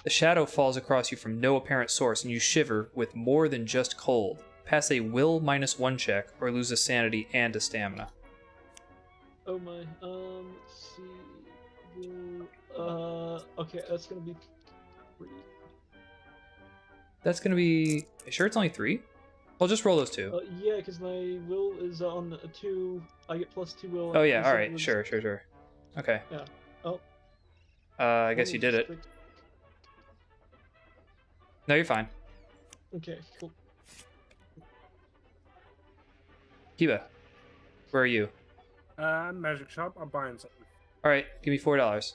The shadow falls across you from no apparent source, and you shiver with more than just cold. Pass a will -1 check, or lose a sanity and a stamina. Oh my. Let's see. Okay, that's gonna be 3. That's gonna be. You sure it's only 3? I'll just roll those 2. Yeah, because my will is on a 2. I get +2 will. Oh yeah, and all second right, one's- sure. Okay. Yeah. Oh. I guess you did it. No, you're fine. Okay, cool. Kiba, where are you? Magic shop. I'm buying something. All right, give me $4.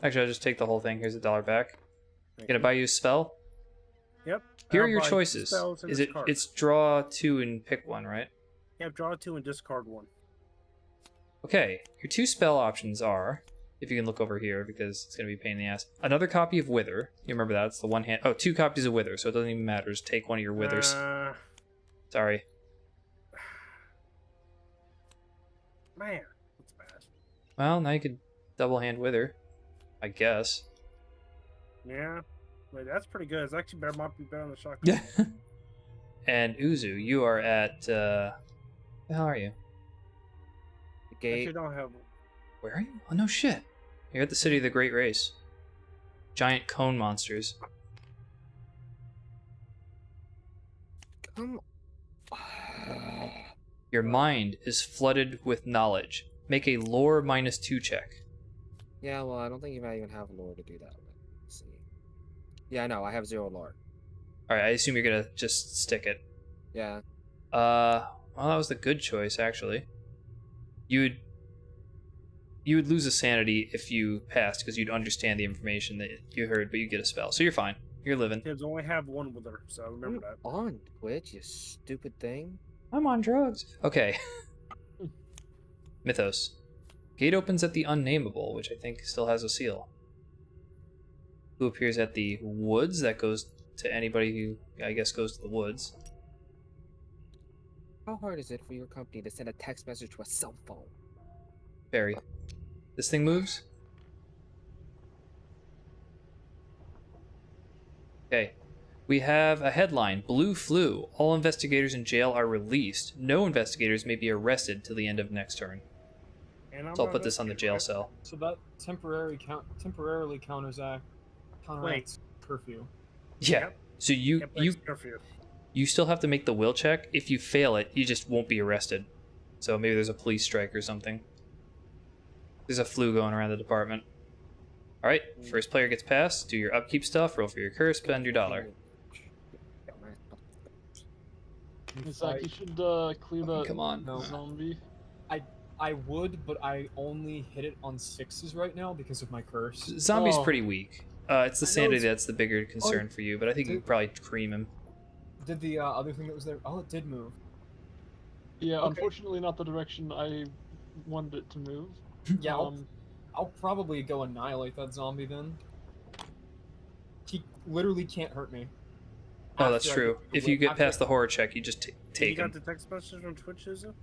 Actually, I'll just take the whole thing. Here's $1 back. Gonna buy you a spell. Yep. Here are I'll your buy choices. spells and Is it? discard. It's draw 2 and pick 1, right? Yeah, draw 2 and discard 1. Okay, your 2 spell options are, if you can look over here because it's gonna be a pain in the ass. Another copy of Wither. You remember that? It's the one hand. Oh, 2 copies of Wither, so it doesn't even matter. Just take one of your withers. Sorry. Man, that's bad. Well, now you could double hand Wither, I guess. Yeah. Wait, that's pretty good. It's actually better. Might be better than the shotgun. Yeah. And Uzu, you are at. Where the hell are you? The Actually, gate. don't have. Where are you? Oh no, shit! You're at the city of the Great Race. Giant cone monsters. Come. Your mind is flooded with knowledge. Make a lore -2 check. Yeah, well, I don't think you might even have lore to do that. Let's see. Yeah, no, I have 0 lore. All right, I assume you're gonna just stick it. Yeah. Well, that was the good choice, actually. You would lose a sanity if you passed because you'd understand the information that you heard, but you get a spell, so you're fine. You're living. Kids only have 1 with her, so remember that. On Twitch, you stupid thing. I'm on drugs. Okay. Mythos. Gate opens at the Unnameable, which I think still has a seal. Who appears at the woods? That goes to anybody who, I guess, goes to the woods. How hard is it for your company to send a text message to a cell phone? Barry. This thing moves? Okay. We have a headline. Blue flu. All investigators in jail are released. No investigators may be arrested till the end of next turn. And I'm So I'll not put this on the jail right? cell. So that temporarily counteracts curfew. Yeah. Yep. So you Yep, you that's curfew. you still have to make the will check. If you fail it, you just won't be arrested. So maybe there's a police strike or something. There's a flu going around the department. Alright, first player gets past. Do your upkeep stuff, roll for your curse, spend your $1. Zach, you should clear that Come on. No. zombie. I would, but I only hit it on 6s right now because of my curse. Zombie's Oh. pretty weak. It's the I know sanity it's- that's the bigger concern for you, but I think you did- could probably cream him. Did the other thing that was there? Oh, it did move. Yeah, Okay. unfortunately not the direction I wanted it to move. Yeah, Um, I'll probably go annihilate that zombie then. He literally can't hurt me. Oh, that's After I true. get the If you whip- get after I- past the horror check, you just You take got him. the text message from Twitch, Susan?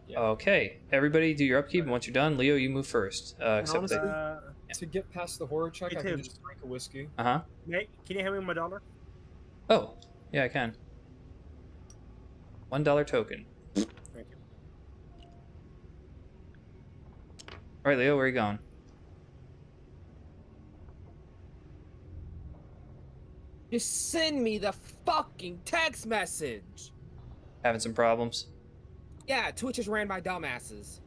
Yeah. Okay, everybody do your upkeep, and once you're done, Leo, you move first. Except honestly- that... To get past the horror check, Me I can too. just drink a whiskey. Uh-huh. Nate, can you hand me my dollar? Oh, yeah, I can. $1 token. Thank you. All right, Leo, where are you going? Just send me the fucking text message. Having some problems? Yeah, Twitch is ran by dumbasses.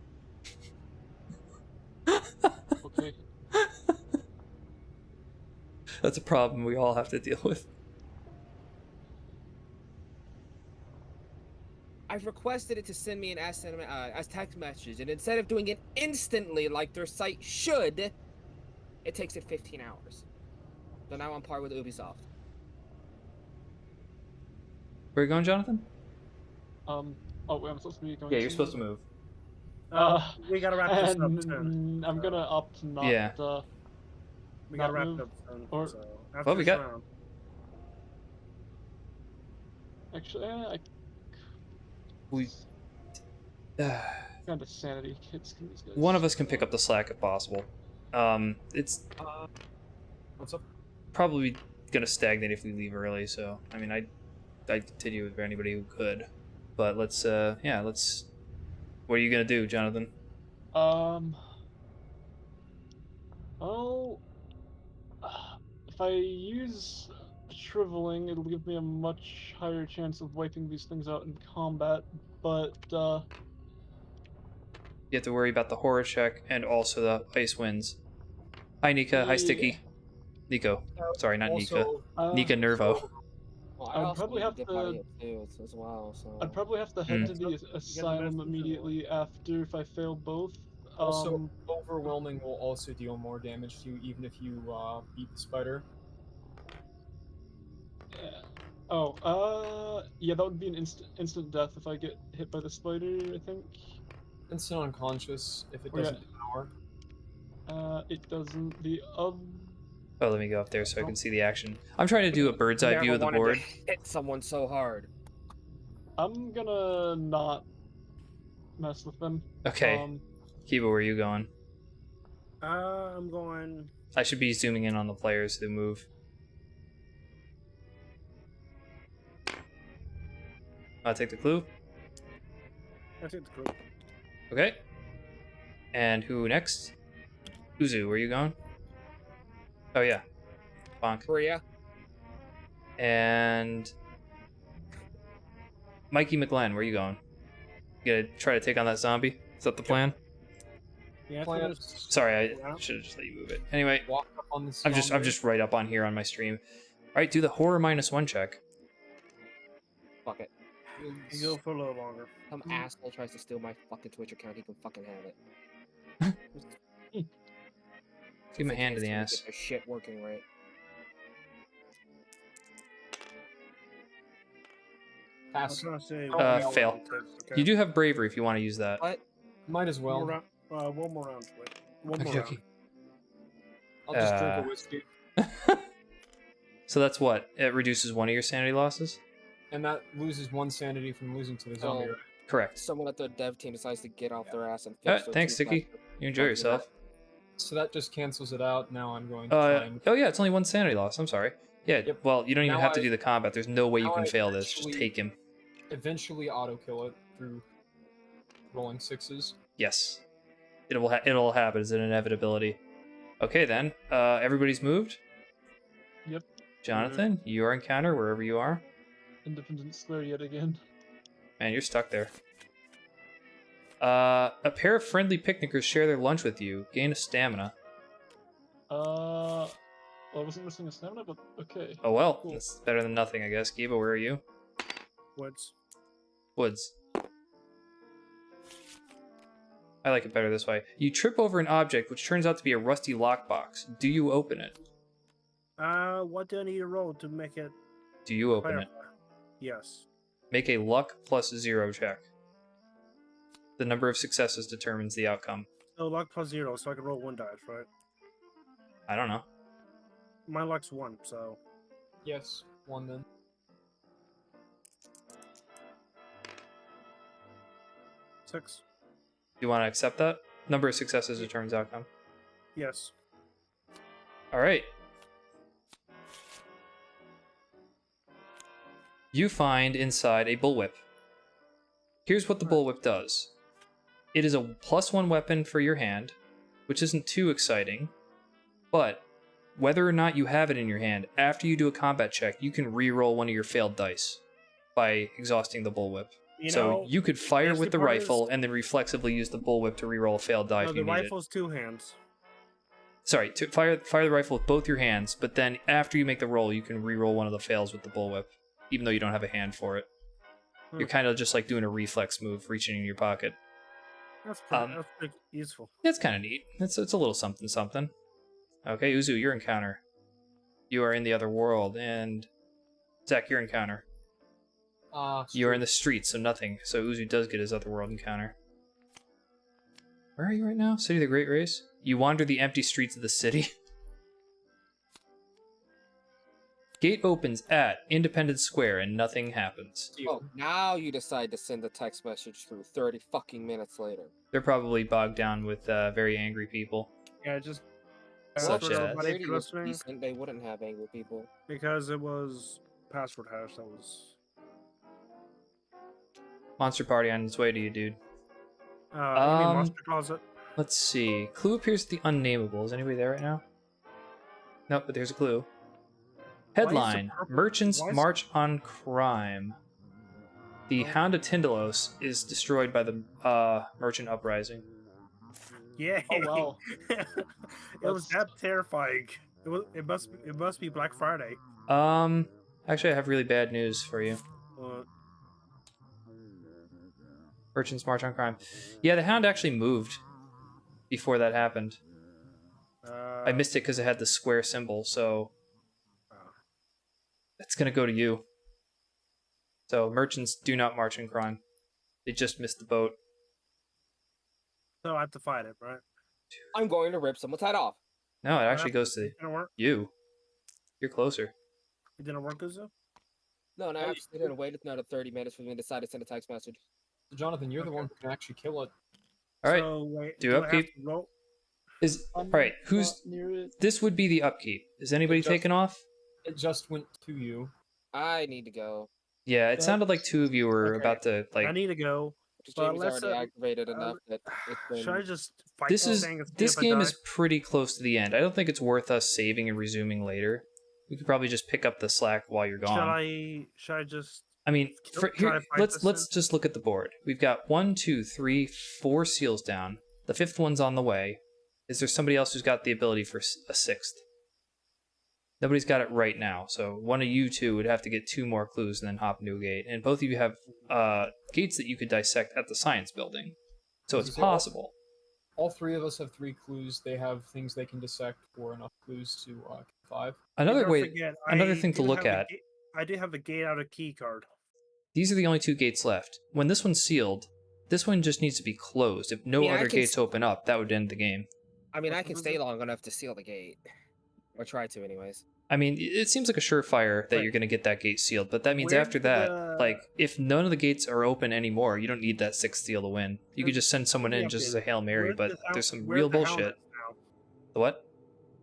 okay. That's a problem we all have to deal with. I've requested it to send me an as text message, and instead of doing it instantly like their site should, it takes it 15 hours. So now I'm par with Ubisoft. Where are you going, Jonathan? Oh, wait, I'm supposed to be going. Yeah, you're supposed to move. We gotta wrap this up And soon. I'm gonna opt not. Yeah. We gotta not wrap move, it up soon. or- So, Well, after we this got- round. Actually, We... kind of sanity hits from these guys. One of us can pick up the slack if possible. It's What's up? probably gonna stagnate if we leave early, so I mean I'd continue with anybody who could. But let's let's what are you gonna do, Jonathan? Oh, if I use shriveling, it'll give me a much higher chance of wiping these things out in combat. But You have to worry about the horror check and also the ice winds. Hi Nika, hi Sticky. Nico. Sorry, not Nika. Also, Nika Nervo. Well, I'd also probably need have get my to- hit too, as well. So I'd probably have to head to the You got the asylum best immediately after if I fail both. also, overwhelming will also deal more damage to you, even if you beat the spider. Yeah. Yeah, that would be an instant death if I get hit by the spider, I think. Instant unconscious if it Oh, yeah. doesn't power. It doesn't. The other. Oh, let me go up there so I can see the action. I'm trying to do a bird's eye view of the wanted board. to hit someone so hard. I'm gonna not mess with them. Okay. Kiba, where are you going? I'm going. I should be zooming in on the players who move. I'll take the clue. I take the group. Okay. And who next? Uzu, where are you going? Oh yeah. Bonk. Korea. And Mikey McGlenn, where are you going? You gonna try to take on that zombie? Is that the plan? Yeah, Plan- Sorry, I Yeah. should have just let you move it. Anyway, Walk up on the I'm zombie. just right up on here on my stream. Alright, do the horror -1 check. Fuck it. You go for a little longer. Some asshole tries to steal my fucking Twitch account. He can fucking have it. Give him a hand in the Get ass. their shit working right. I Pass. was gonna say. Fail. You do have bravery if you want to use that. What? Might as One more well. round. One more round. Wait. One more Okay, round. okay. I'll just drink a whiskey. So that's what? It reduces one of your sanity losses? And that loses 1 sanity from losing to the zombie, Oh. right? Correct. Someone at the dev team decides to get off their ass and Alright, fix their thanks, two Sticky. factor. You enjoy yourself. So that just cancels it out. Now I'm going to try and... Oh yeah, it's only 1 sanity loss. I'm sorry. Yeah, Yep. well, you don't even Now have to I- do the combat. There's no way you now can I fail this. Just actually- take him. eventually auto-kill it through rolling 6s. Yes. It'll happen. It's an inevitability. Okay then. Everybody's moved? Yep. Jonathan, your encounter wherever you are. Independence Square yet again. Man, you're stuck there. A pair of friendly picnickers share their lunch with you. Gain a stamina. Well, I wasn't missing a stamina, but okay. Oh well, Cool. that's better than nothing, I guess. Giba, where are you? Woods. Woods. I like it better this way. You trip over an object which turns out to be a rusty lockbox. Do you open it? What do I need to roll to make it? Do you open it? Yes. Make a luck +0 check. The number of successes determines the outcome. So luck +0, so I can roll 1 dice, right? I don't know. My luck's 1, so Yes, 1 then. Do 6. you want to accept that? Number of successes determines outcome. Yes. All right. You find inside a bullwhip. Here's what the bullwhip does. It is a +1 weapon for your hand, which isn't too exciting, but whether or not you have it in your hand, after you do a combat check, you can re-roll one of your failed dice by exhausting the bullwhip. So you could fire with the rifle and then reflexively use the bullwhip to re-roll a failed die if you need it. The rifle's 2 hands. Sorry, to fire the rifle with both your hands, but then after you make the roll, you can re-roll one of the fails with the bullwhip, even though you don't have a hand for it. You're kind of just like doing a reflex move, reaching in your pocket. That's pretty useful. It's kind of neat. It's a little something something. Okay, Uzu, your encounter. You are in the other world, and Zach, your encounter. You are in the streets, so nothing. So Uzu does get his other world encounter. Where are you right now? City of the Great Race? You wander the empty streets of the city. Gate opens at Independence Square and nothing happens. Oh, now you decide to send a text message through 30 fucking minutes later. They're probably bogged down with very angry people. Yeah, just Such for as- nobody 30 was listening, decent, they wouldn't have angry people. because it was password hash. That was. Monster Party on its way to you, dude. You mean Monster Closet? Let's see. Clue appears at the Unnamable. Is anybody there right now? Nope, but there's a clue. Headline: Merchants why is- march on crime. The Hound of Tindalos is destroyed by the merchant uprising. Yeah. Oh wow. It was that terrifying. It must be Black Friday. Actually, I have really bad news for you. Merchants march on crime. Yeah, the Hound actually moved before that happened. I missed it because it had the square symbol, so it's gonna go to you. So merchants do not march in crime. They just missed the boat. So I have to fight it, right? I'm going to rip someone's head off. No, it actually goes to It didn't work. you. You're closer. It didn't work, Uzo? No, I just didn't wait another 30 minutes for me to decide to send a text message. Jonathan, you're the one who can actually kill it. All right. So, wait, Do I have upkeep. to roll? All right. Who's Not near it? this? Would be the upkeep. Is anybody Just- taking off? It just went to you. I need to go. Yeah, it sounded like two of you were Okay. about to I like. need to go. Because Well, Jamie's let's, already aggravated enough that it's been... Should I just fight This this is thing and see this if I game die? is pretty close to the end. I don't think it's worth us saving and resuming later. We could probably just pick up the slack while you're gone. Should I just? I mean, Try here, to fight let's this let's just look at the board. We've got 1, 2, 3, 4 seals down. The 5th one's on the way. Is there somebody else who's got the ability for a 6th? Nobody's got it right now, so one of you two would have to get 2 more clues and then hop into a gate. And both of you have gates that you could dissect at the science building, so it's So all- possible. All 3 of us have 3 clues. They have things they can dissect for enough clues to 5. Another Never way, forget, another I thing to do look have a at. I do have a gate out of key card. These are the only 2 gates left. When this one's sealed, this one just needs to be closed. If no Yeah, I other can gates open up, that would end the game. I mean, I can stay long enough to seal the gate. Or try to, anyways. I mean, it seems like a surefire that Right. you're going to get that gate sealed, but that means Where after did that, the- like, if none of the gates are open anymore, you don't need that 6th seal to win. You could just send someone in Yeah, just but as a Hail Mary, Where's but the hound- there's some where's real the hound bullshit. at now? The what?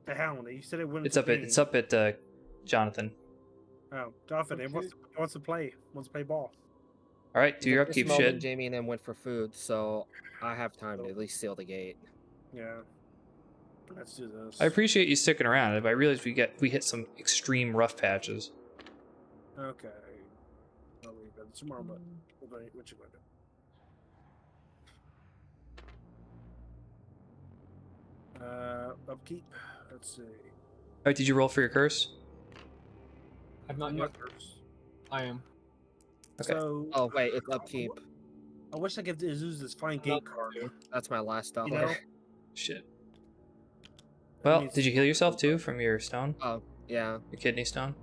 The hound. You said it wouldn't. It's up at Jonathan. Oh, Jonathan, it wants to play. Wants to play ball. All right, do your This upkeep moment, shit. Jamie and then went for food, so I have time to at least seal the gate. Yeah. Let's do this. I appreciate you sticking around, but I realize we hit some extreme rough patches. Okay. I'll leave that tomorrow, but what you gonna do? Upkeep. Let's see. All right, did you roll for your curse? I've not yet. I am. Okay. So, Oh, wait, it's upkeep. I wish I could use this fine gate card. That's my last dollar. You know? Shit. I Well, mean, did you heal yourself too from your stone? Oh, yeah. Your kidney stone?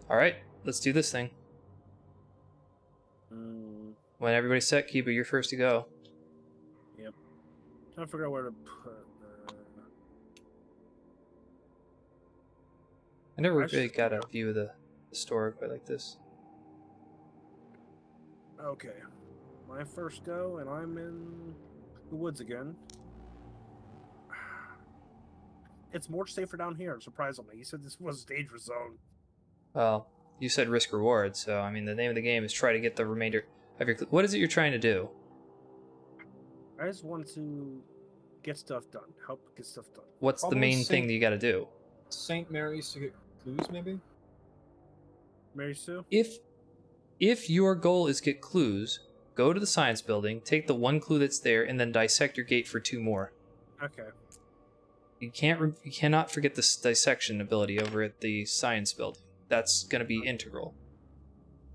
Alright, let's do this thing. When everybody's set, Kiba, you're first to go. Yep. Trying to figure out where to put. I never I really should- got a view of the store quite like this. Okay. My first go, and I'm in the woods again. It's more safer down here, surprisingly. You said this was a dangerous zone. Well, you said risk reward, so I mean the name of the game is try to get the remainder of your. What is it you're trying to do? I just want to get stuff done. Help get stuff done. What's the Probably main same- thing that you got to do? St. Mary's to get clues, maybe? Mary Sue? If your goal is get clues, go to the science building, take the one clue that's there, and then dissect your gate for 2 more. Okay. You cannot forget this dissection ability over at the science building. That's gonna be integral.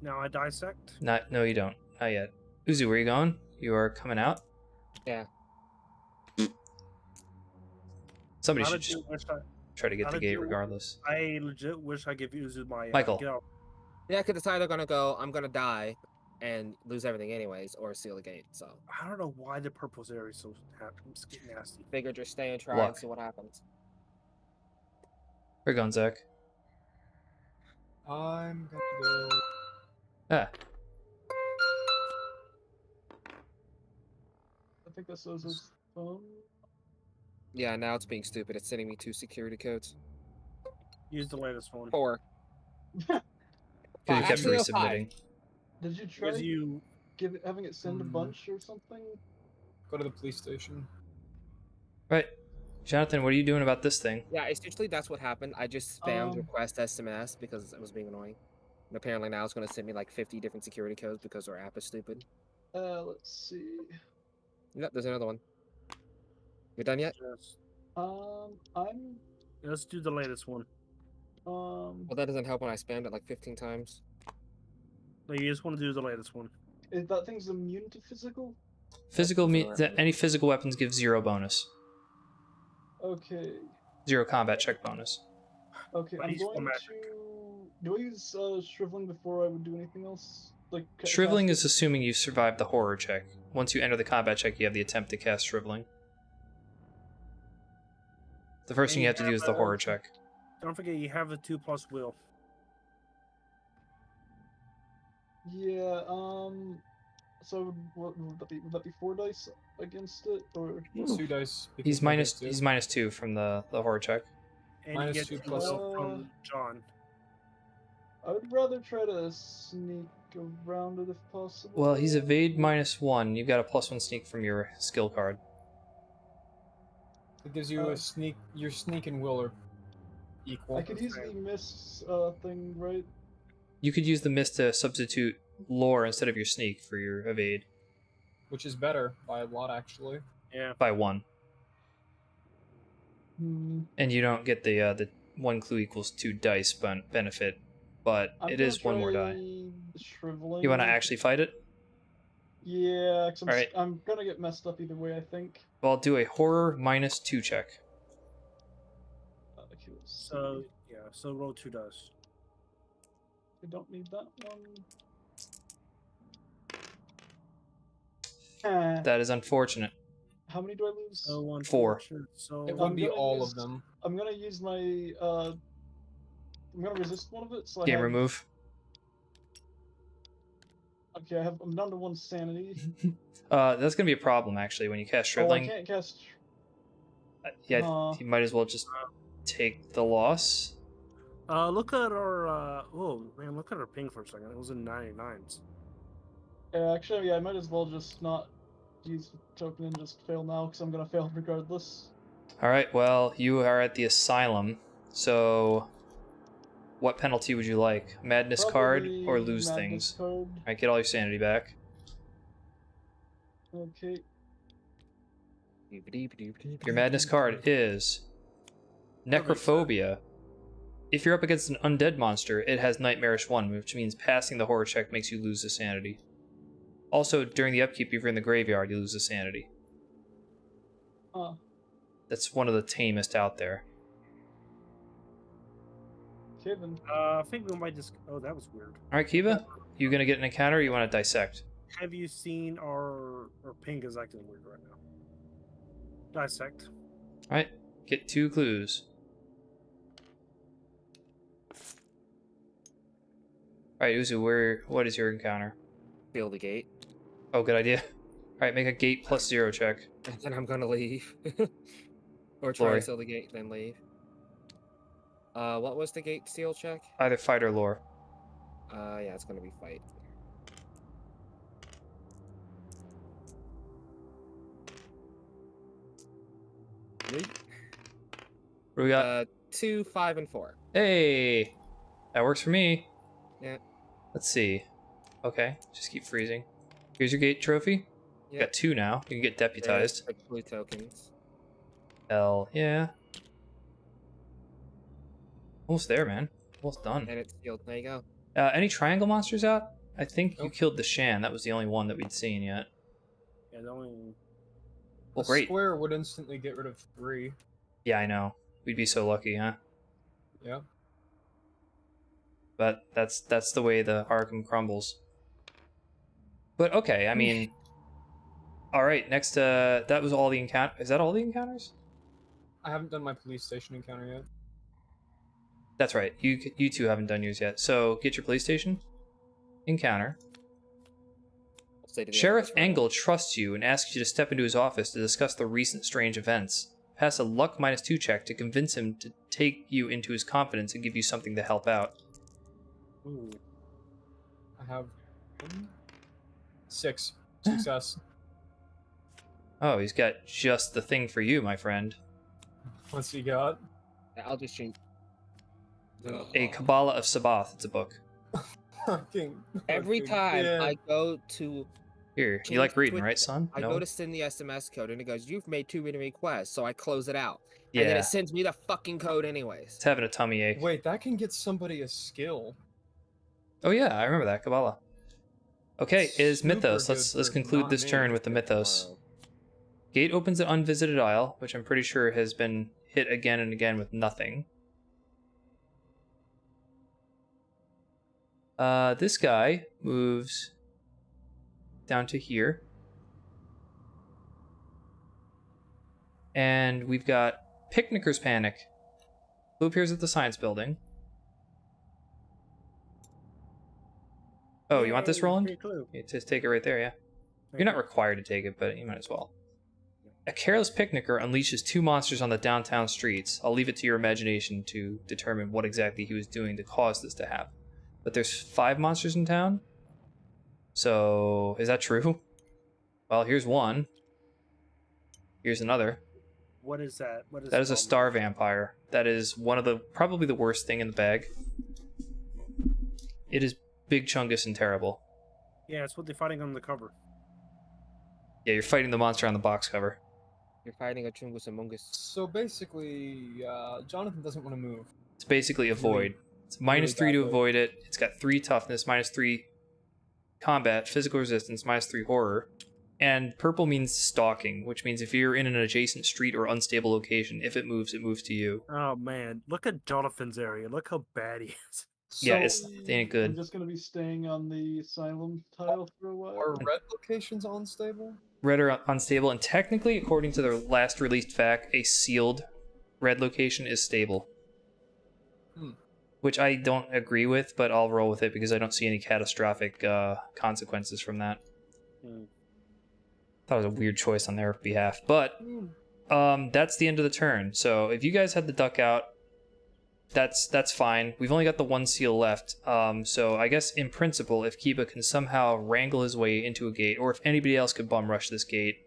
Now I dissect. No, you don't. Not yet. Uzu, where are you going? You are coming out. Yeah. Somebody I should just legit wish I- try to get how the did gate you- regardless. I legit wish I could use my Michael. get out. Yeah, because it's either gonna go, I'm gonna die and lose everything anyways, or seal the gate. So I don't know why the purple's area is so nasty. figured just stay and try Luck. and see what happens. Where you going, Zach? I'm gonna go. Ah, I think that says his phone. Yeah, now it's being stupid. It's sending me 2 security codes. Use the latest one. 4. because you kept Actually, no, 5. resubmitting. Did you try Because you having it send a bunch or something? Go to the police station. Right, Jonathan, what are you doing about this thing? Yeah, essentially that's what happened. I just spammed Um, request SMS because it was being annoying. And apparently now it's gonna send me like 50 different security codes because our app is stupid. Let's see. Yep, there's another one. You done yet? just I'm let's do the latest one. Well, that doesn't help when I spammed it like 15 times. No, you just want to do the latest one. Is that thing's immune to physical? Physical That's alright. any physical weapons give 0 bonus. Okay. 0 combat check bonus. Okay, But I'm he's going full to. magic. Do I use shriveling before I would do anything else? Like Shriveling is assuming you survived the horror check. Once you enter the combat check, you have the attempt to cast shriveling. The first thing you have to do is the horror check. Don't forget you have a 2+ wheel. Yeah. So would that be 4 dice against it, or 2 dice. because He's I minus get 2. he's -2 from the horror check. And Minus you 2 get plus- from John. I would rather try to sneak around it if possible. Well, he's evade -1. You've got a +1 sneak from your skill card. It gives you a sneak. Your sneak and will are equal. I could easily miss thing, right? You could use the miss to substitute lore instead of your sneak for your evade Which is better by a lot, actually. Yeah. by 1. Hmm. And you don't get the 1 clue equals 2 dice benefit, but I'm it gonna is 1 more die. try Shriveling. You want to actually fight it? Yeah, because Alright. I'm gonna get messed up either way, I think. Well, do a horror -2 check. Okay, let's see. So yeah, so roll 2 dice. I don't need that one. That is unfortunate. How many do I lose? So 1, 4. So It wouldn't be gonna all use- of them. I'm gonna use my I'm gonna resist one of it. So I Game have, remove. Okay, I'm down to 1 sanity. That's gonna be a problem actually when you cast Oh, I shriveling. can't cast. Yeah, Aw. you might as well just take the loss. look at our oh man, look at our ping for a second. It was in 99s. Actually, yeah, I might as well just not use the token and just fail now because I'm gonna fail regardless. All right. Well, you are at the asylum. So, what penalty would you like? Madness card or Probably lose madness things? Card. All right, get all your sanity back. Okay. Your madness card is necrophobia. If you're up against an undead monster, it has nightmarish 1, which means passing the horror check makes you lose the sanity. Also, during the upkeep, if you're in the graveyard, you lose a sanity. That's one of the tamest out there. Kevin. I think we might just. Oh, that was weird. All right, Kiva, you gonna get an encounter, or you want to dissect? Have you seen our ping is acting weird right now? Dissect. All right, get 2 clues. All right, Uzu, what is your encounter? Feel the gate. Oh, good idea. All right, make a gate +0 check. And then I'm gonna leave. Or try Lori. to seal the gate, then leave. What was the gate seal check? Either fight or lore. Yeah, it's gonna be fight. What do we got? 2, 5, and 4. Hey, that works for me. Yeah. Let's see. Okay, just keep freezing. Here's your gate trophy. You Yeah. got 2 now. You can get deputized. Blue tokens. Hell yeah. Almost there, man. Almost done. And it's sealed. There you go. Any triangle monsters out? I think you Nope. killed the Shan. That was the only one that we'd seen yet. Yeah, the only. Well, A great. square would instantly get rid of 3. Yeah, I know. We'd be so lucky, huh? Yeah. But that's the way the Arkham crumbles. But okay, I mean, all right. Next, that was all the encounter. Is that all the encounters? I haven't done my police station encounter yet. That's right. You two haven't done yours yet. So get your PlayStation. Encounter. We'll say to the Sheriff office right now. Engel trusts you and asks you to step into his office to discuss the recent strange events. Pass a luck -2 check to convince him to take you into his confidence and give you something to help out. Ooh. I have 6 success. Oh, he's got just the thing for you, my friend. What's he got? I'll just change. A Kabbalah of Sabbath. It's a book. Fucking. Every fucking time kid. I go to Here, Change you like reading, Twitch- right, son? I go to send the SMS code and it goes, "You've made too many requests," so I close it out. Yeah, And then it sends me the fucking code anyways. it's having a tummy ache. Wait, that can get somebody a skill. Oh yeah, I remember that Kabbalah. Okay, is Super Mythos. good Let's for conclude not this me. turn with the Mythos. Gate opens an unvisited aisle, which I'm pretty sure has been hit again and again with nothing. This guy moves down to here. And we've got Picnicker's Panic. Who appears at the science building? Oh, you want this, Yay, Roland? great clue. You just take it right there, yeah. You're not required to take it, but you might as well. A careless picnicker unleashes 2 monsters on the downtown streets. I'll leave it to your imagination to determine what exactly he was doing to cause this to happen. But there's 5 monsters in town? So, is that true? Well, here's one. Here's another. What is that? What is That is a called? star vampire. That is one of the, probably the worst thing in the bag. It is big, chungus, and terrible. Yeah, it's what they're fighting on the cover. Yeah, you're fighting the monster on the box cover. You're fighting a Chungus Among Us. So basically, Jonathan doesn't want to move. It's basically a void. It's -3 to badly. avoid it. It's got 3 toughness, -3 combat, physical resistance, -3 horror. And purple means stalking, which means if you're in an adjacent street or unstable location, if it moves to you. Oh man, look at Jonathan's area. Look how bad he is. Yeah, So, it ain't I'm good. just gonna be staying on the asylum tile for a while. are red locations unstable? Red are unstable, and technically, according to their last released fact, a sealed red location is stable. Hmm. Which I don't agree with, but I'll roll with it because I don't see any catastrophic consequences from that. Hmm. That was a weird choice on their behalf, but that's the end of the turn. So if you guys had the duck out, that's fine. We've only got the 1 seal left. So I guess in principle, if Kiba can somehow wrangle his way into a gate, or if anybody else could bum rush this gate,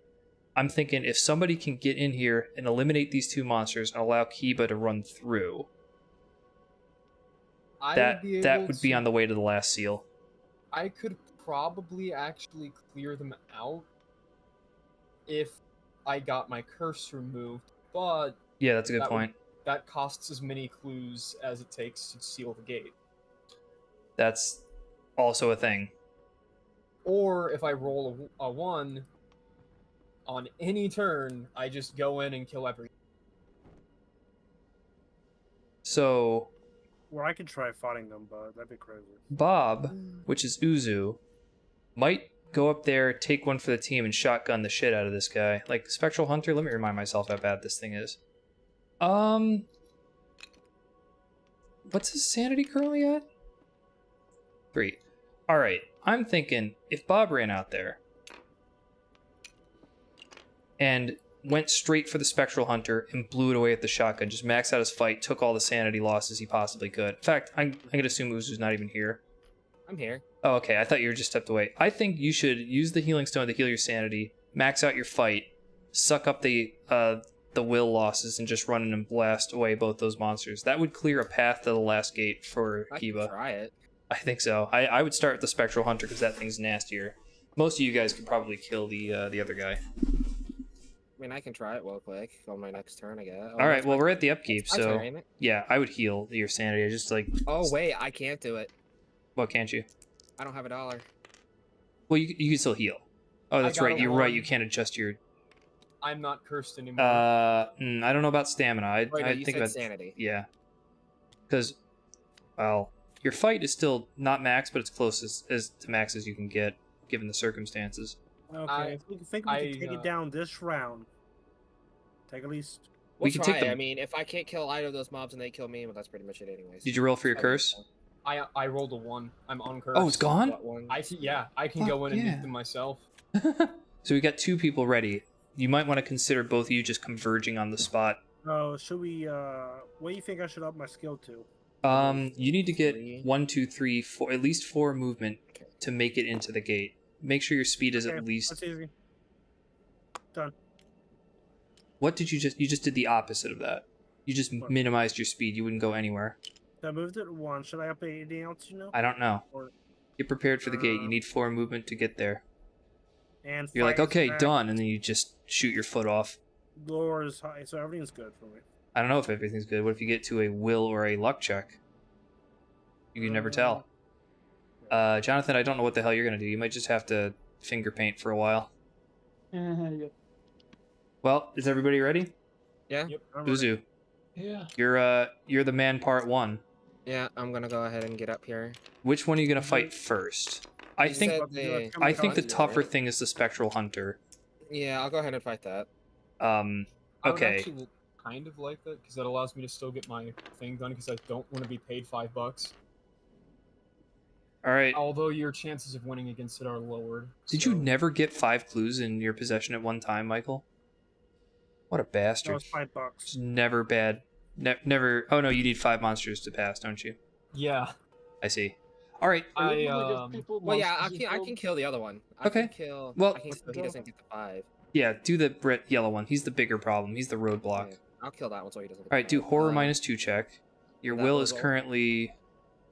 I'm thinking if somebody can get in here and eliminate these 2 monsters and allow Kiba to run through, that would be on the way to the last seal. I could probably actually clear them out if I got my curse removed, but Yeah, that's a good That would- point. that costs as many clues as it takes to seal the gate. That's also a thing. Or if I roll a 1 on any turn, I just go in and kill everything. So Well, I could try fighting them, but that'd be crazy. Bob, which is Uzu, might go up there, take one for the team, and shotgun the shit out of this guy. Like, Spectral Hunter, let me remind myself how bad this thing is. What's his sanity currently at? 3. Alright, I'm thinking, if Bob ran out there and went straight for the Spectral Hunter and blew it away with the shotgun, just maxed out his fight, took all the sanity losses he possibly could. In fact, I'm going to assume Uzu's not even here. I'm here. Oh, okay. I thought you were just stepped away. I think you should use the healing stone to heal your sanity, max out your fight, suck up the will losses, and just run in and blast away both those monsters. That would clear a path to the last gate for I can Kiba. try it. I think so. I would start with the Spectral Hunter because that thing's nastier. Most of you guys could probably kill the other guy. I mean, I can try it real quick on my next turn, I guess. Oh, All right. that's Well, my- we're at the upkeep, that's my so turn, ain't it? yeah, I would heal your sanity. I just like. Oh wait, I can't do it. What can't you? I don't have $1. Well, you can still heal. Oh, that's got right. a You're right. one. You can't adjust your. I'm not cursed anymore. I don't know about stamina. I Wait, no, you think said about sanity. yeah, because well, your fight is still not max, but it's close as to max as you can get given the circumstances. Okay, I- if we think we can take it down this round. Take at least. We We'll can try take it. them- I mean, if I can't kill either of those mobs and they kill me, well, that's pretty much it anyways. Did you roll for your curse? I rolled a 1. I'm uncursed. Oh, it's gone. What one? I can Fuck go in and yeah. meet them myself. So we got 2 people ready. You might want to consider both of you just converging on the spot. Oh, should we? What do you think I should up my skill to? You need to get 3. 1, 2, 3, 4, at least 4 movement Okay. to make it into the gate. Make sure your speed is Okay, at least. That's easy. Done. What did you just? You just did the opposite of that. You just What? minimized your speed. You wouldn't go anywhere. So I moved it to 1. Should I update anything else? You know? I don't know. Or- Get prepared for the gate. You need 4 movement to get there. And You're like, fight is okay, back, done, and then you just shoot your foot off. Lore is high, so everything's good for me. I don't know if everything's good. What if you get to a will or a luck check? You can never tell. Jonathan, I don't know what the hell you're gonna do. You might just have to finger paint for a while. Yeah. Well, is everybody ready? Yeah, I'm ready. Uzu, Yeah. you're the man part 1. yeah. I'm gonna go ahead and get up here. Which one are you gonna fight first? I You think said I think the Hunter, tougher right? thing is the Spectral Hunter. Yeah, I'll go ahead and fight that. I would Okay. actually kind of like that because that allows me to still get my thing done because I don't want to be paid $5. All right. Although your chances of winning against it are lowered. Did you so- never get 5 clues in your possession at one time, Michael? What a That bastard. was $5. It's never bad. Never. Oh no, you need 5 monsters to pass, don't you? Yeah. I see. All right. Are I, you able to give people Well, yeah, I monsters can involved? kill the other one. I Okay. can kill. Well- I can, so he doesn't get the 5. Yeah, do the yellow one. He's the bigger problem. He's the roadblock. Yeah, I'll kill that one so he doesn't. Get All right, the do 5. horror -2 check. Your that will was is all? currently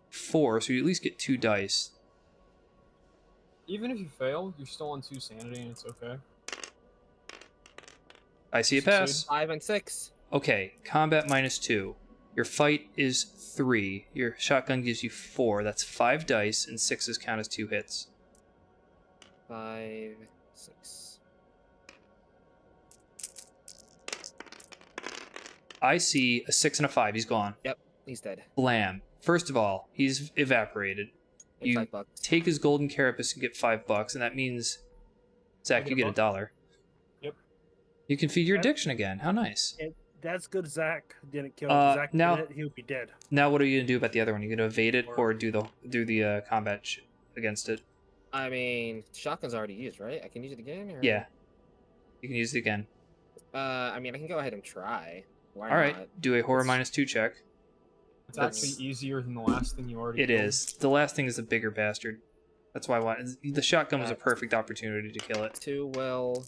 4, so you at least get 2 dice. Even if you fail, you're still on 2 sanity and it's okay. I see a pass. 5 and 6. Okay, combat -2. Your fight is 3. Your shotgun gives you 4. That's 5 dice, and 6s count as 2 hits. 5, 6. I see a 6 and a 5. He's gone. He's dead. Blam. First of all, he's evaporated. Get You $5. take his golden carapace and get $5, and that means, Zach, I you get get a a dollar. Yep. You can feed your That- addiction again. How nice. That's good. Zach didn't kill. Zach now- did it, he would be dead. Now, what are you gonna do about the other one? You gonna evade it or do the combat against it? I mean, shotgun's already used, right? I can use it again. Or... Yeah, you can use it again. I mean, I can go ahead and try. Why All right, not? do a horror It's- -2 check. It's That's- actually easier than the last thing you already It killed. is. The last thing is a bigger bastard. That's why I want the shotgun was a That's- perfect opportunity to kill it. 2 will.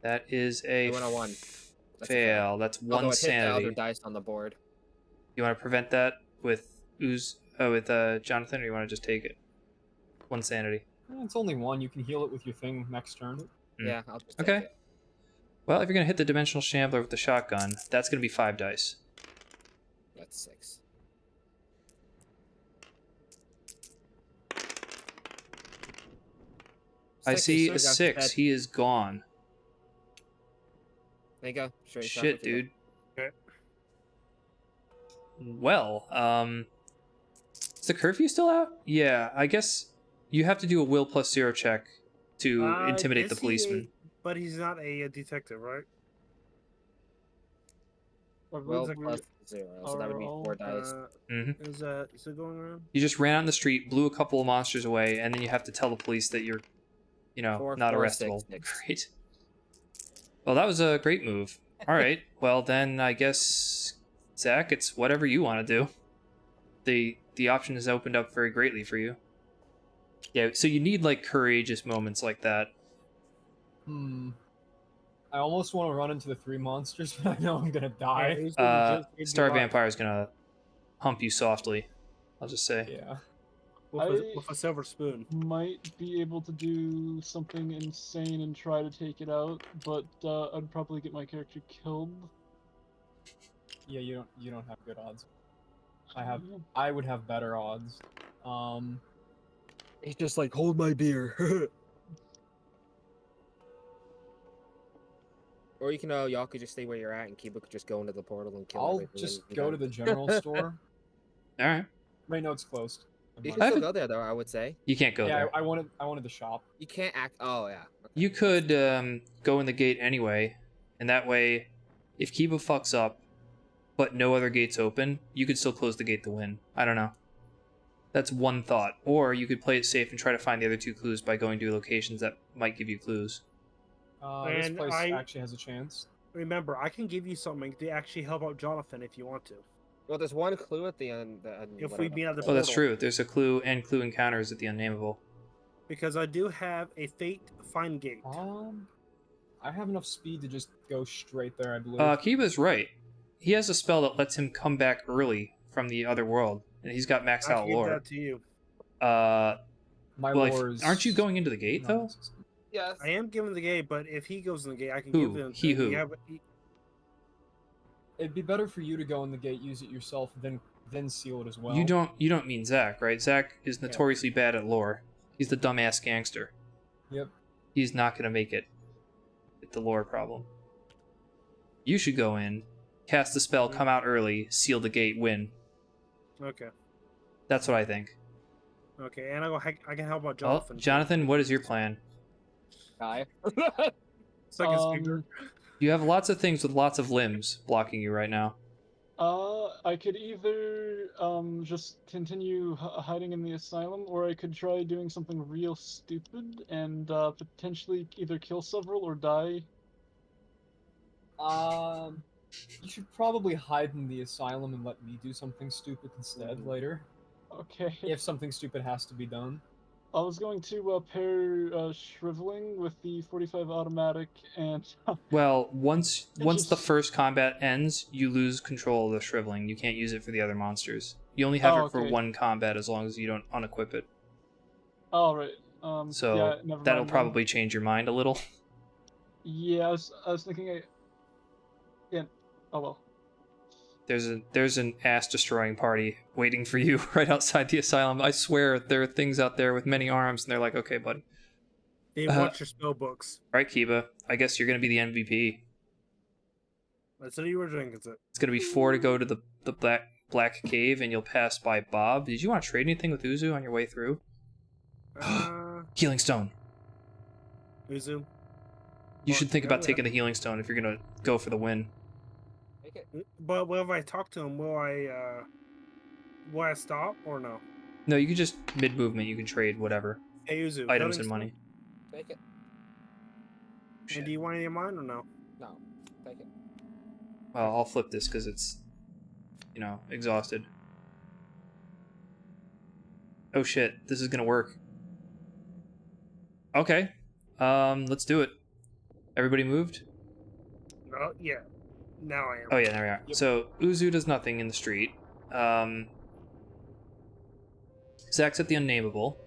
That is a 2 and a 1. That's a fail. That's Although 1 it hit the sanity. other dice on the board. You want to prevent that with Jonathan, or you want to just take it? 1 sanity. It's only 1. You can heal it with your thing next turn. Hmm. Yeah, I'll just take Okay. it. Well, if you're gonna hit the dimensional shambler with the shotgun, that's gonna be 5 dice. That's 6. I see a Six. 6. He is gone. There you go. Straight shot Shit, for Fido. dude. Okay. Well, is the curfew still out? Yeah, I guess you have to do a will plus 0 check to intimidate the Is he policeman. but he's not a detective, right? I Well, believe we plus 0, so that would be are 4 dice. Is it going around? You just ran out in the street, blew a couple of monsters away, and then you have to tell the police that you're, Four, not four, arrestable. 6. Great. Well, that was a great move. All right. Well, then I guess, Zach, it's whatever you want to do. The option has opened up very greatly for you. Yeah. So you need like courageous moments like that. I almost want to run into the 3 monsters, but I know I'm gonna die. He's gonna just Star be alive Vampire is gonna hump you softly. I'll just say. Yeah. with a silver spoon. might be able to do something insane and try to take it out, but I'd probably get my character killed. Yeah, you don't have good odds. I would have better odds. He's just like, hold my beer. Or you can, y'all could just stay where you're at, and Kiba could just go into the portal and kill I'll everything just and go to the general store. All right. Wait, no, it's closed. You Never can mind. still go there, though, I would say. You can't go Yeah, there. I wanted the shop. You can't act. Oh, yeah. Okay. You could go in the gate anyway, and that way, if Kiba fucks up, but no other gates open, you could still close the gate to win. I don't know. That's one thought. Or you could play it safe and try to find the other 2 clues by going to locations that might give you clues. This And place I- actually has a chance. Remember, I can give you something to actually help out Jonathan if you want to. Well, there's one clue at the end. If we meet at the Oh, that's portal. true. There's a clue and clue encounters at the Unnameable. Because I do have a fate find gate. I have enough speed to just go straight there, I believe. Kiba's right. He has a spell that lets him come back early from the other world, and he's got maxed I out can give lore. that to you. My Well, lore is aren't you going into the gate though? non-existent. Yes. I am giving the gate, but if he goes in the gate, I can Who? give him. He who? It'd be better for you to go in the gate, use it yourself, then seal it as well. You don't mean Zach, right? Zach is notoriously bad at lore. He's the dumbass gangster. Yep. He's not gonna make it with the lore problem. You should go in, cast the spell, come out early, seal the gate, win. Okay. That's what I think. Okay, and I can help out Well, Jonathan. Jonathan, what is your plan? Die. Suck his finger. You have lots of things with lots of limbs blocking you right now. I could either just continue hiding in the asylum, or I could try doing something real stupid and potentially either kill several or die. You should probably hide in the asylum and let me do something stupid instead later. Okay. If something stupid has to be done. I was going to pair shriveling with the 45 automatic and Well, once the just- first combat ends, you lose control of the shriveling. You can't use it for the other monsters. You only have Oh, it for okay. one combat as long as you don't unequip it. all right. So yeah, never that'll mind then. probably change your mind a little. Yeah, I was thinking. Yeah. Oh well. There's an ass destroying party waiting for you right outside the asylum. I swear there are things out there with many arms, and they're like, okay, buddy. They want your spell books. All right, Kiba. I guess you're gonna be the MVP. That's what you were drinking. It's gonna be 4 to go to the black cave, and you'll pass by Bob. Did you want to trade anything with Uzu on your way through? Healing stone. Uzu. You Well, should think yeah, about yeah. taking the healing stone if you're gonna go for the win. Take it. But if I talk to him, will I stop or no? No, you can just mid movement. You can trade whatever Hey Uzu. items healing and money. Take it. stone? And do you want any of mine or no? No. Take it. Well, I'll flip this because it's, exhausted. Oh shit, this is gonna work. Okay, let's do it. Everybody moved? No. Yeah. Now I am. Oh yeah, there we are. Yep. So Uzu does nothing in the street. Zach's at the Unnameable.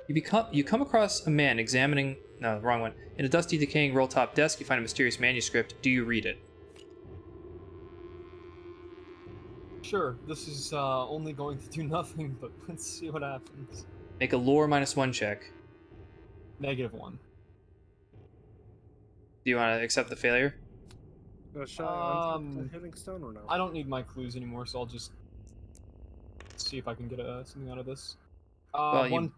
You come across a man examining... No, the wrong one. In a dusty, decaying roll-top desk, you find a mysterious manuscript. Do you read it? Sure, this is only going to do nothing, but let's see what happens. Make a lore -1 check. -1. Do you want to accept the failure? Should I untap the Um, hitting stone or no? I don't need my clues anymore, so I'll just see if I can get something out of this. Well, you- one.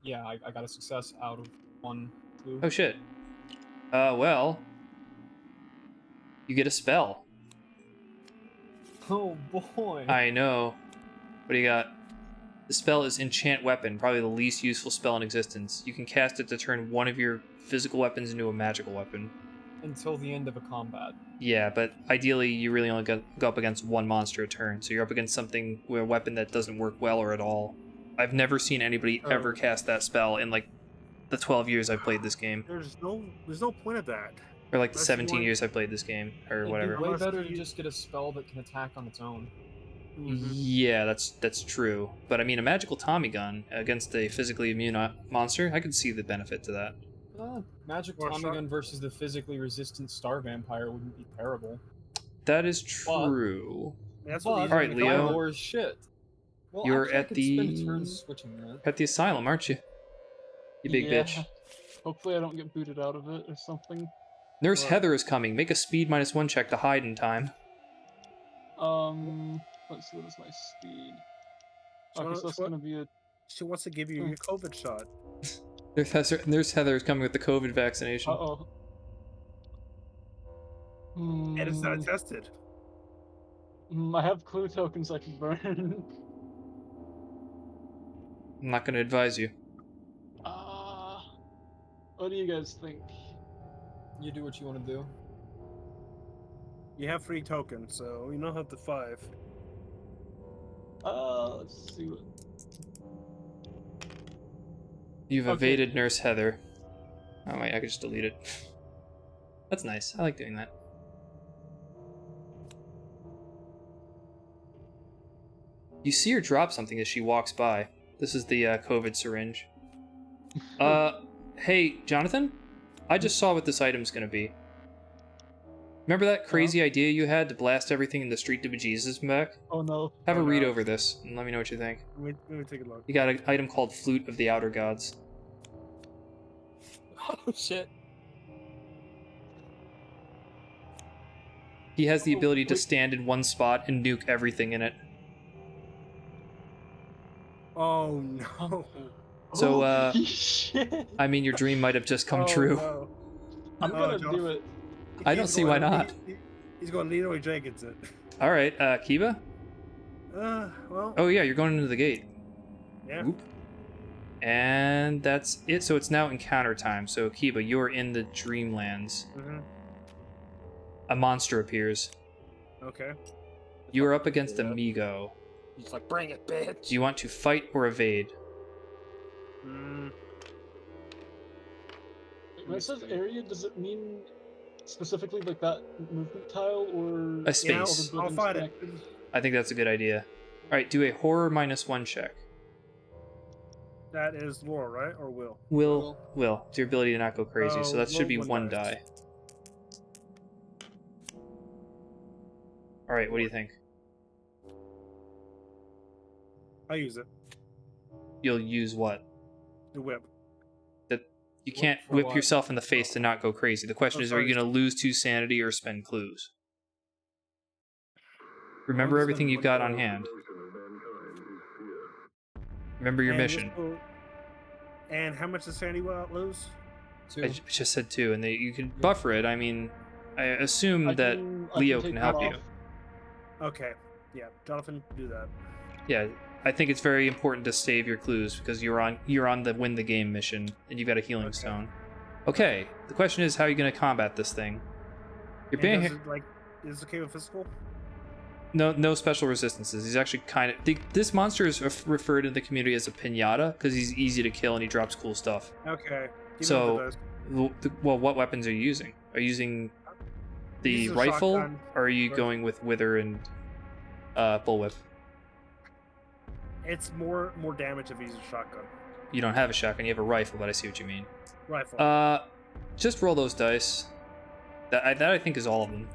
Yeah, I got a success out of 1 clue. Oh shit. Well, you get a spell. Oh boy. I know. What do you got? The spell is Enchant Weapon, probably the least useful spell in existence. You can cast it to turn one of your physical weapons into a magical weapon. Until the end of a combat. Yeah, but ideally you really only go up against one monster a turn, so you're up against something with a weapon that doesn't work well or at all. I've never seen anybody ever cast that spell in like the 12 years I've played this game, There's no point of that. or like the Unless you 17 want- years I've played this game, or It'd whatever. be way Unless better to you- just get a spell that can attack on its own. Yeah, that's true. But I mean, a magical Tommy gun against a physically immune monster, I could see the benefit to that. Magic Or Tommy shark- Gun versus the physically resistant Star Vampire wouldn't be terrible. That is true. That's But what these All right, are. Leo. my lore is shit. Well, You're actually, I at could spend a the- turn switching that. At the asylum, aren't you? You big Yeah. bitch. Hopefully I don't get booted out of it or something. Nurse What? Heather is coming. Make a speed -1 check to hide in time. Let's see, what is my speed? So Okay, so that's what- gonna be a... She wants to give you your COVID shot. Nurse Heather is coming with the COVID vaccination. Uh-oh. And it's not tested. I have clue tokens I can burn. I'm not going to advise you. What do you guys think? You do what you want to do. You have 3 tokens, so you don't have the 5. Let's see what... You've Okay. evaded Nurse Heather. Oh wait, I could just delete it. That's nice. I like doing that. You see her drop something as she walks by. This is the COVID syringe. Hey, Jonathan? I just saw what this item's gonna be. Remember that crazy idea you had to blast everything in the street to bejesus back? Oh no. Have a Oh, read no. over this, and let me know what you think. Let me take a look. You got an item called Flute of the Outer Gods. Oh shit. He has the Oh, ability to wait. stand in one spot and nuke everything in it. Oh no. So, Holy shit. I mean, your dream might have just come Oh, true. no. I'm Oh, gonna Jonathan. do it. I don't He's see why going- not. He's going Leroy Jenkins it. All right, Kiba? Well, Oh, yeah, you're going into the gate. yeah. Oop. And that's it. So it's now encounter time. So, Kiba, you're in the Dreamlands. Mm-hmm. A monster appears. Okay. You are up against a Migo. He's like, bring it, bitch. Do you want to fight or evade? Mm, When it says area, does it mean specifically like that movement tile or... A yeah, space. all the I'll buildings fight it. connected? I think that's a good idea. All right, do a horror -1 check. That is lore, right? Or will? Will. It's your ability to not go crazy, so Oh, that should be roll 1 1 dice. die. All right, what do you think? I use it. You'll use what? The whip. You can't For whip what? yourself in the face to not go crazy. The question Oh, is, are you sorry. going to lose 2 sanity or spend clues? Remember I'll everything spend you've got on 1 hand. Remember your And mission. this will- And how much does Sandy will lose? Two. I just said 2, and you can buffer it. I mean, I assume that Leo take can that help you. off. Okay. Yeah, Jonathan, do that. Yeah, I think it's very important to save your clues because you're on the win the game mission and you've got a healing Okay. stone. Okay, the question is how are you going to combat this thing? You're And being does it, like, is it okay with physical? no special resistances. He's actually kind of this monster is referred in the community as a pinata because he's easy to kill and he drops cool stuff. Okay. Give So- me the dice. Well, what weapons are you using? Are you using the Use a rifle, shotgun. or are you Rifle. going with wither and bullwhip? It's more damage if he's a shotgun. You don't have a shotgun. You have a rifle, but I see what you mean. Rifle. Just roll those dice. That I think is all of them.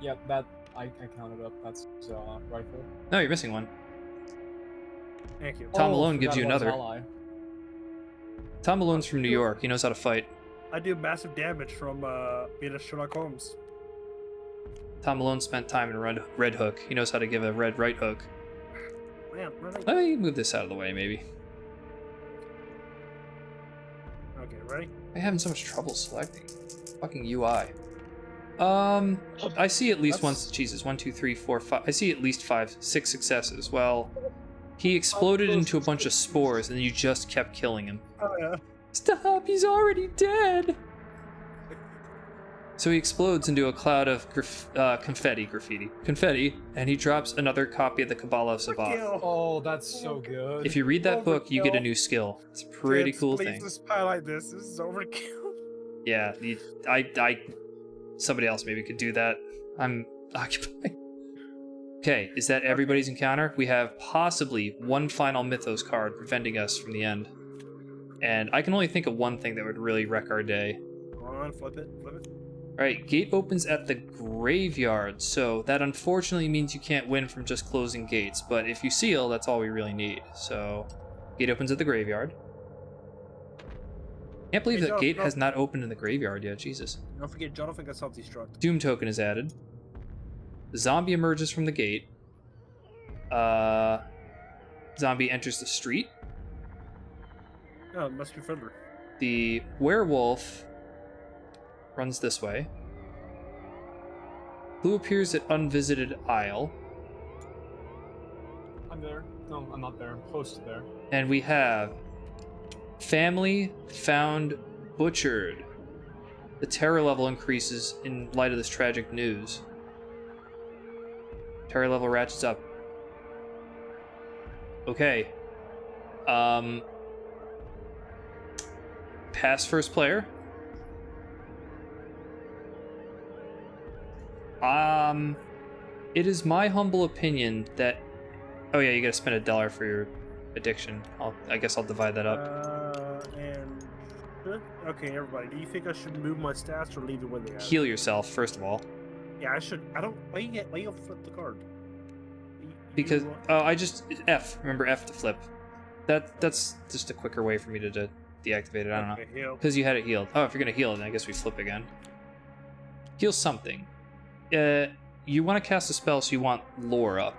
Yep, that I counted up. That's rifle. No, you're missing one. Thank you. Tom Oh, Malone gives forgot you about his another. ally. Tom Malone's from New York. He knows how to fight. I do massive damage from being a Sherlock Holmes. Tom Malone spent time in Red Hook. He knows how to give a red right hook. Man, really? Let me move this out of the way, maybe. Okay, ready? I'm having so much trouble selecting. Fucking UI. I see at least That's- Jesus, 1, 2, 3, 4, 5. I see at least 6 successes. Well, he exploded into a bunch of spores, and you just kept killing him. Oh yeah. Stop! He's already dead. So he explodes into a cloud of confetti, and he drops another copy of the Kabbalah of Sabaoth. Kill. Oh, that's so good. If you read that book, you get a Overkill. new skill. It's a pretty Kids, cool please thing. just highlight this. This is overkill. Yeah, somebody else maybe could do that. I'm occupied. Okay, is that everybody's encounter? We have possibly one final Mythos card preventing us from the end. And I can only think of one thing that would really wreck our day. Come on, flip it, flip it. Alright, gate opens at the graveyard, so that unfortunately means you can't win from just closing gates, but if you seal, that's all we really need. So, gate opens at the graveyard. Can't believe Hey, that Joe, gate no. has not opened in the graveyard yet, Jesus. Don't forget, Jonathan got self-destruct. Doom token is added. The zombie emerges from the gate. Zombie enters the street. Oh, it must be Fiddler. The werewolf runs this way. Blue appears at unvisited aisle. I'm there. No, I'm not there. I'm close to there. And we have family found butchered. The terror level increases in light of this tragic news. Terror level ratchets up. Okay. Pass first player. It is my humble opinion that... Oh yeah, you gotta spend $1 for your addiction. I guess I'll divide that up. Okay, everybody, do you think I should move my stats or leave it where they are? Heal yourself, first of all. Yeah, I should. I don't. Why you flip the card? Because I just F. Remember F to flip. That's just a quicker way for me to deactivate it. I don't know. Heal. Because you had it healed. Oh, if you're gonna heal it, then I guess we flip again. Heal something. You want to cast a spell, so you want lore up,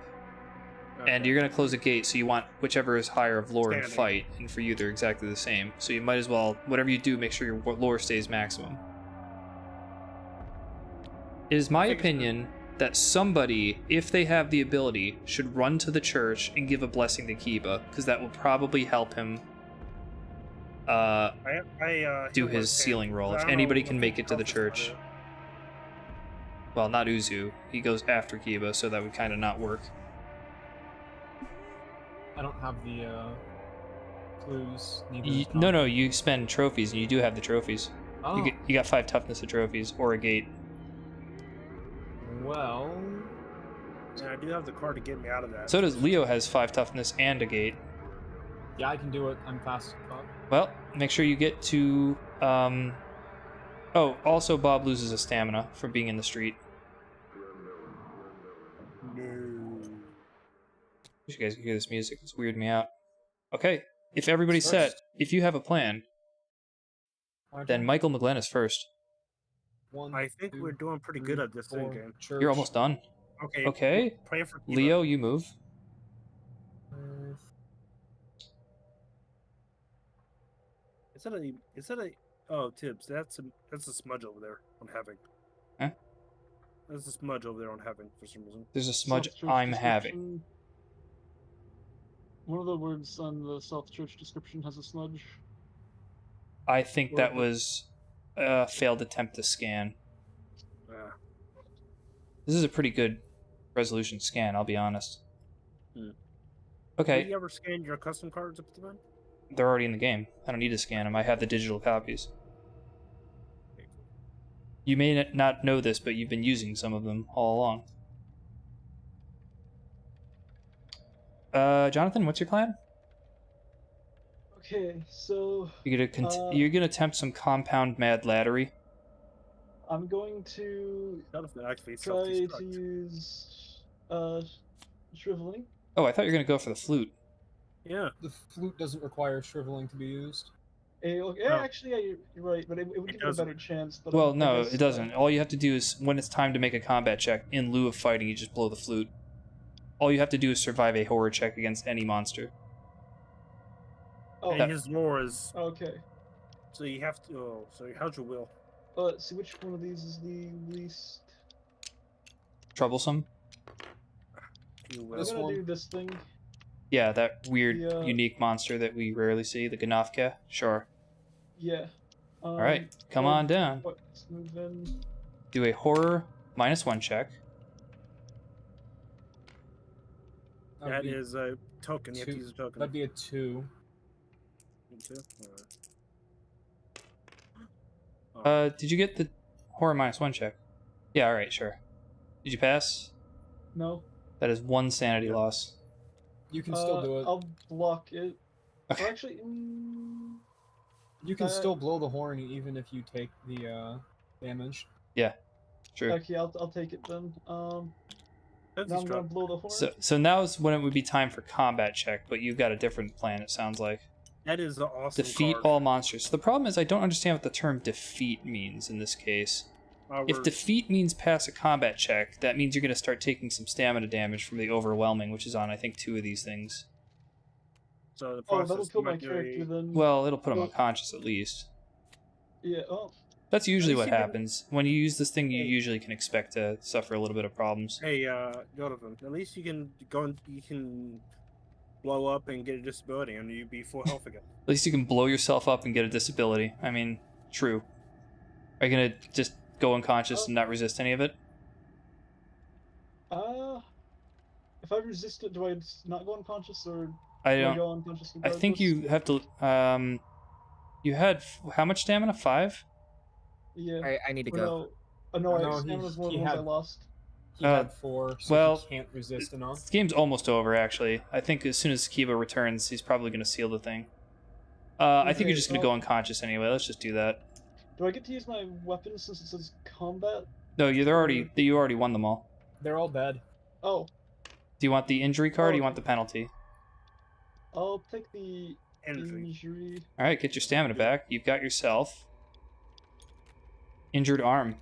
and you're gonna close a gate, so you want whichever is higher of lore and Standing. fight. And for you, they're exactly the same. So you might as well, whatever you do, make sure your lore stays maximum. It is my opinion that somebody, if they have the ability, should run to the church and give a blessing to Kiba, because that will probably help him do heal his my sealing hand, roll. 'cause If I don't anybody know can what make it to the health is church. about it. Well, not Uzu. He goes after Kiba, so that would kind of not work. I don't have the clues. neither does Tom. No, you spend trophies, and you do have the trophies. Oh, You got 5 toughness of trophies, or a gate. well. Yeah, I do have the card to get me out of that. So does Leo has 5 toughness and a gate. Yeah, I can do it. I'm fast. Well, make sure you get to... Oh, also Bob loses a stamina from being in the street. No. You guys can hear this music. It's weirding me out. Okay, if everybody's set, if you have a plan, then Michael McGlenn is first. One, I think two, we're doing pretty good three, at this four, game. church, You're almost done. Okay. Okay. Pray for Kiba. Leo, you move. five. Is that a? Oh, Tibbs, that's a smudge over there on having. Huh? There's a smudge over there on having for some reason. There's a smudge Self-church I'm having. description. One of the words on the self-church description has a smudge. I think that was a failed attempt to scan. This is a pretty good resolution scan, I'll be honest. Have Okay, you ever scanned your custom cards up to them? they're already in the game. I don't need to scan them. I have the digital copies. You may not know this, but you've been using some of them all along. Jonathan, what's your plan? Okay, so You're gonna attempt some compound mad laddery. I'm going to Jonathan actually try to self-destruct. use shriveling. Oh, I thought you were gonna go for the flute. Yeah. The flute doesn't require shriveling to be used. Yeah, No. actually, yeah, you're right, but it would give it a doesn't. better chance. But Well, I no, guess, it doesn't. All you have to do is, when it's time to make a combat check, in lieu of fighting, you just blow the flute. All you have to do is survive a horror check against any monster. Oh, And his lore is okay. so you have to. Oh, so how's your will? Let's see which one of these is the least. Troublesome? Your I'm will. This gonna one. do this thing. Yeah, that weird, The, unique monster that we rarely see, the Ganofka. Sure. Yeah. Alright, come well, on down. Let's move in. Do a horror -1 check. That be is a token. You have to two- use a token. That'd be a 2. Did you get the horror -1 check? Yeah, alright, sure. Did you pass? No. That is 1 sanity Yeah. loss. You can still do it. I'll block it. Okay. Or actually, You can uh, still blow the horn even if you take the damage. True. okay, I'll take it then. That's Now I'm gonna destruct. blow the horn. So now is when it would be time for combat check, but you've got a different plan, it sounds like. That is an awesome Defeat card. all monsters. So the problem is I don't understand what the term defeat means in this case. If We're- defeat means pass a combat check, that means you're going to start taking some stamina damage from the overwhelming, which is on, I think, 2 of these things. So the Oh, process that'll kill my might do character a- then. Well, it'll put them Well- unconscious at least. Yeah. Oh. That's usually least what you can- happens. When you use this thing, you Hey. usually can expect to suffer a little bit of problems. Hey, Jonathan. At least you can go and you can blow up and get a disability, and you be full health again. At least you can blow yourself up and get a disability. I mean, true. Are you going to just go unconscious and not resist any of it? If I resist it, do I not go unconscious or I do I don't. go unconscious? I think you have to. You had how much stamina? 5? Yeah. I need to Oh, go. no. Oh no, No, I stamina's one of he the ones I had- lost. He Uh, had 4, so well, he can't resist enough. This game's almost over, actually. I think as soon as Kiba returns, he's probably going to seal the thing. I think you're Okay, just going to well- go unconscious anyway. Let's just do that. Do I get to use my weapon since it says combat? No, you already won them all. They're all dead. Oh, Do you want the injury card? Or do you Oh. want the penalty? I'll take the Energy. injury. All right, get your stamina back. You've got yourself injured arm.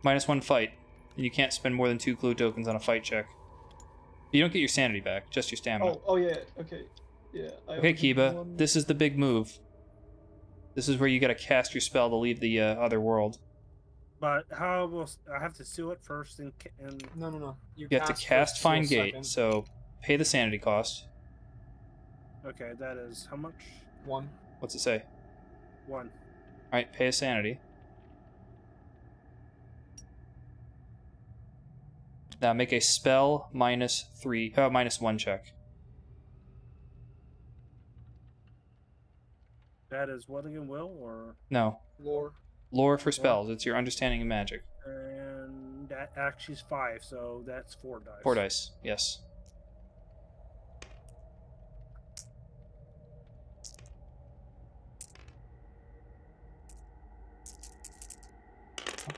-1 fight, and you can't spend more than 2 clue tokens on a fight check. You don't get your sanity back, just your stamina. Oh yeah, okay. Yeah. Okay, Kiba, this is the big move. This is where you got to cast your spell to leave the other world. But how will I have to seal it first and No. You have to first, cast seal Find Gate, second. so pay the sanity cost. okay, that is how much? 1. What's it say? 1. All right, pay a sanity. Now make a spell -1 check. That is what again, will or No, Lore. lore for spells. It's your understanding of magic. and that actually is 5, so that's 4 dice. 4 dice. Yes.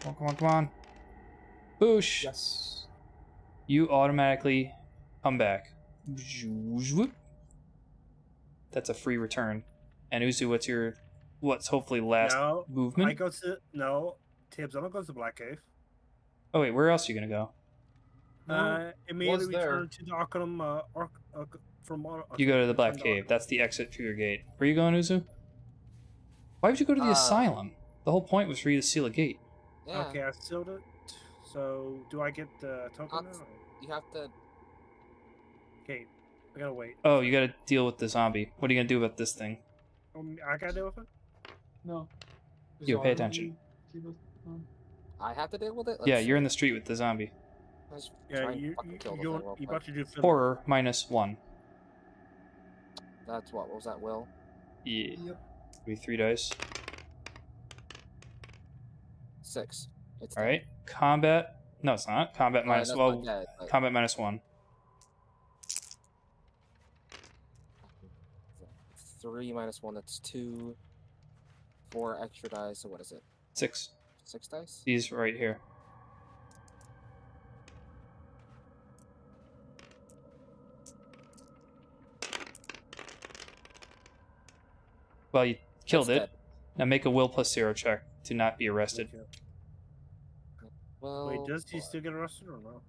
Come on. Boosh. Yes. You automatically come back. That's a free return. And Uzu, what's hopefully last No, movement? I go to Tibbs. I'm gonna go to the Black Cave. Oh wait, where else are you gonna go? Immediately was there. return to the Arkham. You go to the Black return Cave. Arkham. That's the exit for your gate. Where are you going, Uzu? Why would you go to the asylum? The whole point was for you to seal a gate. Yeah. Okay, I sealed it. So do I get the token now? You have to. Okay, I gotta wait. Oh, you gotta deal with the zombie. What are you gonna do about this thing? I gotta deal with it. No. You pay Zarya. attention. I have to deal with it. Yeah, you're in the street with the zombie. Let's Yeah, try and you fucking kill the thing real you quick. about to do Philip. Horror -1. That's what was that? Will? Yeah. Yep. Be 3 dice. 6. It's All right. Combat. No, it's not. Combat minus. That's Well, not dead, but- combat -1. 3 minus 1. That's 2. 4 extra dice. So what is it? 6. 6 dice. These right here. Well, Killed That's it. dead. Now make a will +0 check to not be arrested. Okay. Well, Wait, does he hold on. still get arrested or no?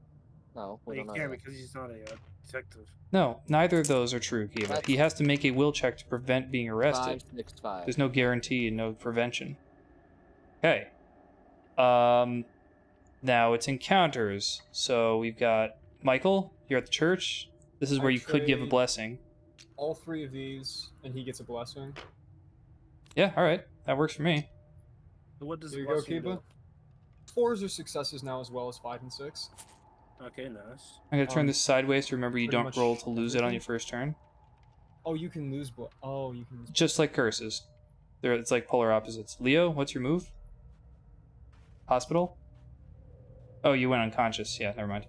No, we Well, he don't know can't that. because he's not a detective. No, neither of those are true, Kiva. That's- He has to make a will check to prevent being arrested. 5, 6, 5. There's no guarantee and no prevention. Okay. Now it's encounters. So we've got Michael, you're at the church. This is where you could give a trade blessing. all 3 of these, and he gets a blessing. Yeah, alright. That works for me. So what does There you the go, blessing Kiba. 4s are successes now as well as 5 and 6. do? Okay, nice. I'm gonna turn Um, this sideways to remember you pretty don't much roll to lose it on everything. your first turn. Oh, you can lose oh, you can lose. Just like curses. It's like polar opposites. Leo, what's your move? Hospital? Oh, you went unconscious. Yeah, never mind.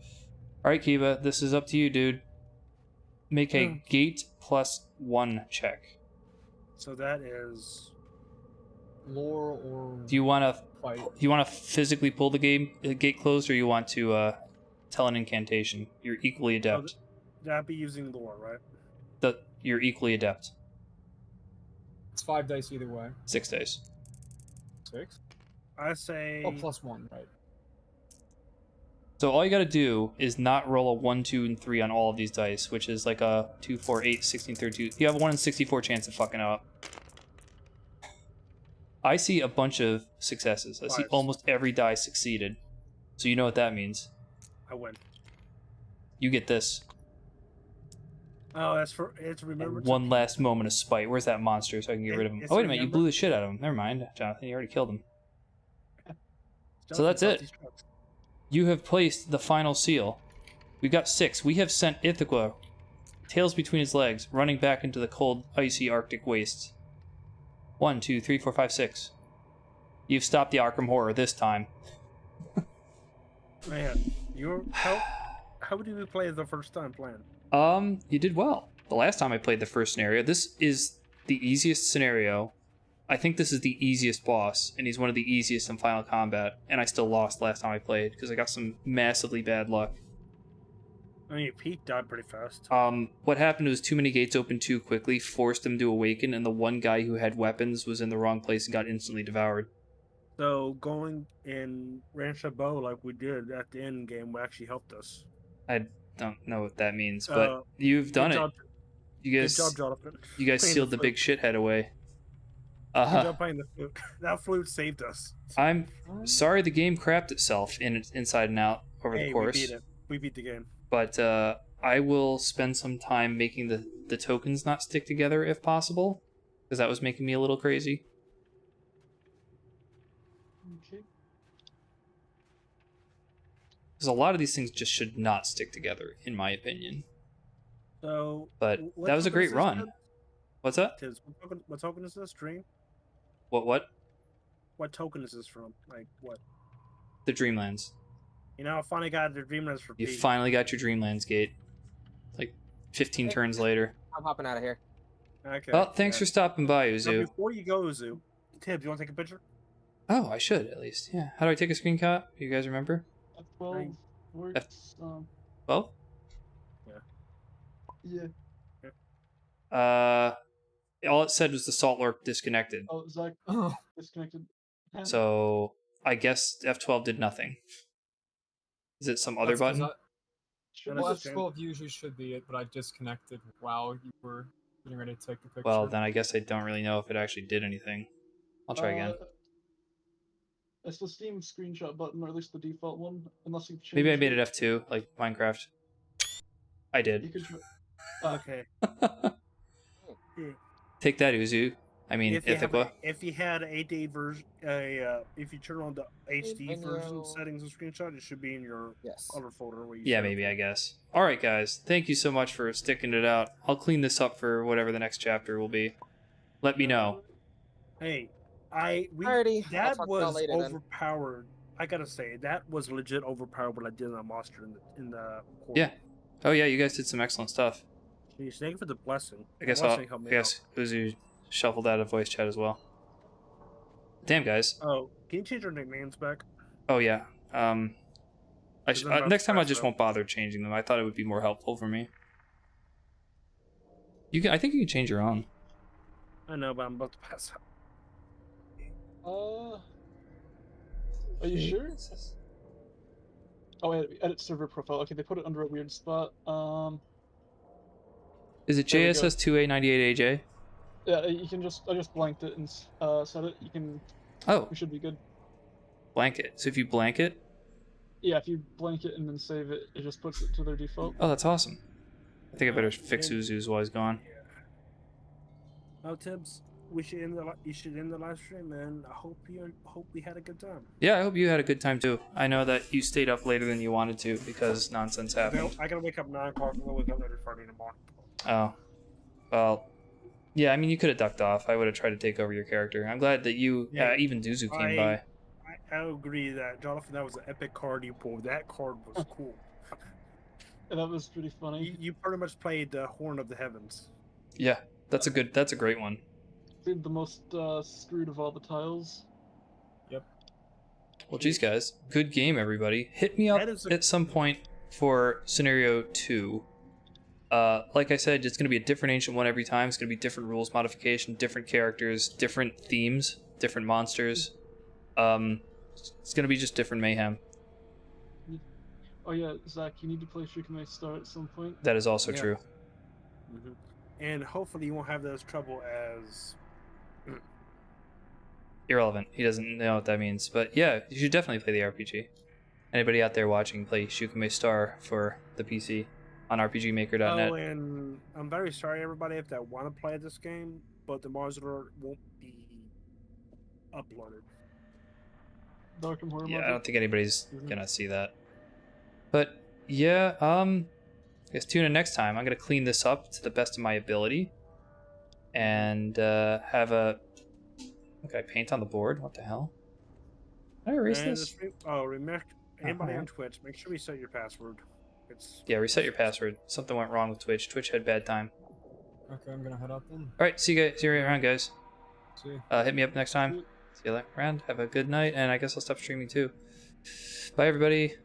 Alright, Kiva, this is up to you, dude. Make a gate +1 check. So that is Lore or Do you want to fight. physically pull the gate closed, or you want to tell an incantation? You're equally adept. that'd be using lore, right? You're equally adept. It's 5 dice either way. 6 days. 6. I say Oh, +1, right? So all you got to do is not roll a 1, 2, and 3 on all of these dice, which is like a 2, 4, 8, 16, 32. You have a 1 in 64 chance of fucking up. I see a bunch of successes. I see Fives. almost every die succeeded. So you know what that means. I win. You get this. Oh, it's remember to- One last moment of spite. Where's that monster so I can get rid of him? It's Oh, wait a minute. You remember- blew the shit out of him. Never mind, Jonathan. You already killed him. So Jonathan that's brought it. these trucks. You have placed the final seal. We've got 6. We have sent Ithaca, tails between his legs, running back into the cold, icy Arctic wastes. 1, 2, 3, 4, 5, 6. You've stopped the Arkham horror this time. Man, how did we play the first time playing? You did well. The last time I played the first scenario, this is the easiest scenario. I think this is the easiest boss, and he's one of the easiest in Final Combat, and I still lost last time I played, because I got some massively bad luck. I mean, Pete died pretty fast. What happened was too many gates opened too quickly, forced him to awaken, and the one guy who had weapons was in the wrong place and got instantly devoured. So going in Rancho Bow like we did at the end game actually helped us. I don't know what that means, but you've done Good it. job, You good guys, job, Jonathan. you guys Playing sealed the flute. big shithead away. Good job playing the flute. That flute saved us. I'm sorry the game crapped itself inside and out over Hey, the course. we beat it. We beat the game. But I will spend some time making the tokens not stick together if possible, because that was making me a little crazy. Okay. Because a lot of these things just should not stick together, in my opinion. So, But what that was a token great is this, run. Ted? What's that? Tiz, what token is this? Dream? What? What token is this from? Like, what? The Dreamlands. You know, I finally got the Dreamlands for You Pete. finally got your Dreamlands gate. Like 15 turns later. I'm hopping out of here. Okay. Well, thanks for stopping by, Now, Uzu. before you go, Uzu, Tib, do you want to take a picture? Oh, I should at least. Yeah. How do I take a screen cap? You guys remember? F12 Right. works. Well, Yeah. all it said was the salt lurk disconnected. Oh, Zach Oh, disconnected. So I guess F12 did nothing. Is it some other that's 'cause button? Should Well, Well, that's a shame. F12 usually should be it, but I disconnected while you were getting ready to take the picture. Well, then I guess I don't really know if it actually did anything. I'll try again. It's the Steam screenshot button, or at least the default one, unless you've changed Maybe I made it F2, like Minecraft. I You did. could try. Okay. Take that, Uzu. I mean, If you, have Ithaca. if you had a 8D version, if you turn on the HD Menu. version settings of screenshot, it should be in your Yes. other folder. Where you Yeah, set maybe, up. I guess. Alright, guys. Thank you so much for sticking it out. I'll clean this up for whatever the next chapter will be. Let me know. Hey, Alrighty, I'll that talk to y'all was later then. overpowered. I gotta say that was legit overpowered what I did on that monster in the corner. Yeah. Oh, yeah, you guys did some excellent stuff. Jeez, thank you for the blessing. I guess The I'll, blessing helped I me out. guess Uzu shuffled out of voice chat as well. Damn, guys. Oh, can you change your nicknames back? Oh, yeah. Is it about Next time I fast just though? won't bother changing them. I thought it would be more helpful for me. I think you can change your own. I know, but I'm about to pass out. Are you sure? Oh, edit server profile. Okay, they put it under a weird spot. Is it There we go. JSS2898AJ? Yeah, you can just I just blanked it and set it. You can. Oh, We should be good. blanket. So if you blanket, Yeah, if you blank it and then save it, it just puts it to their default. oh, that's awesome. I think I better fix And- Uzu's while he's gone. Oh, Tibbs, you should end the live stream, and I hope we had a good time. Yeah, I hope you had a good time too. I know that you stayed up later than you wanted to because nonsense happened. I gotta wake up 9 o'clock. I'm gonna wake up later Friday in the morning. Oh, well, yeah. I mean, you could have ducked off. I would have tried to take over your character. I'm glad that you, Yeah, even Duzu came by. I agree that Jonathan, that was an epic card you pulled. That card was cool. And that was pretty funny. You pretty much played the Horn of the Heavens. Yeah, that's a great one. Did the most screwed of all the tiles. Well, geez, guys, good game, everybody. Hit me up That is a- at some point for scenario 2. Like I said, it's going to be a different Ancient One every time. It's going to be different rules modification, different characters, different themes, different monsters. It's going to be just different mayhem. Oh yeah, Zach, you need to play Shikame Star at some point. That is also Yeah. true. And hopefully you won't have those trouble as... Irrelevant. He doesn't know what that means. But yeah, you should definitely play the RPG. Anybody out there watching, play Shikame Star for the PC on rpgmaker.net. Oh, and I'm very sorry, everybody, if that want to play this game, but the modular won't be uploaded. The Arkham Horror Yeah, I module. don't think anybody's Mhm. gonna see that. But yeah, I guess tune in next time. I'm gonna clean this up to the best of my ability, and have a. Okay, paint on the board. What the hell? Did I erase And this? remember, anybody Uh-huh. on Twitch, make sure we set your password. It's Yeah, reset your password. Something went wrong with Twitch. Twitch had bad time. Okay, I'm gonna head out then. All right, see you guys. See you around, guys. See you. Hit me up next time. See you around. Have a good night, and I guess I'll stop streaming too. Bye, everybody.